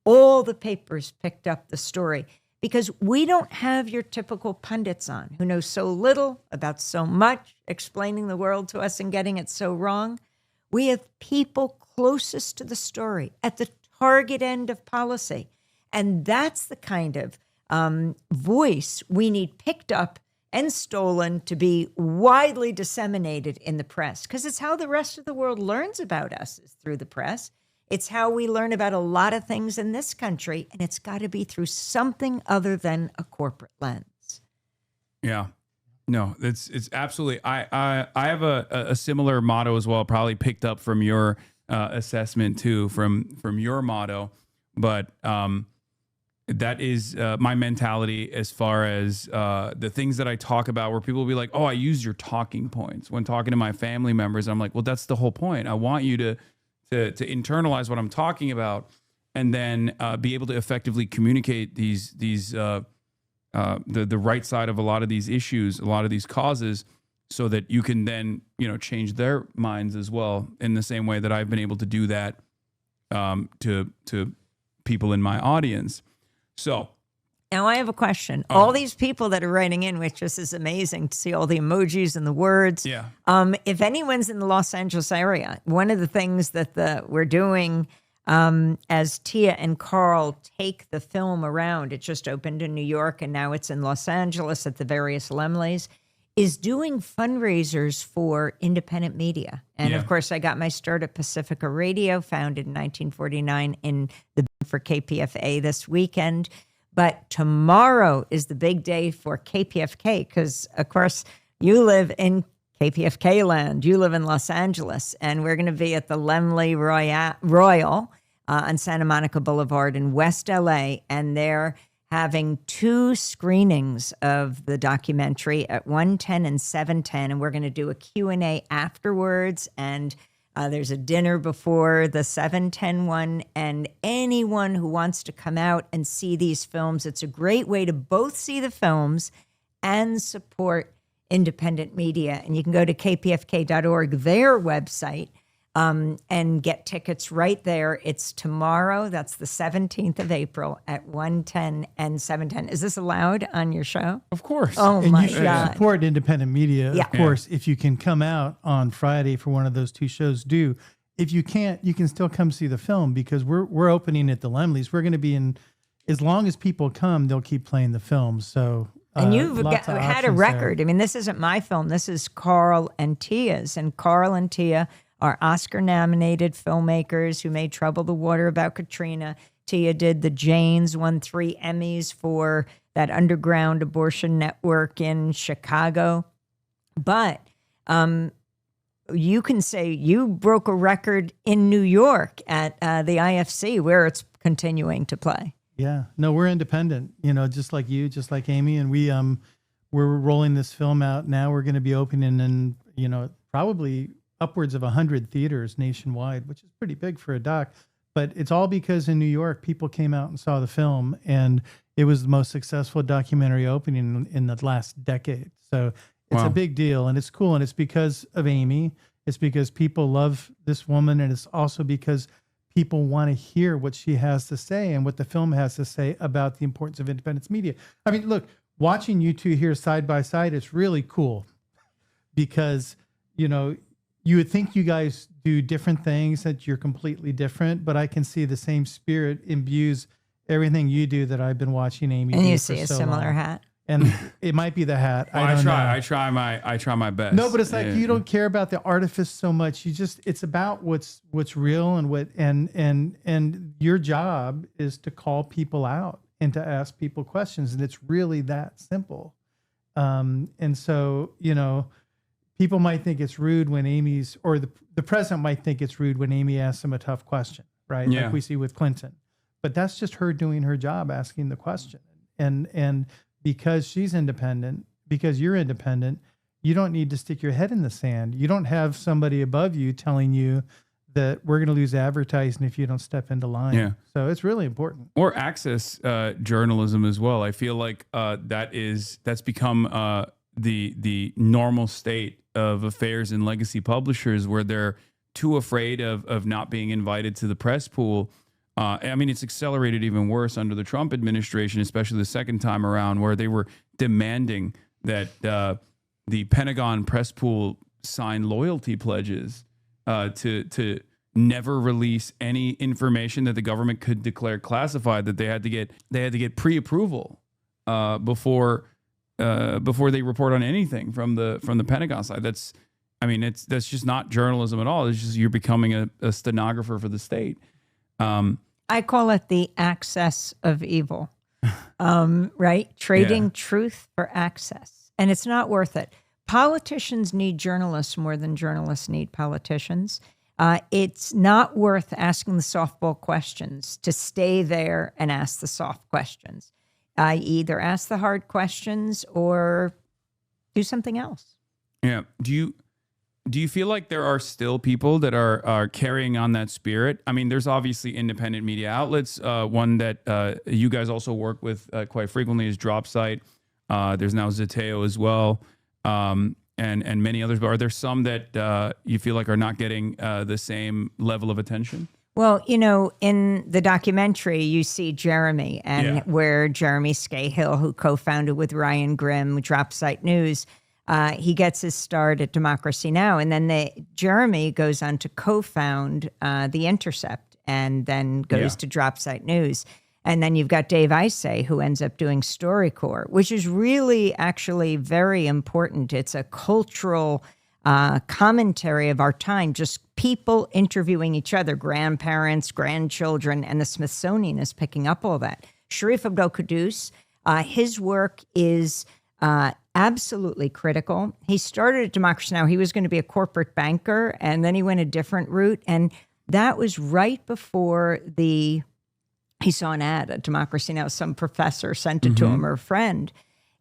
all the papers picked up the story because we don't have your typical pundits on who know so little about so much, explaining the world to us and getting it so wrong. We have people closest to the story at the target end of policy. And that's the kind of voice we need picked up and stolen to be widely disseminated in the press, because it's how the rest of the world learns about us is through the press. It's how we learn about a lot of things in this country, and it's got to be through something other than a corporate lens. Yeah. No, it's absolutely. I have a similar motto as well, probably picked up from your assessment too, from your motto. But that is my mentality as far as the things that I talk about, where people will be like, oh, I use your talking points when talking to my family members. I'm like, well, that's the whole point. I want you to internalize what I'm talking about, and then be able to effectively communicate the right side of a lot of these issues, a lot of these causes, so that you can then, change their minds as well, in the same way that I've been able to do that to people in my audience. So now I have a question. All these people that are writing in, which just is amazing to see all the emojis and the words. Yeah. If anyone's in the Los Angeles area, one of the things that we're doing as Tia and Carl take the film around, it just opened in New York and now it's in Los Angeles at the various Lemleys, is doing fundraisers for independent media. And of course, I got my start at Pacifica Radio, founded in 1949 for KPFA this weekend. But tomorrow is the big day for KPFK because, of course, you live in KPFK land. You live in Los Angeles. And we're going to be at the Lemley Royal on Santa Monica Boulevard in West LA. And they're having 2 screenings of the documentary at 1:10 and 7:10, and we're going to do a Q&A afterwards, and there's a dinner before the 7:10 one, and anyone who wants to come out and see these films, it's a great way to both see the films and support independent media. And you can go to kpfk.org, their website, and get tickets right there. It's tomorrow. That's the 17th of April at 1:10 and 7:10. Is this allowed on your show? Of course. Oh, and my you should God. support independent media, Yeah. of course. If you can come out on Friday for one of those 2 shows, do. If you can't, you can still come see the film because we're opening at the Lemleys. We're going to be in, as long as people come, they'll keep playing the film. So And you've lots of had a options record. there. I mean, this isn't my film. This is Carl and Tia's. And Carl and Tia are Oscar-nominated filmmakers who made Trouble the Water about Katrina. Tia did The Janes, won 3 Emmys for that underground abortion network in Chicago. But you can say you broke a record in New York at the IFC where it's continuing to play. Yeah, no, we're independent, just like you, just like Amy. And we're rolling this film out now. We're going to be opening in, probably upwards of 100 theaters nationwide, which is pretty big for a doc. But it's all because in New York, people came out and saw the film, and it was the most successful documentary opening in the last decade. So it's a big deal, and it's cool, and it's because of Amy. It's because people love this woman, and it's also because people want to hear what she has to say and what the film has to say about the importance of independent media. I mean, look, watching you two here side by side, it's really cool because, you would think you guys do different things, that you're completely different, but I can see the same spirit imbues everything you do that I've been watching Amy do. And you for see a so similar long. hat. And it might be the hat. Well, I try my best. No, but it's like you don't care about the artifice so much. It's about what's real and what and your job is to call people out and to ask people questions, and it's really that simple. And so, people might think it's rude when the president might think it's rude when Amy asks him a tough question, right? Yeah. Like we see with Clinton. But that's just her doing her job, asking the question. And because she's independent, because you're independent, you don't need to stick your head in the sand. You don't have somebody above you telling you that we're going to lose advertising if you don't step into line. Yeah. So it's really important. Or access journalism as well. I feel like that's become the normal state of affairs in legacy publishers, where they're too afraid of not being invited to the press pool. I mean, it's accelerated even worse under the Trump administration, especially the second time around, where they were demanding that the Pentagon press pool sign loyalty pledges to never release any information that the government could declare classified, that they had to get pre-approval before they report on anything from the Pentagon side. That's just not journalism at all. It's just you're becoming a stenographer for the state. I call it the access of evil, right? Trading truth for access. And it's not worth it. Politicians need journalists more than journalists need politicians. It's not worth asking the softball questions. To stay there and ask the soft questions. Either ask the hard questions or do something else. Yeah. Do you feel like there are still people that are carrying on that spirit? I mean, there's obviously independent media outlets. One that you guys also work with quite frequently is Dropsite. There's now Zeteo as well, and many others. But are there some that you feel like are not getting the same level of attention? Well, you know, in the documentary, you see Jeremy, and where Jeremy Scahill, who co-founded with Ryan Grimm Dropsite News, he gets his start at Democracy Now! And then Jeremy goes on to co-found The Intercept and then goes to Dropsite News. And then you've got Dave Isay, who ends up doing StoryCorps, which is really actually very important. It's a cultural commentary of our time, just people interviewing each other, grandparents, grandchildren, and the Smithsonian is picking up all that. Sharif Abdel-Quddus, his work is absolutely critical. He started at Democracy Now! He was going to be a corporate banker, and then he went a different route. And that was right before he saw an ad at Democracy Now! Some professor sent it to him or a friend.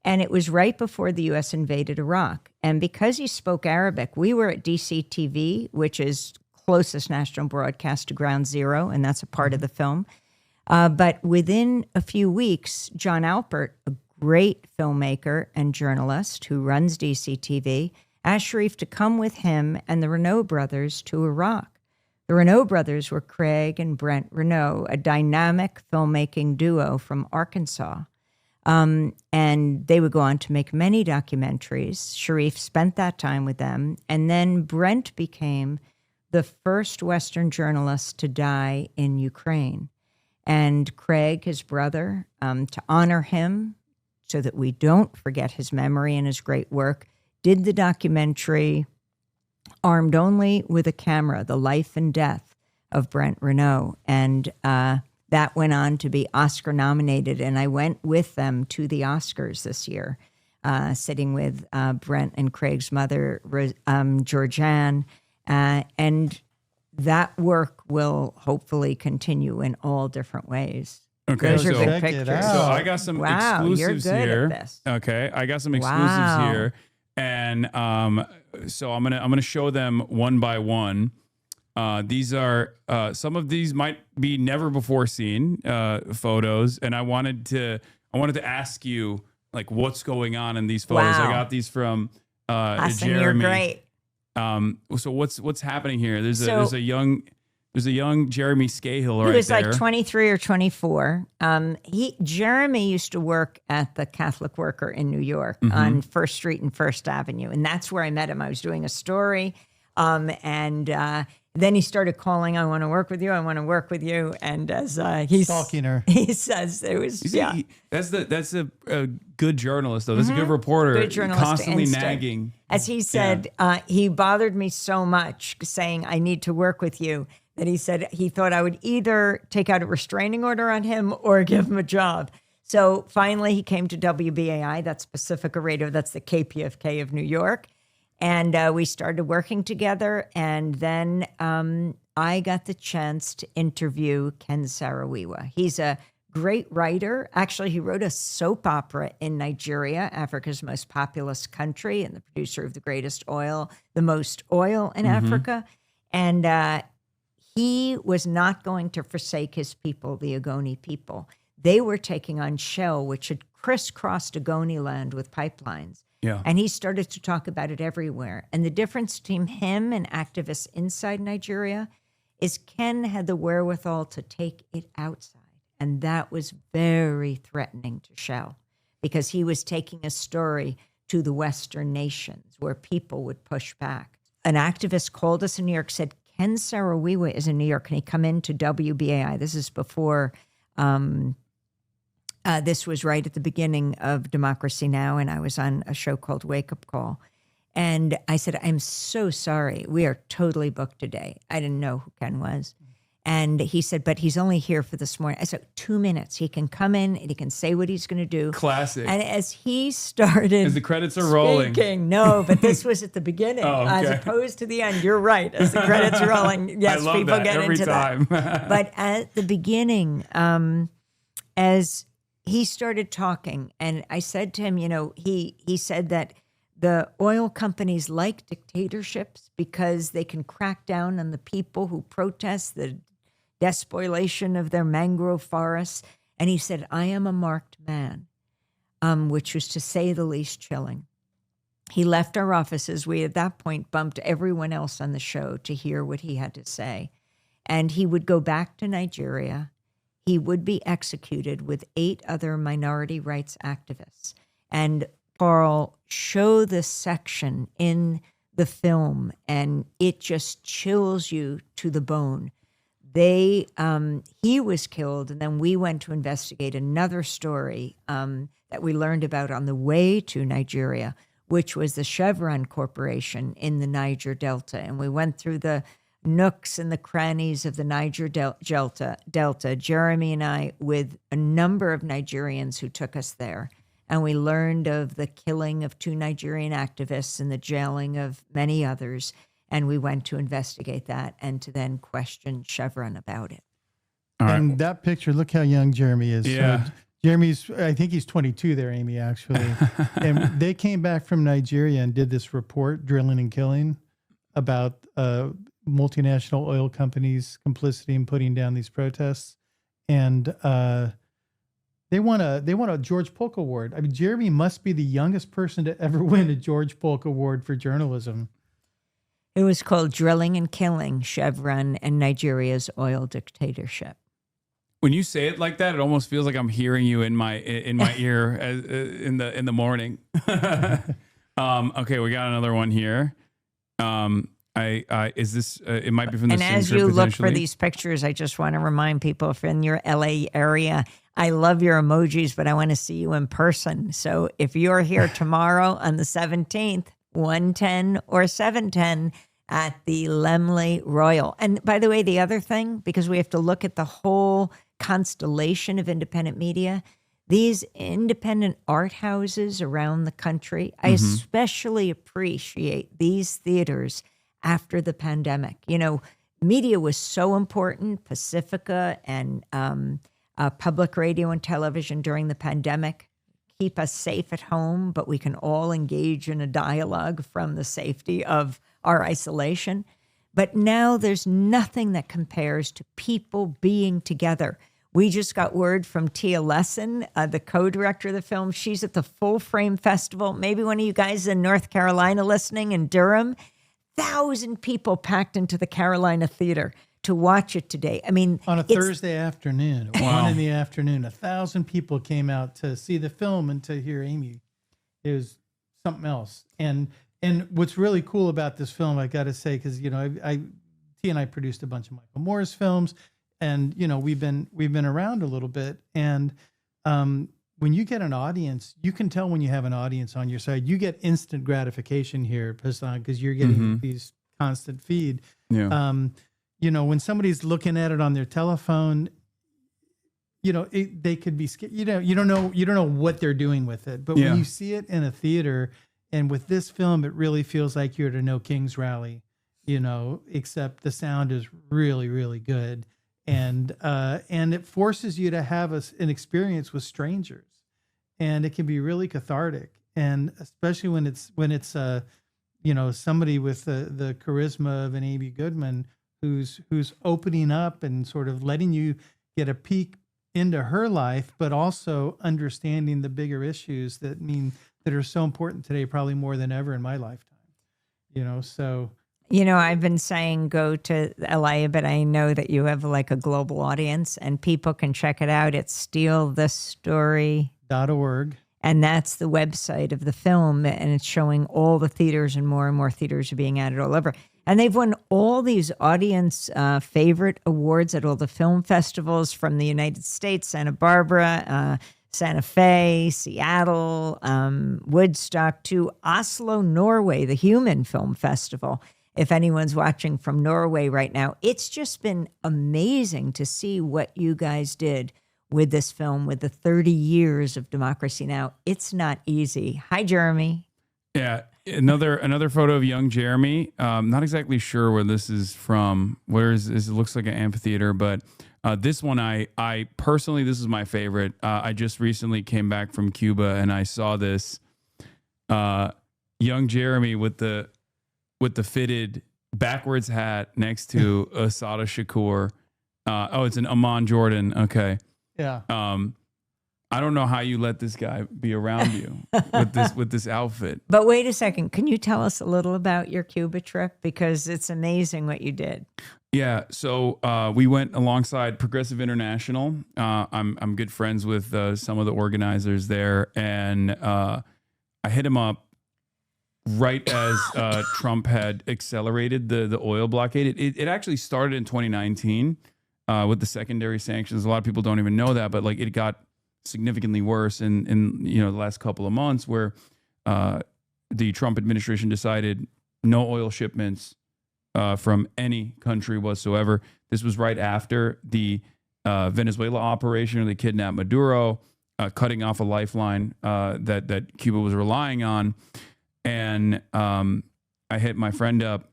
And it was right before the U.S. invaded Iraq. And because he spoke Arabic, we were at DCTV, which is closest national broadcast to Ground Zero, and that's a part of the film. But within a few weeks, John Alpert, a great filmmaker and journalist who runs DCTV, asked Sharif to come with him and the Renault brothers to Iraq. The Renault brothers were Craig and Brent Renault, a dynamic filmmaking duo from Arkansas. And they would go on to make many documentaries. Sharif spent that time with them. And then Brent became the first Western journalist to die in Ukraine. And Craig, his brother, to honor him so that we don't forget his memory and his great work, did the documentary Armed Only with a Camera, The Life and Death of Brent Renault. And that went on to be Oscar nominated, and I went with them to the Oscars this year, sitting with Brent and Craig's mother, Georgianne, and that work will hopefully continue in all different ways. Okay, Those are so, good pictures. so I got some exclusives you're good here. At this. Okay, I got some exclusives here, and so I'm gonna show them one by one. These are some of these might be never before seen photos, and I wanted to ask you like what's going on in these photos. Wow. I got these from Hasan, Jeremy. you're great. So what's happening here? There's a young Jeremy Scahill right there. He was like 23 or 24. Jeremy used to work at the Catholic Worker in New York on First Street and First Avenue, and that's where I met him. I was doing a story, and then he started calling, I want to work with you. I want to work with you. And as he's stalking her, he says it was, that's a good journalist though. That's a good reporter. Good journalist constantly instinct. nagging. As he said, he bothered me so much saying, I need to work with you, that he said he thought I would either take out a restraining order on him or give him a job. So finally he came to WBAI, that's Pacifica Radio, that's the KPFK of New York. And we started working together. And then I got the chance to interview Ken Saro-Wiwa. He's a great writer. Actually, he wrote a soap opera in Nigeria, Africa's most populous country, and the producer of The Greatest Oil, The Most Oil in Africa. And he was not going to forsake his people, the Ogoni people. They were taking on Shell, which had crisscrossed Ogoni land with pipelines. Yeah. And he started to talk about it everywhere. And the difference between him and activists inside Nigeria is Ken had the wherewithal to take it outside. And that was very threatening to Shell because he was taking a story to the Western nations where people would push back. An activist called us in New York, said, Ken Saro-Wiwa is in New York. Can he come into WBAI? This is before... this was right at the beginning of Democracy Now! And I was on a show called Wake Up Call. And I said, I'm so sorry. We are totally booked today. I didn't know who Ken was. And he said, but he's only here for this morning. I said, 2 minutes. He can come in and he can say what he's going to do. Classic. And as he started, as the credits are rolling, no, but this was at the beginning, as opposed to the end. You're right. As the credits are rolling, yes, I love people that get every into time. that. But at the beginning, as he started talking, and I said to him, he said that the oil companies like dictatorships because they can crack down on the people who protest the despoilation of their mangrove forests. And he said, I am a marked man, which was, to say the least, chilling. He left our offices. We, at that point, bumped everyone else on the show to hear what he had to say. And he would go back to Nigeria. He would be executed with 8 other minority rights activists. And Carl, show this section in the film, and it just chills you to the bone. He was killed, and then we went to investigate another story that we learned about on the way to Nigeria, which was the Chevron Corporation in the Niger Delta. And we went through the nooks and the crannies of the Niger Delta, Jeremy and I, with a number of Nigerians who took us there. And we learned of the killing of 2 Nigerian activists and the jailing of many others. And we went to investigate that and to then question Chevron about it. And that picture, look how young Jeremy is. Yeah. Jeremy's, I think he's 22 there, Amy, actually. And they came back from Nigeria and did this report, Drilling and Killing, about multinational oil companies' complicity in putting down these protests. And they won a George Polk Award. I mean, Jeremy must be the youngest person to ever win a George Polk Award for journalism. It was called Drilling and Killing, Chevron and Nigeria's Oil Dictatorship. When you say it like that, it almost feels like I'm hearing you in my ear in the morning. Okay, we got another one here. Is this? It might be from the and same as trip, you look for potentially. these pictures, I just want to remind people, if in your LA area, I love your emojis, but I want to see you in person. So if you're here tomorrow on the 17th, 1:10 or 7:10 at the Lemley Royal. And by the way, the other thing, because we have to look at the whole constellation of independent media, these independent art houses around the country, I especially appreciate these theaters after the pandemic. Media was so important, Pacifica and public radio and television during the pandemic, keep us safe at home, but we can all engage in a dialogue from the safety of our isolation. But now there's nothing that compares to people being together. We just got word from Tia Lesson, the co-director of the film. She's at the Full Frame Festival. Maybe one of you guys in North Carolina listening, in Durham. 1,000 people packed into the Carolina Theater to watch it today. I mean, on a Thursday afternoon, at 1 in the afternoon, 1,000 people came out to see the film and to hear Amy. It was something else. And what's really cool about this film, I got to say, because T and I produced a bunch of Michael Moore's films, and we've been around a little bit. And when you get an audience, you can tell when you have an audience on your side. You get instant gratification here, Hasan, because you're getting these constant feed. Yeah. When somebody's looking at it on their telephone, they could be scared. You don't know what they're doing with it. But when you see it in a theater, and with this film, it really feels like you're at a No Kings rally, except the sound is really, really good. And it forces you to have an experience with strangers, and it can be really cathartic. And especially when it's somebody with the charisma of an Amy Goodman, who's opening up and sort of letting you get a peek into her life, but also understanding the bigger issues that are so important today, probably more than ever in my lifetime. So. I've been saying go to LA, but I know that you have like a global audience, and people can check it out at stealthestory.org. And that's the website of the film, and it's showing all the theaters, and more theaters are being added all over. And they've won all these audience favorite awards at all the film festivals from the United States, Santa Barbara, Santa Fe, Seattle, Woodstock, to Oslo, Norway, the Human Film Festival. if anyone's watching from Norway right now, it's just been amazing to see what you guys did with this film, with the 30 years of Democracy Now! It's not easy. Hi, Jeremy. Yeah, another photo of young Jeremy. Not exactly sure where this is from. Where is this? It looks like an amphitheater, but this one, I personally, this is my favorite. I just recently came back from Cuba and I saw this young Jeremy with the fitted backwards hat next to Asada Shakur. It's an Amman Jordan. Okay. Yeah. I don't know how you let this guy be around you with this outfit. But wait a second. Can you tell us a little about your Cuba trip? Because it's amazing what you did. Yeah. So we went alongside Progressive International. I'm good friends with some of the organizers there. And I hit him up right as Trump had accelerated the oil blockade. It actually started in 2019 with the secondary sanctions. A lot of people don't even know that, but like it got significantly worse in the last couple of months, where the Trump administration decided no oil shipments from any country whatsoever. This was right after the Venezuela operation, where they kidnapped Maduro, cutting off a lifeline that Cuba was relying on. And I hit my friend up,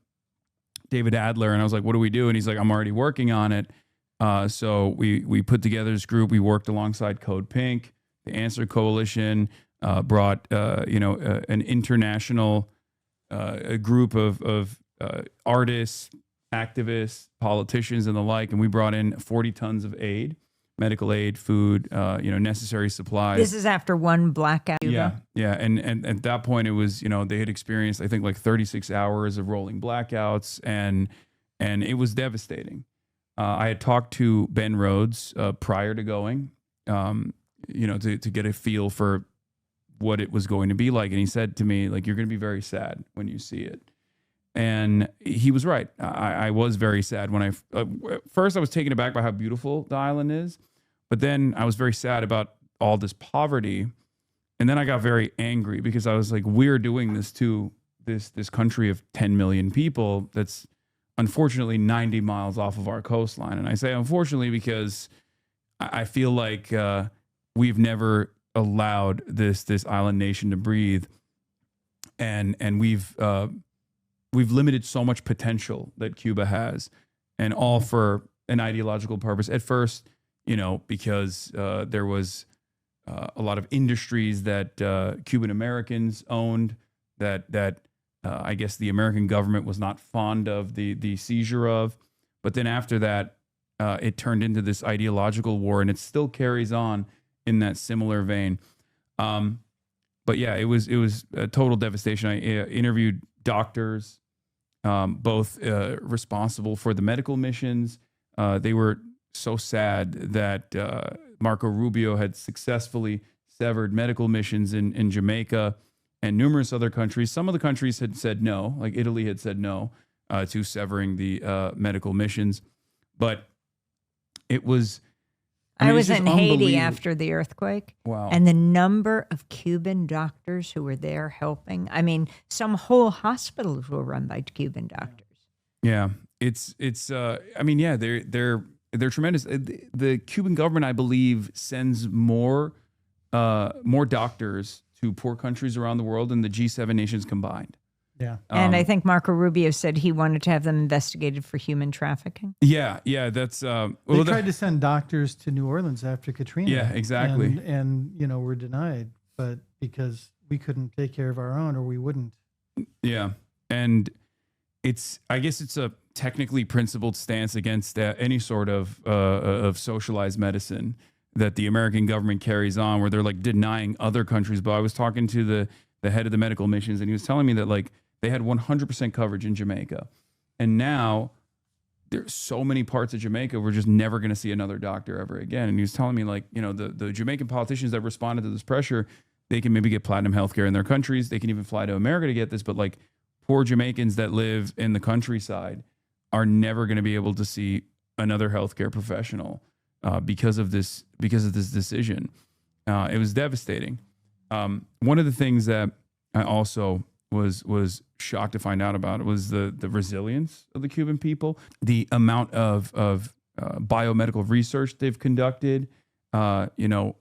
David Adler, and I was like, what do we do? And he's like, I'm already working on it. So we put together this group. We worked alongside Code Pink, the Answer Coalition, brought an international a group of artists, activists, politicians, and the like, and we brought in 40 tons of aid, medical aid, food, necessary supplies. This is after one blackout. Yeah. And at that point, it was, they had experienced, I think, like 36 hours of rolling blackouts, and it was devastating. I had talked to Ben Rhodes prior to going, to get a feel for what it was going to be like. And he said to me, like, you're going to be very sad when you see it. And he was right. I was very sad when first I was taken aback by how beautiful the island is, but then I was very sad about all this poverty. And then I got very angry because I was like, we're doing this to this country of 10 million people that's unfortunately 90 miles off of our coastline. And I say unfortunately because I feel like we've never allowed this island nation to breathe, and we've limited so much potential that Cuba has, and all for an ideological purpose. At first, because there was a lot of industries that Cuban Americans owned that I guess the American government was not fond of the seizure of. But then after that, it turned into this ideological war, and it still carries on in that similar vein. But yeah, it was a total devastation. I interviewed doctors, both responsible for the medical missions. They were so sad that Marco Rubio had successfully severed medical missions in Jamaica and numerous other countries. Some of the countries had said no, like Italy had said no to severing the medical missions. But it was... I was in Haiti after the earthquake. Wow. And the number of Cuban doctors who were there helping. I mean, some whole hospitals were run by Cuban doctors. Yeah. They're tremendous. The Cuban government, I believe, sends more doctors to poor countries around the world than the G7 nations combined. Yeah. And I think Marco Rubio said he wanted to have them investigated for human trafficking. Yeah. That's... they tried to send doctors to New Orleans after Katrina. Yeah, exactly. And were denied, but because we couldn't take care of our own, or we wouldn't. Yeah. And I guess it's a technically principled stance against any sort of socialized medicine that the American government carries on, where they're like denying other countries. But I was talking to the head of the medical missions, and he was telling me that like they had 100% coverage in Jamaica. And now there's so many parts of Jamaica, we're just never going to see another doctor ever again. And he was telling me like, the Jamaican politicians that responded to this pressure, they can maybe get platinum healthcare in their countries. They can even fly to America to get this. But like poor Jamaicans that live in the countryside are never going to be able to see another healthcare professional because of this decision. It was devastating. One of the things that I also was shocked to find out about. It was the resilience of the Cuban people, the amount of biomedical research they've conducted. They've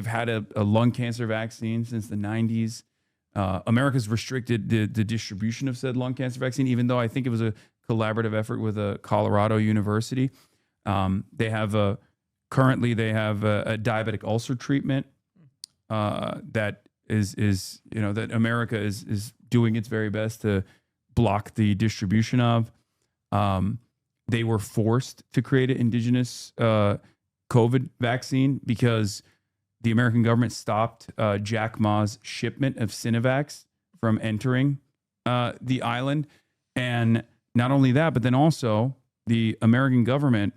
had a lung cancer vaccine since the 90s. America's restricted the distribution of said lung cancer vaccine, even though I think it was a collaborative effort with a Colorado university. They have currently a diabetic ulcer treatment that is that America is doing its very best to block the distribution of. They were forced to create an indigenous COVID vaccine because the American government stopped Jack Ma's shipment of Sinovacs from entering the island. And not only that, but then also the American government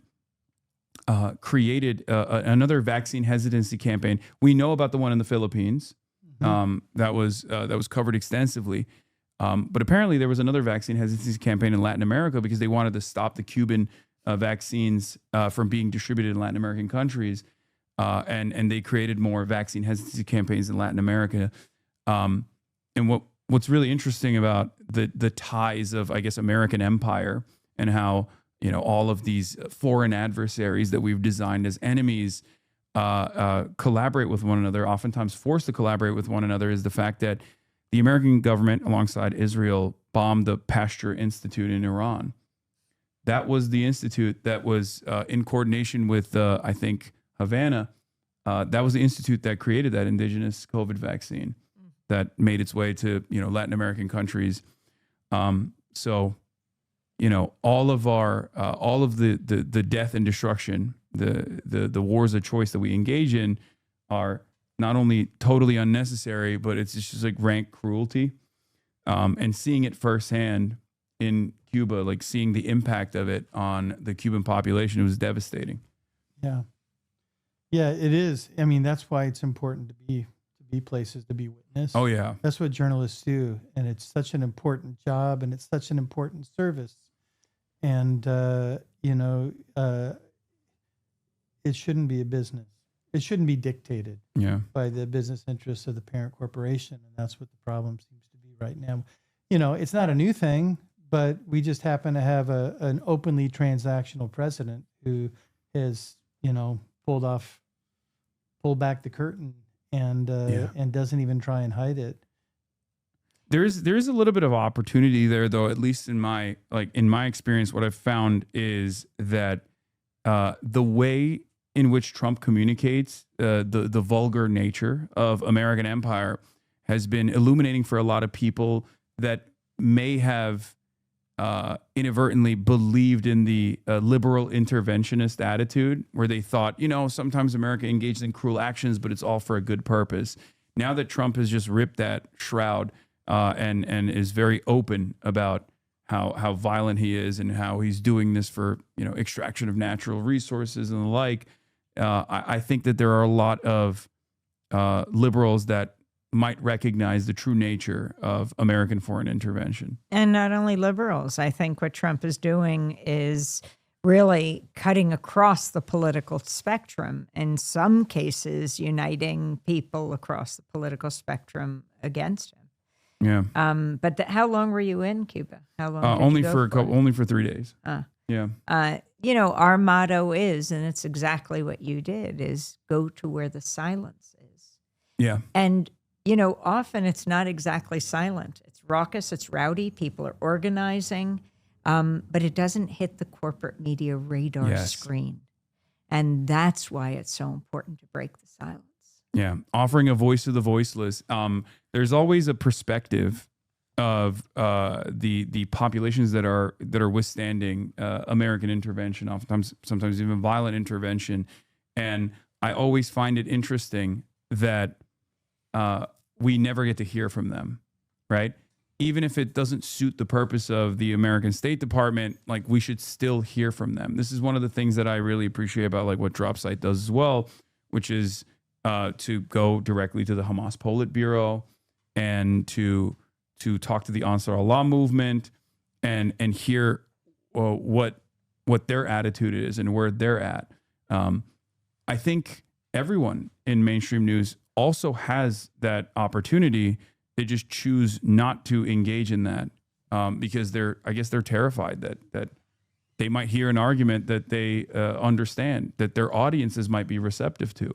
created another vaccine hesitancy campaign. We know about the one in the Philippines. That was covered extensively. But apparently there was another vaccine hesitancy campaign in Latin America because they wanted to stop the Cuban vaccines from being distributed in Latin American countries. And they created more vaccine hesitancy campaigns in Latin America. And what's really interesting about the ties of, I guess, American empire and how, all of these foreign adversaries that we've designed as enemies collaborate with one another, oftentimes forced to collaborate with one another, is the fact that the American government, alongside Israel, bombed the Pasteur Institute in Iran. That was the institute that was in coordination with, I think, Havana. That was the institute that created that indigenous COVID vaccine that made its way to Latin American countries. So all of the death and destruction, the wars of choice that we engage in are not only totally unnecessary, but it's just like rank cruelty. And seeing it firsthand in Cuba, like seeing the impact of it on the Cuban population, it was devastating. Yeah. Yeah, it is. I mean, that's why it's important to be places, to be witness. Oh, yeah. That's what journalists do. And it's such an important job and it's such an important service. And, it shouldn't be a business. It shouldn't be dictated by the business interests of the parent corporation. And that's what the problem seems to be right now. It's not a new thing, but we just happen to have an openly transactional president who has, pulled back the curtain and doesn't even try and hide it. There's a little bit of opportunity there, though. At least in my experience, what I've found is that the way in which Trump communicates the vulgar nature of American empire has been illuminating for a lot of people that may have inadvertently believed in the liberal interventionist attitude, where they thought, sometimes America engaged in cruel actions, but it's all for a good purpose. Now that Trump has just ripped that shroud and is very open about how violent he is and how he's doing this for extraction of natural resources and the like, I think that there are a lot of liberals that might recognize the true nature of American foreign intervention. And not only liberals. I think what Trump is doing is really cutting across the political spectrum, in some cases uniting people across the political spectrum against him. Yeah. But how long were you in Cuba? How long? Only for 3 days. Yeah. Our motto is, and it's exactly what you did, is go to where the silence is. Yeah. And often it's not exactly silent. It's raucous, it's rowdy, people are organizing, but it doesn't hit the corporate media radar screen. And that's why it's so important to break the silence. Yeah, offering a voice to the voiceless. There's always a perspective of the populations that are withstanding American intervention, sometimes even violent intervention. And I always find it interesting that we never get to hear from them, right? Even if it doesn't suit the purpose of the American State Department, like, we should still hear from them. This is one of the things that I really appreciate about like what DropSite does as well, which is to go directly to the Hamas Politburo and to talk to the Ansar Allah movement and hear what their attitude is and where they're at. I think everyone in mainstream news also has that opportunity they just choose not to engage in that because I guess they're terrified that they might hear an argument that they understand, that their audiences might be receptive to.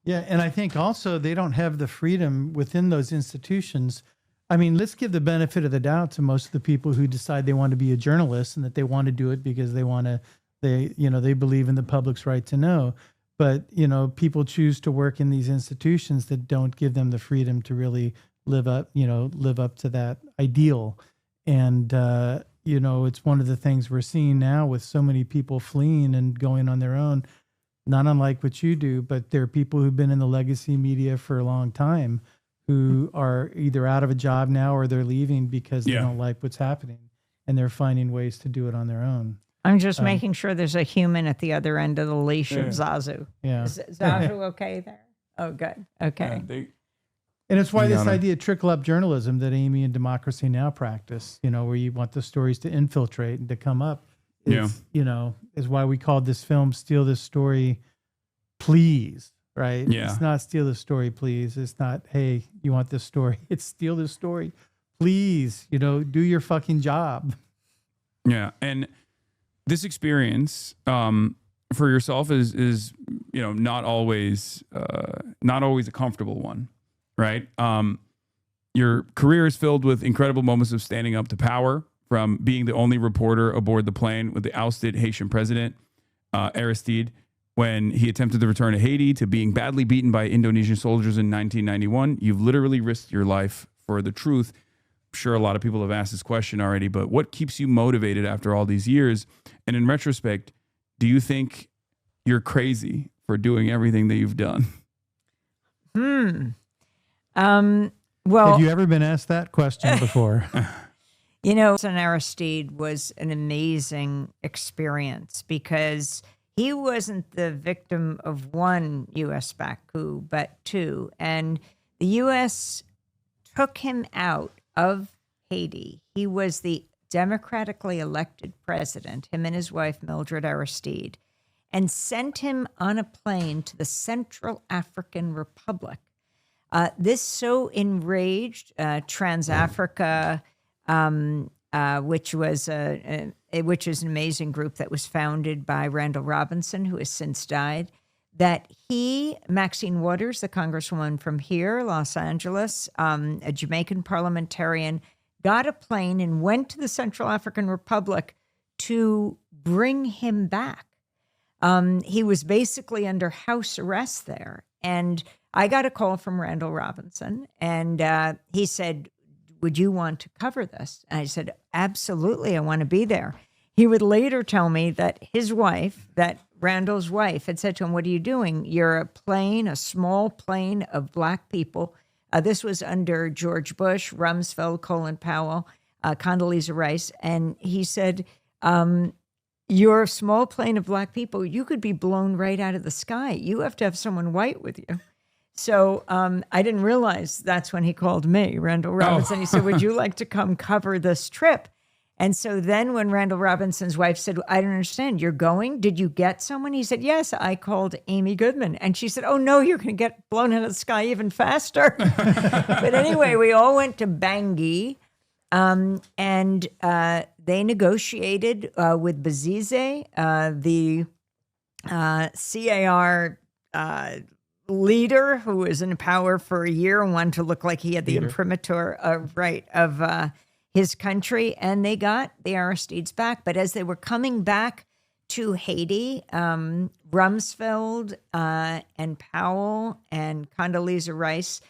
Yeah, and I think also they don't have the freedom within those institutions. I mean, let's give the benefit of the doubt to most of the people who decide they want to be a journalist and that they want to do it because they believe in the public's right to know. But, people choose to work in these institutions that don't give them the freedom to really live up to that ideal. And, it's one of the things we're seeing now with so many people fleeing and going on their own, not unlike what you do, but there are people who've been in the legacy media for a long time who are either out of a job now or they're leaving because they don't like what's happening and they're finding ways to do it on their own. I'm just making sure there's a human at the other end of the leash of Zazu. Yeah. Is Zazu okay there? Oh, good. Okay. And it's why this idea of trickle-up journalism that Amy and Democracy Now! Practice, where you want the stories to infiltrate and to come up, is why we called this film Steal This Story, Please, right? Yeah. It's not Steal This Story, Please. It's not, hey, you want this story? It's Steal This Story, Please, do your fucking job. Yeah, and this experience for yourself is not always a comfortable one. Right. Your career is filled with incredible moments of standing up to power, from being the only reporter aboard the plane with the ousted Haitian president, Aristide, when he attempted to return to Haiti, to being badly beaten by Indonesian soldiers in 1991. You've literally risked your life for the truth. I'm sure a lot of people have asked this question already, but what keeps you motivated after all these years? And in retrospect, do you think you're crazy for doing everything that you've done? Well, have you ever been asked that question before? Hasan Aristide was an amazing experience because he wasn't the victim of one U.S.-backed coup, but two. And the U.S. took him out of Haiti. He was the democratically elected president, him and his wife, Mildred Aristide, and sent him on a plane to the Central African Republic. This so enraged Trans-Africa, which is an amazing group that was founded by Randall Robinson, who has since died, that Maxine Waters, the congresswoman from here, Los Angeles, a Jamaican parliamentarian, got a plane and went to the Central African Republic to bring him back. He was basically under house arrest there. And I got a call from Randall Robinson, and he said, would you want to cover this? And I said, absolutely, I want to be there. He would later tell me that his wife, that Randall's wife, had said to him, what are you doing? You're a small plane of black people. This was under George Bush, Rumsfeld, Colin Powell, Condoleezza Rice. And he said, you're a small plane of black people. You could be blown right out of the sky. You have to have someone white with you. So I didn't realize that's when he called me, Randall Robinson. He said, would you like to come cover this trip? And so then when Randall Robinson's wife said, I don't understand, you're going? Did you get someone? He said, yes, I called Amy Goodman. And she said, oh, no, you're going to get blown out of the sky even faster. But anyway, we all went to Bangui, and they negotiated with Bozize, the CAR leader who was in power for a year and wanted to look like he had the imprimatur of his country, and they got the Aristides back. But as they were coming back to Haiti, Rumsfeld and Powell and Condoleezza Rice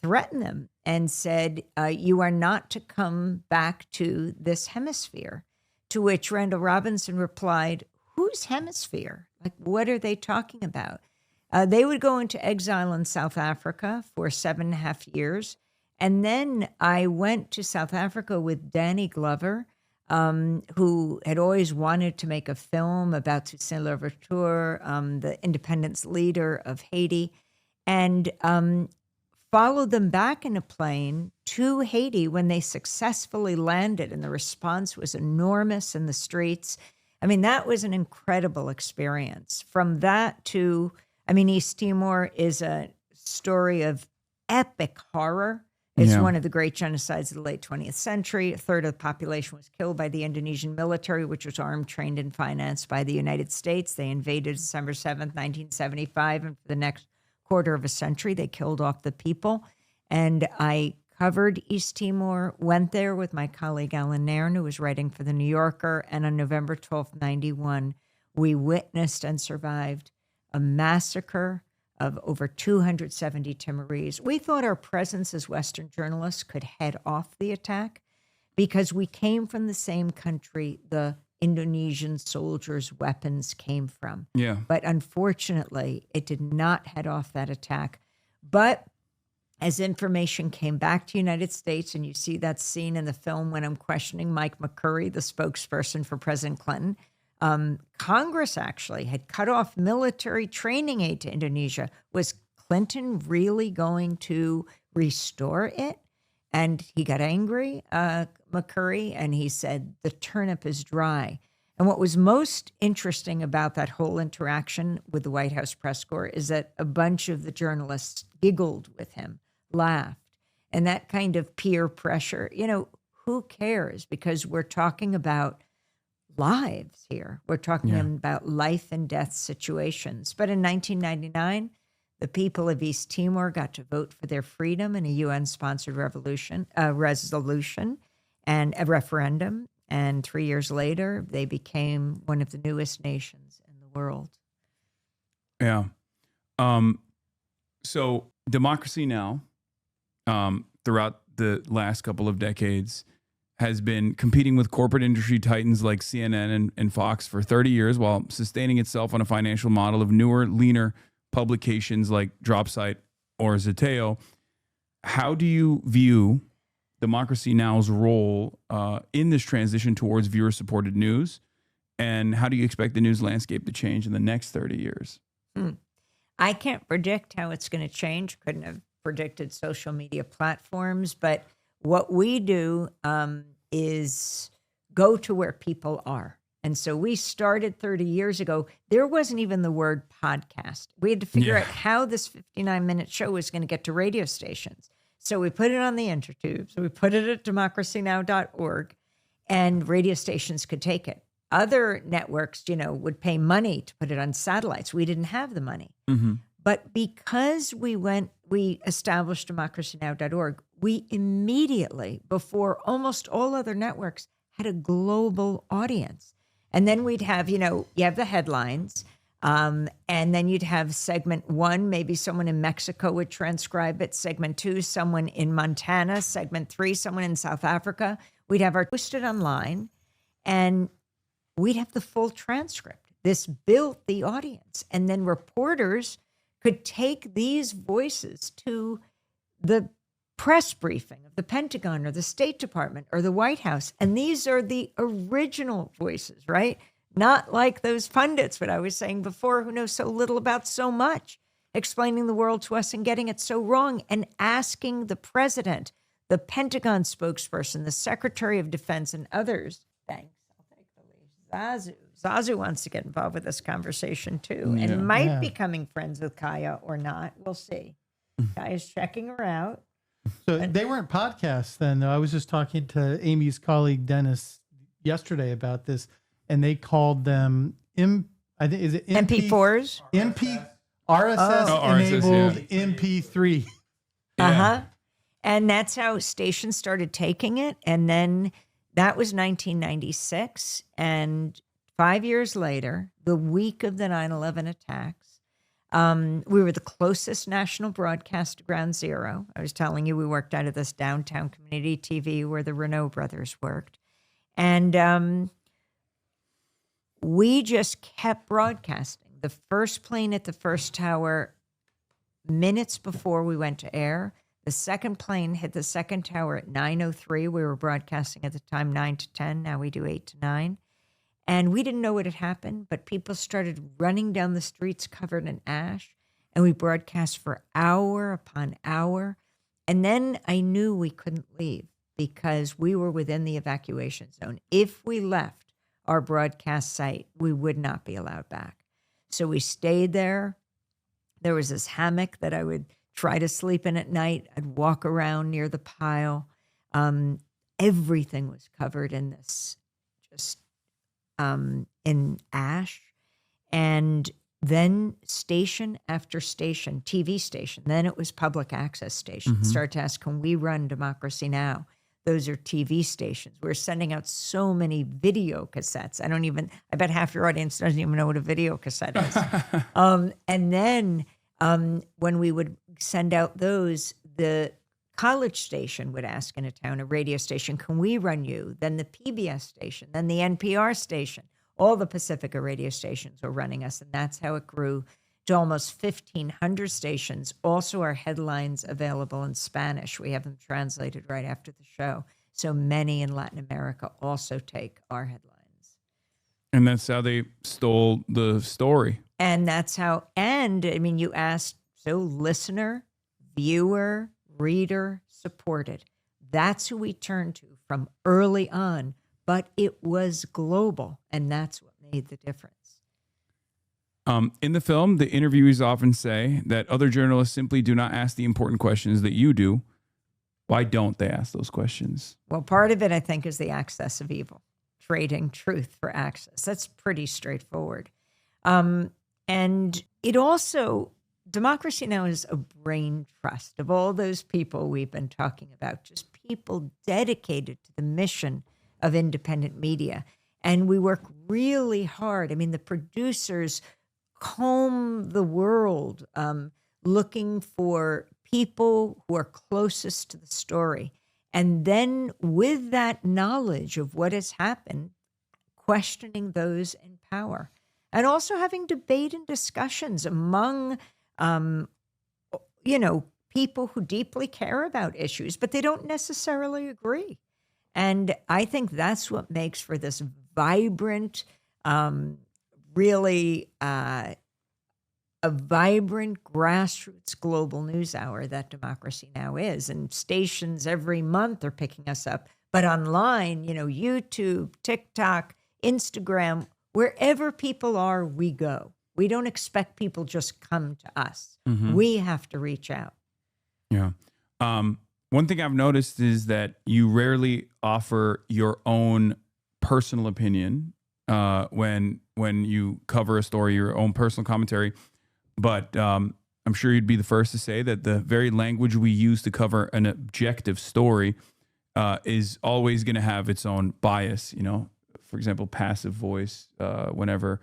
threatened them and said, you are not to come back to this hemisphere. To which Randall Robinson replied, whose hemisphere? Like, what are they talking about? They would go into exile in South Africa for 7.5 years. And then I went to South Africa with Danny Glover, who had always wanted to make a film about Toussaint Louverture, the independence leader of Haiti, and followed them back in a plane to Haiti when they successfully landed. And the response was enormous in the streets. I mean, that was an incredible experience. From that to, East Timor is a story of epic horror. It's one of the great genocides of the late 20th century. A third of the population was killed by the Indonesian military, which was armed, trained, and financed by the United States. They invaded December 7th, 1975, and for the next quarter of a century, they killed off the people. And I covered East Timor, went there with my colleague Alan Nairn, who was writing for The New Yorker, and on November 12th, 91, we witnessed and survived a massacre of over 270 Timorese. We thought our presence as Western journalists could head off the attack because we came from the same country the Indonesian soldiers' weapons came from. Yeah. But unfortunately, it did not head off that attack. But as information came back to the United States, and you see that scene in the film when I'm questioning Mike McCurry, the spokesperson for President Clinton, Congress actually had cut off military training aid to Indonesia. Was Clinton really going to restore it? And he got angry, McCurry, and he said, the turnip is dry. And what was most interesting about that whole interaction with the White House press corps is that a bunch of the journalists giggled with him, laughed. And that kind of peer pressure, who cares? Because we're talking about lives here. We're talking about life and death situations. But in 1999, the people of East Timor got to vote for their freedom in a UN-sponsored resolution and a referendum. And 3 years later, they became one of the newest nations in the world. Yeah. So Democracy Now! Throughout the last couple of decades has been competing with corporate industry titans like CNN and Fox for 30 years while sustaining itself on a financial model of newer, leaner publications like Dropsite or Zeteo. How do you view Democracy Now!'s role in this transition towards viewer-supported news? And how do you expect the news landscape to change in the next 30 years? I can't predict how it's going to change. Couldn't have predicted social media platforms, but what we do is go to where people are. And so we started 30 years ago. There wasn't even the word podcast. We had to figure out how this 59-minute show was going to get to radio stations. So we put it on the intertube. So we put it at democracynow.org, and radio stations could take it. Other networks, would pay money to put it on satellites. We didn't have the money. Mm-hmm. But because we established democracynow.org, we immediately, before almost all other networks, had a global audience. And then we'd have, you have the headlines, and then you'd have segment 1, maybe someone in Mexico would transcribe it. Segment 2, someone in Montana. Segment 3, someone in South Africa. We'd have our posted online, and we'd have the full transcript. This built the audience. And then reporters could take these voices to the press briefing of the Pentagon or the State Department or the White House. And these are the original voices, right? Not like those pundits, what I was saying before, who know so little about so much, explaining the world to us and getting it so wrong, and asking the president, the Pentagon spokesperson, the Secretary of Defense, and others. Thanks. I'll take the lead. Zazu wants to get involved with this conversation too, and might be becoming friends with Kaya or not. We'll see. Kaya's checking her out. So they weren't podcasts then, though. I was just talking to Amy's colleague Dennis yesterday about this, and they called them MP4s? RSS enabled MP3. And that's how stations started taking it. And then that was 1996. And 5 years later, the week of the 9/11 attacks, we were the closest national broadcast to Ground Zero. I was telling you, we worked out of this downtown community TV where the Renault brothers worked. And we just kept broadcasting. The first plane at the first tower minutes before we went to air. The second plane hit the second tower at 9:03. We were broadcasting at the time 9 to 10. Now we do 8 to 9. And we didn't know what had happened, but people started running down the streets covered in ash. And we broadcast for hour upon hour. And then I knew we couldn't leave because we were within the evacuation zone. If we left our broadcast site, we would not be allowed back. So we stayed there. There was this hammock that I would try to sleep in at night. I'd walk around near the pile. Everything was covered in this, just in ash. And then station after station, TV station, then it was public access stations, start to ask, can we run Democracy Now? Those are TV stations. We're sending out so many video cassettes. I bet half your audience doesn't even know what a video cassette is. And then when we would send out those, the college station would ask in a town, a radio station, can we run you? Then the PBS station, then the NPR station. All the Pacifica radio stations were running us, and that's how it grew to almost 1,500 stations. Also, our headlines available in Spanish. We have them translated right after the show. So many in Latin America also take our headlines. And that's how they stole the story. And that's how, and I mean, you asked, so listener, viewer, reader, supported. That's who we turned to from early on, but it was global, and that's what made the difference. In the film, the interviewees often say that other journalists simply do not ask the important questions that you do. Why don't they ask those questions? Well, part of it, I think, is the access of evil, trading truth for access. That's pretty straightforward. And it also, Democracy Now! Is a brain trust of all those people we've been talking about, just people dedicated to the mission of independent media. And we work really hard. I mean, the producers comb the world looking for people who are closest to the story. And then with that knowledge of what has happened, questioning those in power. And also having debate and discussions among, people who deeply care about issues, but they don't necessarily agree. And I think that's what makes for this vibrant, really a vibrant grassroots global news hour that Democracy Now! Is. And stations every month are picking us up. But online, YouTube, TikTok, Instagram, wherever people are, we go. We don't expect people just come to us. Mm-hmm. We have to reach out. Yeah. One thing I've noticed is that you rarely offer your own personal opinion when you cover a story, your own personal commentary. But I'm sure you'd be the first to say that the very language we use to cover an objective story is always going to have its own bias. For example, passive voice whenever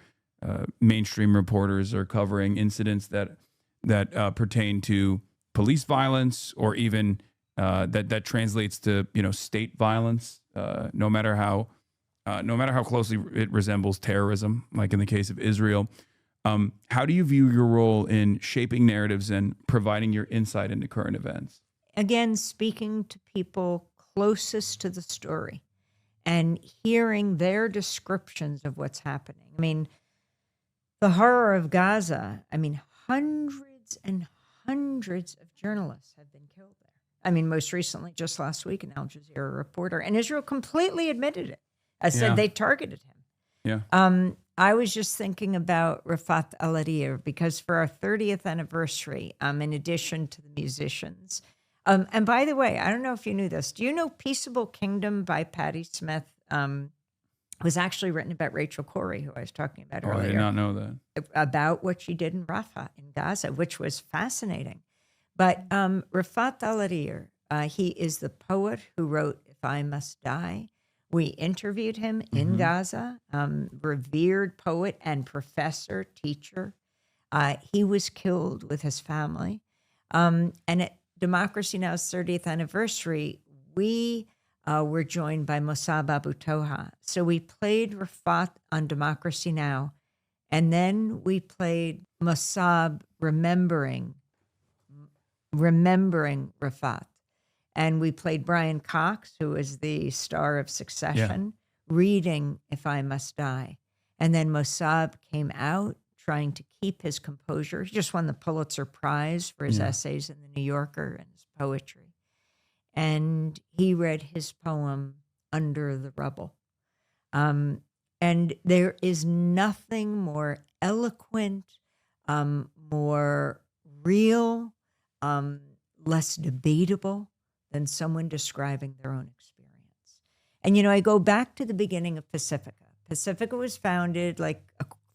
mainstream reporters are covering incidents that pertain to police violence or even that translates to state violence. No matter how closely it resembles terrorism, like in the case of Israel. How do you view your role in shaping narratives and providing your insight into current events? Again, speaking to people closest to the story and hearing their descriptions of what's happening. I mean, the horror of Gaza, hundreds and hundreds of journalists have been killed there. Most recently, just last week, an Al Jazeera reporter, and Israel completely admitted it. Said they targeted him. Yeah. I was just thinking about Rafat Al-Adir because for our 30th anniversary, in addition to the musicians, and by the way, I don't know if you knew this. Do you know Peaceable Kingdom by Patti Smith was actually written about Rachel Corrie, who I was talking about earlier. I did not know that. About what she did in Rafah, in Gaza, which was fascinating. But Rafat Al-Adir, he is the poet who wrote If I Must Die. We interviewed him in Gaza, revered poet and professor, teacher. He was killed with his family. And at Democracy Now!'s 30th anniversary, we were joined by Mossab Abu Toha. So we played Rafat on Democracy Now! And then we played Mossab remembering Rafat. And we played Brian Cox, who is the star of Succession, reading If I Must Die. And then Mossab came out trying to keep his composure. He just won the Pulitzer Prize for his essays in the New Yorker and his poetry. And he read his poem, Under the Rubble. And there is nothing more eloquent, more real, less debatable than someone describing their own experience. And, I go back to the beginning of Pacifica. Pacifica was founded like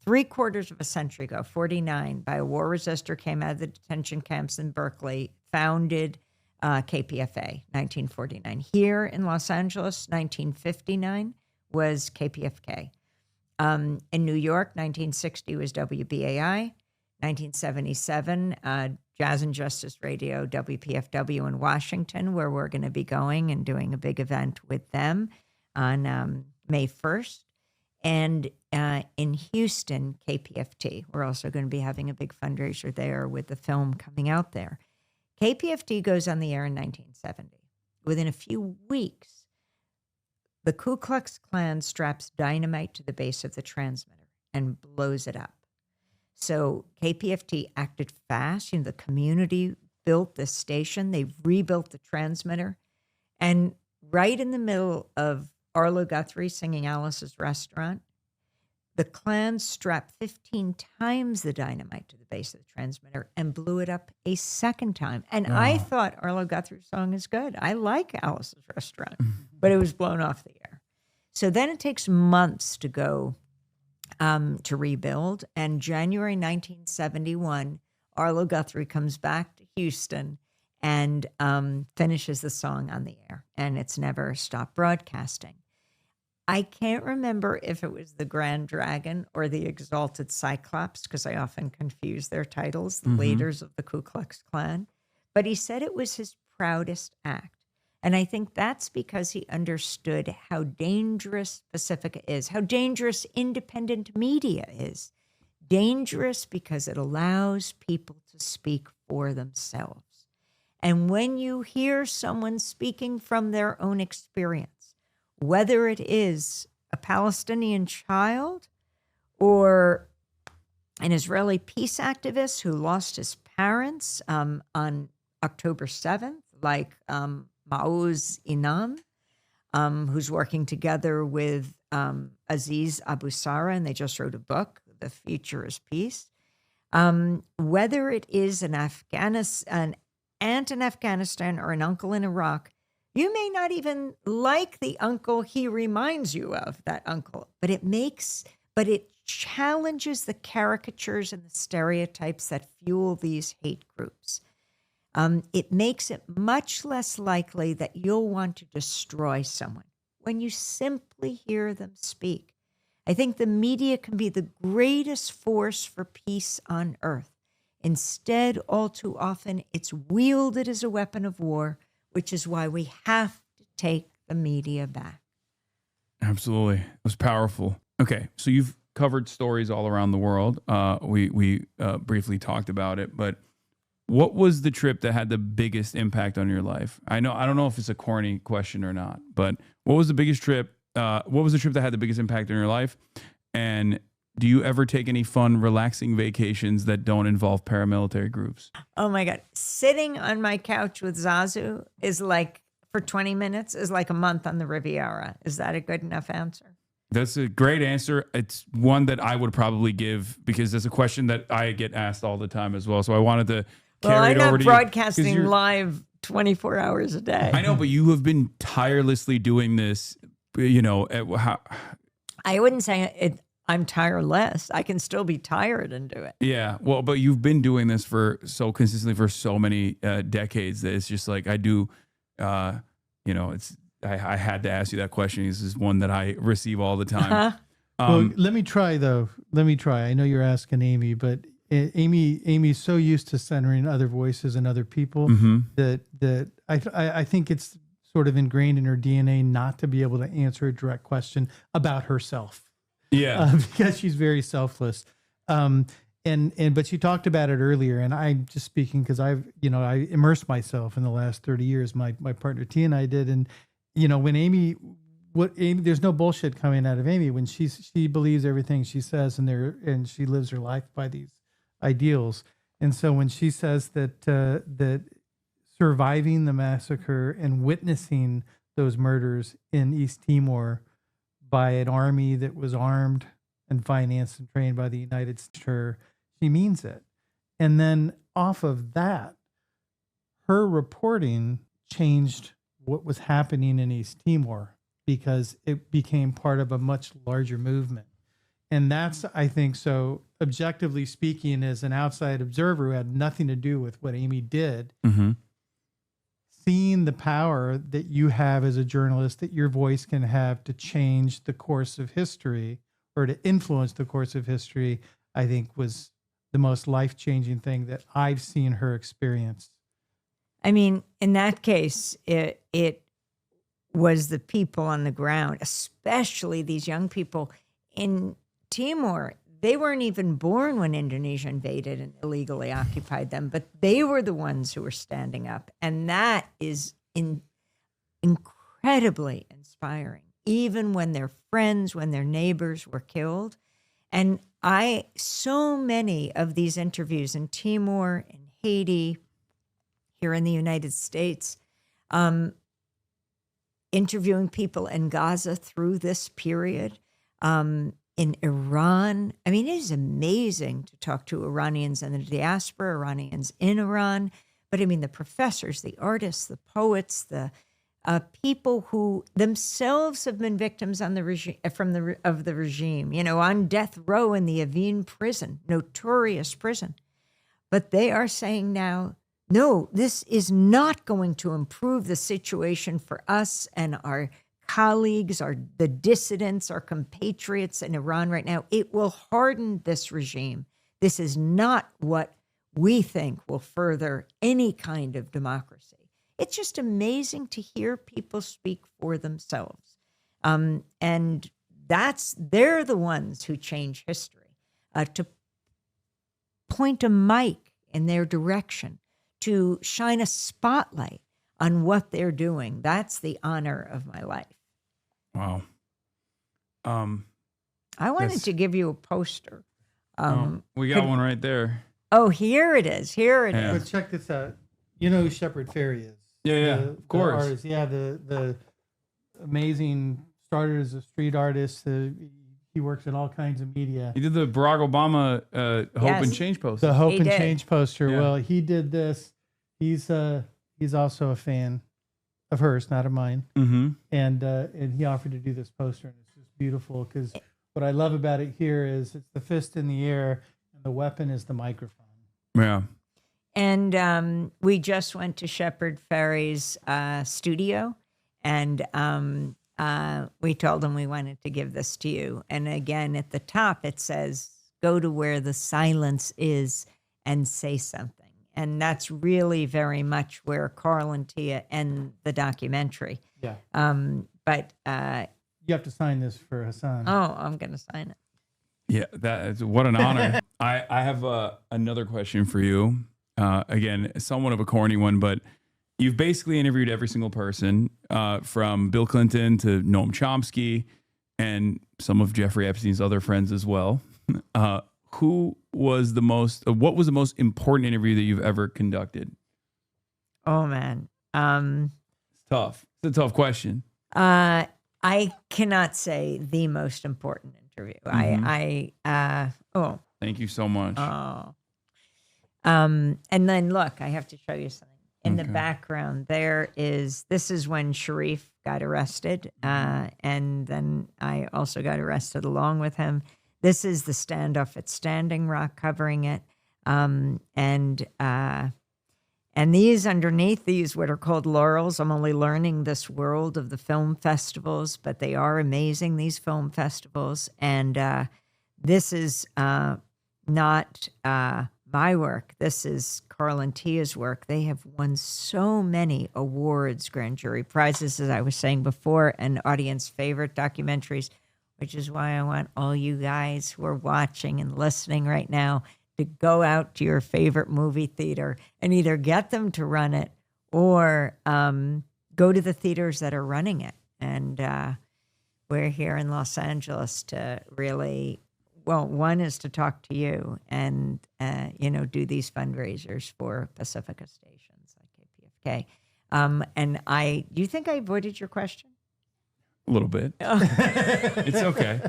3/4 of a century ago, 49, by a war resister, came out of the detention camps in Berkeley, founded KPFA, 1949. Here in Los Angeles, 1959 was KPFK. In New York, 1960 was WBAI. 1977, Jazz and Justice Radio, WPFW in Washington, where we're going to be going and doing a big event with them on May 1st. And in Houston, KPFT. We're also going to be having a big fundraiser there with the film coming out there. KPFT goes on the air in 1970. Within a few weeks, the Ku Klux Klan straps dynamite to the base of the transmitter and blows it up. So KPFT acted fast. The community built this station. They rebuilt the transmitter. And right in the middle of Arlo Guthrie singing Alice's Restaurant, the Klan strapped 15 times the dynamite to the base of the transmitter and blew it up a second time. And I thought Arlo Guthrie's song is good. I like Alice's Restaurant, but it was blown off the air. So then it takes months to go to rebuild. And January 1971, Arlo Guthrie comes back to Houston and finishes the song on the air. And it's never stopped broadcasting. I can't remember if it was the Grand Dragon or the Exalted Cyclops, because I often confuse their titles, the leaders of the Ku Klux Klan. But he said it was his proudest act. And I think that's because he understood how dangerous Pacifica is, how dangerous independent media is. Dangerous because it allows people to speak for themselves. And when you hear someone speaking from their own experience, whether it is a Palestinian child or an Israeli peace activist who lost his parents on October 7th, like Maoz Inam, who's working together with Aziz Abu Sara, and they just wrote a book, The Future is Peace. Whether it is an aunt in Afghanistan or an uncle in Iraq, you may not even like the uncle he reminds you of, that uncle, but it challenges the caricatures and the stereotypes that fuel these hate groups. It makes it much less likely that you'll want to destroy someone when you simply hear them speak. I think the media can be the greatest force for peace on earth. Instead, all too often, it's wielded as a weapon of war, which is why we have to take the media back. Absolutely. It was powerful. Okay, so you've covered stories all around the world. We briefly talked about it, but what was the trip that had the biggest impact on your life? I don't know if it's a corny question or not, but what was the biggest trip? What was the trip that had the biggest impact on your life? And do you ever take any fun, relaxing vacations that don't involve paramilitary groups? Oh my God. Sitting on my couch with Zazu is like, for 20 minutes, is like a month on the Riviera. Is that a good enough answer? That's a great answer. It's one that I would probably give because it's a question that I get asked all the time as well. So I wanted to carry it over to you. I'm not broadcasting live 24 hours a day. I know, but you have been tirelessly doing this, I wouldn't say it. I'm tireless. I can still be tired and do it. Yeah. Well, but you've been doing this for so consistently for so many decades that it's just like I do, I had to ask you that question. This is one that I receive all the time. Well, let me try though. I know you're asking Amy, but Amy's so used to centering other voices and other people that I think it's sort of ingrained in her DNA not to be able to answer a direct question about herself. Yeah, because she's very selfless. But she talked about it earlier, and I'm just speaking because I immersed myself in the last 30 years. My partner T and I did, and when Amy, there's no bullshit coming out of Amy when she believes everything she says, and she lives her life by these ideals. And so when she says that surviving the massacre and witnessing those murders in East Timor by an army that was armed and financed and trained by the United States, she means it. And then off of that, her reporting changed what was happening in East Timor because it became part of a much larger movement. And that's, I think, so objectively speaking, as an outside observer who had nothing to do with what Amy did, seeing the power that you have as a journalist, that your voice can have to change the course of history or to influence the course of history, I think was the most life-changing thing that I've seen her experience. I mean, in that case, it was the people on the ground, especially these young people in Timor. They weren't even born when Indonesia invaded and illegally occupied them, but they were the ones who were standing up. And that is incredibly inspiring, even when their friends, when their neighbors were killed. And so many of these interviews in Timor, in Haiti, here in the United States, interviewing people in Gaza through this period, in Iran. I mean, it is amazing to talk to Iranians and the diaspora, Iranians in Iran. But I mean, the professors, the artists, the poets, the people who themselves have been victims on the regime, of the regime, on death row in the Evin prison, notorious prison. But they are saying now, no, this is not going to improve the situation for us and our colleagues, the dissidents, our compatriots in Iran right now. It will harden this regime. This is not what we think will further any kind of democracy. It's just amazing to hear people speak for themselves. And they're the ones who change history, to point a mic in their direction, to shine a spotlight on what they're doing. That's the honor of my life. Wow. I wanted to give you a poster. We got one right there. Oh, here it is. Here it is. But check this out. You know who Shepard Fairey is? Yeah, of course. The artist. Yeah, the amazing, started as a street artist. He works in all kinds of media. He did the Barack Obama Hope and Change poster. The Hope and Change poster. Yeah. Well, he did this. He's also a fan of hers, not of mine. Mm-hmm. And he offered to do this poster, and it's just beautiful because what I love about it here is it's the fist in the air, and the weapon is the microphone. Yeah. And we just went to Shepard Fairey's studio, and we told him we wanted to give this to you. And again, at the top, it says, "Go to where the silence is and say something." And that's really very much where Carl and Tia end the documentary. Yeah. But you have to sign this for Hasan. Oh, I'm going to sign it. Yeah, what an honor. I have another question for you. Again, somewhat of a corny one, but you've basically interviewed every single person, from Bill Clinton to Noam Chomsky and some of Jeffrey Epstein's other friends as well. What was the most important interview that you've ever conducted? Oh, man. It's tough. It's a tough question. I cannot say the most important interview. Mm-hmm. Thank you so much. Oh. And then look, I have to show you something. In the background, this is when Sharif got arrested. And then I also got arrested along with him. This is the standoff at Standing Rock covering it. And these underneath these, what are called laurels, I'm only learning this world of the film festivals, but they are amazing, these film festivals. And this is not my work. This is Carl and Tia's work. They have won so many awards, grand jury prizes, as I was saying before, and audience favorite documentaries, which is why I want all you guys who are watching and listening right now to go out to your favorite movie theater and either get them to run it or go to the theaters that are running it. And we're here in Los Angeles to really, one is to talk to you and, do these fundraisers for Pacifica stations like KPFK. And do you think I avoided your question? A little bit. It's okay.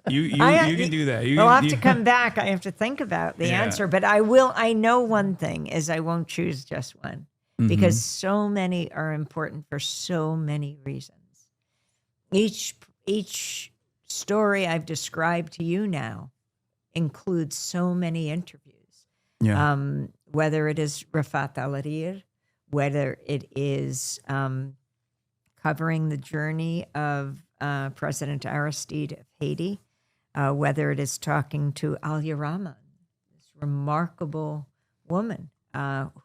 You can do that. I'll have to come back. I have to think about the answer, but I will. I know one thing is I won't choose just one. because so many are important for so many reasons. Each story I've described to you now includes so many interviews. Yeah. Whether it is Rafat Al-Arir, whether it is covering the journey of President Aristide of Haiti, whether it is talking to Alia Rahman, this remarkable woman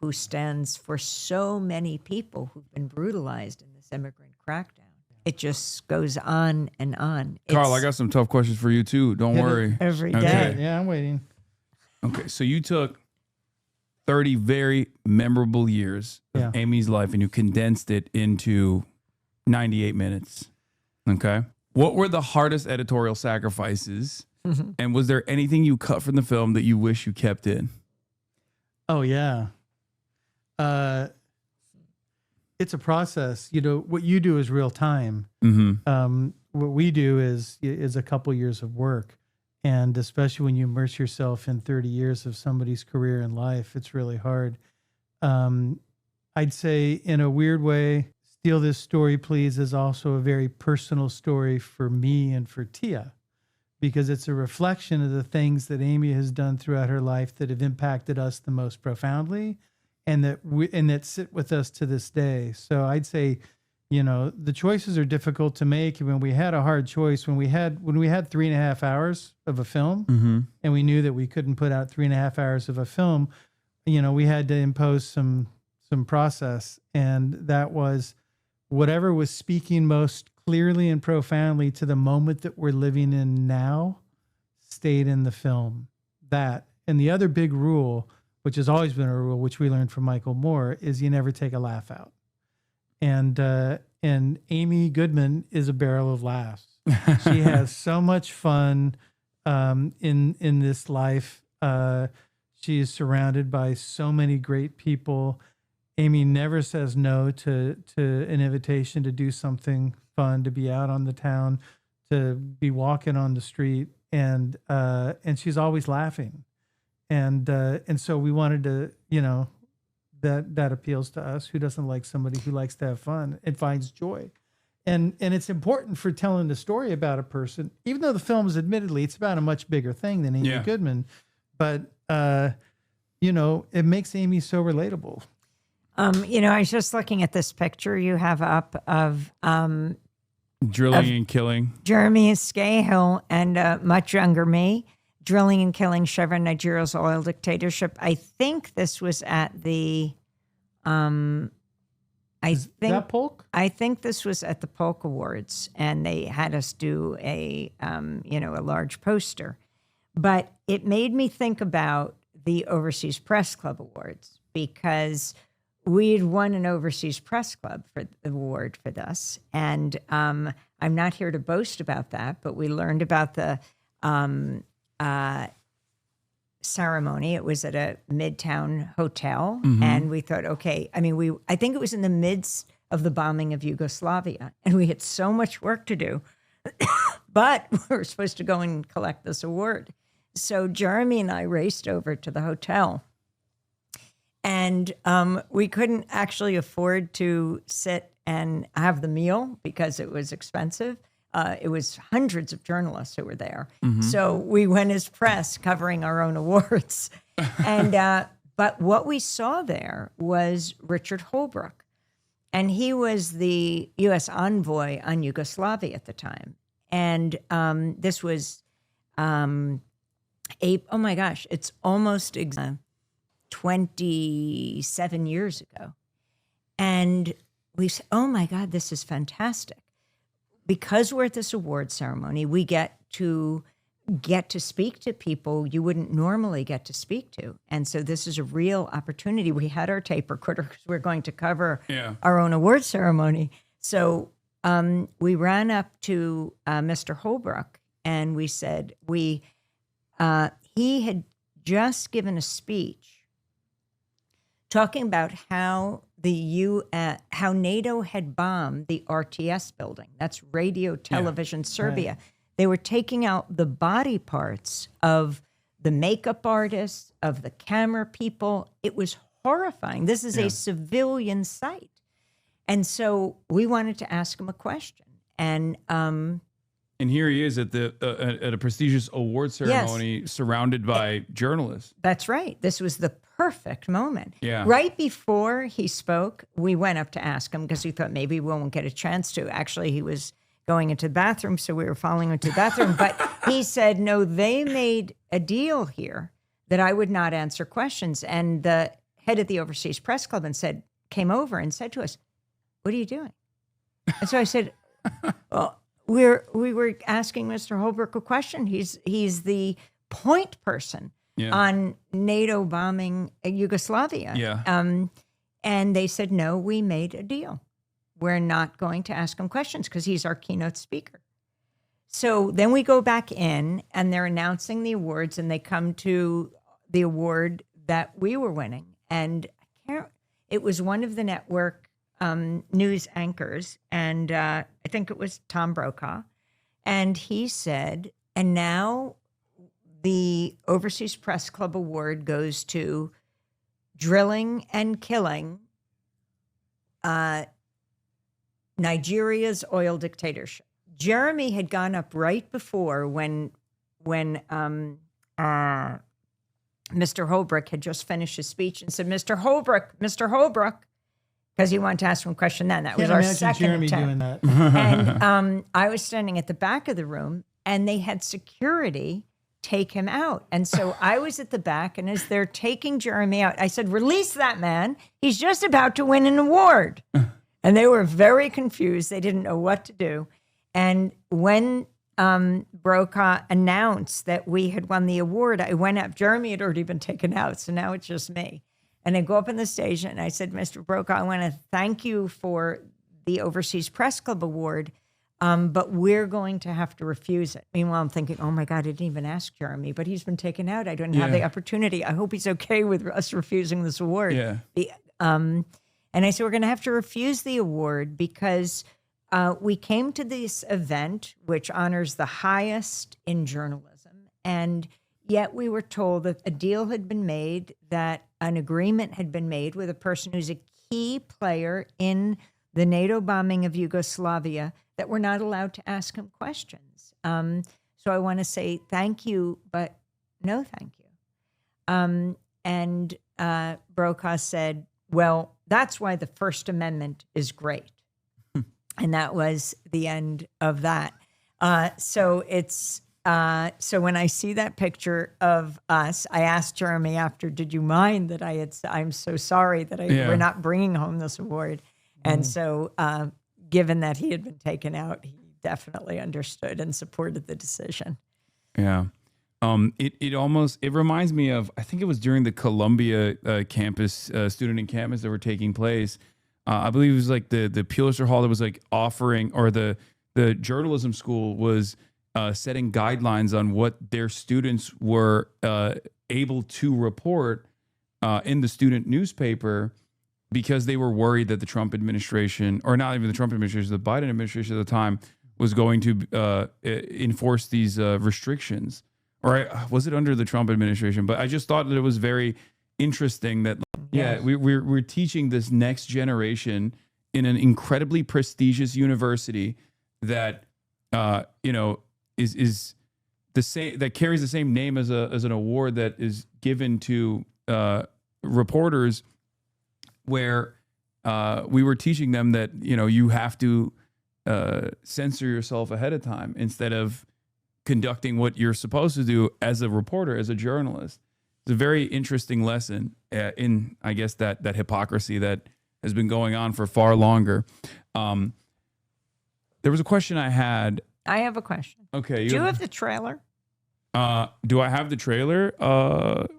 who stands for so many people who've been brutalized in this immigrant crackdown. It just goes on and on. Carl, I got some tough questions for you too. Don't worry. Every day. Okay. Yeah, I'm waiting. Okay, so you took 30 very memorable years of Amy's life and you condensed it into 98 minutes. Okay. What were the hardest editorial sacrifices? And was there anything you cut from the film that you wish you kept in? Oh, yeah. It's a process. You know, what you do is real time. What we do is a couple years of work. And especially when you immerse yourself in 30 years of somebody's career and life, it's really hard. I'd say in a weird way, Steal This Story, Please is also a very personal story for me and for Tia, because it's a reflection of the things that Amy has done throughout her life that have impacted us the most profoundly and that sit with us to this day. So I'd say, you know, the choices are difficult to make. When we had a hard choice, when we had 3.5 hours of a film and we knew that we couldn't put out 3.5 hours of a film, you know, we had to impose some process. And that was whatever was speaking most clearly and profoundly to the moment that we're living in now stayed in the film. That. And the other big rule, which has always been a rule, which we learned from Michael Moore, is you never take a laugh out. And Amy Goodman is a barrel of laughs. She has so much fun in this life. She is surrounded by so many great people. Amy never says no to an invitation to do something fun, to be out on the town, to be walking on the street, and she's always laughing. And so we wanted to, you know, that appeals to us. Who doesn't like somebody who likes to have fun and finds joy? And it's important for telling the story about a person, even though the film is admittedly, it's about a much bigger thing than Amy Goodman. But, you know, it makes Amy so relatable. You know, I was just looking at this picture you have up of drilling and killing Jeremy Scahill and much younger me. Drilling and killing Chevron Nigeria's oil dictatorship. I think this was at the, that Polk? I think this was at the Polk Awards, and they had us do a large poster. But it made me think about the Overseas Press Club Awards, because we'd won an Overseas Press Club for the award for this. And I'm not here to boast about that, but we learned about the ceremony. It was at a Midtown hotel, and we thought, okay, I think it was in the midst of the bombing of Yugoslavia, and we had so much work to do, but we were supposed to go and collect this award. So Jeremy and I raced over to the hotel, and we couldn't actually afford to sit and have the meal because it was expensive. It was hundreds of journalists who were there. So we went as press covering our own awards. And but what we saw there was Richard Holbrooke. And he was the U.S. envoy on Yugoslavia at the time. And this was, oh my gosh, it's almost 27 years ago. And we said, oh my God, this is fantastic. Because we're at this award ceremony, we get to speak to people you wouldn't normally get to speak to. And so this is a real opportunity. We had our tape recorder because we're going to cover our own award ceremony. So we ran up to Mr. Holbrooke and we said, he had just given a speech talking about how how NATO had bombed the RTS building. That's Radio Television Serbia. Right. They were taking out the body parts of the makeup artists, of the camera people. It was horrifying. This is a civilian site. And so we wanted to ask him a question. And here he is at at a prestigious award ceremony surrounded by journalists. That's right. This was the perfect moment. Yeah. Right before he spoke, we went up to ask him because we thought maybe we won't get a chance to. Actually, he was going into the bathroom, so we were following him to the bathroom. But he said, no, they made a deal here that I would not answer questions. And the head of the Overseas Press Club came over and said to us, what are you doing? And so I said, well, we were asking Mr. Holbrooke a question. He's the point person on NATO bombing Yugoslavia. Yeah. And they said, no, we made a deal. We're not going to ask him questions because he's our keynote speaker. So then we go back in and they're announcing the awards and they come to the award that we were winning. And it was one of the network news anchors, and I think it was Tom Brokaw, and he said, and now the Overseas Press Club Award goes to drilling and killing Nigeria's oil dictatorship. Jeremy had gone up right before when Mr. Holbrooke had just finished his speech and said, Mr. Holbrooke, because he wanted to ask him a question then. That was our second Jeremy attempt. doing that. And I was standing at the back of the room, and they had security take him out. And so I was at the back, and as they're taking Jeremy out, I said, release that man. He's just about to win an award. And they were very confused. They didn't know what to do. And when Brokaw announced that we had won the award, I went up. Jeremy had already been taken out, so now it's just me. And I go up on the stage and I said, Mr. Brokaw, I want to thank you for the Overseas Press Club Award, but we're going to have to refuse it. Meanwhile, I'm thinking, oh my God, I didn't even ask Jeremy, but he's been taken out. I didn't have the opportunity. I hope he's okay with us refusing this award. Yeah. And I said, we're going to have to refuse the award because we came to this event, which honors the highest in journalism, and yet we were told that a deal had been made, that an agreement had been made with a person who's a key player in the NATO bombing of Yugoslavia, that we're not allowed to ask him questions. So I want to say thank you, but no thank you. And Brokaw said, well, that's why the First Amendment is great. And that was the end of that. So when I see that picture of us, I asked Jeremy after, did you mind that I'm so sorry that we're not bringing home this award. And so given that he had been taken out, he definitely understood and supported the decision. Yeah. It reminds me of, I think it was during the Columbia campus, student encampments that were taking place. I believe it was like the Pulitzer Hall that was like offering, or the journalism school was setting guidelines on what their students were able to report in the student newspaper, because they were worried that the Trump administration, or not even the Trump administration, the Biden administration at the time, was going to enforce these restrictions. Or was it under the Trump administration? But I just thought that it was very interesting that, we're teaching this next generation in an incredibly prestigious university that, is the same, that carries the same name as an award that is given to reporters, where we were teaching them that, you have to censor yourself ahead of time instead of conducting what you're supposed to do as a reporter, as a journalist. It's a very interesting lesson in, I guess, that hypocrisy that has been going on for far longer. There was a question I had. I have a question. Okay. Do you have the trailer? Do I have the trailer?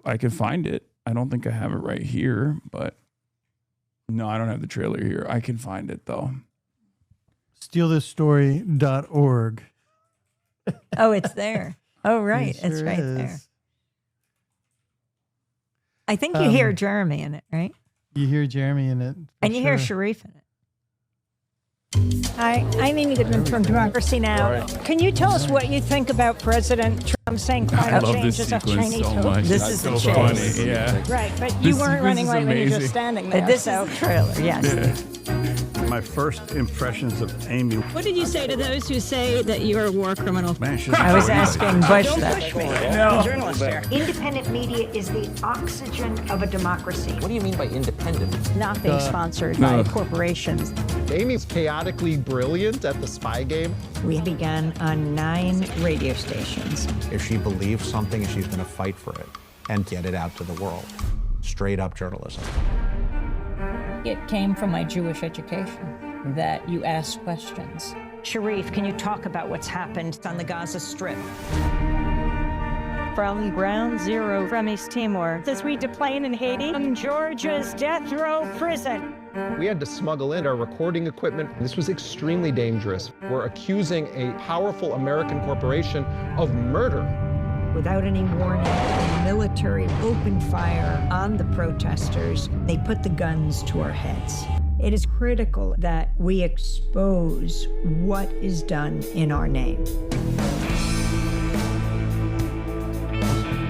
I can find it. I don't think I have it right here, but no, I don't have the trailer here. I can find it though. StealThisStory.org. Oh, it's there. Oh, right. It sure it's right is. there. I think you hear Jeremy in it, right? You hear Jeremy in it. And you hear Sharif in it. Hi, I'm Amy Goodman from Democracy Now! Can you tell us what you think about President Trump saying climate change is a Chinese hoax? This is so funny. Yeah. Right, but you weren't running late when you were just standing there. This is the trailer, yes. My first impressions of Amy. What did you say to those who say that you're a war criminal? I was asking Bush that. Push me. No. Journalist here. Independent media is the oxygen of a democracy. What do you mean by independent? Not being sponsored by corporations. Amy's chaotically brilliant at the spy game. We began on 9 radio stations. If she believes something, she's going to fight for it and get it out to the world. Straight up journalism. It came from my Jewish education that you ask questions. Sharif, can you talk about what's happened on the Gaza Strip? From ground zero from East Timor, as we deplane in Haiti, from Georgia's death row prison. We had to smuggle in our recording equipment. This was extremely dangerous. We're accusing a powerful American corporation of murder. Without any warning, the military opened fire on the protesters. They put the guns to our heads. It is critical that we expose what is done in our name.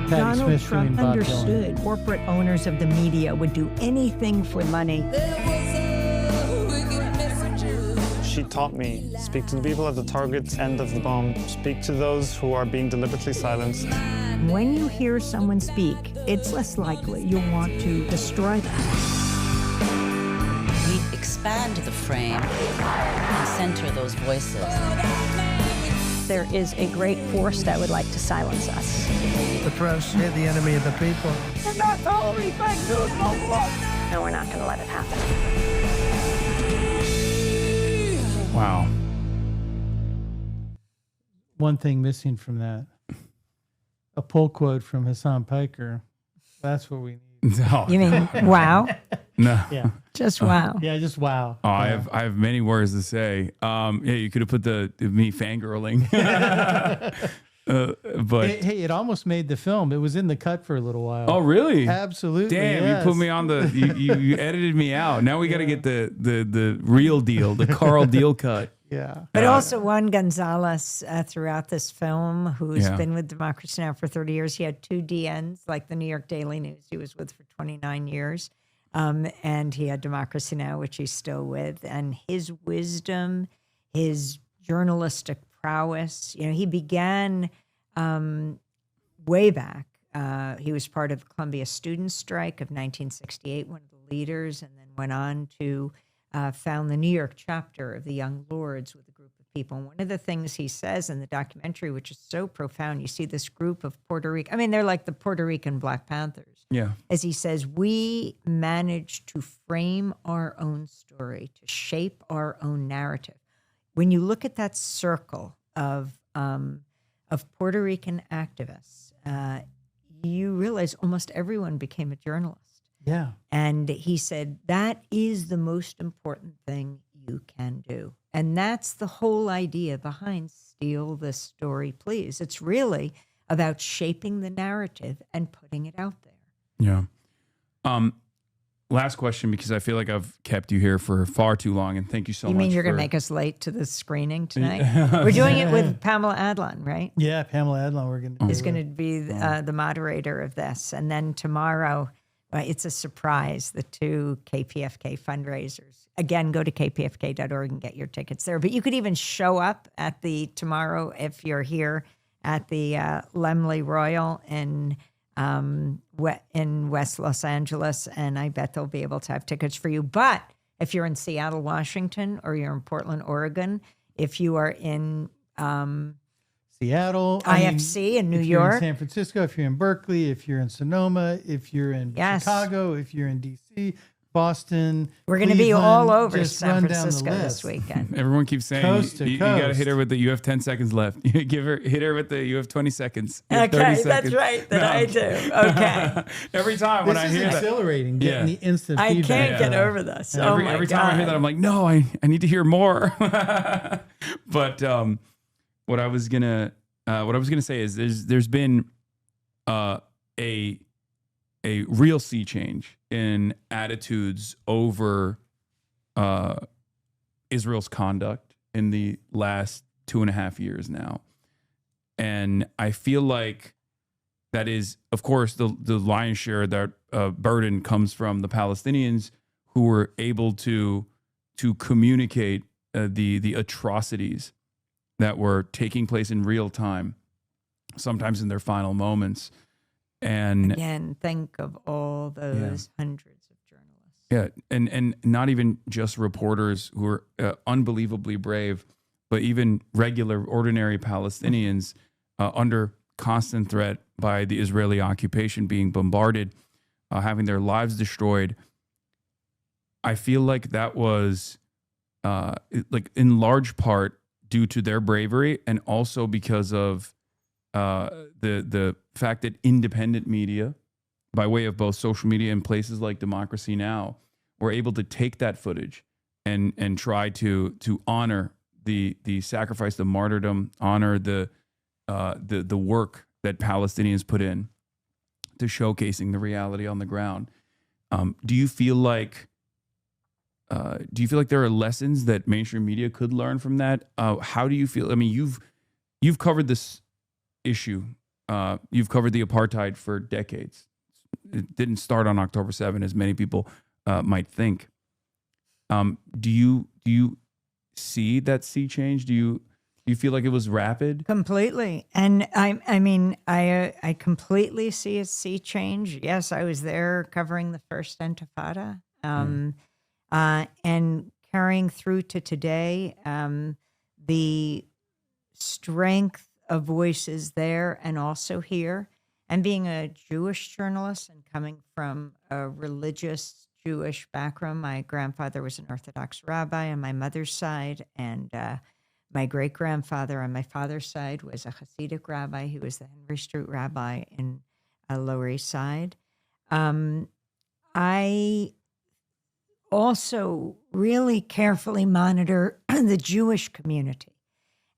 Donald Trump understood corporate owners of the media would do anything for money. She taught me, speak to the people at the target end of the bomb, speak to those who are being deliberately silenced. When you hear someone speak, it's less likely you'll want to destroy them. We expand the frame and center those voices. There is a great force that would like to silence us. The press is the enemy of the people. We're not totally fake news, no, we're not going to let it happen. Wow. One thing missing from that. A pull quote from Hasan Piker. That's what we need. No. You mean wow? No. Yeah. Just wow. Yeah, just wow. Oh, Yeah. I have many words to say. Yeah, you could have put me fangirling. But hey, it almost made the film. It was in the cut for a little while. oh, really? Absolutely. Damn, yes. you put me on the. You edited me out. Now we got to get the real deal, the Carl Deal cut. Yeah. But also Juan Gonzalez throughout this film, who's been with Democracy Now! For 30 years. He had 2 DNs, like the New York Daily News he was with for 29 years. And he had Democracy Now!, which he's still with. And his wisdom, his journalistic prowess, he began way back. He was part of the Columbia Student Strike of 1968, one of the leaders, and then went on to found the New York chapter of the Young Lords with a group of people. And one of the things he says in the documentary, which is so profound, you see this group of Puerto Rican, they're like the Puerto Rican Black Panthers. Yeah. As he says, we managed to frame our own story, to shape our own narrative. When you look at that circle of Puerto Rican activists, you realize almost everyone became a journalist. Yeah. And he said, that is the most important thing you can do. And that's the whole idea behind Steal This Story, Please. It's really about shaping the narrative and putting it out there. Yeah. Last question, because I feel like I've kept you here for far too long, and thank you so much. You mean you're going to make us late to the screening tonight? We're doing it with Pamela Adlon, right? Yeah, Pamela Adlon. Is going to be the moderator of this. And then tomorrow, it's a surprise, the 2 KPFK fundraisers. Again, go to kpfk.org and get your tickets there. But you could even show up at tomorrow if you're here at the Laemmle Royal in West Los Angeles, and I bet they'll be able to have tickets for you. But if you're in Seattle, Washington, or you're in Portland, Oregon, if you are in Seattle, IFC in New if you're York, in San Francisco, if you're in Berkeley, if you're in Sonoma, if you're in Chicago, if you're in DC, Boston, we're going to be all over just San run down the Francisco this list. weekend. Everyone keeps saying Coast to you got to coast. hit her with you have 10 seconds left. Hit her with you have 20 seconds. You have 30 Okay, seconds. that's right. That I do. Okay. Every time when I hear This is exhilarating, getting the instant I feedback. can't get over this. Every time I hear that, I'm like, no, I need to hear more. But what I was gonna say is there's been a real sea change in attitudes over Israel's conduct in the last 2.5 years now. And I feel like that is, of course, the lion's share of that burden comes from the Palestinians, who were able to communicate the atrocities that were taking place in real time, sometimes in their final moments. And again, think of all those hundreds of journalists. Yeah, and not even just reporters who are unbelievably brave, but even regular, ordinary Palestinians under constant threat by the Israeli occupation, being bombarded, having their lives destroyed. I feel like that was like in large part due to their bravery, and also because of the fact that independent media, by way of both social media and places like Democracy Now!, were able to take that footage and try to honor the sacrifice, the martyrdom, honor the work that Palestinians put in to showcasing the reality on the ground. Do you feel like there are lessons that mainstream media could learn from that? How do you feel? I mean, you've covered this issue. You've covered the apartheid for decades. It didn't start on October 7, as many people might think. Do you see that sea change? Do you feel like it was rapid? Completely. And I completely see a sea change. Yes, I was there covering the first Intifada, and carrying through to today, the strength of voices there and also here. And being a Jewish journalist and coming from a religious Jewish background, my grandfather was an Orthodox rabbi on my mother's side, and my great-grandfather on my father's side was a Hasidic rabbi. He was the Henry Street rabbi in Lower East Side. I also really carefully monitor the Jewish community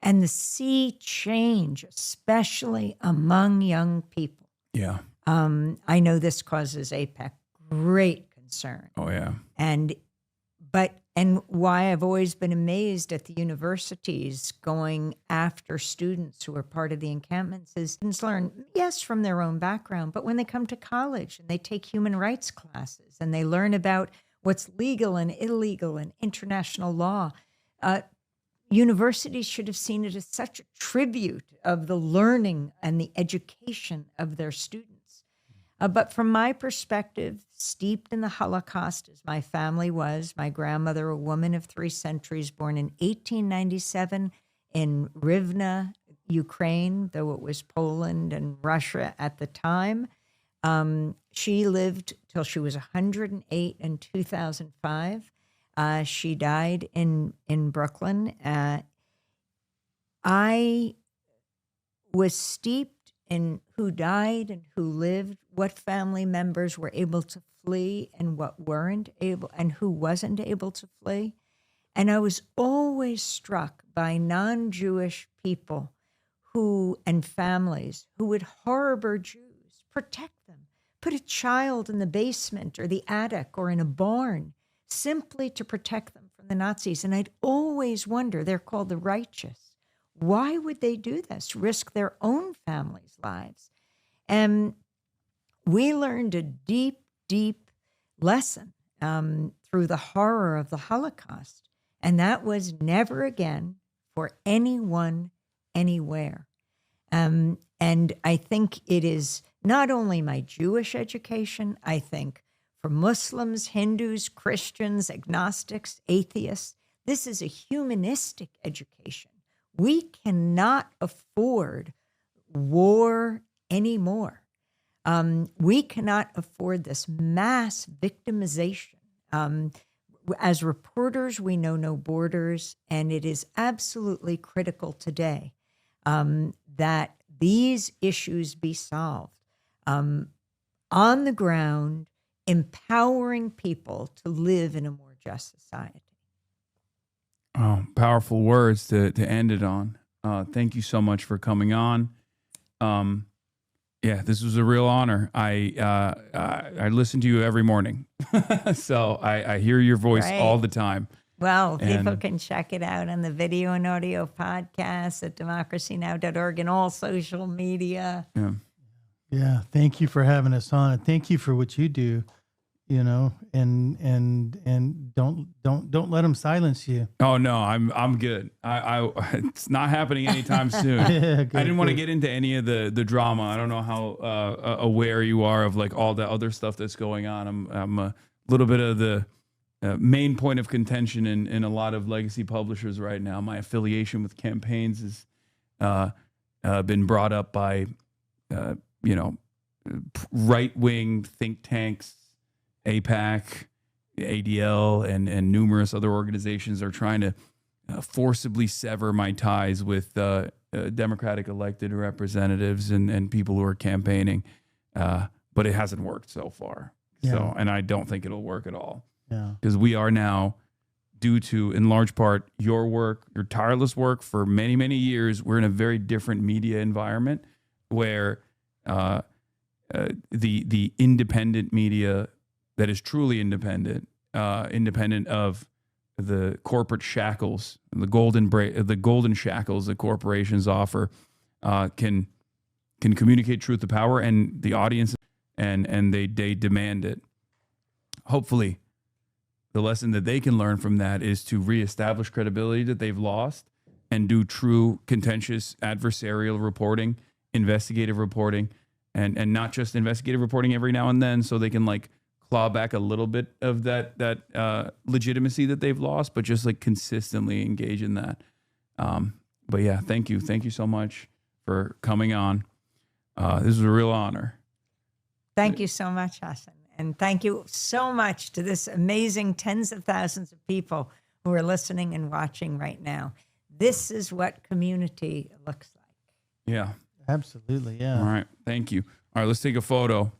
and the sea change, especially among young people. Yeah. I know this causes AIPAC great concern. Oh, yeah. And why I've always been amazed at the universities going after students who are part of the encampments is students learn, yes, from their own background, but when they come to college and they take human rights classes and they learn about what's legal and illegal and international law, universities should have seen it as such a tribute of the learning and the education of their students. But from my perspective, steeped in the Holocaust as my family was, my grandmother, a woman of 3 centuries, born in 1897 in Rivne, Ukraine, though it was Poland and Russia at the time. She lived till she was 108 in 2005. She died in Brooklyn. I was steeped in who died and who lived, what family members were able to flee and what weren't able, and who wasn't able to flee. And I was always struck by non-Jewish people and families who would harbor Jews, protect them, put a child in the basement or the attic or in a barn simply to protect them from the Nazis. And I'd always wonder, they're called the righteous. Why would they do this? Risk their own families' lives? And we learned a deep, deep lesson through the horror of the Holocaust. And that was never again for anyone, anywhere. And I think it is not only my Jewish education, I think for Muslims, Hindus, Christians, agnostics, atheists, this is a humanistic education. We cannot afford war anymore. We cannot afford this mass victimization. As reporters, we know no borders, and it is absolutely critical today that these issues be solved on the ground, empowering people to live in a more just society. Oh, powerful words to end it on. Thank you so much for coming on. Yeah, this was a real honor. I listen to you every morning, so I hear your voice all the time. Well, people can check it out on the video and audio podcast at democracynow.org and all social media. Yeah. Yeah. Thank you for having us on, and thank you for what you do. You know, and don't let them silence you. Oh no, I'm good. I it's not happening anytime soon. Yeah, I didn't want to get into any of the drama. I don't know how aware you are of like all the other stuff that's going on. I'm a little bit of the main point of contention in a lot of legacy publishers right now. My affiliation with campaigns has been brought up by right wing think tanks. APAC, ADL, and numerous other organizations are trying to forcibly sever my ties with Democratic elected representatives and people who are campaigning. But it hasn't worked so far. Yeah. So, and I don't think it'll work at all. Yeah. Because we are now, due to, in large part, your work, your tireless work for many, many years, we're in a very different media environment where the independent media that is truly independent, independent of the corporate shackles, the golden shackles that corporations offer, can communicate truth to power, and the audience and they demand it. Hopefully, the lesson that they can learn from that is to reestablish credibility that they've lost and do true contentious adversarial reporting, investigative reporting, and not just investigative reporting every now and then so they can like claw back a little bit of that legitimacy that they've lost, but just like consistently engage in that. But yeah, thank you so much for coming on. This was a real honor. Thank you so much, Hasan. And thank you so much to this amazing tens of thousands of people who are listening and watching right now. This is what community looks like. Yeah. Absolutely. Yeah. All right. Thank you. All right. Let's take a photo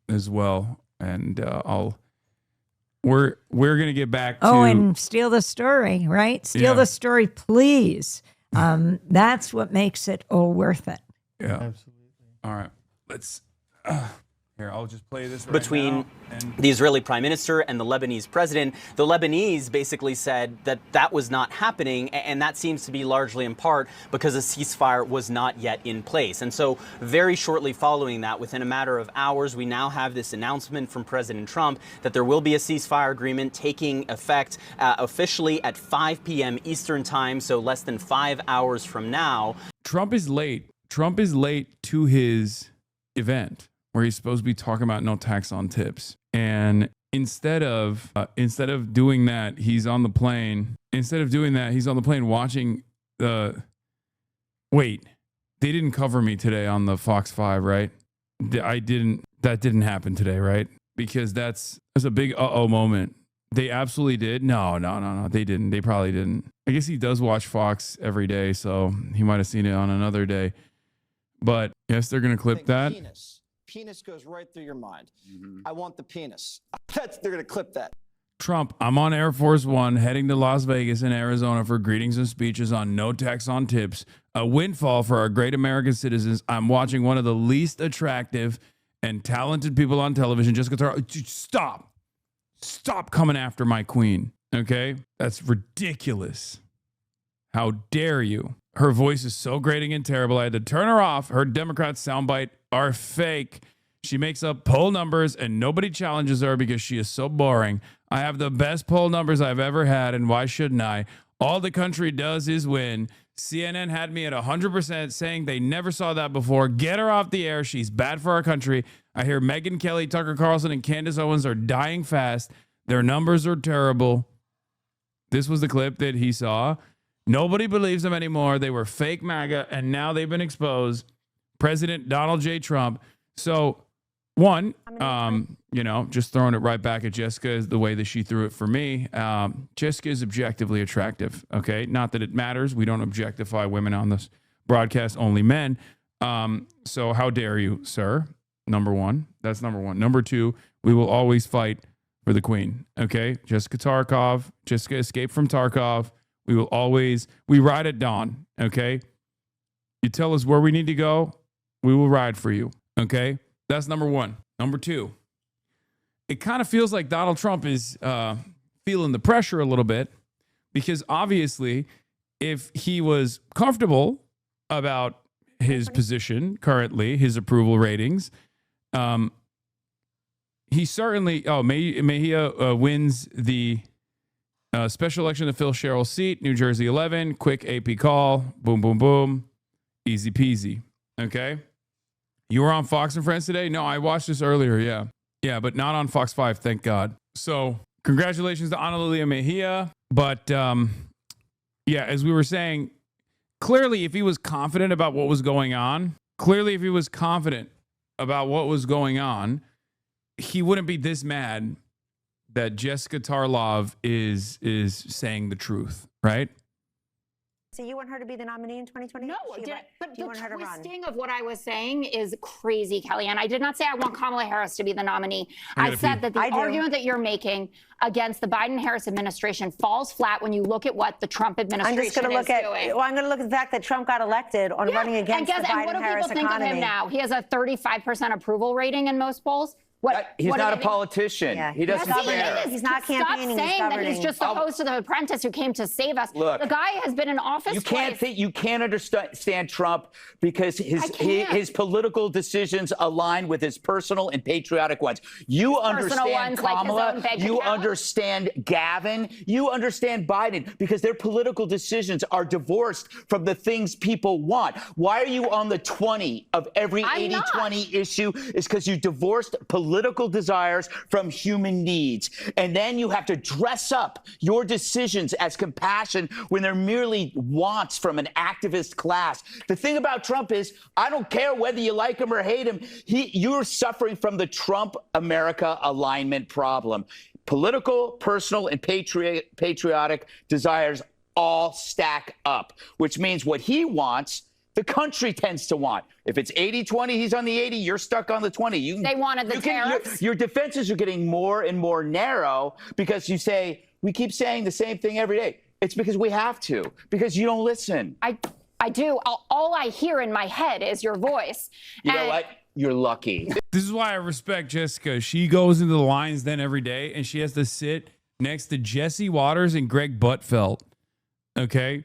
as well. And we're going to get back to... Oh, and steal the story, right? Steal the story, please. That's what makes it all worth it. Yeah. Absolutely. All right. Let's... Here, I'll just play this right Between now, and the Israeli prime minister and the Lebanese president, the Lebanese basically said that that was not happening, and that seems to be largely in part because a ceasefire was not yet in place. And so very shortly following that, within a matter of hours, we now have this announcement from President Trump that there will be a ceasefire agreement taking effect officially at 5 p.m. Eastern time, so less than 5 hours from now. Trump is late. Trump is late to his event where he's supposed to be talking about no tax on tips. And instead of doing that, he's on the plane. Instead of doing that, he's on the plane watching the... Wait, they didn't cover me today on the Fox 5, right? That didn't happen today, right? Because that's a big uh-oh moment. They absolutely did? No, they didn't. They probably didn't. I guess he does watch Fox every day, so he might have seen it on another day. But yes, they're going to clip that. Penis goes right through your mind. I want the penis. They're going to clip that. Trump, I'm on Air Force One heading to Las Vegas and Arizona for greetings and speeches on no tax on tips, a windfall for our great American citizens. I'm watching one of the least attractive and talented people on television. Stop coming after my queen. Okay? That's ridiculous. How dare you? Her voice is so grating and terrible. I had to turn her off. Her Democrat soundbite are fake. She makes up poll numbers and nobody challenges her because she is so boring. I have the best poll numbers I've ever had, and why shouldn't I? All the country does is win. CNN had me at 100% saying they never saw that before. Get her off the air. She's bad for our country. I hear Megyn Kelly, Tucker Carlson, and Candace Owens are dying fast. Their numbers are terrible. This was the clip that he saw. Nobody believes them anymore. They were fake MAGA, and now they've been exposed. President Donald J. Trump. So, one, just throwing it right back at Jessica is the way that she threw it for me. Jessica is objectively attractive, okay? Not that it matters. We don't objectify women on this broadcast, only men. So how dare you, sir? Number one. That's number one. Number two, we will always fight for the queen, okay? Jessica escaped from Tarkov. We ride at dawn, okay? You tell us where we need to go, we will ride for you, okay? That's number one. Number two, it kind of feels like Donald Trump is feeling the pressure a little bit, because obviously if he was comfortable about his position currently, his approval ratings, he certainly, Mejia wins the special election to fill Cheryl's seat, New Jersey 11, quick AP call, boom, boom, boom, easy peasy. Okay. You were on Fox and Friends today? No, I watched this earlier. Yeah. Yeah, but not on Fox 5, thank God. So congratulations to Ana Lilia Mejia. But yeah, as we were saying, clearly if he was confident about what was going on, he wouldn't be this mad that Jessica Tarlov is saying the truth, right? So you want her to be the nominee in 2020? No, Sheila, but do you want her to run? the twisting of what I was saying is crazy, Kellyanne. I did not say I want Kamala Harris to be the nominee. I said that the argument that you're making against the Biden-Harris administration falls flat when you look at what the Trump administration I'm just going to look at. doing. Well, I'm going to look at the fact that Trump got elected on running against the Biden-Harris economy. And what do people think of him now? He has a 35% approval rating in most polls. He's not a politician. Yeah. He doesn't care. He's not campaigning. Stop saying he's that he's just the host of The Apprentice who came to save us. Look, the guy has been in office twice. You can't understand Trump because his political decisions align with his personal and patriotic ones. You understand Kamala. You understand Gavin. You understand Biden because their political decisions are divorced from the things people want. Why are you on the 20 of every 80-20 issue? Is because you divorced political desires from human needs. And then you have to dress up your decisions as compassion when they're merely wants from an activist class. The thing about Trump is, I don't care whether you like him or hate him, you're suffering from the Trump-America alignment problem. Political, personal, and patriotic desires all stack up, which means what he wants, the country tends to want. If it's 80-20, he's on the 80, you're stuck on the 20. They wanted the tariffs. Your defenses are getting more and more narrow because you say, we keep saying the same thing every day. It's because we have to, because you don't listen. I do. All I hear in my head is your voice. You know what? You're lucky. This is why I respect Jessica. She goes into the Lions Den every day, and she has to sit next to Jesse Waters and Greg Buttfeld. Okay?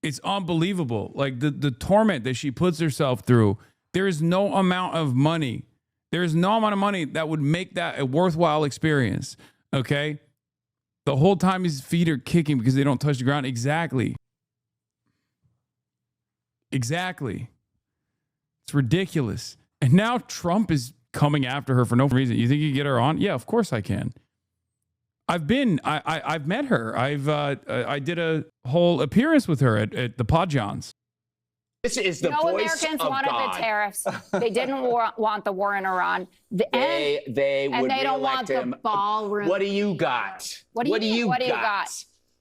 It's unbelievable. Like the torment that she puts herself through. There is no amount of money. There is no amount of money that would make that a worthwhile experience. Okay? The whole time his feet are kicking because they don't touch the ground. Exactly. Exactly. It's ridiculous. And now Trump is coming after her for no reason. You think you can get her on? Yeah, of course I can. I've met her. I did a whole appearance with her at the Podjons. This is the no voice Americans of wanted God. the tariffs. They didn't want the war in Iran. They would they don't reelect want him. the ballroom. What do you got? What do you got?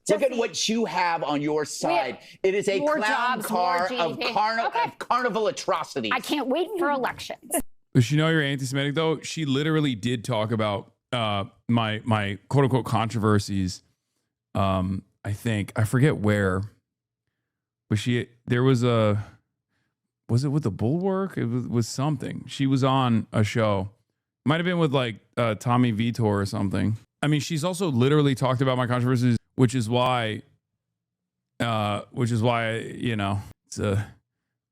Look at what you have on your side. It is a clown car of carnival atrocities. I can't wait for elections. Does she know you're anti-Semitic though? She literally did talk about my quote unquote controversies. I forget where, but there was was it with the Bulwark? It was something. She was on a show. Might have been with like Tommy Vitor or something. I mean, she's also literally talked about my controversies, which is why it's a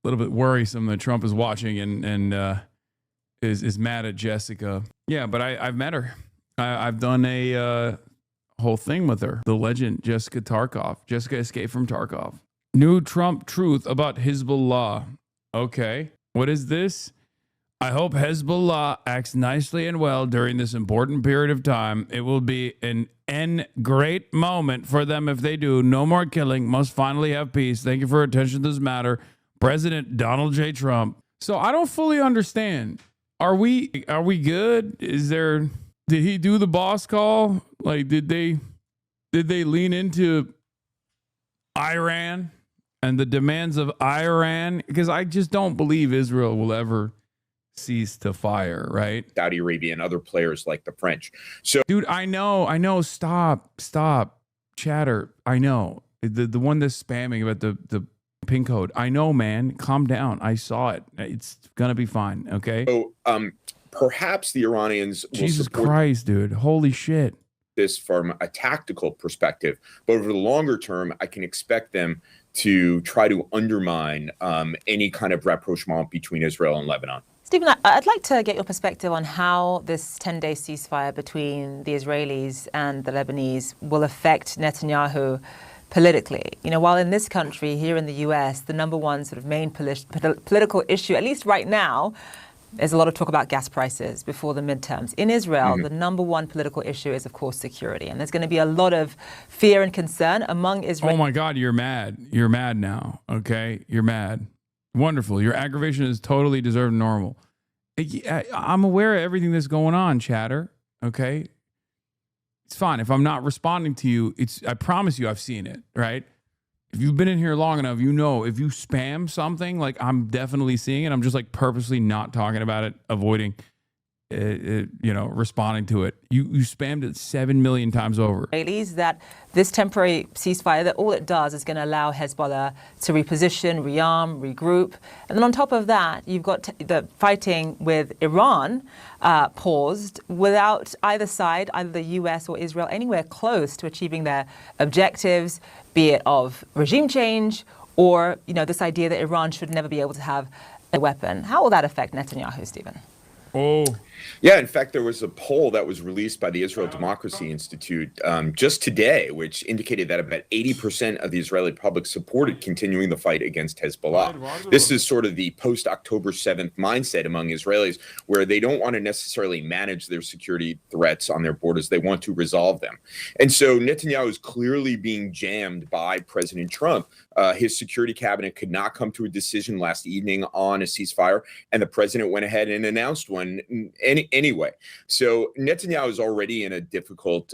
little bit worrisome that Trump is watching and is mad at Jessica. Yeah, but I've met her. I've done a whole thing with her. The legend Jessica Tarkov. Jessica escaped from Tarkov. New Trump truth about Hezbollah. Okay, what is this? I hope Hezbollah acts nicely and well during this important period of time. It will be an great moment for them if they do. No more killing. Must finally have peace. Thank you for attention to this matter. President Donald J. Trump. So I don't fully understand. Are we good? Did he do the boss call? Like, did they lean into Iran and the demands of Iran? Because I just don't believe Israel will ever cease to fire, right? Saudi Arabia and other players like the French. So, dude, I know. Stop, chatter. I know the one that's spamming about the pin code. I know, man. Calm down. I saw it. It's gonna be fine. Okay. So, perhaps the Iranians will Jesus support Christ, dude. Holy shit. this from a tactical perspective, but over the longer term, I can expect them to try to undermine any kind of rapprochement between Israel and Lebanon. Stephen, I'd like to get your perspective on how this 10-day ceasefire between the Israelis and the Lebanese will affect Netanyahu politically. You know, while in this country, here in the US, the number one sort of main political issue, at least right now, there's a lot of talk about gas prices before the midterms. In Israel, the number one political issue is, of course, security. And there's going to be a lot of fear and concern among Israel. Oh, my God, you're mad. You're mad now, okay? You're mad. Wonderful. Your aggravation is totally deserved and normal. I'm aware of everything that's going on, chatter, okay? It's fine. If I'm not responding to you, I promise you I've seen it, right? If you've been in here long enough, you know if you spam something, like I'm definitely seeing it. I'm just like purposely not talking about it, avoiding responding to it. You spammed it 7 million times over. That this temporary ceasefire, that all it does is going to allow Hezbollah to reposition, rearm, regroup. And then on top of that, you've got the fighting with Iran paused without either side, either the US or Israel, anywhere close to achieving their objectives, be it of regime change or, this idea that Iran should never be able to have a weapon. How will that affect Netanyahu, Stephen? Oh, yeah. In fact, there was a poll that was released by the Israel Democracy Institute just today, which indicated that about 80% of the Israeli public supported continuing the fight against Hezbollah. This is sort of the post-October 7th mindset among Israelis, where they don't want to necessarily manage their security threats on their borders. They want to resolve them. And so Netanyahu is clearly being jammed by President Trump. His security cabinet could not come to a decision last evening on a ceasefire, and the president went ahead and announced one anyway. So Netanyahu is already in a difficult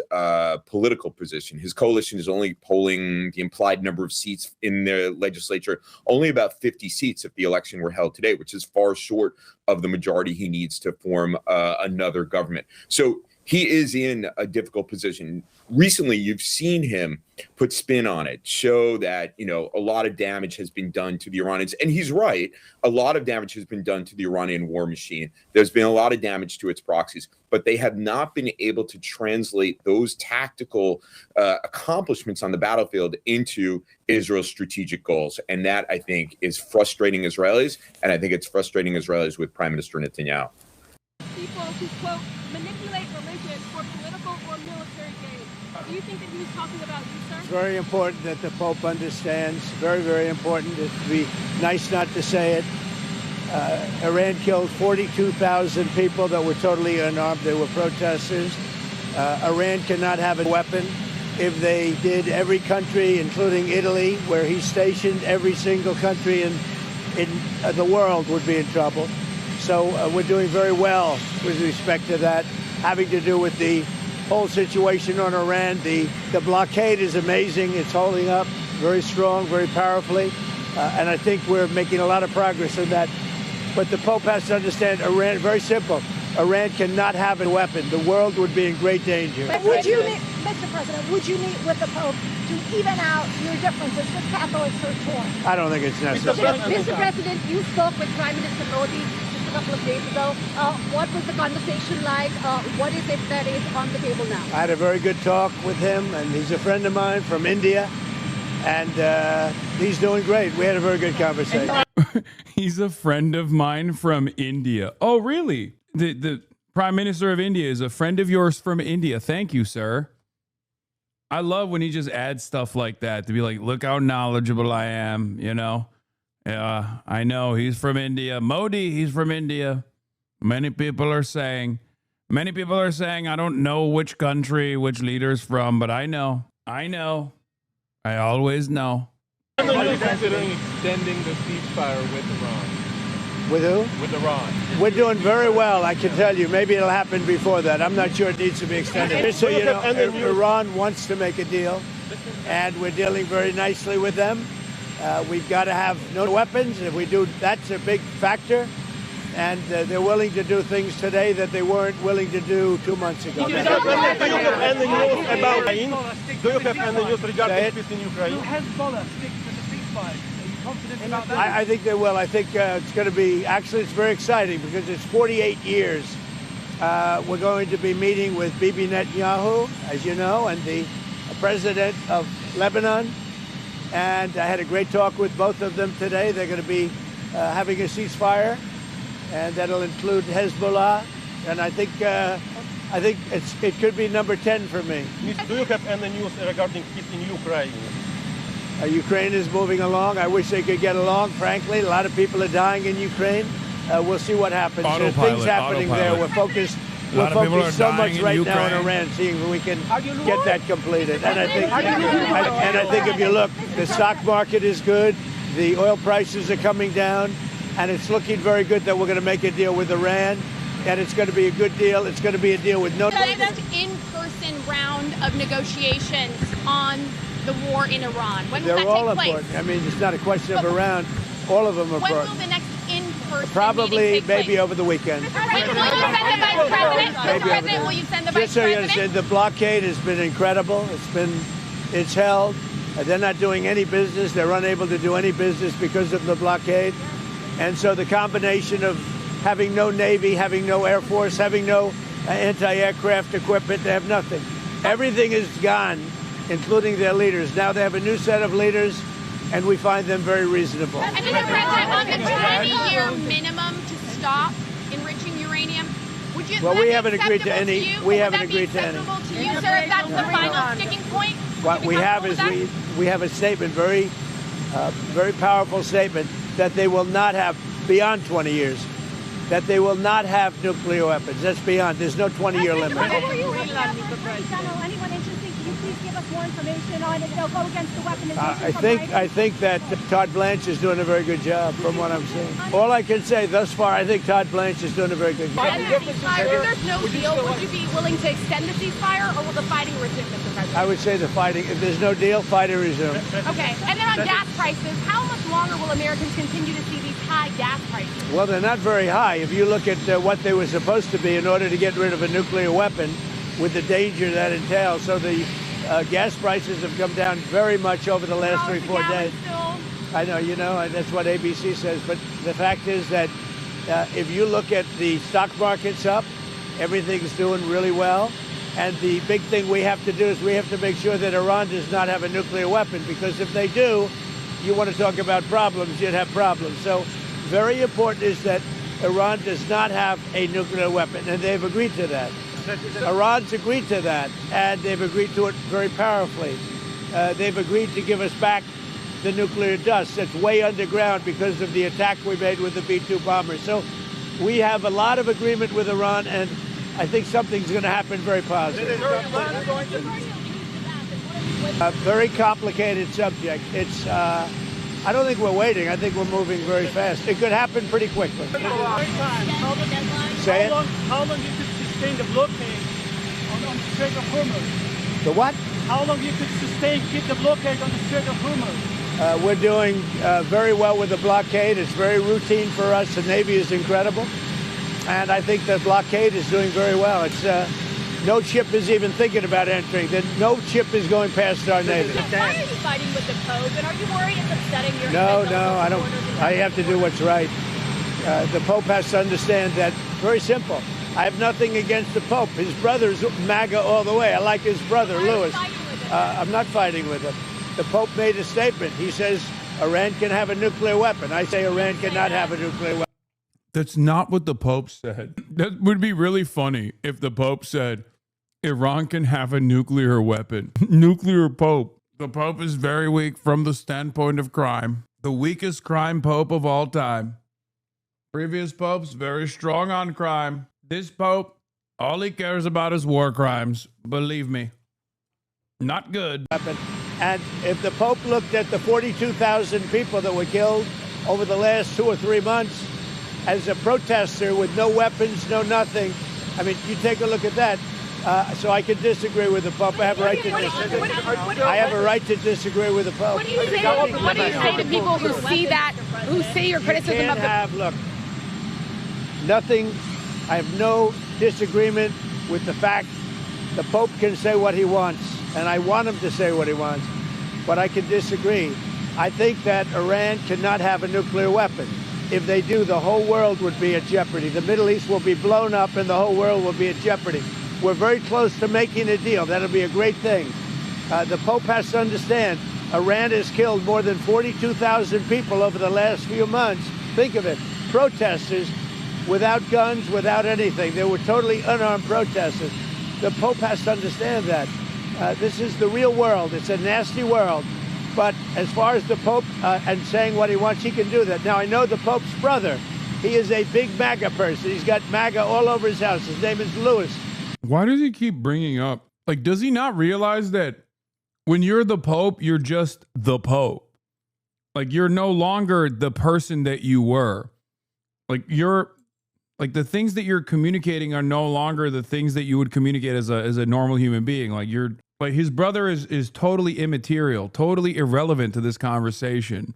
political position. His coalition is only polling the implied number of seats in the legislature, only about 50 seats if the election were held today, which is far short of the majority he needs to form another government. So he is in a difficult position. Recently, you've seen him put spin on it, show that, a lot of damage has been done to the Iranians. And he's right. A lot of damage has been done to the Iranian war machine. There's been a lot of damage to its proxies, but they have not been able to translate those tactical accomplishments on the battlefield into Israel's strategic goals. And that, I think, is frustrating Israelis. And I think it's frustrating Israelis with Prime Minister Netanyahu. People who, quote, manipulate religion for political or military gain. Do you think that he was talking about you, sir? It's very important that the Pope understands. Very, very important. It would be nice not to say it. Iran killed 42,000 people that were totally unarmed. They were protesters. Iran cannot have a weapon. If they did, every country, including Italy, where he's stationed, every single country in the world would be in trouble. So we're doing very well with respect to that, having to do with the whole situation on Iran. The blockade is amazing. It's holding up very strong, very powerfully. And I think we're making a lot of progress in that. But the Pope has to understand Iran, very simple. Iran cannot have a weapon. The world would be in great danger. Would you, Mr. President, would you meet with the Pope to even out your differences with Catholics or torn? I don't think it's necessary. Mr. President, you spoke with Prime Minister Modi a couple of days ago. What was the conversation like? What is it that is on the table now? I had a very good talk with him, and he's a friend of mine from India, and he's doing great. We had a very good conversation. He's a friend of mine from India. Oh, really? The Prime Minister of India is a friend of yours from India. Thank you, sir. I love when he just adds stuff like that to be like, look how knowledgeable I am, Yeah, I know he's from India. Modi, he's from India. Many people are saying, I don't know which country, which leader's from, but I know. I always know. Are you considering extending the ceasefire with Iran? With who? With Iran. We're doing very well, I can tell you. Maybe it'll happen before that. I'm not sure it needs to be extended. So, Iran wants to make a deal, and we're dealing very nicely with them. We've got to have no weapons. If we do, that's a big factor. And they're willing to do things today that they weren't willing to do 2 months ago. Do you have any news about Ukraine? Do you have any news regarding peace in Ukraine? Will Hezbollah stick to the ceasefire? Are you confident about that? I think they will. I think it's going to be, actually, it's very exciting because it's 48 years We're going to be meeting with Bibi Netanyahu, as you know, and the president of Lebanon. And I had a great talk with both of them today. They're going to be having a ceasefire, and that'll include Hezbollah. And I think it could be number 10 for me. Do you have any news regarding peace in Ukraine? Ukraine is moving along. I wish they could get along, frankly. A lot of people are dying in Ukraine. We'll see what happens. There's things happening there. We're focused so much right now in Iran, seeing if we can get that completed. And I think if you look, the stock market is good. The oil prices are coming down, and it's looking very good that we're going to make a deal with Iran, and it's going to be a good deal. It's going to be a deal with no. The next in-person round of negotiations on the war in Iran. When will They're that all take place? important. I mean, it's not a question of around. All of them are important. When will the next in-person Probably, meeting take maybe place? over the weekend. Will you send the vice president? Mr. President, will you send the vice Just so you president? understand, the blockade has been incredible. It's held. They're not doing any business. They're unable to do any business because of the blockade. And so the combination of having no Navy, having no Air Force, having no anti-aircraft equipment, they have nothing. Everything is gone, including their leaders. Now they have a new set of leaders, and we find them very reasonable. And Mr. President, on the 20-year minimum to stop enriching uranium, would you? Well, would we that be haven't agreed to acceptable any. you? We Would haven't that be agreed to any. acceptable to you, sir, if that's the final sticking point? What Would we you be have is comfortable with we have a statement, very powerful statement, that they will not have, beyond 20 years, that they will not have nuclear weapons. That's beyond. There's no 20-year limit. Anyone interested? Can you please give us more information on it? They'll go against the weaponization. I think that Todd Blanche is doing a very good job, from what I'm seeing. All I can say thus far, I think Todd Blanche is doing a very good job. If there's no deal, would you be willing to extend the ceasefire, or will the fighting resume, Mr. President? I would say the fighting. If there's no deal, fighting resume. Okay. And then on gas prices, how much longer will Americans continue to see these high gas prices? Well, they're not very high. If you look at what they were supposed to be in order to get rid of a nuclear weapon, with the danger that entails. So the gas prices have come down very much over the last 3-4 days. I know, that's what ABC says. But the fact is that if you look at the stock market's up, everything's doing really well. And the big thing we have to do is we have to make sure that Iran does not have a nuclear weapon, because if they do, you want to talk about problems, you'd have problems. So very important is that Iran does not have a nuclear weapon, and they've agreed to that. Iran's agreed to that, and they've agreed to it very powerfully. They've agreed to give us back the nuclear dust that's way underground because of the attack we made with the B-2 bombers. So we have a lot of agreement with Iran, and I think something's going to happen very positive. A very complicated subject. It's, I don't think we're waiting. I think we're moving very fast. It could happen pretty quickly. Say it. How long you could sustain the blockade on the Strait of Hormuz? The what? How long you could keep the blockade on the Strait of Hormuz? We're doing very well with the blockade. It's very routine for us. The Navy is incredible. And I think the blockade is doing very well. It's no ship is even thinking about entering. No ship is going past our Navy. Why are you fighting with the Pope? And are you worried it's upsetting your... No, I don't. I have to do what's right. The Pope has to understand that. Very simple. I have nothing against the Pope. His brother's MAGA all the way. I like his brother, Louis. I'm not fighting with him. The Pope made a statement. He says Iran can have a nuclear weapon. I say Iran cannot have a nuclear weapon. That's not what the Pope said. That would be really funny if the Pope said Iran can have a nuclear weapon. Nuclear Pope. The Pope is very weak from the standpoint of crime. The weakest crime Pope of all time. Previous popes, very strong on crime. This Pope, all he cares about is war crimes. Believe me. Not good. And if the Pope looked at the 42,000 people that were killed over the last 2 or 3 months as a protester with no weapons, no nothing, I mean, you take a look at that. So I can disagree with the Pope. I have a right to disagree. I have a right to disagree with the Pope. What do you say to people who see that, who see your criticism of the... Look, nothing. I have no disagreement with the fact the Pope can say what he wants, and I want him to say what he wants, but I can disagree. I think that Iran cannot have a nuclear weapon. if they do, the whole world would be at jeopardy. The Middle East will be blown up and the whole world will be at jeopardy. We're very close to making a deal. That'll be a great thing. The Pope has to understand, Iran has killed more than 42,000 people over the last few months. Think of it, protesters without guns, without anything. They were totally unarmed protesters. The Pope has to understand that. This is the real world. It's a nasty world. But as far as the Pope and saying what he wants, he can do that. Now, I know the Pope's brother. He is a big MAGA person. He's got MAGA all over his house. His name is Louis. Why does he keep bringing up? Like, does he not realize that when you're the Pope, you're just the Pope? Like, you're no longer the person that you were. Like, the things that you're communicating are no longer the things that you would communicate as a normal human being. Like his brother is totally immaterial, totally irrelevant to this conversation.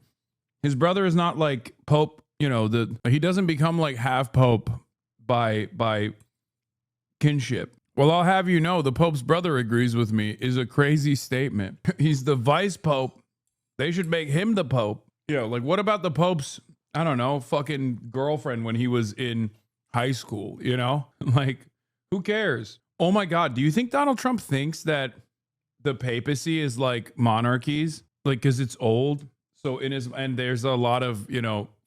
His brother is not like Pope, he doesn't become like half Pope by kinship. Well, I'll have you know, the Pope's brother agrees with me is a crazy statement. He's the vice Pope. They should make him the Pope. Like what about the Pope's, I don't know, fucking girlfriend when he was in high school, Like, who cares? Oh my God, do you think Donald Trump thinks that the papacy is like monarchies? Like, because it's old. So and there's a lot of,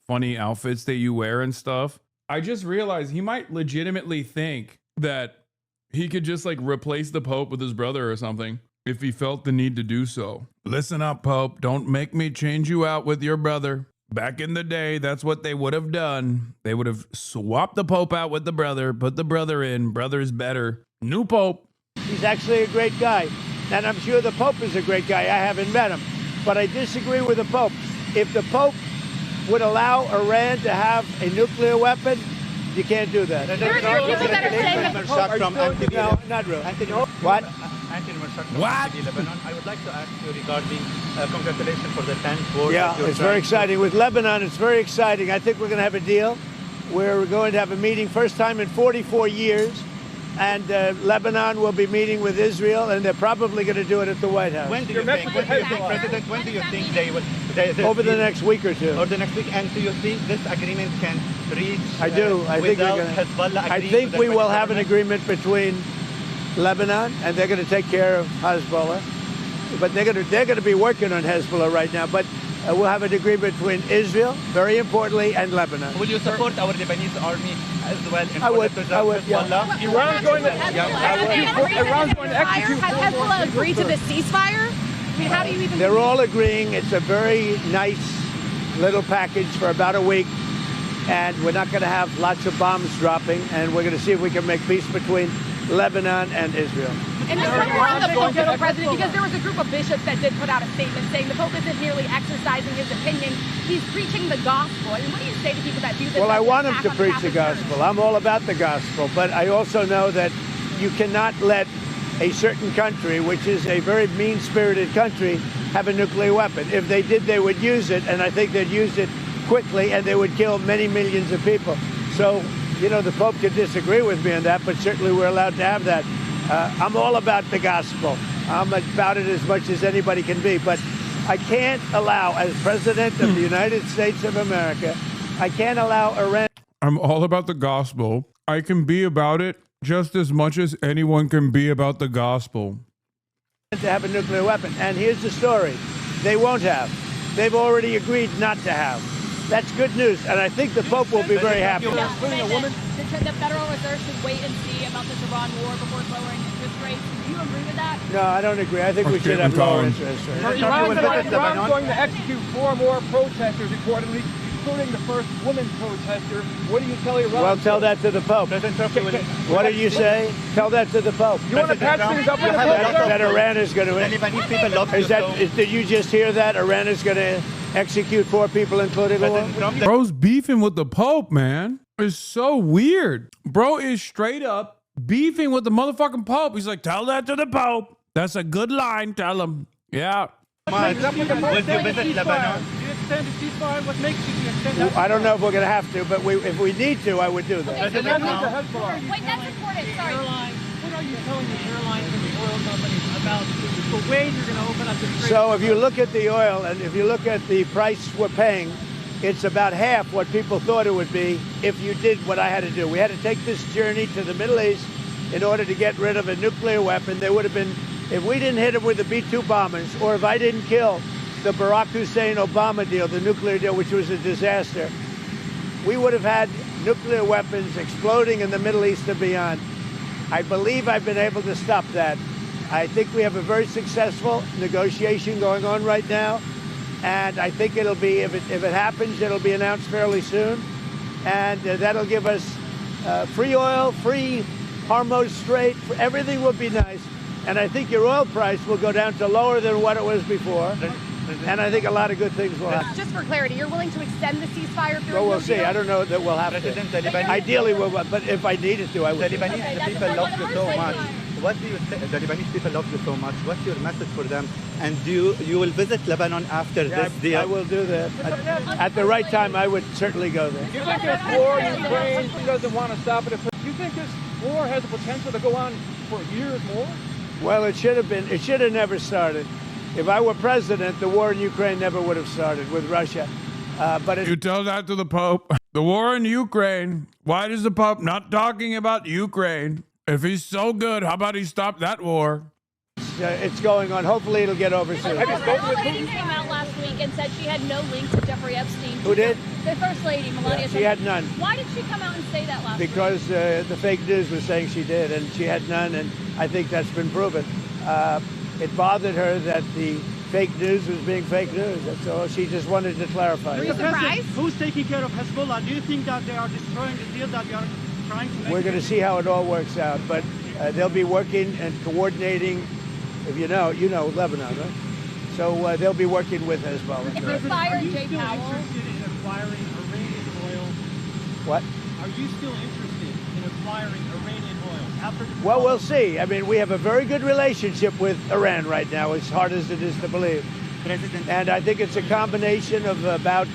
funny outfits that you wear and stuff. I just realized he might legitimately think that he could just like replace the Pope with his brother or something if he felt the need to do so. Listen up, Pope. Don't make me change you out with your brother. Back in the day, that's what they would have done. They would have swapped the Pope out with the brother, put the brother in. Brother's better. New Pope. He's actually a great guy. And I'm sure the Pope is a great guy. I haven't met him. But I disagree with the Pope. If the Pope would allow Iran to have a nuclear weapon, you can't do that. There are people that are saying that. No, not really. What? What? Lebanon. I would like to ask you regarding congratulations for the 10th vote. Yeah, it's very exciting. With Lebanon, it's very exciting. I think we're going to have a deal. We're going to have a meeting, first time in 44 years. And Lebanon will be meeting with Israel, and they're probably going to do it at the White House. When do you think, President, when do you think they will? Over the next week or two. Or the next week. And do you think this agreement can reach? I do. I think we're going to. I think we will have an agreement between Lebanon, and they're going to take care of Hezbollah. But they're going to be working on Hezbollah right now. But we'll have an agreement between Israel, very importantly, and Lebanon. Will you support our Lebanese army as well? I would. Yeah. Iran's going to execute. Has Hezbollah agreed to this ceasefire? I mean, how do you even? They're all agreeing. It's a very nice little package for about a week, and we're not going to have lots of bombs dropping, and we're going to see if we can make peace between Lebanon and Israel. And just one more on the Pope, though, President, because there was a group of bishops that did put out a statement saying the Pope isn't merely exercising his opinion, he's preaching the gospel. I mean, what do you say to people that do this? Well, I want him to preach the gospel. I'm all about the gospel, but I also know that you cannot let a certain country, which is a very mean-spirited country, have a nuclear weapon. If they did, they would use it, and I think they'd use it quickly, and they would kill many millions of people. So, the Pope could disagree with me on that, but certainly we're allowed to have that. I'm all about the gospel. I'm about it as much as anybody can be, but I can't allow, as President of the United States of America, I can't allow Iran. I'm all about the gospel. I can be about it just as much as anyone can be about the gospel. To have a nuclear weapon. And here's the story. They won't have. They've already agreed not to have. That's good news, and I think the Pope will be very happy. The Federal Reserve should wait and see about this Iran war before lowering interest rates. Do you agree with that? No, I don't agree. I think we should have lower interest rates. Iran's going to execute 4 more protesters, reportedly, including the first woman protester. What do you tell Iran? Well, tell that to the Pope. What did you say? Tell that to the Pope. You want to patch things up with the Pope? That Iran is going to. Did you just hear that? Iran is going to execute 4 people, including a woman? Bro's beefing with the Pope, man. It's so weird. Bro is straight up beefing with the motherfucking Pope. He's like, tell that to the Pope. That's a good line. Tell him. Yeah. Will you visit Lebanon? Do you extend the ceasefire? What makes you extend that? I don't know if we're going to have to, but if we need to, I would do that. Wait, that's important. Sorry. What are you telling the airlines and the oil companies about the ways you're going to open up the trade? So if you look at the oil and if you look at the price we're paying It's about half what people thought it would be if you did what I had to do. We had to take this journey to the Middle East in order to get rid of a nuclear weapon. There would have been, if we didn't hit them with the B-2 bombers, or if I didn't kill the Barack Hussein-Obama deal, the nuclear deal, which was a disaster, we would have had nuclear weapons exploding in the Middle East and beyond. I believe I've been able to stop that. I think we have a very successful negotiation going on right now. And I think it'll be, if it happens, it'll be announced fairly soon. And that'll give us free oil, free Hormuz Strait. Everything will be nice. And I think your oil price will go down to lower than what it was before. And I think a lot of good things will happen. Just for clarity, you're willing to extend the ceasefire period? Well, we'll see. I don't know that we'll have to. Ideally, we'll, but if I needed to, I would. The Lebanese people love you so much. What do you say? The Lebanese people love you so much. What's your message for them? And you will visit Lebanon after this deal? I will do that. At the right time, I would certainly go there. Do you think this war in Ukraine doesn't want to stop it? Do you think this war has the potential to go on for years more? Well, it should have never started. If I were president, the war in Ukraine never would have started with Russia. But you tell that to the Pope. The war in Ukraine. Why is the Pope not talking about Ukraine? If he's so good, how about he stop that war? It's going on. Hopefully, it'll get over soon. The First Lady came out last week and said she had no link to Jeffrey Epstein. Who did? The First Lady, Melania. Yeah, she had none. Why did she come out and say that last week? Because the fake news was saying she did, and she had none, and I think that's been proven. It bothered her that the fake news was being fake news. That's all. She just wanted to clarify. Are you surprised? Who's taking care of Hezbollah? Do you think that they are destroying the deal that we are trying to make? We're going to see how it all works out, but they'll be working and coordinating. If you know Lebanon, right? So they'll be working with Hezbollah. If they fire Jay Powell, interested in acquiring Iranian oil? What? Are you still interested in acquiring Iranian oil after the? Well, we'll see. I mean, we have a very good relationship with Iran right now, as hard as it is to believe. And I think it's a combination of about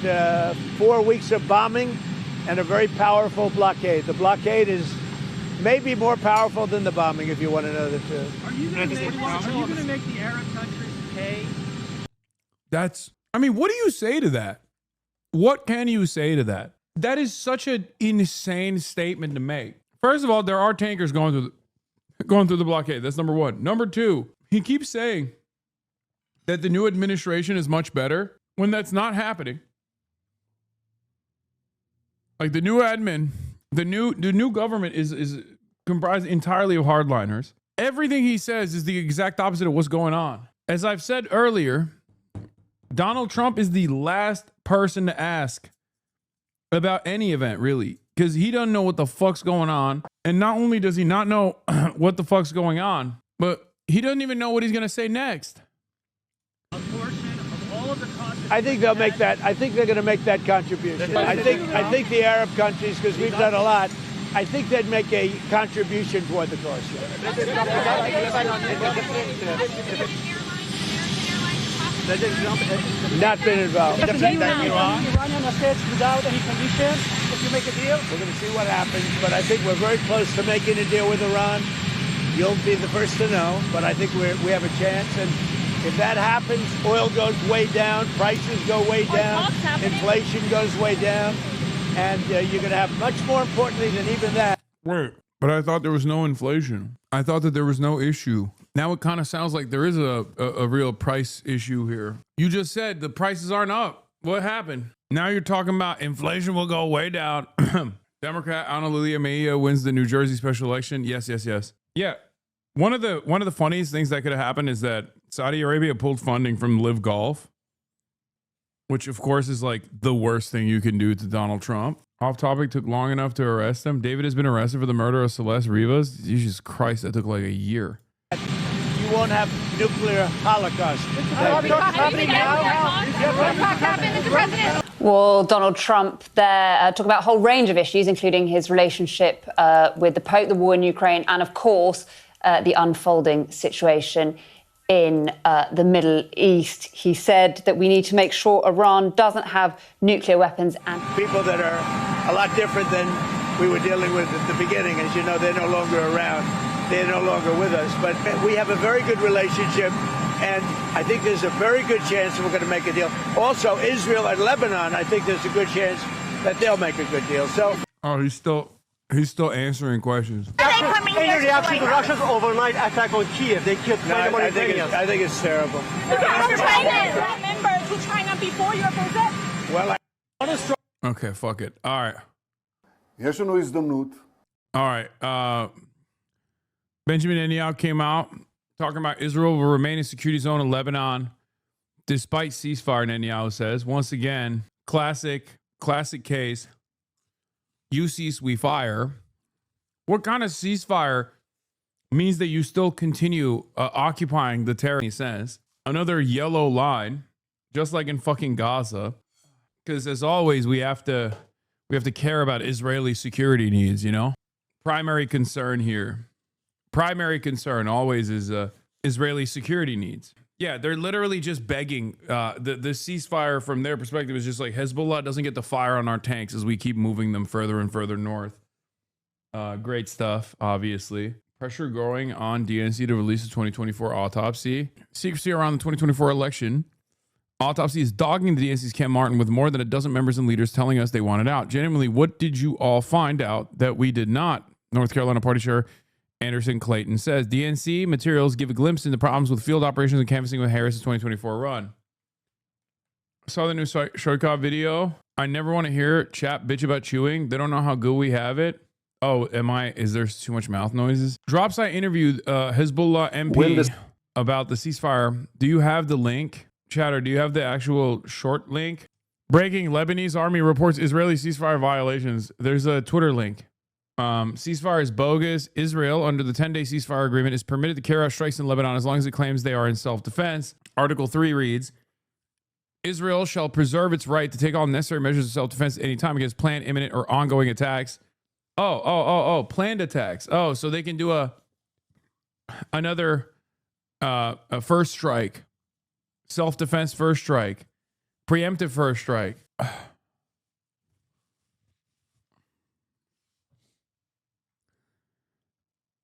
4 weeks of bombing and a very powerful blockade. The blockade is maybe more powerful than the bombing, if you want to know the truth. Are you going to make the Arab countries pay? I mean, what do you say to that? What can you say to that? That is such an insane statement to make. First of all, there are tankers going through the blockade. That's number one. Number two, he keeps saying that the new administration is much better when that's not happening. Like the new admin, the new government is comprised entirely of hardliners. Everything he says is the exact opposite of what's going on. As I've said earlier, Donald Trump is the last person to ask about any event, really, because he doesn't know what the fuck's going on. And not only does he not know what the fuck's going on, but he doesn't even know what he's going to say next. I think they'll make that. I think they're going to make that contribution. I think the Arab countries, because we've done a lot, I think they'd make a contribution toward the cost. Not been involved. Iranian assets without any conditions. If you make a deal, we're going to see what happens. But I think we're very close to making a deal with Iran. You'll be the first to know, but I think we have a chance. And if that happens, oil goes way down, prices go way down, inflation goes way down, and you're going to have much more importantly than even that. Wait, but I thought there was no inflation. I thought that there was no issue. Now it kind of sounds like there is a real price issue here. You just said the prices aren't up. What happened? Now you're talking about inflation will go way down. Democrat Ana Lilia Mejia wins the New Jersey special election. Yes. Yeah. One of the funniest things that could have happened is that Saudi Arabia pulled funding from Live Golf, which of course is like the worst thing you can do to Donald Trump. Off topic, took long enough to arrest him. David has been arrested for the murder of Celeste Rivas. Jesus Christ, that took like a year. You won't have nuclear holocaust. Well, Donald Trump there talked about a whole range of issues, including his relationship with the Pope, the war in Ukraine, and of course, the unfolding situation in the Middle East. He said that we need to make sure Iran doesn't have nuclear weapons. And people that are a lot different than we were dealing with at the beginning. As you know, they're no longer around. They're no longer with us. But we have a very good relationship, And I think there's a very good chance that we're going to make a deal. Also, Israel and Lebanon, I think there's a good chance that they'll make a good deal. So, oh, he's still answering questions. Any reaction to Russia's overnight attack on Kiev? They killed 20 more Ukrainians. I think it's terrible. Remember to China before your visit? Well, Okay, fuck it. All right. יש לנו הזדמנות. All right. Benjamin Netanyahu came out talking about Israel will remain in security zone in Lebanon despite ceasefire, Netanyahu says. Once again, classic case. You cease, we fire. What kind of ceasefire means that you still continue occupying the territory, he says. Another yellow line, just like in fucking Gaza. Because as always, we have to care about Israeli security needs, you know? Primary concern here. Primary concern always is Israeli security needs. Yeah, they're literally just begging. The ceasefire from their perspective is just like Hezbollah doesn't get to fire on our tanks as we keep moving them further and further north. Great stuff, obviously. Pressure growing on DNC to release the 2024 autopsy. Secrecy around the 2024 election. Autopsy is dogging the DNC's Camp Martin with more than a dozen members and leaders telling us they want it out. Genuinely, what did you all find out that we did not? North Carolina Party Chair Anderson Clayton says DNC materials give a glimpse into problems with field operations and canvassing with Harris's 2024 run. I saw the new Shoykov video. I never want to hear chap bitch about chewing. They don't know how good we have it. Oh, is there too much mouth noises? Dropsite interviewed Hezbollah MP about the ceasefire. Do you have the link? Chatter, do you have the actual short link? Breaking Lebanese army reports Israeli ceasefire violations. There's a Twitter link. Ceasefire is bogus. Israel, under the 10-day ceasefire agreement, is permitted to carry out strikes in Lebanon as long as it claims they are in self-defense. Article 3 reads, Israel shall preserve its right to take all necessary measures of self-defense at any time against planned, imminent, or ongoing attacks. Planned attacks. Oh, so they can do another first strike. Self-defense first strike. Preemptive first strike.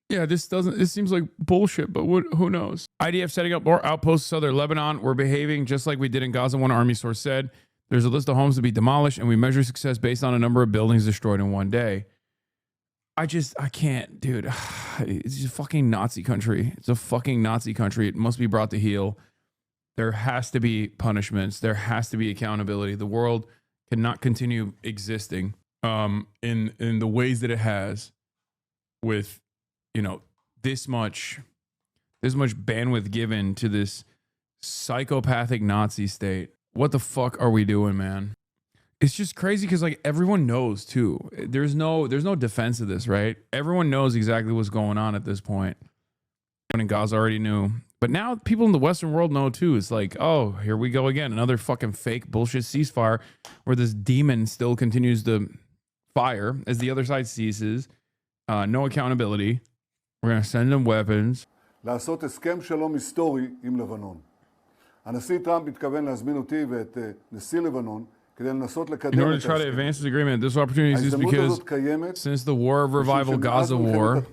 Yeah, this seems like bullshit, but who knows? IDF setting up more outposts in southern Lebanon. We're behaving just like we did in Gaza, one army source said. There's a list of homes to be demolished, and we measure success based on a number of buildings destroyed in one day. I can't, dude. It's a fucking Nazi country. It's a fucking Nazi country. It must be brought to heel. There has to be punishments. There has to be accountability. The world cannot continue existing in the ways that it has with, you know, this much bandwidth given to this psychopathic Nazi state. What the fuck are we doing, man? It's just crazy because like everyone knows too. There's no defense of this, right? Everyone knows exactly what's going on at this point. And Gaza already knew. But now people in the Western world know too. It's like, oh, here we go again. Another fucking fake bullshit ceasefire where this demon still continues to fire as the other side ceases. No accountability. We're going to send them weapons. לעשות הסכם שלום היסטורי עם לבנון. הנשיא טראמפ התכוון להזמין אותי ואת נשיא לבנון כדי לנסות לקדם את ההסכם. In order to try to advance this agreement, this opportunity is because since the War of Revival Gaza War,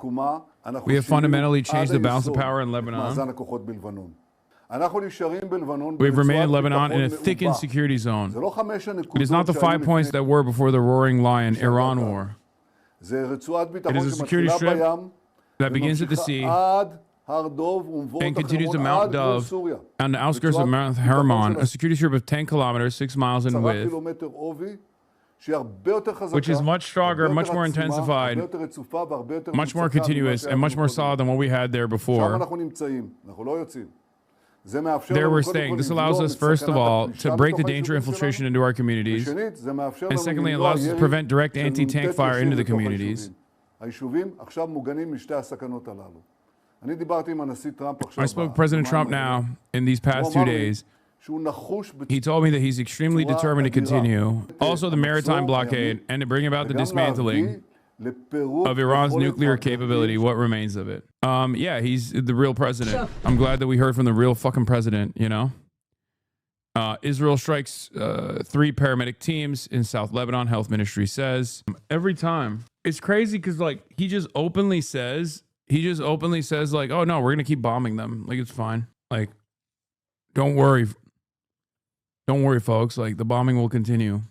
we have fundamentally changed the balance of power in Lebanon. We've remained in Lebanon in a thickened security zone. It is not the 5 points that were before the Roaring Lion Iran War. It is a security strip that begins at the sea and continues to Mount Dove on the outskirts of Mount Hermon, a security strip of 10 kilometers, 6 miles in width, which is much stronger, much more intensified, much more continuous, and much more solid than what we had there before. There we're staying. This allows us, first of all, to break the danger infiltration into our communities, and secondly, it allows us to prevent direct anti-tank fire into the communities. I spoke to President Trump now in these past 2 days. He told me that he's extremely determined to continue. Also, the maritime blockade and to bring about the dismantling of Iran's nuclear capability, what remains of it. Yeah, he's the real president. I'm glad that we heard from the real fucking president, you know? Israel strikes 3 paramedic teams in South Lebanon, health ministry says. Every time. It's crazy because, like, he just openly says, like, oh, no, we're going to keep bombing them. Like, it's fine. Like, Don't worry. Don't worry, folks. Like, the bombing will continue.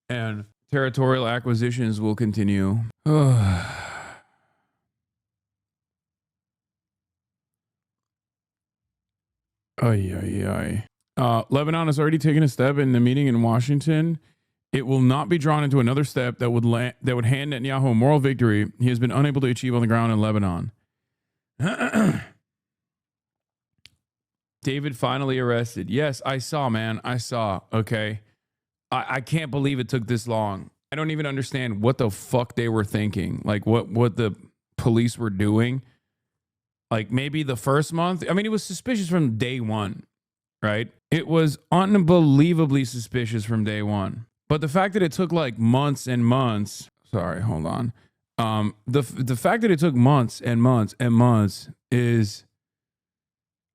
And territorial acquisitions will continue. Lebanon has already taken a step in the meeting in Washington. It will not be drawn into another step that would hand Netanyahu a moral victory he has been unable to achieve on the ground in Lebanon. David finally arrested. Yes, I saw, man. I saw. Okay. I can't believe it took this long. I don't even understand what the fuck they were thinking. Like what the police were doing. Like maybe the first month. I mean, it was suspicious from day one, right? It was unbelievably suspicious from day one. But the fact that it took like months and months. Sorry, hold on. The fact that it took months and months and months is,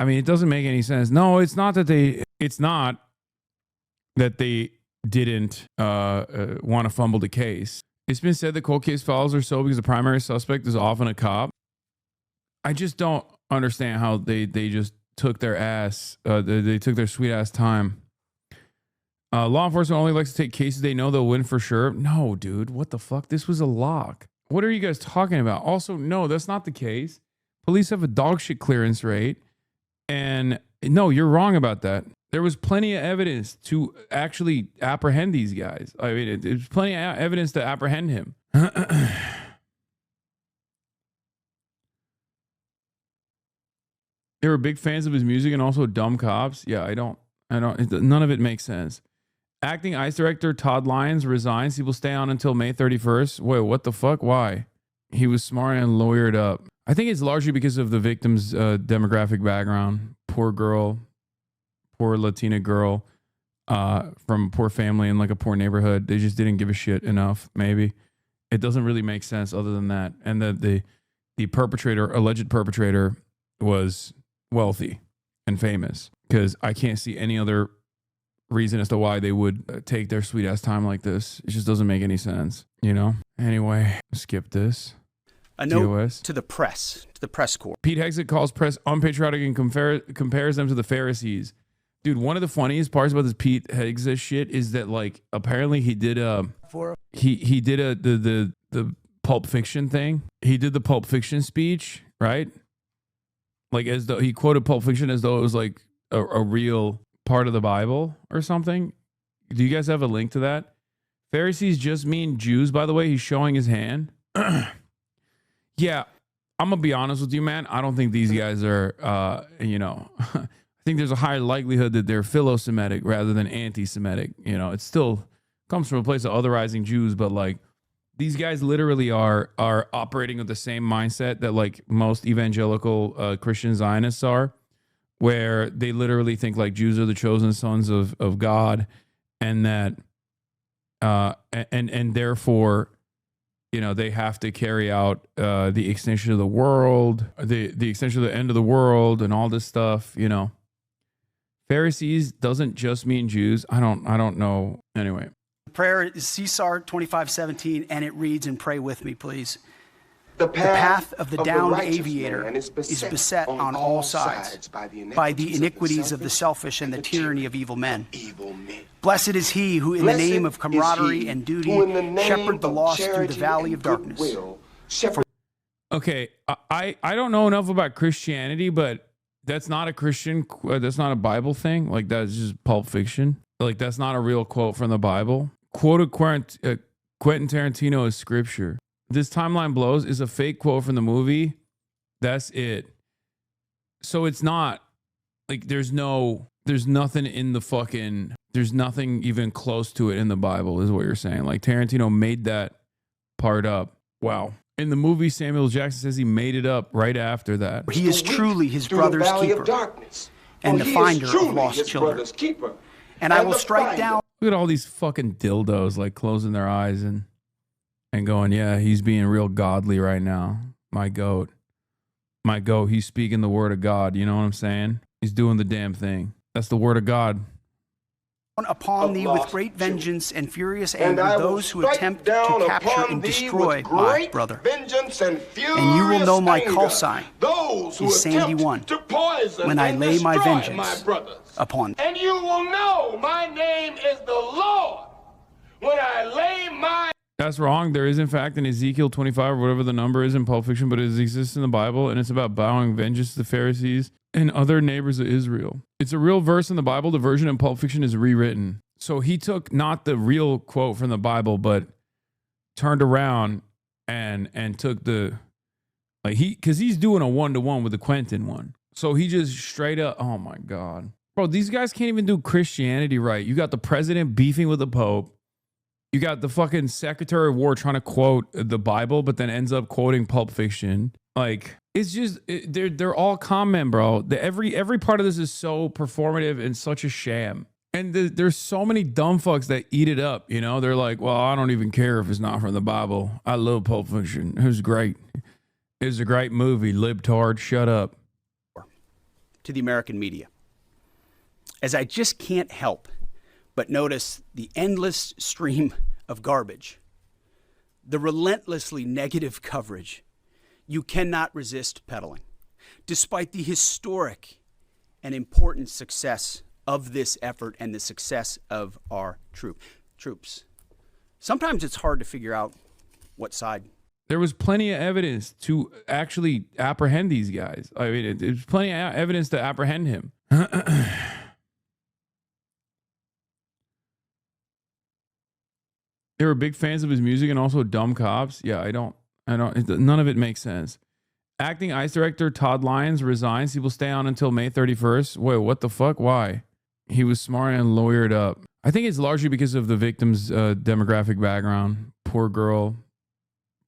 I mean, it doesn't make any sense. No, it's not that they didn't want to fumble the case. It's been said that cold case files are so because the primary suspect is often a cop. I just don't understand how they just took their ass. They took their sweet ass time. Law enforcement only likes to take cases they know they'll win for sure. No, dude, what the fuck? This was a lock. What are you guys talking about? Also, no, that's not the case. Police have a dog shit clearance rate. And no, you're wrong about that. There was plenty of evidence to actually apprehend these guys. I mean, there's plenty of evidence to apprehend him. They were big fans of his music and also dumb cops. Yeah, I don't, none of it makes sense. Acting ICE Director Todd Lyons resigns. He will stay on until May 31st. Wait, what the fuck? Why? He was smart and lawyered up. I think it's largely because of the victim's demographic background. Poor girl, poor Latina girl from a poor family in like a poor neighborhood. They just didn't give a shit enough, maybe. It doesn't really make sense other than that. And the perpetrator, alleged perpetrator, was wealthy and famous, because I can't see any other reason as to why they would take their sweet ass time like this. It just doesn't make any sense, you know? Anyway, skip this. A note to the press corps. Pete Hegseth calls press unpatriotic and compares them to the Pharisees. Dude, one of the funniest parts about this Pete Hegseth shit is that, like, apparently he did the Pulp Fiction thing. He did the Pulp Fiction speech, right? Like, as though he quoted Pulp Fiction as though it was like a real part of the Bible or something. Do you guys have a link to that? Pharisees just mean Jews, by the way. He's showing his hand. Yeah, I'm gonna be honest with you, man. I don't think these guys are, I think there's a higher likelihood that they're philo-Semitic rather than anti-Semitic. You know, it still comes from a place of otherizing Jews, but like, these guys literally are operating with the same mindset that like most evangelical Christian Zionists are, where they literally think like Jews are the chosen sons of God, and that and therefore, you know, they have to carry out the extension of the world, the extension of the end of the world, and all this stuff. You know, Pharisees doesn't just mean Jews. I don't know. Anyway. Prayer is CSAR 2517, and it reads, and pray with me, please. The path of the downed aviator is beset on all sides by the iniquities of the selfish and the tyranny of evil men. Blessed is he who, in the name of camaraderie and duty, shepherd the lost through the valley of darkness. Okay, I don't know enough about Christianity, but that's not a Christian, that's not a Bible thing. Like, that's just Pulp Fiction. Like, that's not a real quote from the Bible. Quoted Quentin Tarantino as scripture. This timeline blows is a fake quote from the movie. That's it. So it's not like there's nothing in the fucking, there's nothing even close to it in the Bible, is what you're saying. Like, Tarantino made that part up. Wow. In the movie, Samuel Jackson says he made it up right after that. He is truly his brother's keeper and the finder of lost children. And I will strike down. Look at all these fucking dildos like closing their eyes and going, yeah, he's being real godly right now. My goat. He's speaking the word of God. You know what I'm saying? He's doing the damn thing. That's the word of God. upon thee with great vengeance and furious anger those who attempt to capture and destroy my brother. And you will know my call sign is Sandy 1 when I lay my vengeance upon them. And you will know my name is the Lord when I lay my... That's wrong. There is, in fact, in Ezekiel 25 or whatever the number is in Pulp Fiction, but it exists in the Bible, and it's about bowing vengeance to the Pharisees and other neighbors of Israel. It's a real verse in the Bible. The version in Pulp Fiction is rewritten. So he took not the real quote from the Bible, but turned around and took the, like, because he's doing a 1-to-1 with the Quentin one. So he just straight up, oh my God. Bro, these guys can't even do Christianity right. You got the president beefing with the Pope. You got the fucking Secretary of War trying to quote the Bible, but then ends up quoting Pulp Fiction. Like, it's just, they're all con men, bro. Every part of this is so performative and such a sham. And there's so many dumb fucks that eat it up, you know? They're like, well, I don't even care if it's not from the Bible. I love Pulp Fiction. It was great. It was a great movie. Libtard, shut up. To the American media, as I just can't help but notice the endless stream of garbage, the relentlessly negative coverage you cannot resist peddling, despite the historic and important success of this effort and the success of our troops. Sometimes it's hard to figure out what side. There was plenty of evidence to actually apprehend these guys. I mean, there's plenty of evidence to apprehend him. They were big fans of his music and also dumb cops. Yeah, I don't, none of it makes sense. Acting ICE director Todd Lyons resigns. He will stay on until May 31st. Wait, what the fuck? Why? He was smart and lawyered up. I think it's largely because of the victim's demographic background. Poor girl,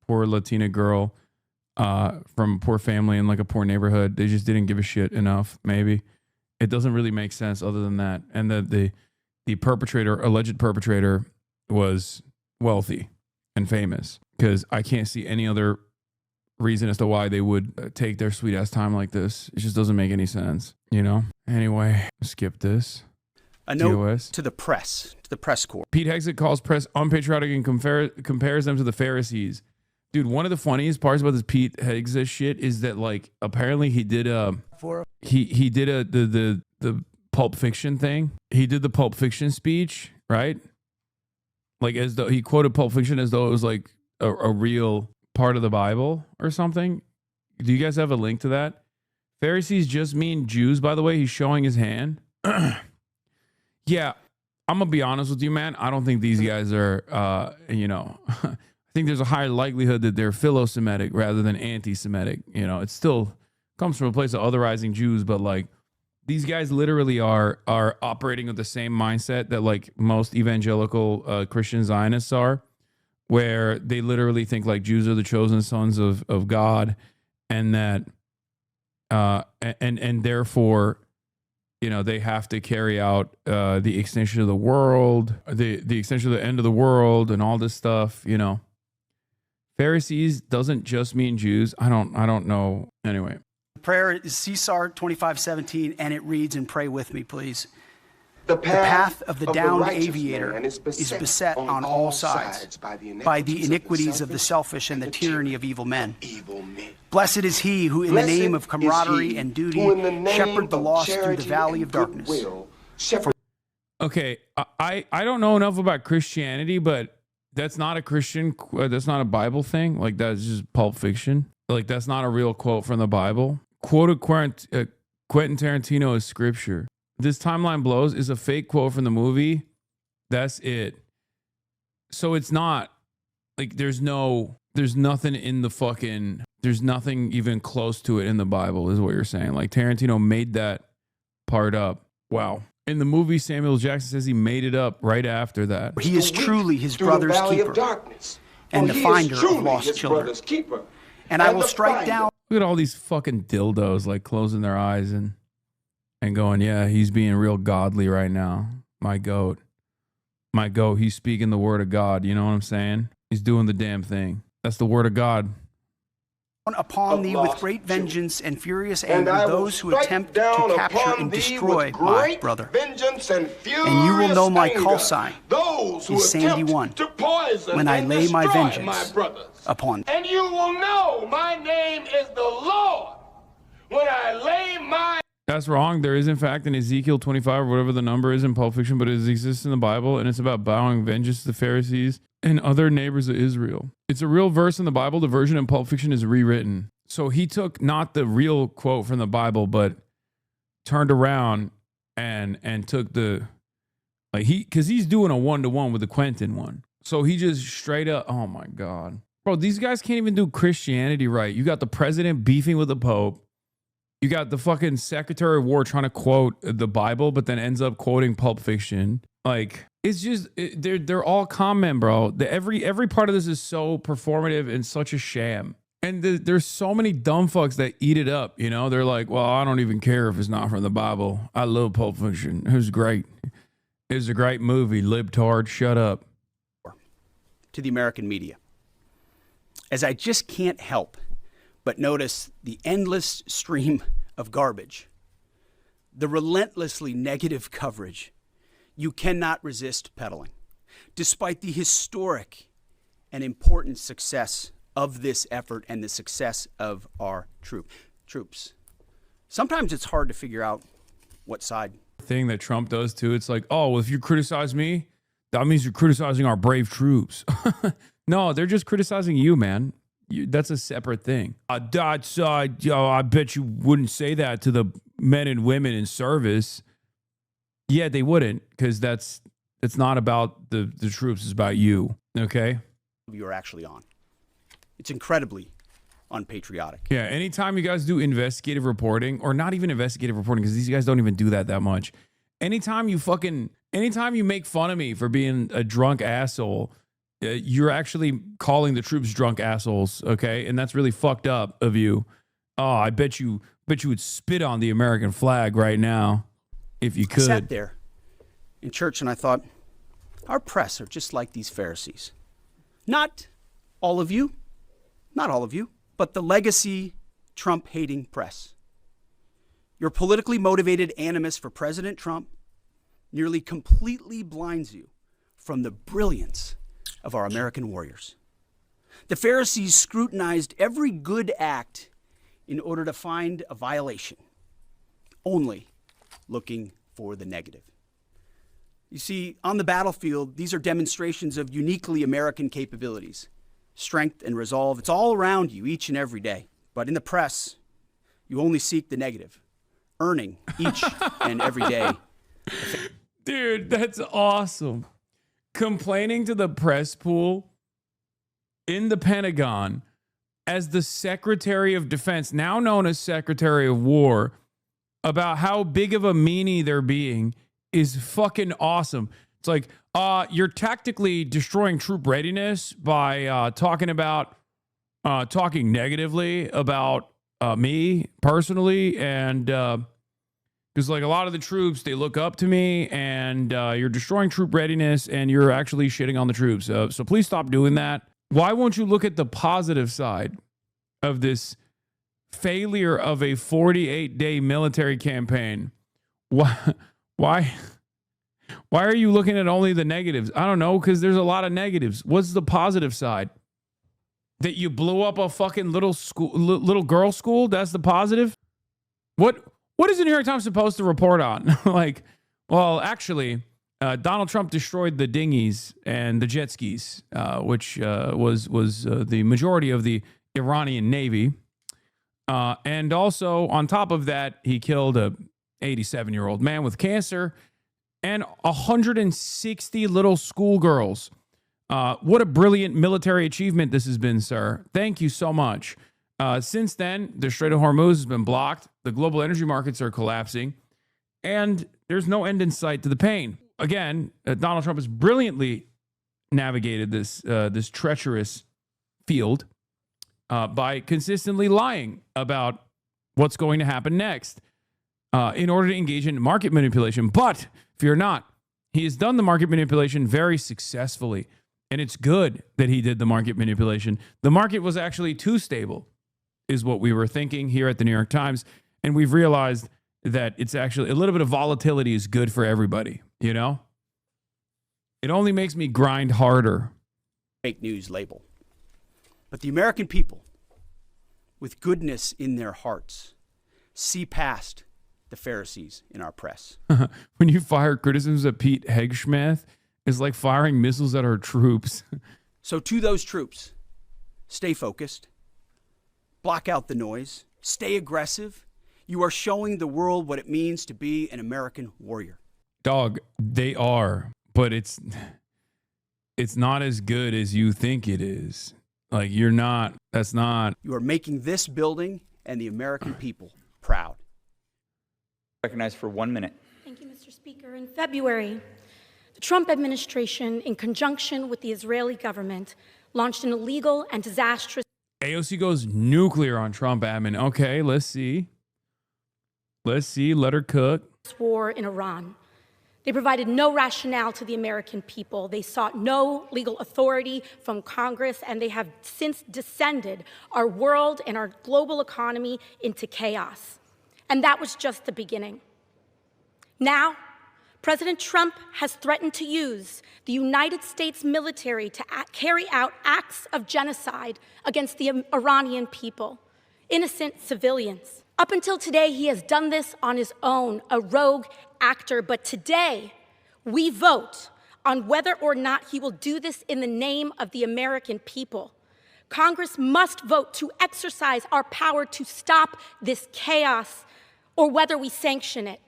poor Latina girl from a poor family in like a poor neighborhood. They just didn't give a shit enough, maybe. It doesn't really make sense other than that. And the perpetrator, alleged perpetrator, was wealthy and famous, because I can't see any other reason as to why they would take their sweet ass time like this. It just doesn't make any sense, you know? Anyway, skip this. A note to the press corps. Pete Hegseth calls press unpatriotic and compares them to the Pharisees. Dude, one of the funniest parts about this Pete Hegseth shit is that, like, apparently he did he did the Pulp Fiction thing. He did the Pulp Fiction speech, right? Like, as though he quoted Pulp Fiction as though it was like a real part of the Bible or something. Do you guys have a link to that? Pharisees just mean Jews, by the way. He's showing his hand. Yeah, I'm going to be honest with you, man. I don't think these guys are, you know, I think there's a higher likelihood that they're philo-Semitic rather than anti-Semitic. You know, it still comes from a place of otherizing Jews, but like, these guys literally are operating with the same mindset that like most evangelical Christian Zionists are, where they literally think like Jews are the chosen sons of God, and that and therefore, you know, they have to carry out the extension of the world, the extension of the end of the world, and all this stuff. You know, Pharisees doesn't just mean Jews. I don't know. Anyway. Prayer is CSAR 2517, and it reads, and pray with me, please. The path of the downed aviator is beset on all sides by the iniquities of the selfish and the tyranny of evil men. Blessed is he who, in the name of camaraderie and duty, shepherd the lost through the valley of darkness. Okay, I don't know enough about Christianity, but that's not a Christian, that's not a Bible thing. Like, that's just Pulp Fiction. Like, that's not a real quote from the Bible. Quoted Quentin Tarantino as scripture. This timeline blows is a fake quote from the movie. That's it. So it's not like there's nothing in the fucking, there's nothing even close to it in the Bible, is what you're saying. Like, Tarantino made that part up. Wow. In the movie, Samuel Jackson says he made it up right after that. He is truly his brother's keeper and the finder of lost children. And I will strike down. Look at all these fucking dildos like closing their eyes and going, yeah, he's being real godly right now. My goat. He's speaking the word of God. You know what I'm saying? He's doing the damn thing. That's the word of God. upon thee with great vengeance and furious anger those who attempt to capture and destroy my brother. And you will know my call sign is Sandy 1 when I lay my vengeance upon them. And you will know my name is the Lord when I lay my... That's wrong. There is, in fact, an Ezekiel 25 or whatever the number is in Pulp Fiction, but it exists in the Bible, and it's about vowing vengeance to the Pharisees and other neighbors of Israel. It's a real verse in the Bible. The version in Pulp Fiction is rewritten. So he took not the real quote from the Bible, but turned around and took the, like, because he's doing a 1-to-1 with the Quentin one. So he just straight up, oh my God. Bro, these guys can't even do Christianity right. You got the president beefing with the Pope. You got the fucking Secretary of War trying to quote the Bible, but then ends up quoting Pulp Fiction. Like, it's just, they're all con men, bro. Every part of this is so performative and such a sham. And there's so many dumb fucks that eat it up, you know? They're like, well, I don't even care if it's not from the Bible. I love Pulp Fiction. It was great. It was a great movie. Libtard, shut up. To the American media, as I just can't help but notice the endless stream of garbage, the relentlessly negative coverage you cannot resist peddling, despite the historic and important success of this effort and the success of our troops. Sometimes it's hard to figure out what side. Thing that Trump does too, it's like, oh, well, if you criticize me, that means you're criticizing our brave troops. No, they're just criticizing you, man. That's a separate thing. I bet you wouldn't say that to the men and women in service. Yeah, they wouldn't, because it's not about the troops. It's about you. Okay. You're actually on. It's incredibly unpatriotic. Yeah. Anytime you guys do investigative reporting, or not even investigative reporting, because these guys don't even do that much. Anytime you make fun of me for being a drunk asshole, you're actually calling the troops drunk assholes, okay? And that's really fucked up of you. Oh, I bet you would spit on the American flag right now if you could. I sat there in church and I thought, our press are just like these Pharisees. Not all of you, but the legacy Trump-hating press. Your politically motivated animus for President Trump nearly completely blinds you from the brilliance of our American warriors. The Pharisees scrutinized every good act in order to find a violation, only looking for the negative. You see, on the battlefield, these are demonstrations of uniquely American capabilities, strength and resolve. It's all around you each and every day. But in the press, you only seek the negative, earning each and every day. Dude, that's awesome. Complaining to the press pool in the Pentagon as the Secretary of Defense, now known as Secretary of War, about how big of a meanie they're being is fucking awesome. It's like, you're tactically destroying troop readiness by talking negatively about me personally, and because like a lot of the troops, they look up to me, and you're destroying troop readiness, and you're actually shitting on the troops. So please stop doing that. Why won't you look at the positive side of this failure of a 48-day military campaign? Why are you looking at only the negatives? I don't know, because there's a lot of negatives. What's the positive side? That you blew up a fucking little girl school? That's the positive? What is the New York Times supposed to report on? Like, well, actually, Donald Trump destroyed the dinghies and the jet skis, which was the majority of the Iranian Navy. And also, on top of that, he killed a 87-year-old man with cancer and 160 little schoolgirls. What a brilliant military achievement this has been, sir. Thank you so much. Since then, the Strait of Hormuz has been blocked. The global energy markets are collapsing, and there's no end in sight to the pain. Again, Donald Trump has brilliantly navigated this treacherous field by consistently lying about what's going to happen next in order to engage in market manipulation. But fear not, he has done the market manipulation very successfully, and it's good that he did the market manipulation. The market was actually too stable. is what we were thinking here at the New York Times. And we've realized that it's actually a little bit of volatility is good for everybody, you know? It only makes me grind harder. Fake news label. But the American people, with goodness in their hearts, see past the Pharisees in our press. When you fire criticisms at Pete Hegseth, it's like firing missiles at our troops. So to those troops, stay focused, block out the noise, stay aggressive. You are showing the world what it means to be an American warrior. Dog, they are, but it's not as good as you think it is. Like, that's not. You are making this building and the American people proud. Recognized for 1 minute. Thank you, Mr. Speaker. In February, the Trump administration, in conjunction with the Israeli government, launched an illegal and disastrous AOC goes nuclear on Trump admin. Okay, let's see. Let her cook. War in Iran. They provided no rationale to the American people. They sought no legal authority from Congress, and they have since descended our world and our global economy into chaos. And that was just the beginning. Now, President Trump has threatened to use the United States military to carry out acts of genocide against the Iranian people, innocent civilians. Up until today, he has done this on his own, a rogue actor. But today, we vote on whether or not he will do this in the name of the American people. Congress must vote to exercise our power to stop this chaos, or whether we sanction it.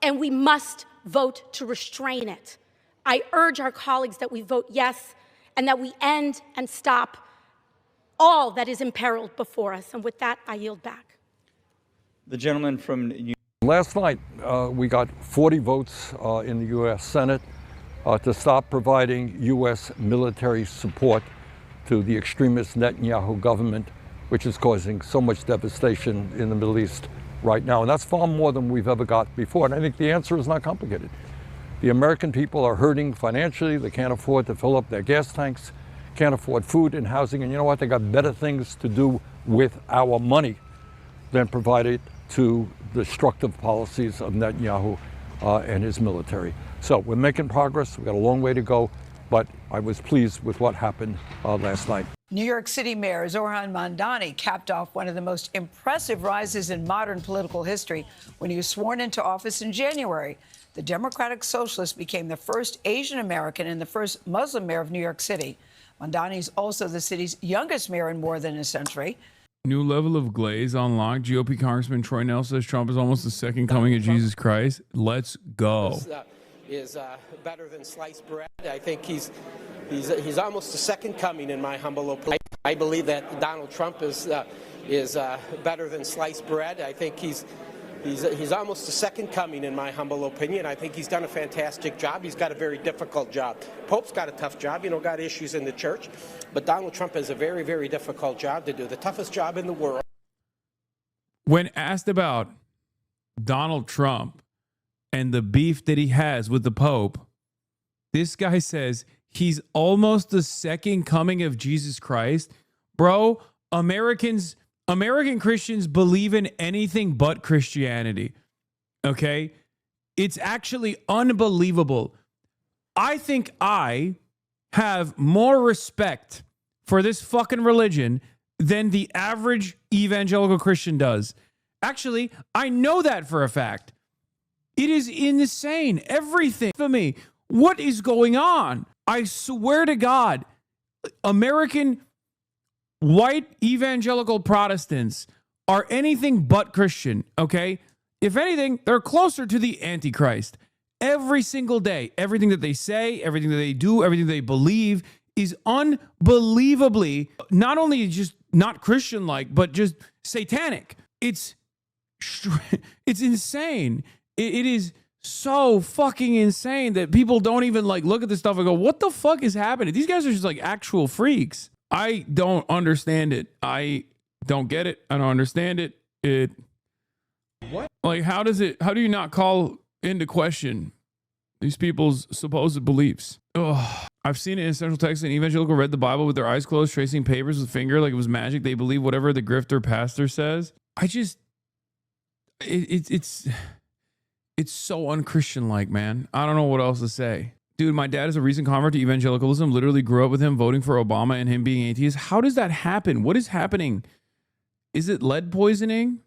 And we must vote to restrain it. I urge our colleagues that we vote yes, and that we end and stop all that is imperiled before us. And with that, I yield back. The gentleman from New York. Last night, we got 40 votes in the U.S. Senate to stop providing U.S. military support to the extremist Netanyahu government, which is causing so much devastation in the Middle East right now. And that's far more than we've ever got before. And I think the answer is not complicated. The American people are hurting financially. They can't afford to fill up their gas tanks, can't afford food and housing. And you know what? They got better things to do with our money than provide it to the destructive policies of Netanyahu and his military. So we're making progress. We've got a long way to go, but I was pleased with what happened last night. New York City Mayor Zohran Mamdani capped off one of the most impressive rises in modern political history when he was sworn into office in January. The Democratic Socialist became the first Asian American and the first Muslim mayor of New York City. Mamdani is also the city's youngest mayor in more than a century. New level of glaze unlocked. GOP Congressman Troy Nelson says Trump is almost the second coming of Jesus Christ. Let's go. Is better than sliced bread. I think he's almost the second coming, in my humble opinion. I believe that Donald Trump is better than sliced bread. I think he's almost the second coming, in my humble opinion. I think he's done a fantastic job. He's got a very difficult job. Pope's got a tough job, got issues in the church. But Donald Trump has a very, very difficult job to do, the toughest job in the world. When asked about Donald Trump and the beef that he has with the Pope, this guy says he's almost the second coming of Jesus Christ. Bro, American Christians believe in anything but Christianity. Okay? It's actually unbelievable. I think I have more respect for this fucking religion than the average evangelical Christian does. Actually, I know that for a fact. It is insane. Everything for me. What is going on? I swear to God, American white evangelical Protestants are anything but Christian, okay? If anything, they're closer to the Antichrist. Every single day, everything that they say, everything that they do, everything they believe is unbelievably not only just not Christian-like, but just satanic. It's insane. It is so fucking insane that people don't even look at this stuff and go, what the fuck is happening? These guys are just actual freaks. I don't understand it. I don't get it. I don't understand it. What? How do you not call into question these people's supposed beliefs? Ugh. I've seen it in Central Texas. An evangelical read the Bible with their eyes closed, tracing papers with finger like it was magic. They believe whatever the grifter pastor says. It's so unchristian-like, man. I don't know what else to say. Dude, my dad is a recent convert to evangelicalism. Literally grew up with him voting for Obama and him being atheist. How does that happen? What is happening? Is it lead poisoning?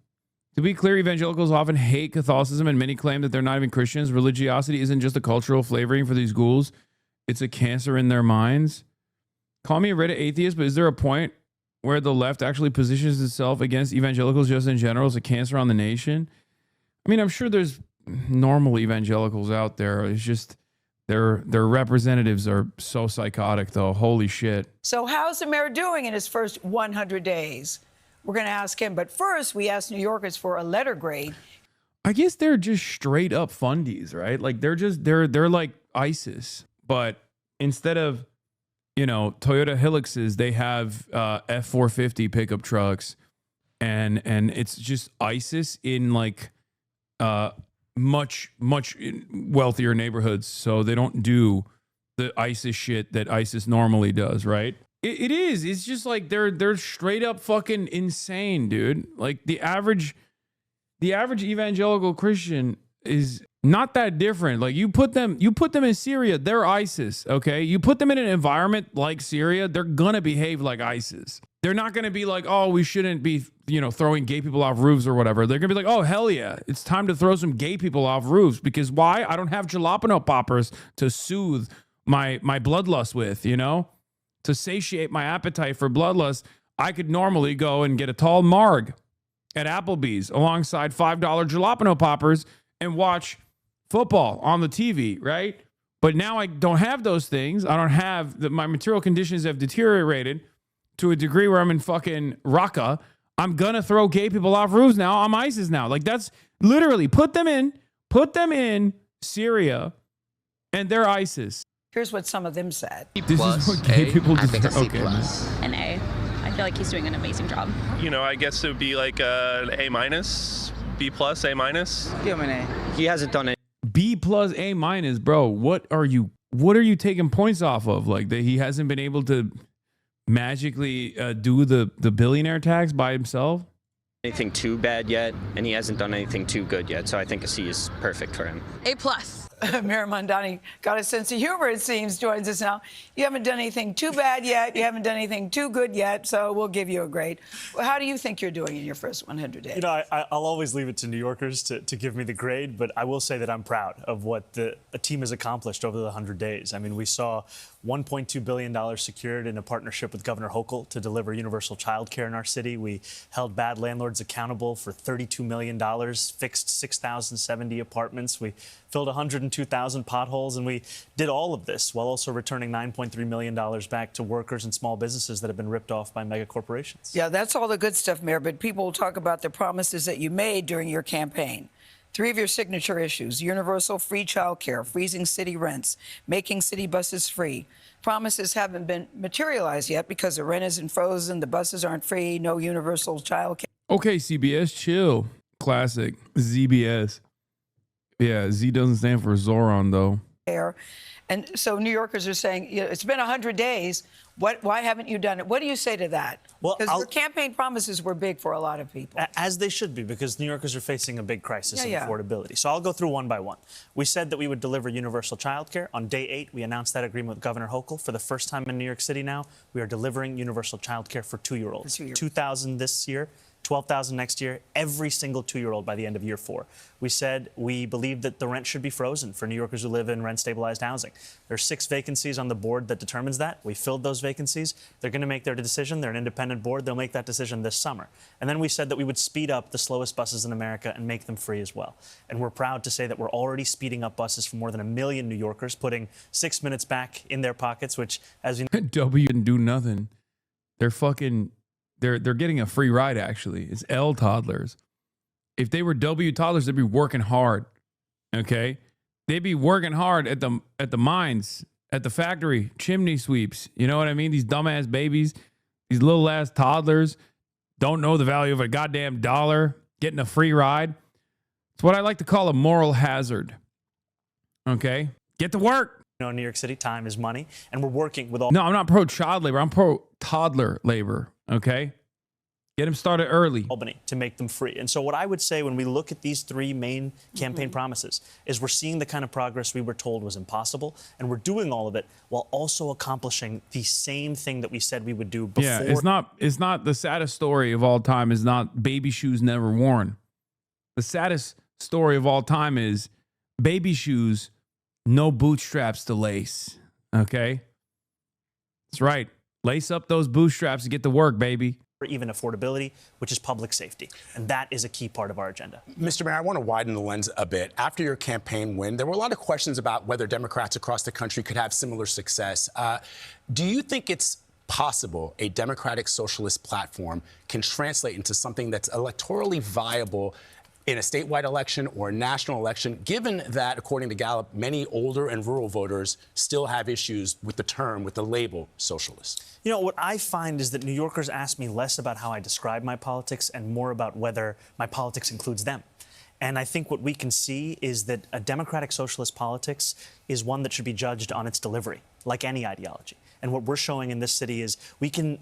To be clear, evangelicals often hate Catholicism and many claim that they're not even Christians. Religiosity isn't just a cultural flavoring for these ghouls. It's a cancer in their minds. Call me a Reddit atheist, but is there a point where the left actually positions itself against evangelicals just in general as a cancer on the nation? I mean, I'm sure there's normal evangelicals out there. It's just their representatives are so psychotic, though. Holy shit. So how's the mayor doing in his first 100 days? We're going to ask him. But first, we asked New Yorkers for a letter grade. I guess they're just straight up fundies, right? Like they're like ISIS. But instead of, Toyota Hiluxes, they have F-450 pickup trucks, and it's just ISIS in like much wealthier neighborhoods. So they don't do the ISIS shit that ISIS normally does, right? It is. It's just like they're straight up fucking insane, dude. Like the average evangelical Christian is not that different. Like you put them in Syria, they're ISIS, okay? You put them in an environment like Syria, they're gonna behave like ISIS. They're not gonna be like, oh, we shouldn't be, throwing gay people off roofs or whatever. They're gonna be like, oh, hell yeah, it's time to throw some gay people off roofs. Because why? I don't have jalapeno poppers to soothe my bloodlust with, to satiate my appetite for bloodlust. I could normally go and get a tall marg at Applebee's alongside $5 jalapeno poppers and watch football on the TV, right? But now I don't have those things. I don't have my material conditions have deteriorated to a degree where I'm in fucking Raqqa. I'm gonna throw gay people off roofs now. I'm ISIS now. Like that's literally put them in Syria, and they're ISIS. Here's what some of them said. This is what gay people I think a C+. An A. I feel like he's doing an amazing job. I guess it would be like an A-, B+, A-. Give him an A. He hasn't done it. B+, A-, bro. What are you taking points off of? Like that he hasn't been able to magically do the billionaire tax by himself? Anything too bad yet, and he hasn't done anything too good yet. So I think a C is perfect for him. A+. Mayor Mondani got a sense of humor, it seems, joins us now. You haven't done anything too bad yet. You haven't done anything too good yet, so we'll give you a grade. Well, how do you think you're doing in your first 100 days? I'll always leave it to New Yorkers to give me the grade, but I will say that I'm proud of what a team has accomplished over the 100 days. I mean, we saw $1.2 billion secured in a partnership with Governor Hochul to deliver universal child care in our city. We held bad landlords accountable for $32 million, fixed 6,070 apartments. We filled 102,000 potholes, and we did all of this while also returning $9.3 million back to workers and small businesses that have been ripped off by mega corporations. Yeah, that's all the good stuff, Mayor, but people will talk about the promises that you made during your campaign. 3 of your signature issues: universal free child care, freezing city rents, making city buses free. Promises haven't been materialized yet because the rent isn't frozen, the buses aren't free, no universal child care. Okay, CBS, chill. Classic. ZBS. Yeah, Z doesn't stand for Zoran, though. And so New Yorkers are saying, it's been 100 days. Why haven't you done it? What do you say to that? Well, because your campaign promises were big for a lot of people. As they should be, because New Yorkers are facing a big crisis of affordability. So I'll go through one by one. We said that we would deliver universal child care. On day 8, we announced that agreement with Governor Hochul. For the first time in New York City now, we are delivering universal child care for 2-year-olds. 2,000 this year, 12,000 next year, every single 2-year-old by the end of year 4. We said we believe that the rent should be frozen for New Yorkers who live in rent-stabilized housing. There are 6 vacancies on the board that determines that. We filled those vacancies. They're going to make their decision. They're an independent board. They'll make that decision this summer. And then we said that we would speed up the slowest buses in America and make them free as well. And we're proud to say that we're already speeding up buses for more than 1 million New Yorkers, putting 6 minutes back in their pockets, which, as you know... W didn't do nothing. They're fucking... They're getting a free ride, actually. It's L toddlers. If they were W toddlers, they'd be working hard. Okay? They'd be working hard at the mines, at the factory, chimney sweeps. You know what I mean? These dumbass babies, these little ass toddlers don't know the value of a goddamn dollar, getting a free ride. It's what I like to call a moral hazard. Okay? Get to work. in New York City, time is money, and we're working with all. No, I'm not pro child labor. I'm pro toddler labor. Okay. Get them started early. Albany to make them free. And so what I would say when we look at these three main campaign promises is we're seeing the kind of progress we were told was impossible, and we're doing all of it while also accomplishing the same thing that we said we would do before. Yeah, it's not the saddest story of all time is not baby shoes never worn. The saddest story of all time is baby shoes, no bootstraps to lace. Okay? That's right. Lace up those bootstraps to get to work, baby. Even affordability, which is public safety. And that is a key part of our agenda. Mr. Mayor, I want to widen the lens a bit. After your campaign win, there were a lot of questions about whether Democrats across the country could have similar success. Do you think it's possible a democratic socialist platform can translate into something that's electorally viable in a statewide election or a national election, given that, according to Gallup, many older and rural voters still have issues with the label socialist? You know, what I find is that New Yorkers ask me less about how I describe my politics and more about whether my politics includes them. And I think what we can see is that a democratic socialist politics is one that should be judged on its delivery, like any ideology. And what we're showing in this city is we can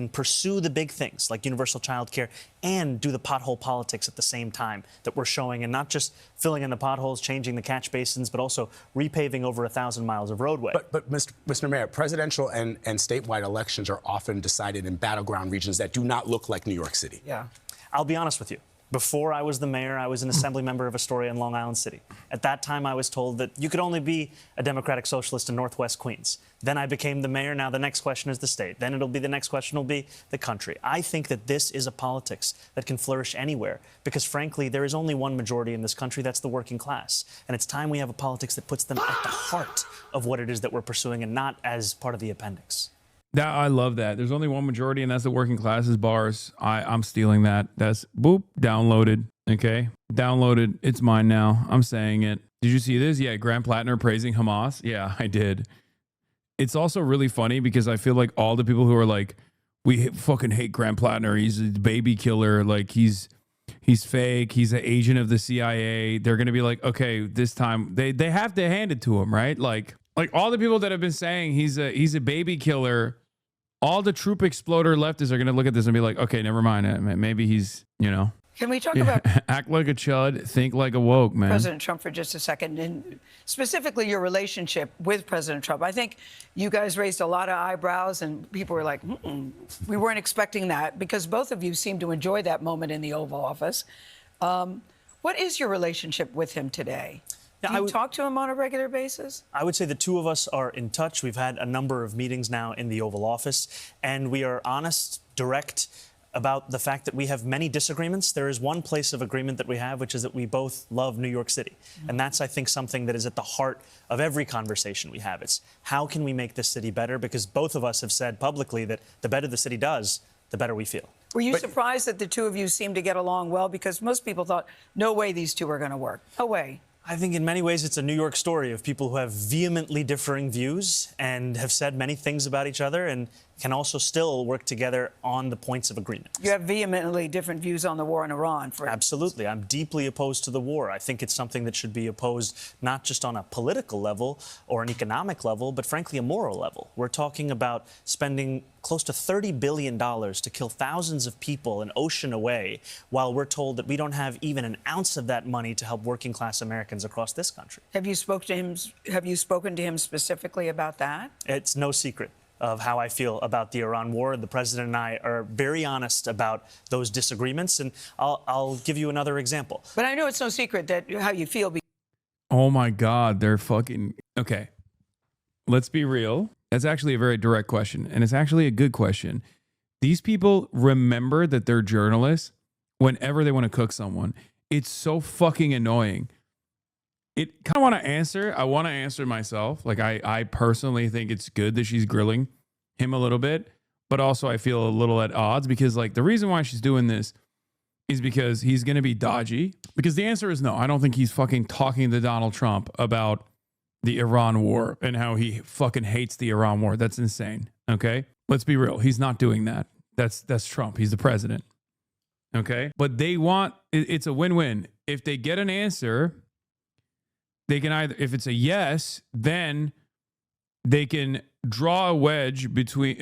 pursue the big things like universal child care and do the pothole politics at the same time that we're showing, and not just filling in the potholes, changing the catch basins, but also repaving over 1,000 miles of roadway. But Mr. Mayor, presidential and statewide elections are often decided in battleground regions that do not look like New York City. Yeah. I'll be honest with you. Before I was the mayor, I was an assembly member of Astoria and Long Island City. At that time, I was told that you could only be a Democratic Socialist in Northwest Queens. Then I became the mayor. Now the next question is the state. Then the next question will be the country. I think that this is a politics that can flourish anywhere because, frankly, there is only one majority in this country. That's the working class. And it's time we have a politics that puts them at the heart of what it is that we're pursuing and not as part of the appendix. I love that. There's only one majority, and that's the working classes. Bars. I'm stealing that. That's boop, downloaded. Okay, downloaded. It's mine now. I'm saying it. Did you see this? Yeah, Grant Plattner praising Hamas. Yeah, I did. It's also really funny because I feel like all the people who are like, we fucking hate Grant Plattner. He's a baby killer. Like he's fake. He's an agent of the CIA. They're gonna be like, okay, this time they have to hand it to him, right? Like all the people that have been saying he's a baby killer, all the troop exploder leftists are going to look at this and be like, okay, never mind. Maybe he's, Can we talk about act like a chud, think like a woke, man. President Trump for just a second, and specifically your relationship with President Trump? I think you guys raised a lot of eyebrows, and people were like, we weren't expecting that, because both of you seem to enjoy that moment in the Oval Office. What is your relationship with him today? Do you talk to him on a regular basis? I would say the two of us are in touch. We've had a number of meetings now in the Oval Office, and we are honest, direct about the fact that we have many disagreements. There is one place of agreement that we have, which is that we both love New York City. And that's, I think, something that is at the heart of every conversation we have. It's how can we make this city better? Because both of us have said publicly that the better the city does, the better we feel. Were you surprised that the two of you seemed to get along well? Because most people thought, no way these two are going to work. No way. I think in many ways it's a New York story of people who have vehemently differing views and have said many things about each other and can also still work together on the points of agreement. You have vehemently different views on the war in Iran, for instance. Absolutely. I'm deeply opposed to the war. I think it's something that should be opposed not just on a political level or an economic level, but frankly a moral level. We're talking about spending close to $30 billion to kill thousands of people an ocean away, while we're told that we don't have even an ounce of that money to help working class Americans across this country. Have you spoken to him specifically about that? It's no secret of how I feel about the Iran war. The president and I are very honest about those disagreements, and I'll give you another example. But I know it's no secret that how you feel. Oh my God, they're fucking okay. Let's be real. That's actually a very direct question, and it's actually a good question. These people remember that they're journalists whenever they want to cook someone. It's so fucking annoying. It kind of want to answer. I want to answer myself. Like I personally think it's good that she's grilling him a little bit, but also I feel a little at odds because like the reason why she's doing this is because he's going to be dodgy. Because the answer is no. I don't think he's fucking talking to Donald Trump about the Iran war and how he fucking hates the Iran war. That's insane. Okay. Let's be real. He's not doing that. That's Trump. He's the president. Okay. But they want, it's a win-win. If they get an answer, they can either, if it's a yes, then they can drive a wedge between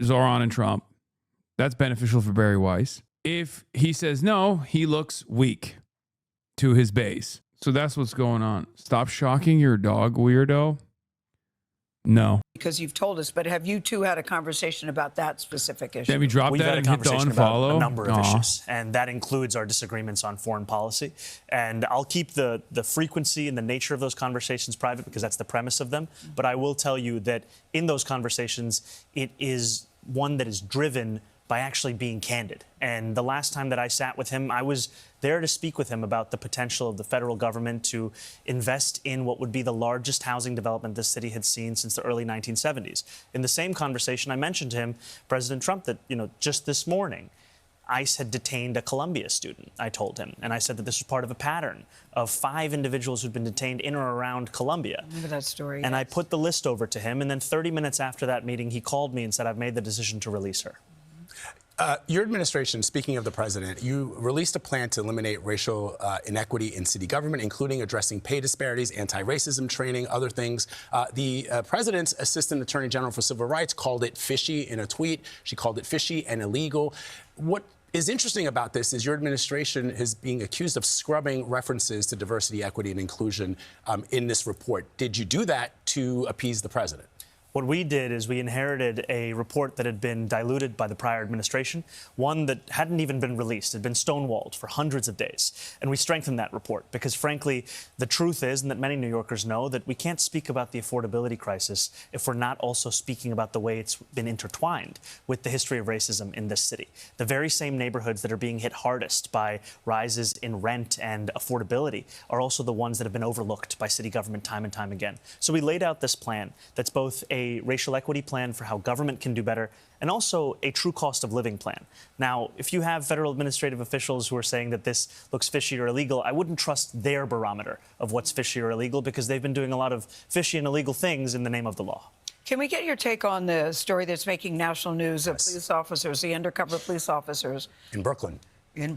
Zoran and Trump. That's beneficial for Barry Weiss. If he says no, he looks weak to his base. So that's what's going on. Stop shocking your dog, weirdo. No. Because you've told us, but have you two had a conversation about that specific issue? Let me drop We've that had a and hit the conversation about unfollow. a number of issues, and that includes our disagreements on foreign policy. And I'll keep the frequency and the nature of those conversations private because that's the premise of them. But I will tell you that in those conversations, it is one that is driven by actually being candid. And the last time that I sat with him, I was there to speak with him about the potential of the federal government to invest in what would be the largest housing development this city had seen since the early 1970s. In the same conversation, I mentioned to him, President Trump, that, just this morning, ICE had detained a Columbia student, I told him. And I said that this was part of a pattern of 5 individuals who'd been detained in or around Columbia. Remember that story? And I put the list over to him. And then 30 minutes after that meeting, he called me and said, I've made the decision to release her. Your administration, speaking of the president, you released a plan to eliminate racial inequity in city government, including addressing pay disparities, anti-racism training, other things. The president's assistant attorney general for civil rights called it fishy in a tweet. She called it fishy and illegal. What is interesting about this is your administration is being accused of scrubbing references to diversity, equity, and inclusion in this report. Did you do that to appease the president? What we did is we inherited a report that had been diluted by the prior administration, one that hadn't even been released, had been stonewalled for hundreds of days. And we strengthened that report because, frankly, the truth is, and that many New Yorkers know, that we can't speak about the affordability crisis if we're not also speaking about the way it's been intertwined with the history of racism in this city. The very same neighborhoods that are being hit hardest by rises in rent and affordability are also the ones that have been overlooked by city government time and time again. So we laid out this plan that's both a racial equity plan for how government can do better, and also a true cost of living plan. Now, if you have federal administrative officials who are saying that this looks fishy or illegal, I wouldn't trust their barometer of what's fishy or illegal because they've been doing a lot of fishy and illegal things in the name of the law. Can we get your take on the story that's making national news of police officers, the undercover police officers in Brooklyn, in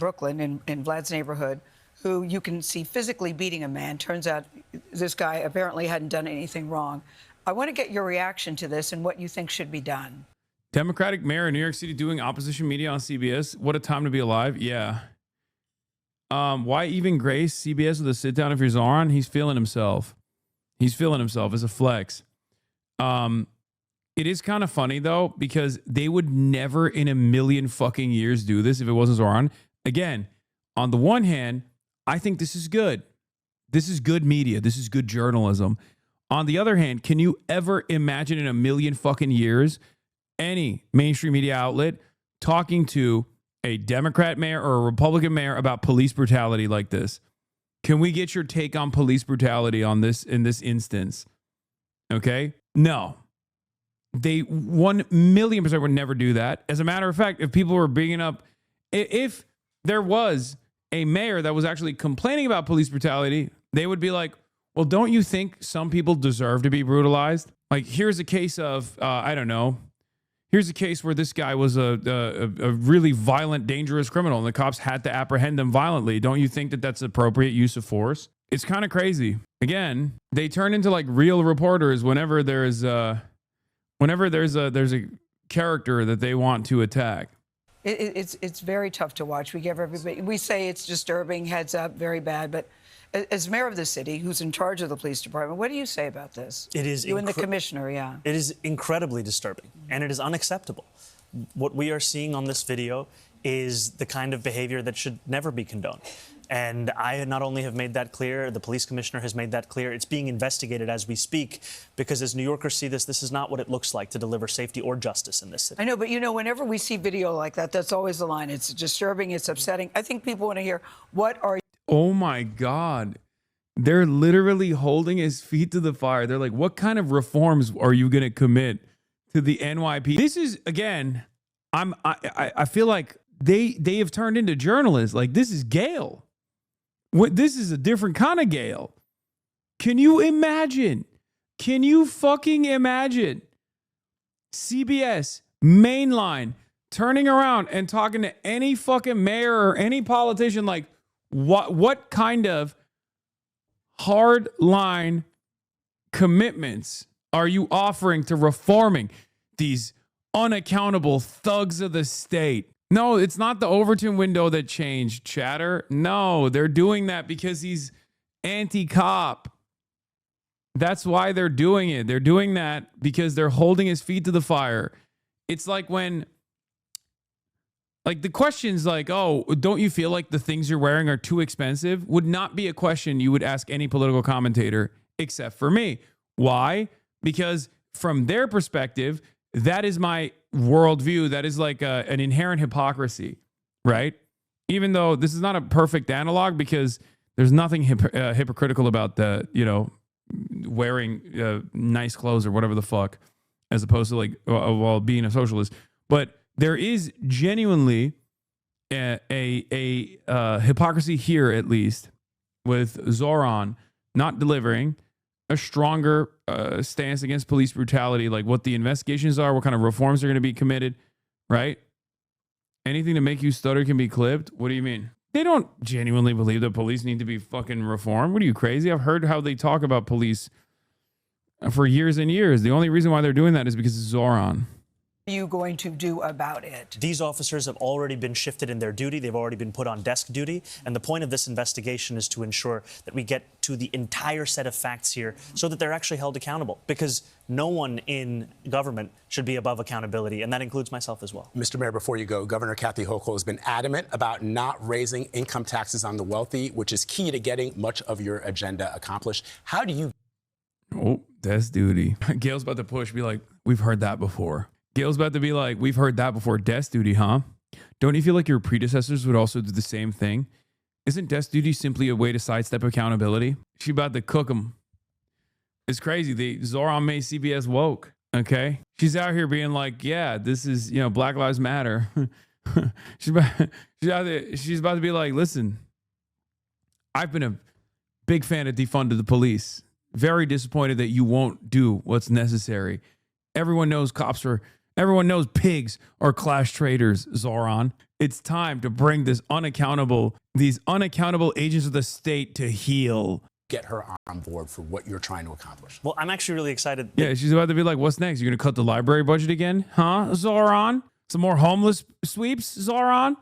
Vlad's neighborhood, who you can see physically beating a man? Turns out this guy apparently hadn't done anything wrong. I want to get your reaction to this and what you think should be done. Democratic mayor in New York City doing opposition media on CBS. What a time to be alive. Yeah. Why even grace CBS with a sit down if you're Zoran? He's feeling himself. He's feeling himself as a flex. It is kind of funny, though, because they would never in a million fucking years do this if it wasn't Zoran. Again, on the one hand, I think this is good. This is good media. This is good journalism. On the other hand, can you ever imagine in a million fucking years any mainstream media outlet talking to a Democrat mayor or a Republican mayor about police brutality like this? Can we get your take on police brutality on this in this instance? Okay? No. They 1,000,000% would never do that. As a matter of fact, if people were bringing up, if there was a mayor that was actually complaining about police brutality, they would be like, well, don't you think some people deserve to be brutalized? Like, here's a case of, I don't know. Here's a case where this guy was a really violent, dangerous criminal, and the cops had to apprehend him violently. Don't you think that that's appropriate use of force? It's kind of crazy. Again, they turn into like real reporters whenever there's a character that they want to attack. It's very tough to watch. We give everybody, we say it's disturbing, heads up, very bad, but as mayor of the city, who's in charge of the police department, what do you say about this? It is you and the commissioner, yeah. It is incredibly disturbing, and it is unacceptable. What we are seeing on this video is the kind of behavior that should never be condoned. And I not only have made that clear, the police commissioner has made that clear. It's being investigated as we speak, because as New Yorkers see this, this is not what it looks like to deliver safety or justice in this city. I know, but whenever we see video like that, that's always the line. It's disturbing, it's upsetting. I think people want to hear, what are you? Oh my God. They're literally holding his feet to the fire. They're like, what kind of reforms are you going to commit to the NYPD? This is, again, I feel like they have turned into journalists. Like, this is Gale. This is a different kind of Gale. Can you imagine? Can you fucking imagine CBS, Mainline, turning around and talking to any fucking mayor or any politician like, what kind of hard line commitments are you offering to reforming these unaccountable thugs of the state? No, it's not the Overton window that changed, chatter. No, they're doing that because he's anti-cop. That's why they're doing it. They're doing that because they're holding his feet to the fire. It's like when, like, the question's like, oh, don't you feel like the things you're wearing are too expensive? Would not be a question you would ask any political commentator except for me. Why? Because from their perspective, that is my worldview. That is like an inherent hypocrisy, right? Even though this is not a perfect analog, because there's nothing hypocritical about the, wearing nice clothes or whatever the fuck, as opposed to like while being a socialist. But there is genuinely a hypocrisy here, at least, with Zoran not delivering a stronger stance against police brutality, like what the investigations are, what kind of reforms are going to be committed, right? Anything to make you stutter can be clipped. What do you mean? They don't genuinely believe that police need to be fucking reformed. What are you, crazy? I've heard how they talk about police for years and years. The only reason why they're doing that is because of Zoran. What are you going to do about it? These officers have already been shifted in their duty. They've already been put on desk duty. And the point of this investigation is to ensure that we get to the entire set of facts here so that they're actually held accountable, because no one in government should be above accountability, and that includes myself as well. Mr. Mayor, before you go, Governor Kathy Hochul has been adamant about not raising income taxes on the wealthy, which is key to getting much of your agenda accomplished. How do you... Oh, desk duty. Gail's about to push, be like, we've heard that before. Gail's about to be like, we've heard that before. Desk duty, huh? Don't you feel like your predecessors would also do the same thing? Isn't desk duty simply a way to sidestep accountability? She about to cook them. It's crazy. The Zoran made CBS woke, okay? She's out here being like, yeah, this is, Black Lives Matter. she's about to be like, listen, I've been a big fan of defunding the police. Very disappointed that you won't do what's necessary. Everyone knows everyone knows pigs are class traitors, Zoran. It's time to bring these unaccountable agents of the state to heel. Get her on board for what you're trying to accomplish. Well, I'm actually really excited. Yeah, she's about to be like, what's next? You're going to cut the library budget again? Huh, Zoran? Some more homeless sweeps, Zoran?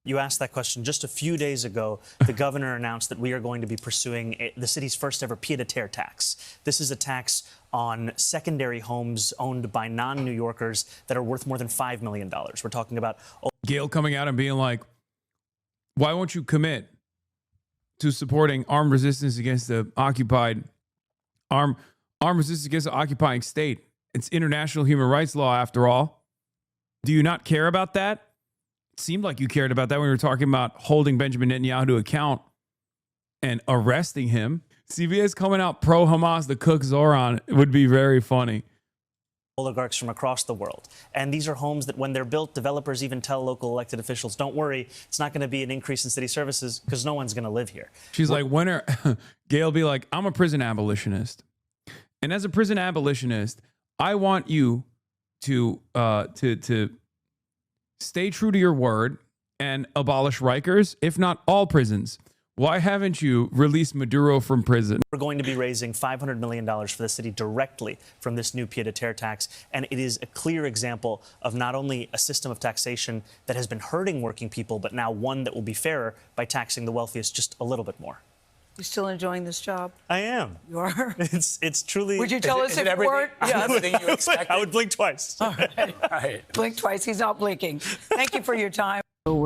You asked that question just a few days ago. The governor announced that we are going to be pursuing the city's first ever pied-à-terre tax. This is a tax on secondary homes owned by non-New Yorkers that are worth more than $5 million. We're talking about... Gail coming out and being like, why won't you commit to supporting armed resistance against the occupying state? It's international human rights law, after all. Do you not care about that? It seemed like you cared about that when we were talking about holding Benjamin Netanyahu to account and arresting him. CBS coming out pro-Hamas to cook Zoran would be very funny. Oligarchs from across the world. And these are homes that when they're built, developers even tell local elected officials, don't worry, it's not going to be an increase in city services because no one's going to live here. She's like, Gail be like, I'm a prison abolitionist. And as a prison abolitionist, I want you to stay true to your word and abolish Rikers, if not all prisons. Why haven't you released Maduro from prison? We're going to be raising $500 million for the city directly from this new pied-à-terre tax. And it is a clear example of not only a system of taxation that has been hurting working people, but now one that will be fairer by taxing the wealthiest just a little bit more. You still enjoying this job? I am. You are? It's truly... Would you tell us if it weren't? Yeah, everything you expected. I would blink twice. All right. Blink twice. He's not blinking. Thank you for your time.